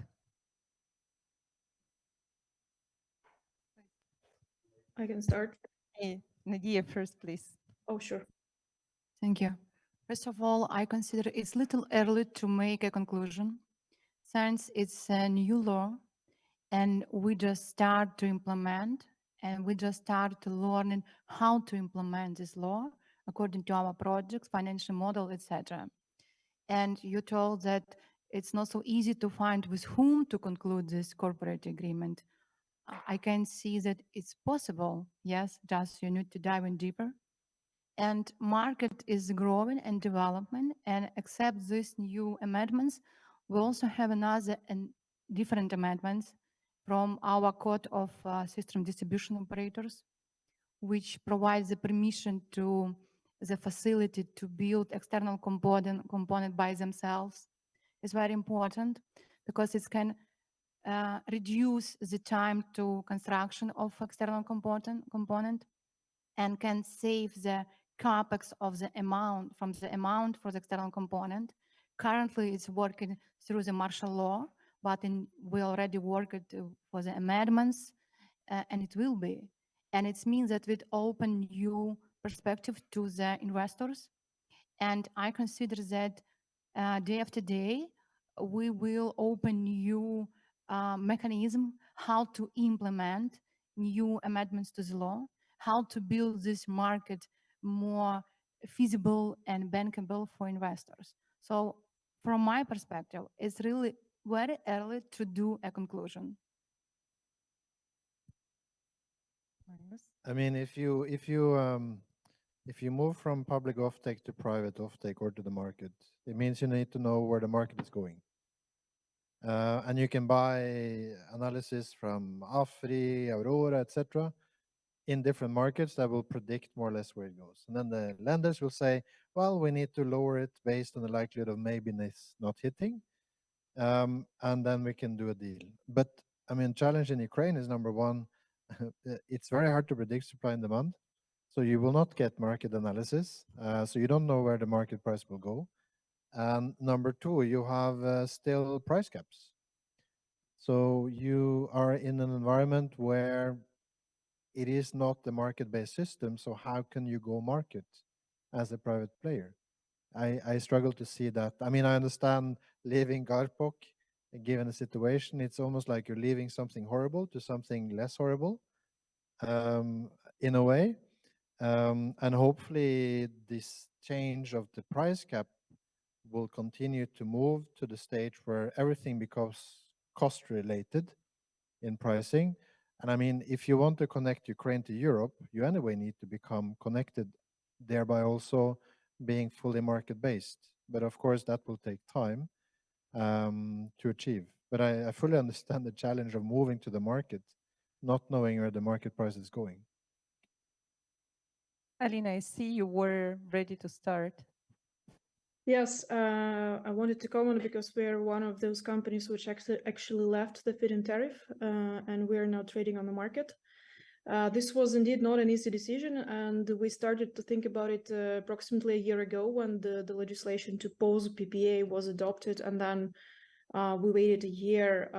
I can start. Hey, Nadia first, please. Oh, sure. Thank you. First of all, I consider it's little early to make a conclusion, since it's a new law and we just start to implement and we just start to learning how to implement this law according to our projects, financial model, etc. And you told that it's not so easy to find with whom to conclude this corporate agreement. I can see that it's possible, yes, just you need to dive in deeper. And market is growing and development, and except these new amendments, we also have another and different amendments from our Code of System Distribution Operators, which provides the permission to the facility to build external component by themselves. It's very important because it can reduce the time to construction of external component and can save the capex of the amount for the external component. Currently, it's working through the martial law, but we already worked for the amendments, and it will be. And it means that it open new perspective to the investors. And I consider that day after day, we will open new mechanism how to implement new amendments to the law, how to build this market more feasible and bankable for investors. So from my perspective, it's really very early to do a conclusion. I mean, if you move from public offtake to private offtake or to the market, it means you need to know where the market is going. And you can buy analysis from AFRI, Aurora, etc., in different markets that will predict more or less where it goes. And then the lenders will say, well, we need to lower it based on the likelihood of maybe this not hitting. And then we can do a deal. But I mean, challenge in Ukraine is number one, it's very hard to predict supply and demand. So you will not get market analysis. So you don't know where the market price will go. And number two, you have still price caps. So you are in an environment where it is not the market-based system. So how can you go market as a private player? I struggle to see that. I mean, I understand leaving Garpok, given the situation, it's almost like you're leaving something horrible to something less horrible, in a way. And hopefully this change of the price cap will continue to move to the stage where everything becomes cost related in pricing. And I mean, if you want to connect Ukraine to Europe, you anyway need to become connected, thereby also being fully market based. But of course, that will take time to achieve. But I fully understand the challenge of moving to the market, not knowing where the market price is going. Alina, I see you were ready to start. Yes, I wanted to comment because we're one of those companies which actually left the feed-in tariff, and we are now trading on the market. This was indeed not an easy decision, and we started to think about it approximately a year ago when the legislation to pause PPA was adopted, and then We waited a year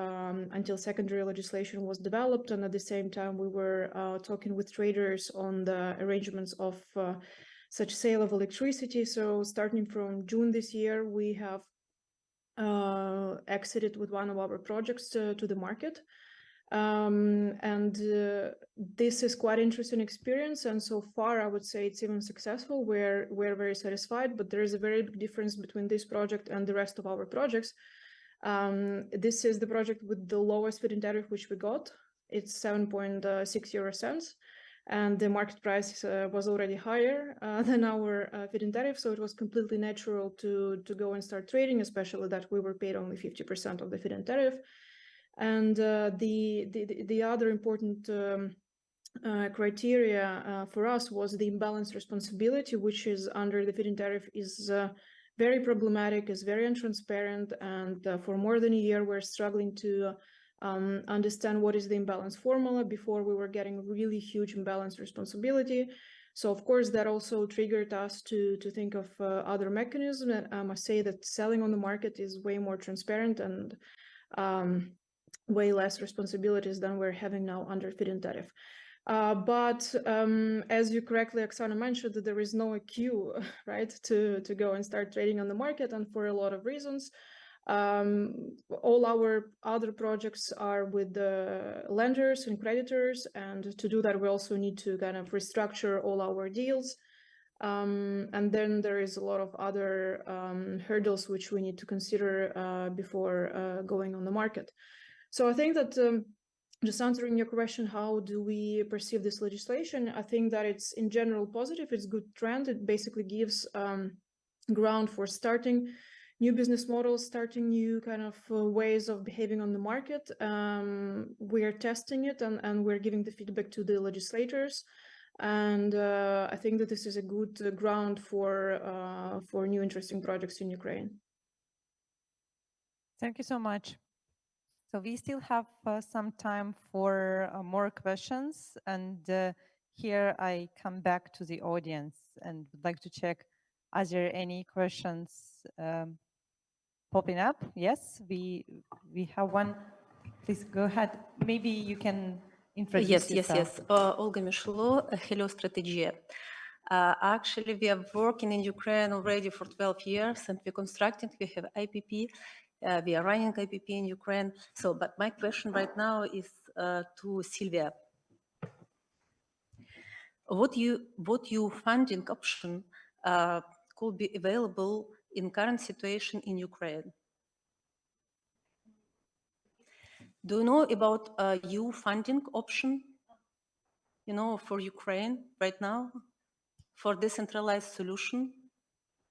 until secondary legislation was developed, and at the same time we were talking with traders on the arrangements of such sale of electricity. So starting from June this year, we have exited with one of our projects to the market. This is quite interesting experience, and so far I would say it's even successful. We're very satisfied, but there is a very big difference between this project and the rest of our projects. This is the project with the lowest feed-in tariff which we got. It's 7.6 euro cents, and the market price was already higher than our feed-in tariff, so it was completely natural to go and start trading, especially that we were paid only 50% of the feed-in tariff. And the other important criteria for us was the imbalance responsibility, which is under the feed-in tariff is very problematic, is very untransparent, and for more than a year we're struggling to understand what is the imbalance formula. Before we were getting really huge imbalance responsibility. So of course that also triggered us to think of other mechanisms. And I must say that selling on the market is way more transparent and way less responsibilities than we're having now under feed-in tariff. But as you correctly, Oksana, mentioned, that there is no queue, right, to go and start trading on the market, and for a lot of reasons. All our other projects are with the lenders and creditors, and to do that we also need to kind of restructure all our deals. And then there is a lot of other hurdles which we need to consider before going on the market. So I think that just answering your question, how do we perceive this legislation? I think that it's in general positive. It's a good trend. It basically gives ground for starting new business models, starting new kind of ways of behaving on the market. We are testing it and we're giving the feedback to the legislators. And I think that this is a good ground for new interesting projects in Ukraine. Thank you so much. So we still have some time for more questions, and here I come back to the audience and would like to check, are there any questions popping up? Yes, we have one. Please go ahead. Maybe you can introduce yourself. Yes. Olga Mishlo, Hello Strategy. Actually, we are working in Ukraine already for 12 years, and we're constructing. We have IPP. We are running IPP in Ukraine. So, but my question right now is to Sylvia. What you funding option could be available in current situation in Ukraine? Do you know about EU funding option, for Ukraine right now, for decentralized solution?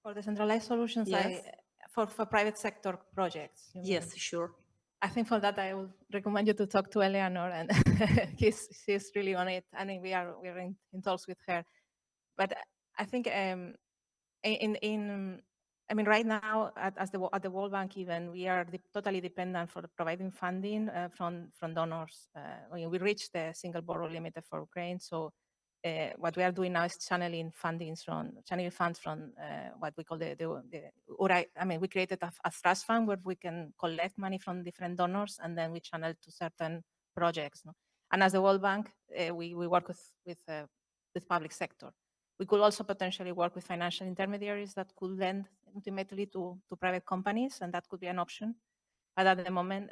For decentralized solutions, Yes. For private sector projects. Yes, sure. I think for that I would recommend you to talk to Eleanor, and she's really on it. I think we're in talks with her. But I think right now at the World Bank even we are totally dependent for providing funding from donors. We reached the single borrow limit for Ukraine, so what we are doing now is channeling funds from what we call we created a trust fund where we can collect money from different donors and then we channel to certain projects. No? And as the World Bank, we work with public sector. We could also potentially work with financial intermediaries that could lend ultimately to private companies, and that could be an option. But at the moment,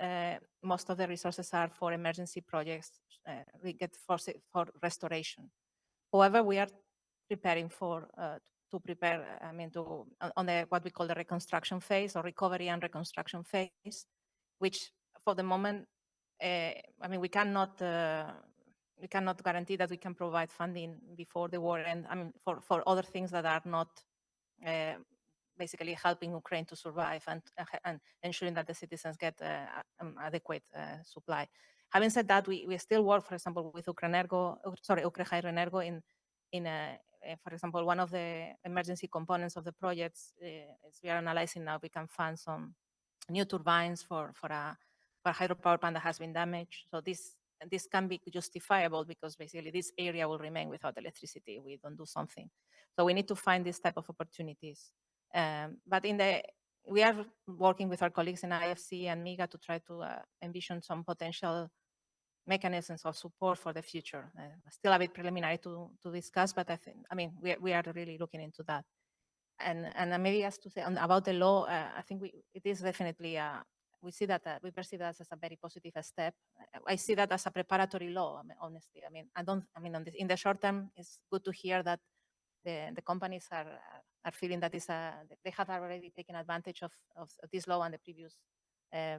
most of the resources are for emergency projects. We get for restoration. However, we are preparing on what we call the reconstruction phase or recovery and reconstruction phase, which for the moment, we cannot guarantee that we can provide funding before the war ends. For other things that are not basically helping Ukraine to survive and ensuring that the citizens get adequate supply. Having said that, we still work, for example, with Ukrhydroenergo in for example, one of the emergency components of the projects is we are analyzing now we can fund some new turbines for a hydropower plant that has been damaged. So this can be justifiable because basically this area will remain without electricity if we don't do something. So we need to find this type of opportunities. But in the we are working with our colleagues in IFC and MIGA to try to envision some potential mechanisms of support for the future. Still a bit preliminary to discuss, but I mean, we are really looking into that. And maybe as to say about the law, I think it is definitely, we see that, we perceive that as a very positive step. I see that as a preparatory law, I mean, honestly. In the short term, it's good to hear that the companies are feeling that they have already taken advantage of this law and the previous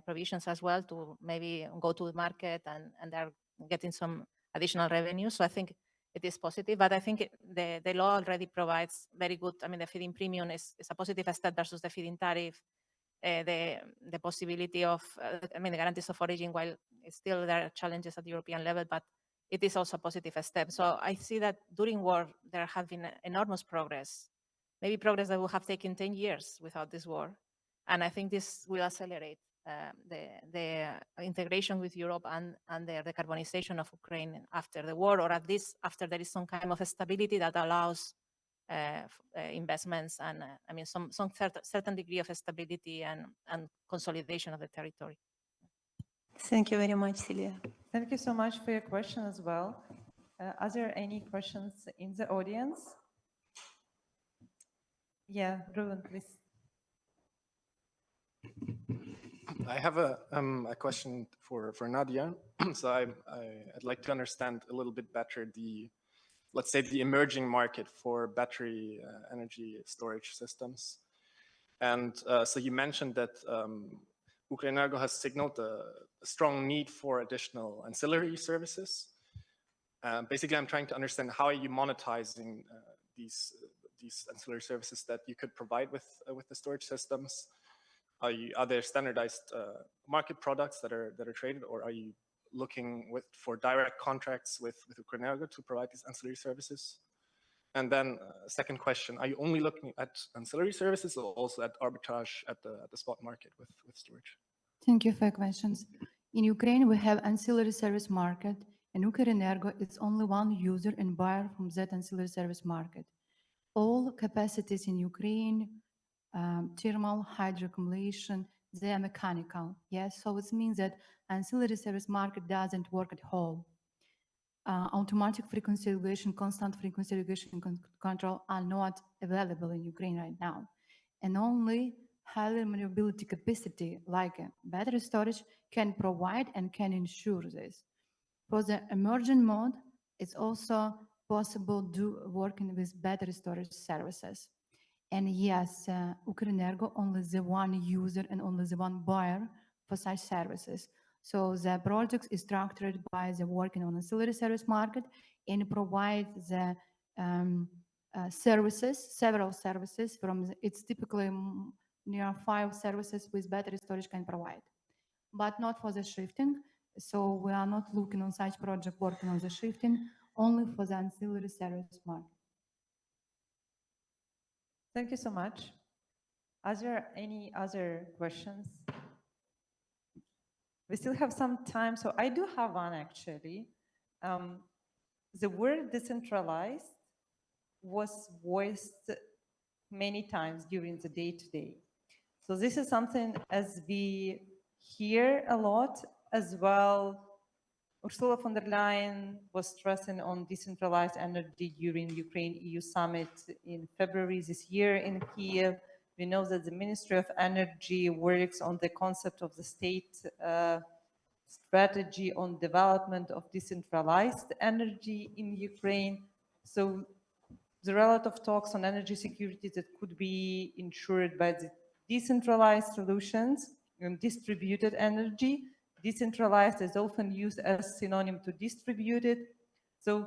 provisions as well to maybe go to the market and they're getting some additional revenue. So I think it is positive, but I think the law already provides very good, the feed-in premium is a positive step versus the feed-in tariff. The possibility of, the guarantees of origin, while still there are challenges at the European level, but it is also a positive step. So I see that during war, there have been enormous progress, maybe progress that would have taken 10 years without this war. And I think this will accelerate the integration with Europe and the decarbonization of Ukraine after the war, or at least after there is some kind of stability that allows investments and some certain degree of stability and consolidation of the territory. Thank you very much, Silvia. Thank you so much for your question as well. Are there any questions in the audience? Yeah, Ruben, please. I have a question for Nadia. So I'd like to understand a little bit better let's say the emerging market for battery energy storage systems. And so you mentioned that Ukrenergo has signaled a strong need for additional ancillary services. Basically, I'm trying to understand how are you monetizing these ancillary services that you could provide with the storage systems. Are there standardized market products that are traded, or are you looking for direct contracts with Ukrenergo to provide these ancillary services? And then second question, are you only looking at ancillary services or also at arbitrage at the spot market with storage? Thank you for your questions. In Ukraine, we have ancillary service market, and Ukrenergo is only one user and buyer from that ancillary service market. All capacities in Ukraine, thermal, hydro accumulation, they are mechanical. Yes, so it means that ancillary service market doesn't work at whole. Automatic frequency regulation, constant frequency regulation control are not available in Ukraine right now. And only higher maneuverability capacity like battery storage can provide and can ensure this. For the emerging mode, it's also possible working with battery storage services. And yes, Ukrenergo only the one user and only the one buyer for such services. So the project is structured by the working on ancillary service market and provide the services, several services it's typically near 5 services with battery storage can provide, but not for the shifting. So we are not looking on such project working on the shifting, only for the ancillary service market. Thank you so much. Are there any other questions? We still have some time, so I do have one actually. The word decentralized was voiced many times during the day-to-day. So this is something as we hear a lot as well. Ursula von der Leyen was stressing on decentralized energy during Ukraine-EU summit in February this year in Kyiv. We know that the Ministry of Energy works on the concept of the state strategy on development of decentralized energy in Ukraine. So there are a lot of talks on energy security that could be ensured by the decentralized solutions and distributed energy. Decentralized is often used as synonym to distributed. So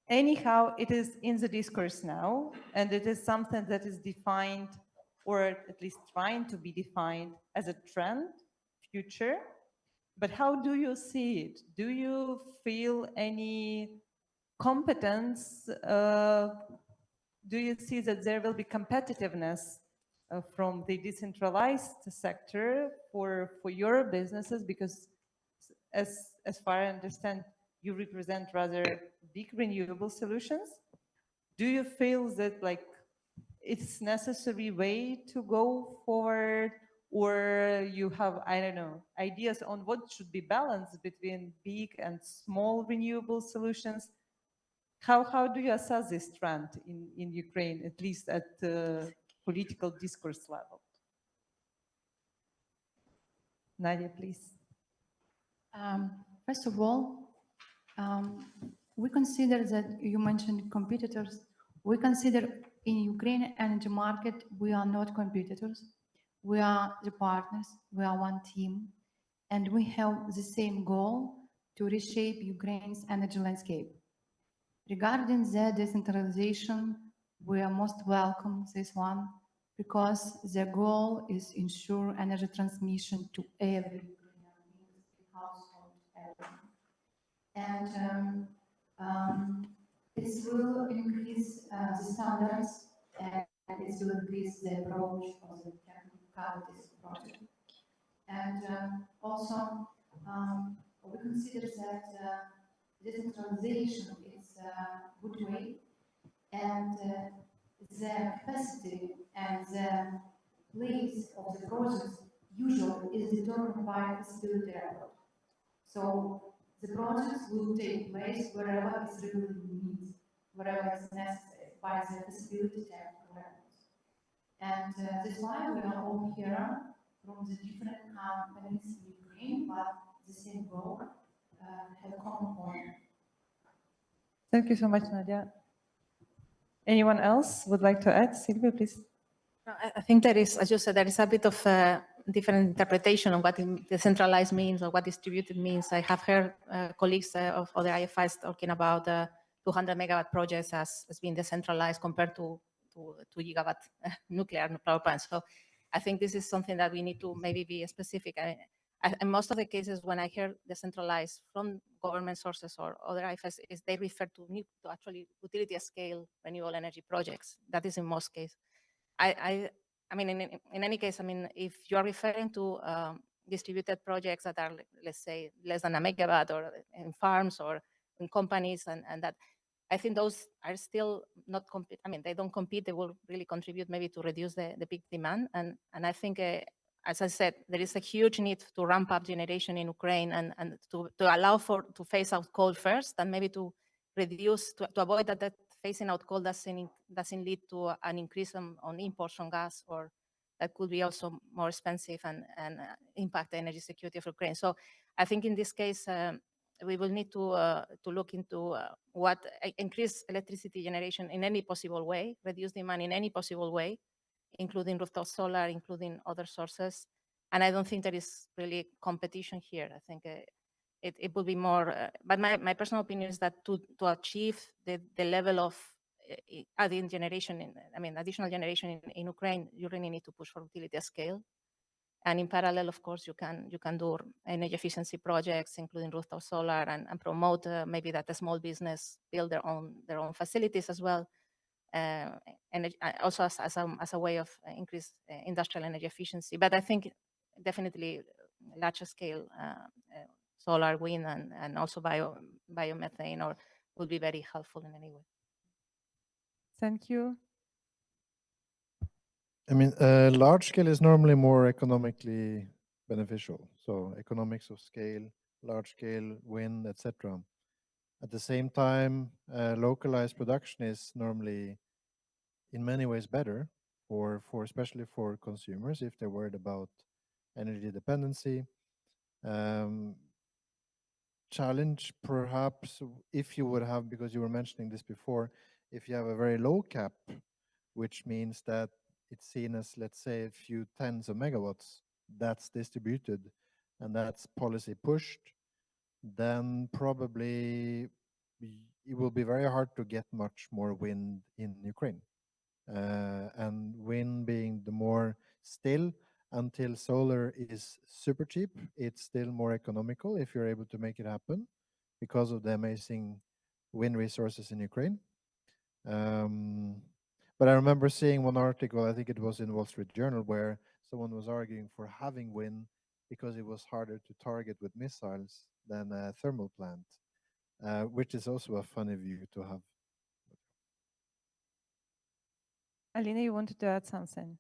anyhow, it is in the discourse now, and it is something that is defined, or at least trying to be defined as a trend, future. But how do you see it? Do you feel any competence? Do you see that there will be competitiveness from the decentralized sector for your businesses? Because as far as I understand, you represent rather big renewable solutions. Do you feel that it's necessary way to go forward, or you have, I don't know, ideas on what should be balanced between big and small renewable solutions? How do you assess this trend in Ukraine, at least at the political discourse level? Nadia, please. First of all, um, we consider that you mentioned competitors. We consider in Ukraine energy market, we are not competitors. We are the partners. We are one team. And we have the same goal to reshape Ukraine's energy landscape. Regarding the decentralization, we are most welcome this one because the goal is ensure energy transmission to every household, everyone. And it will increase the standards and it will increase the approach of the technicalities project. And also, we consider that decentralization is a good way, and the capacity and the place of the project usually is determined by feasibility report. So the projects will take place wherever it's really needed, wherever it's necessary by the feasibility technical reports. And that's why we are all here from the different companies in Ukraine, but the same goal, have common point. Thank you so much, Nadia. Anyone else would like to add? Sylvia, please. No, I think there is, as you said, there is a bit of different interpretation of what decentralized means or what distributed means. I have heard colleagues of other IFIs talking about 200 megawatt projects as being decentralized compared to 2 gigawatt nuclear power plants. So I think this is something that we need to maybe be specific. In most of the cases, when I hear decentralized from government sources or other IFIs, they refer to actually utility scale renewable energy projects. That is in most cases. I mean, in any case, I mean, if you are referring to distributed projects that are, let's say, less than a megawatt or in farms or in companies and that, I think those are still not compete. I mean, they don't compete. They will really contribute maybe to reduce the peak demand. And I think, as I said, there is a huge need to ramp up generation in Ukraine and to allow to phase out coal first and maybe to reduce, to avoid that phasing out coal doesn't lead to an increase on imports from gas, or that could be also more expensive and impact the energy security of Ukraine. So I think in this case, we will need to look into what increase electricity generation in any possible way, reduce demand in any possible way, including rooftop solar, including other sources. And I don't think there is really competition here. I think it will be more, but my personal opinion is that to achieve the level of adding generation, additional generation in Ukraine, you really need to push for utility scale. And in parallel, of course, you can do energy efficiency projects, including rooftop solar, and promote maybe that a small business build their own facilities as well, and also as a way of increase industrial energy efficiency. But I think definitely larger scale solar, wind, and also biomethane will be very helpful in any way. Thank you. I mean, large scale is normally more economically beneficial. So economics of scale, large scale, wind, etc. At the same time, localized production is normally in many ways better for especially for consumers if they're worried about energy dependency. Challenge perhaps if you would have, because you were mentioning this before, if you have a very low cap, which means that it's seen as, let's say, a few tens of megawatts that's distributed and that's policy pushed, then probably it will be very hard to get much more wind in Ukraine. And wind being the more still until solar is super cheap, it's still more economical if you're able to make it happen because of the amazing wind resources in Ukraine. But I remember seeing one article, I think it was in Wall Street Journal, where someone was arguing for having wind because it was harder to target with missiles than a thermal plant, which is also a funny view to have. Alina, you wanted to add something?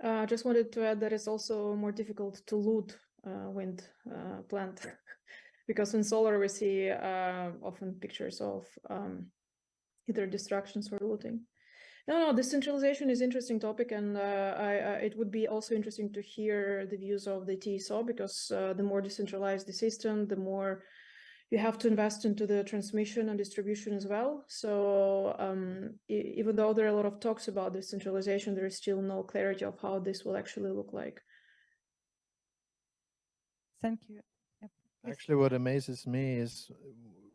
I just wanted to add that it's also more difficult to loot wind plant because in solar we see often pictures of either destructions or looting. No, decentralization is interesting topic, and it would be also interesting to hear the views of the TSO, because the more decentralized the system, the more you have to invest into the transmission and distribution as well. So even though there are a lot of talks about decentralization, there is still no clarity of how this will actually look like. Thank you. Yep, please. Actually, what amazes me is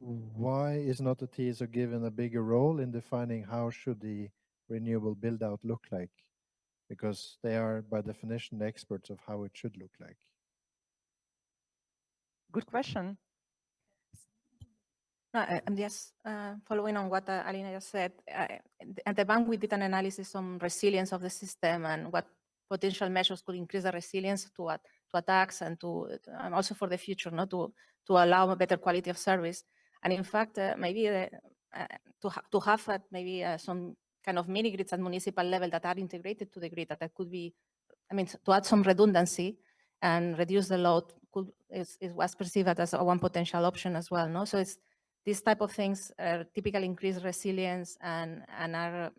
why is not the TSO given a bigger role in defining how should the renewable build out look like? Because they are by definition the experts of how it should look like. Good question. No, I'm just following on what Alina just said. At the bank, we did an analysis on resilience of the system and what potential measures could increase the resilience to attacks and also for the future, to allow a better quality of service. And in fact, maybe to have maybe some kind of mini grids at municipal level that are integrated to the grid, that could be, I mean, to add some redundancy and reduce the load was perceived as one potential option as well. No, so it's these type of things typically increase resilience and are.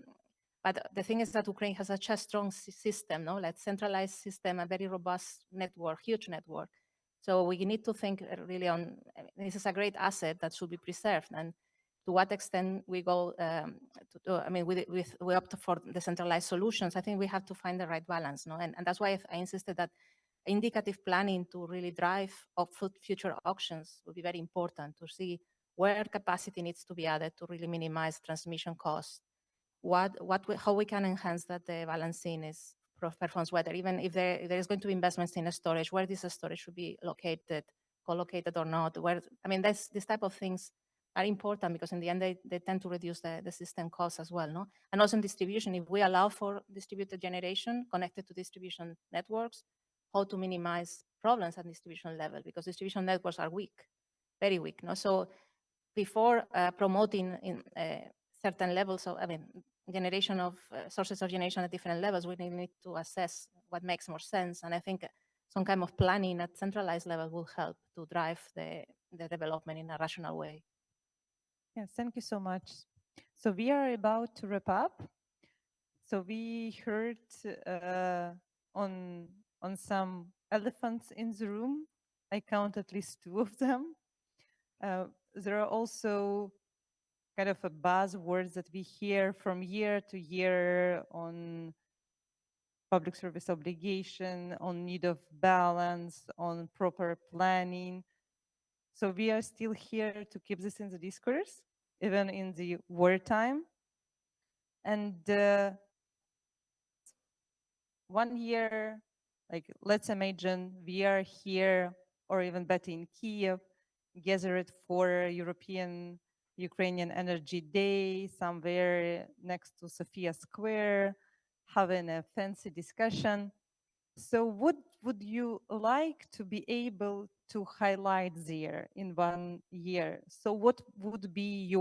But the thing is that Ukraine has such a strong system, no, like centralized system, a very robust network, huge network. So we need to think really on. This is a great asset that should be preserved, and to what extent we go. I mean, we opt for decentralized solutions. I think we have to find the right balance, no, and that's why I insisted that indicative planning to really drive future auctions will be very important to see where capacity needs to be added to really minimize transmission costs, how we can enhance that the balancing is performs better, even if there is going to be investments in a storage, where this storage should be located, co-located or not. I mean, this type of things are important because in the end they tend to reduce the system costs as well, no? And also in distribution, if we allow for distributed generation connected to distribution networks, how to minimize problems at distribution level, because distribution networks are weak, very weak, no? So before promoting in certain levels of, I mean, generation of sources of generation at different levels, we need to assess what makes more sense. And I think some kind of planning at centralized level will help to drive the development in a rational way. Yes, thank you so much. So we are about to wrap up. So we heard on some elephants in the room. I count at least 2 of them. There are also kind of a buzzwords that we hear from year to year on public service obligation, on need of balance, on proper planning. So we are still here to keep this in the discourse, even in the wartime. And 1 year, like let's imagine we are here, or even better in Kiev, gathered for European-Ukrainian Energy Day, somewhere next to Sofia Square, having a fancy discussion. So what would you like to be able to highlight there in 1 year? So what would be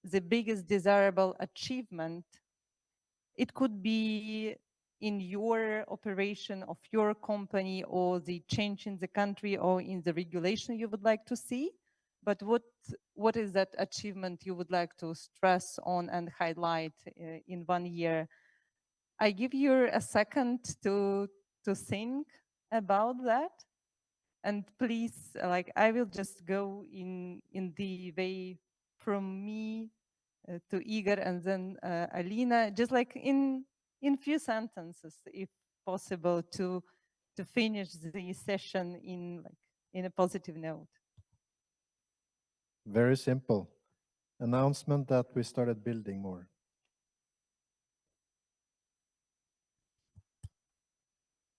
the biggest desirable achievement? It could be in your operation of your company, or the change in the country, or in the regulation you would like to see. But what is that achievement you would like to stress on and highlight in 1 year? I give you a second to think about that. And please, like, I will just go in the way from me to Igor and then Alina, just like in few sentences, if possible, to finish the session in a positive note. Very simple. Announcement that we started building more.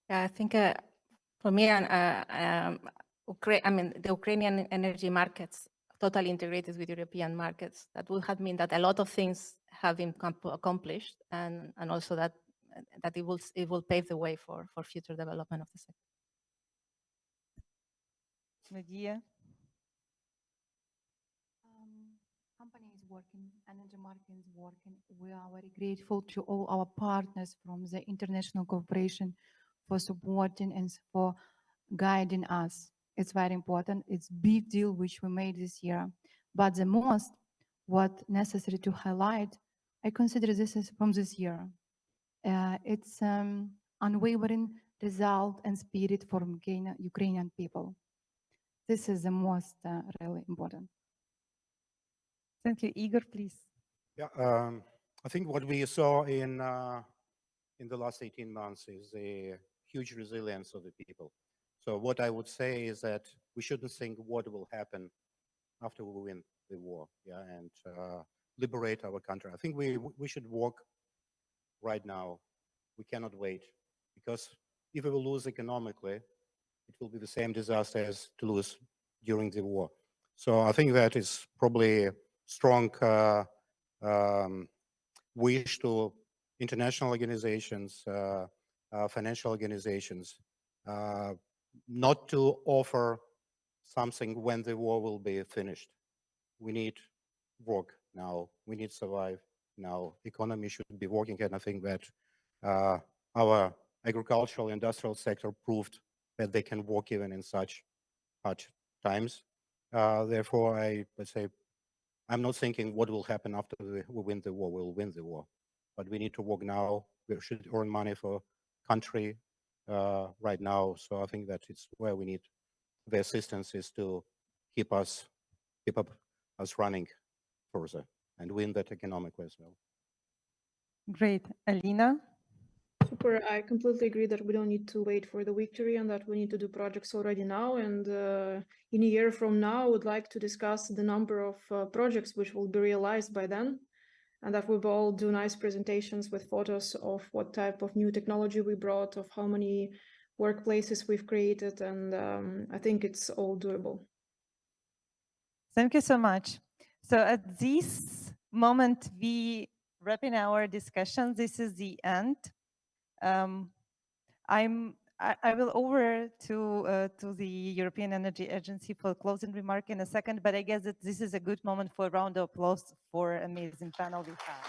Yeah, I think for me, I mean, the Ukrainian energy markets totally integrated with European markets. That would have mean that a lot of things have been accomplished, and also that it will pave the way for future development of the sector. Nadia? How company is working, energy market is working. We are very grateful to all our partners from the international cooperation for supporting and for guiding us. It's very important. It's big deal which we made this year. But the most what necessary to highlight, I consider this is from this year. It's unwavering result and spirit from Ukrainian people. This is the most really important. Thank you. Igor, please. Yeah, I think what we saw in the last 18 months is a huge resilience of the people. So what I would say is that we shouldn't think what will happen after we win the war, yeah, and liberate our country. I think we should work right now. We cannot wait, because if we will lose economically, it will be the same disaster as to lose during the war. So I think that is probably a strong wish to international organizations, financial organizations, not to offer something when the war will be finished. We need work now. We need survive now. Economy should be working, and I think that our agricultural industrial sector proved that they can work even in such hard times. Therefore, let's say, I'm not thinking what will happen after we win the war. We'll win the war, but we need to work now. We should earn money for country right now. So I think that it's where we need the assistance is to keep up us running further and win that economically as well. Great. Alina? Super. I completely agree that we don't need to wait for the victory and that we need to do projects already now. And in a year from now, I would like to discuss the number of projects which will be realized by then. And that we will all do nice presentations with photos of what type of new technology we brought, of how many workplaces we've created. And I think it's all doable. Thank you so much. So at this moment, we wrapping our discussion. This is the end. I will over to the European Energy Agency for closing remark in a second, but I guess that this is a good moment for a round of applause for amazing panel we have.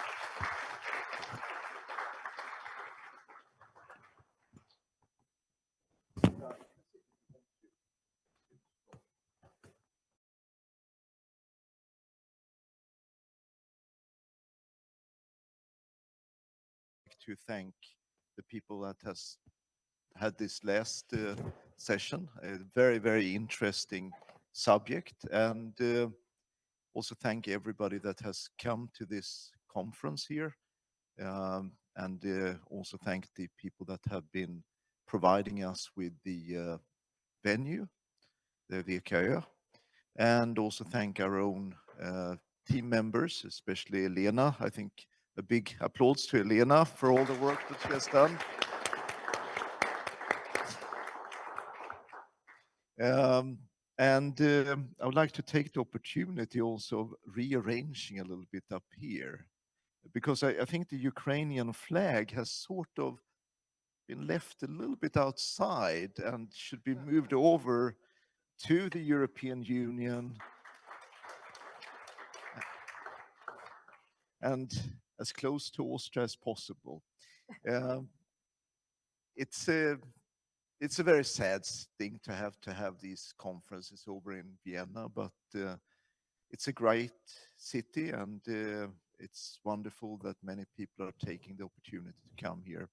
To thank the people that has had this last session, a very, very interesting subject, and also thank everybody that has come to this conference here, and also thank the people that have been providing us with the venue, the Vekaya, and also thank our own team members, especially Elena. I think a big applause to Elena for all the work that she has done. I would like to take the opportunity also of rearranging a little bit up here, because I think the Ukrainian flag has sort of been left a little bit outside and should be moved over to the European Union and as close to Austria as possible. It's a very sad thing to have these conferences over in Vienna, but it's a great city, and it's wonderful that many people are taking the opportunity to come here.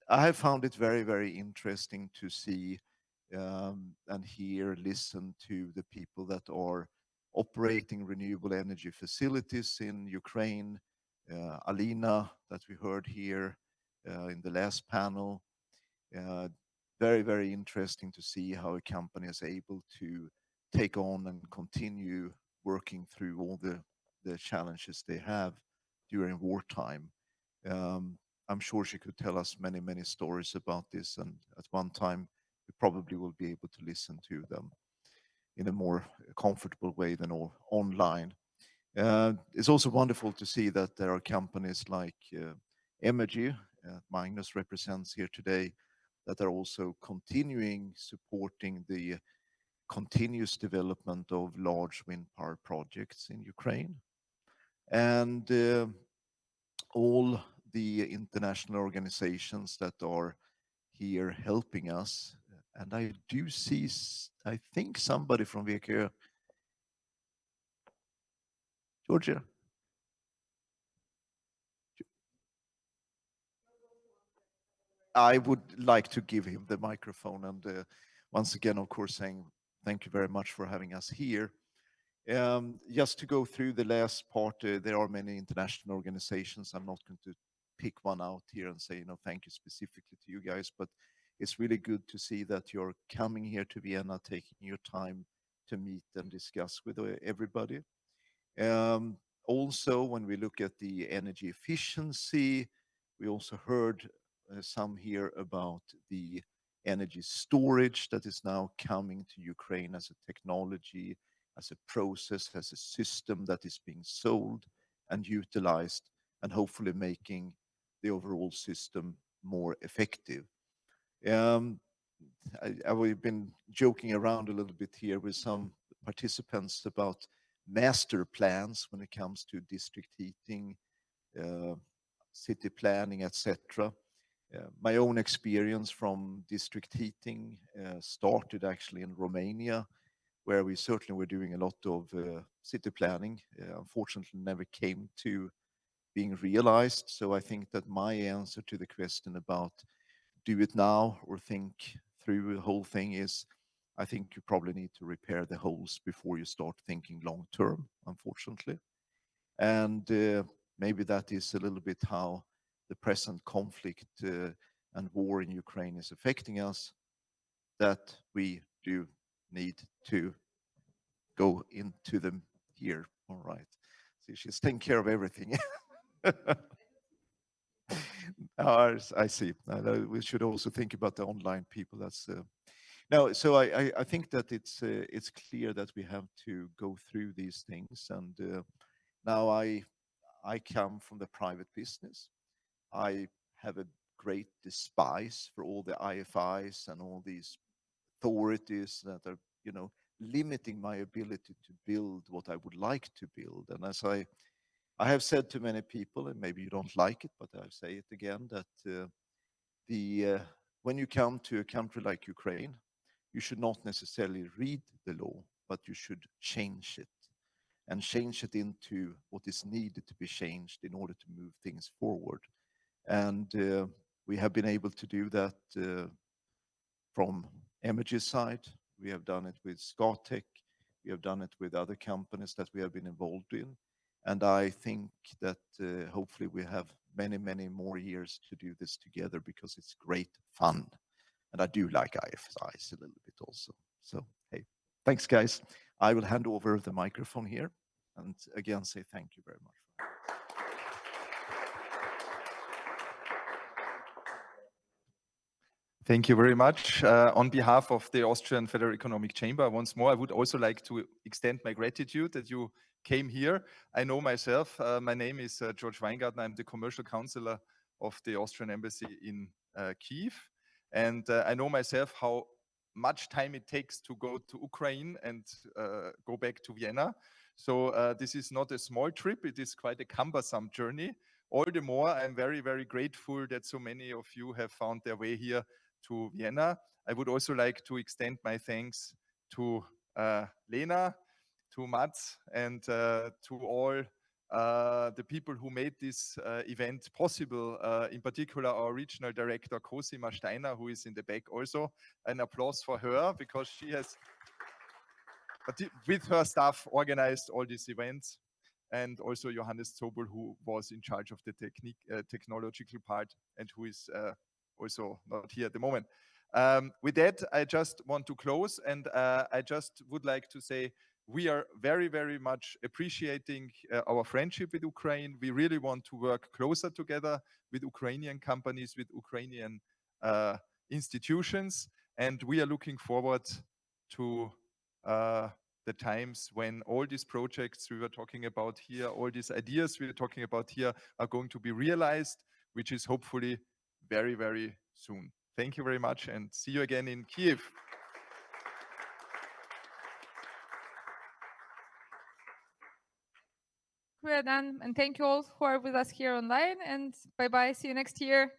I have found it very, very interesting to see and hear, listen to the people that are operating renewable energy facilities in Ukraine. Alina, that we heard here in the last panel. Very, very interesting to see how a company is able to take on and continue working through all the challenges they have during wartime. I'm sure she could tell us many, many stories about this, and at one time we probably will be able to listen to them in a more comfortable way than online. It's also wonderful to see that there are companies like Energy, Magnus represents here today, that are also continuing supporting the continuous development of large wind power projects in Ukraine. And all the international organizations that are here helping us. And I do see, I think somebody from VK, Georgia. I would like to give him the microphone and once again, of course, saying thank you very much for having us here. Just to go through the last part, there are many international organizations. I'm not going to pick one out here and say, thank you specifically to you guys, but it's really good to see that you're coming here to Vienna, taking your time to meet and discuss with everybody. Also, when we look at the energy efficiency, we also heard some here about the energy storage that is now coming to Ukraine as a technology, as a process, as a system that is being sold and utilized, and hopefully making the overall system more effective. We've been joking around a little bit here with some participants about master plans when it comes to district heating, city planning, etc. My own experience from district heating started actually in Romania, where we certainly were doing a lot of city planning. Unfortunately, never came to being realized. So I think that my answer to the question about do it now or think through the whole thing is, I think you probably need to repair the holes before you start thinking long term, unfortunately. And maybe that is a little bit how the present conflict and war in Ukraine is affecting us, that we do need to go into them here. All right. See, she's taking care of everything. I see. We should also think about the online people. That's no. So I think that it's clear that we have to go through these things. And now I come from the private business. I have a great despise for all the IFIs and all these authorities that are, limiting my ability to build what I would like to build. And as I have said to many people, and maybe you don't like it, but I'll say it again, that when you come to a country like Ukraine, you should not necessarily read the law, but you should change it and change it into what is needed to be changed in order to move things forward. And we have been able to do that from Energy's side. We have done it with Scatec. We have done it with other companies that we have been involved in. And I think that hopefully we have many, many more years to do this together because it's great fun. And I do like IFIs a little bit also. So, hey, thanks, guys. I will hand over the microphone here and again say thank you very much. Thank you very much. On behalf of the Austrian Federal Economic Chamber, once more, I would also like to extend my gratitude that you came here. I know myself, my name is George Weingarten. I'm the commercial counselor of the Austrian Embassy in Kyiv. And I know myself how much time it takes to go to Ukraine and go back to Vienna. So this is not a small trip. It is quite a cumbersome journey. All the more, I'm very, very grateful that so many of you have found their way here to Vienna. I would also like to extend my thanks to Lena, to Mats, and to all the people who made this event possible, in particular our regional director, Cosima Steiner, who is in the back also. An applause for her because she has, with her staff, organized all these events. And also Johannes Zobel, who was in charge of the technological part and who is also not here at the moment. With that, I just want to close, and I just would like to say we are very, very much appreciating our friendship with Ukraine. We really want to work closer together with Ukrainian companies, with Ukrainian institutions, and we are looking forward to the times when all these projects we were talking about here, all these ideas we were talking about here are going to be realized, which is hopefully very, very soon. Thank you very much and see you again in Kyiv. we are done. And thank you all who are with us here online. And bye bye. See you next year.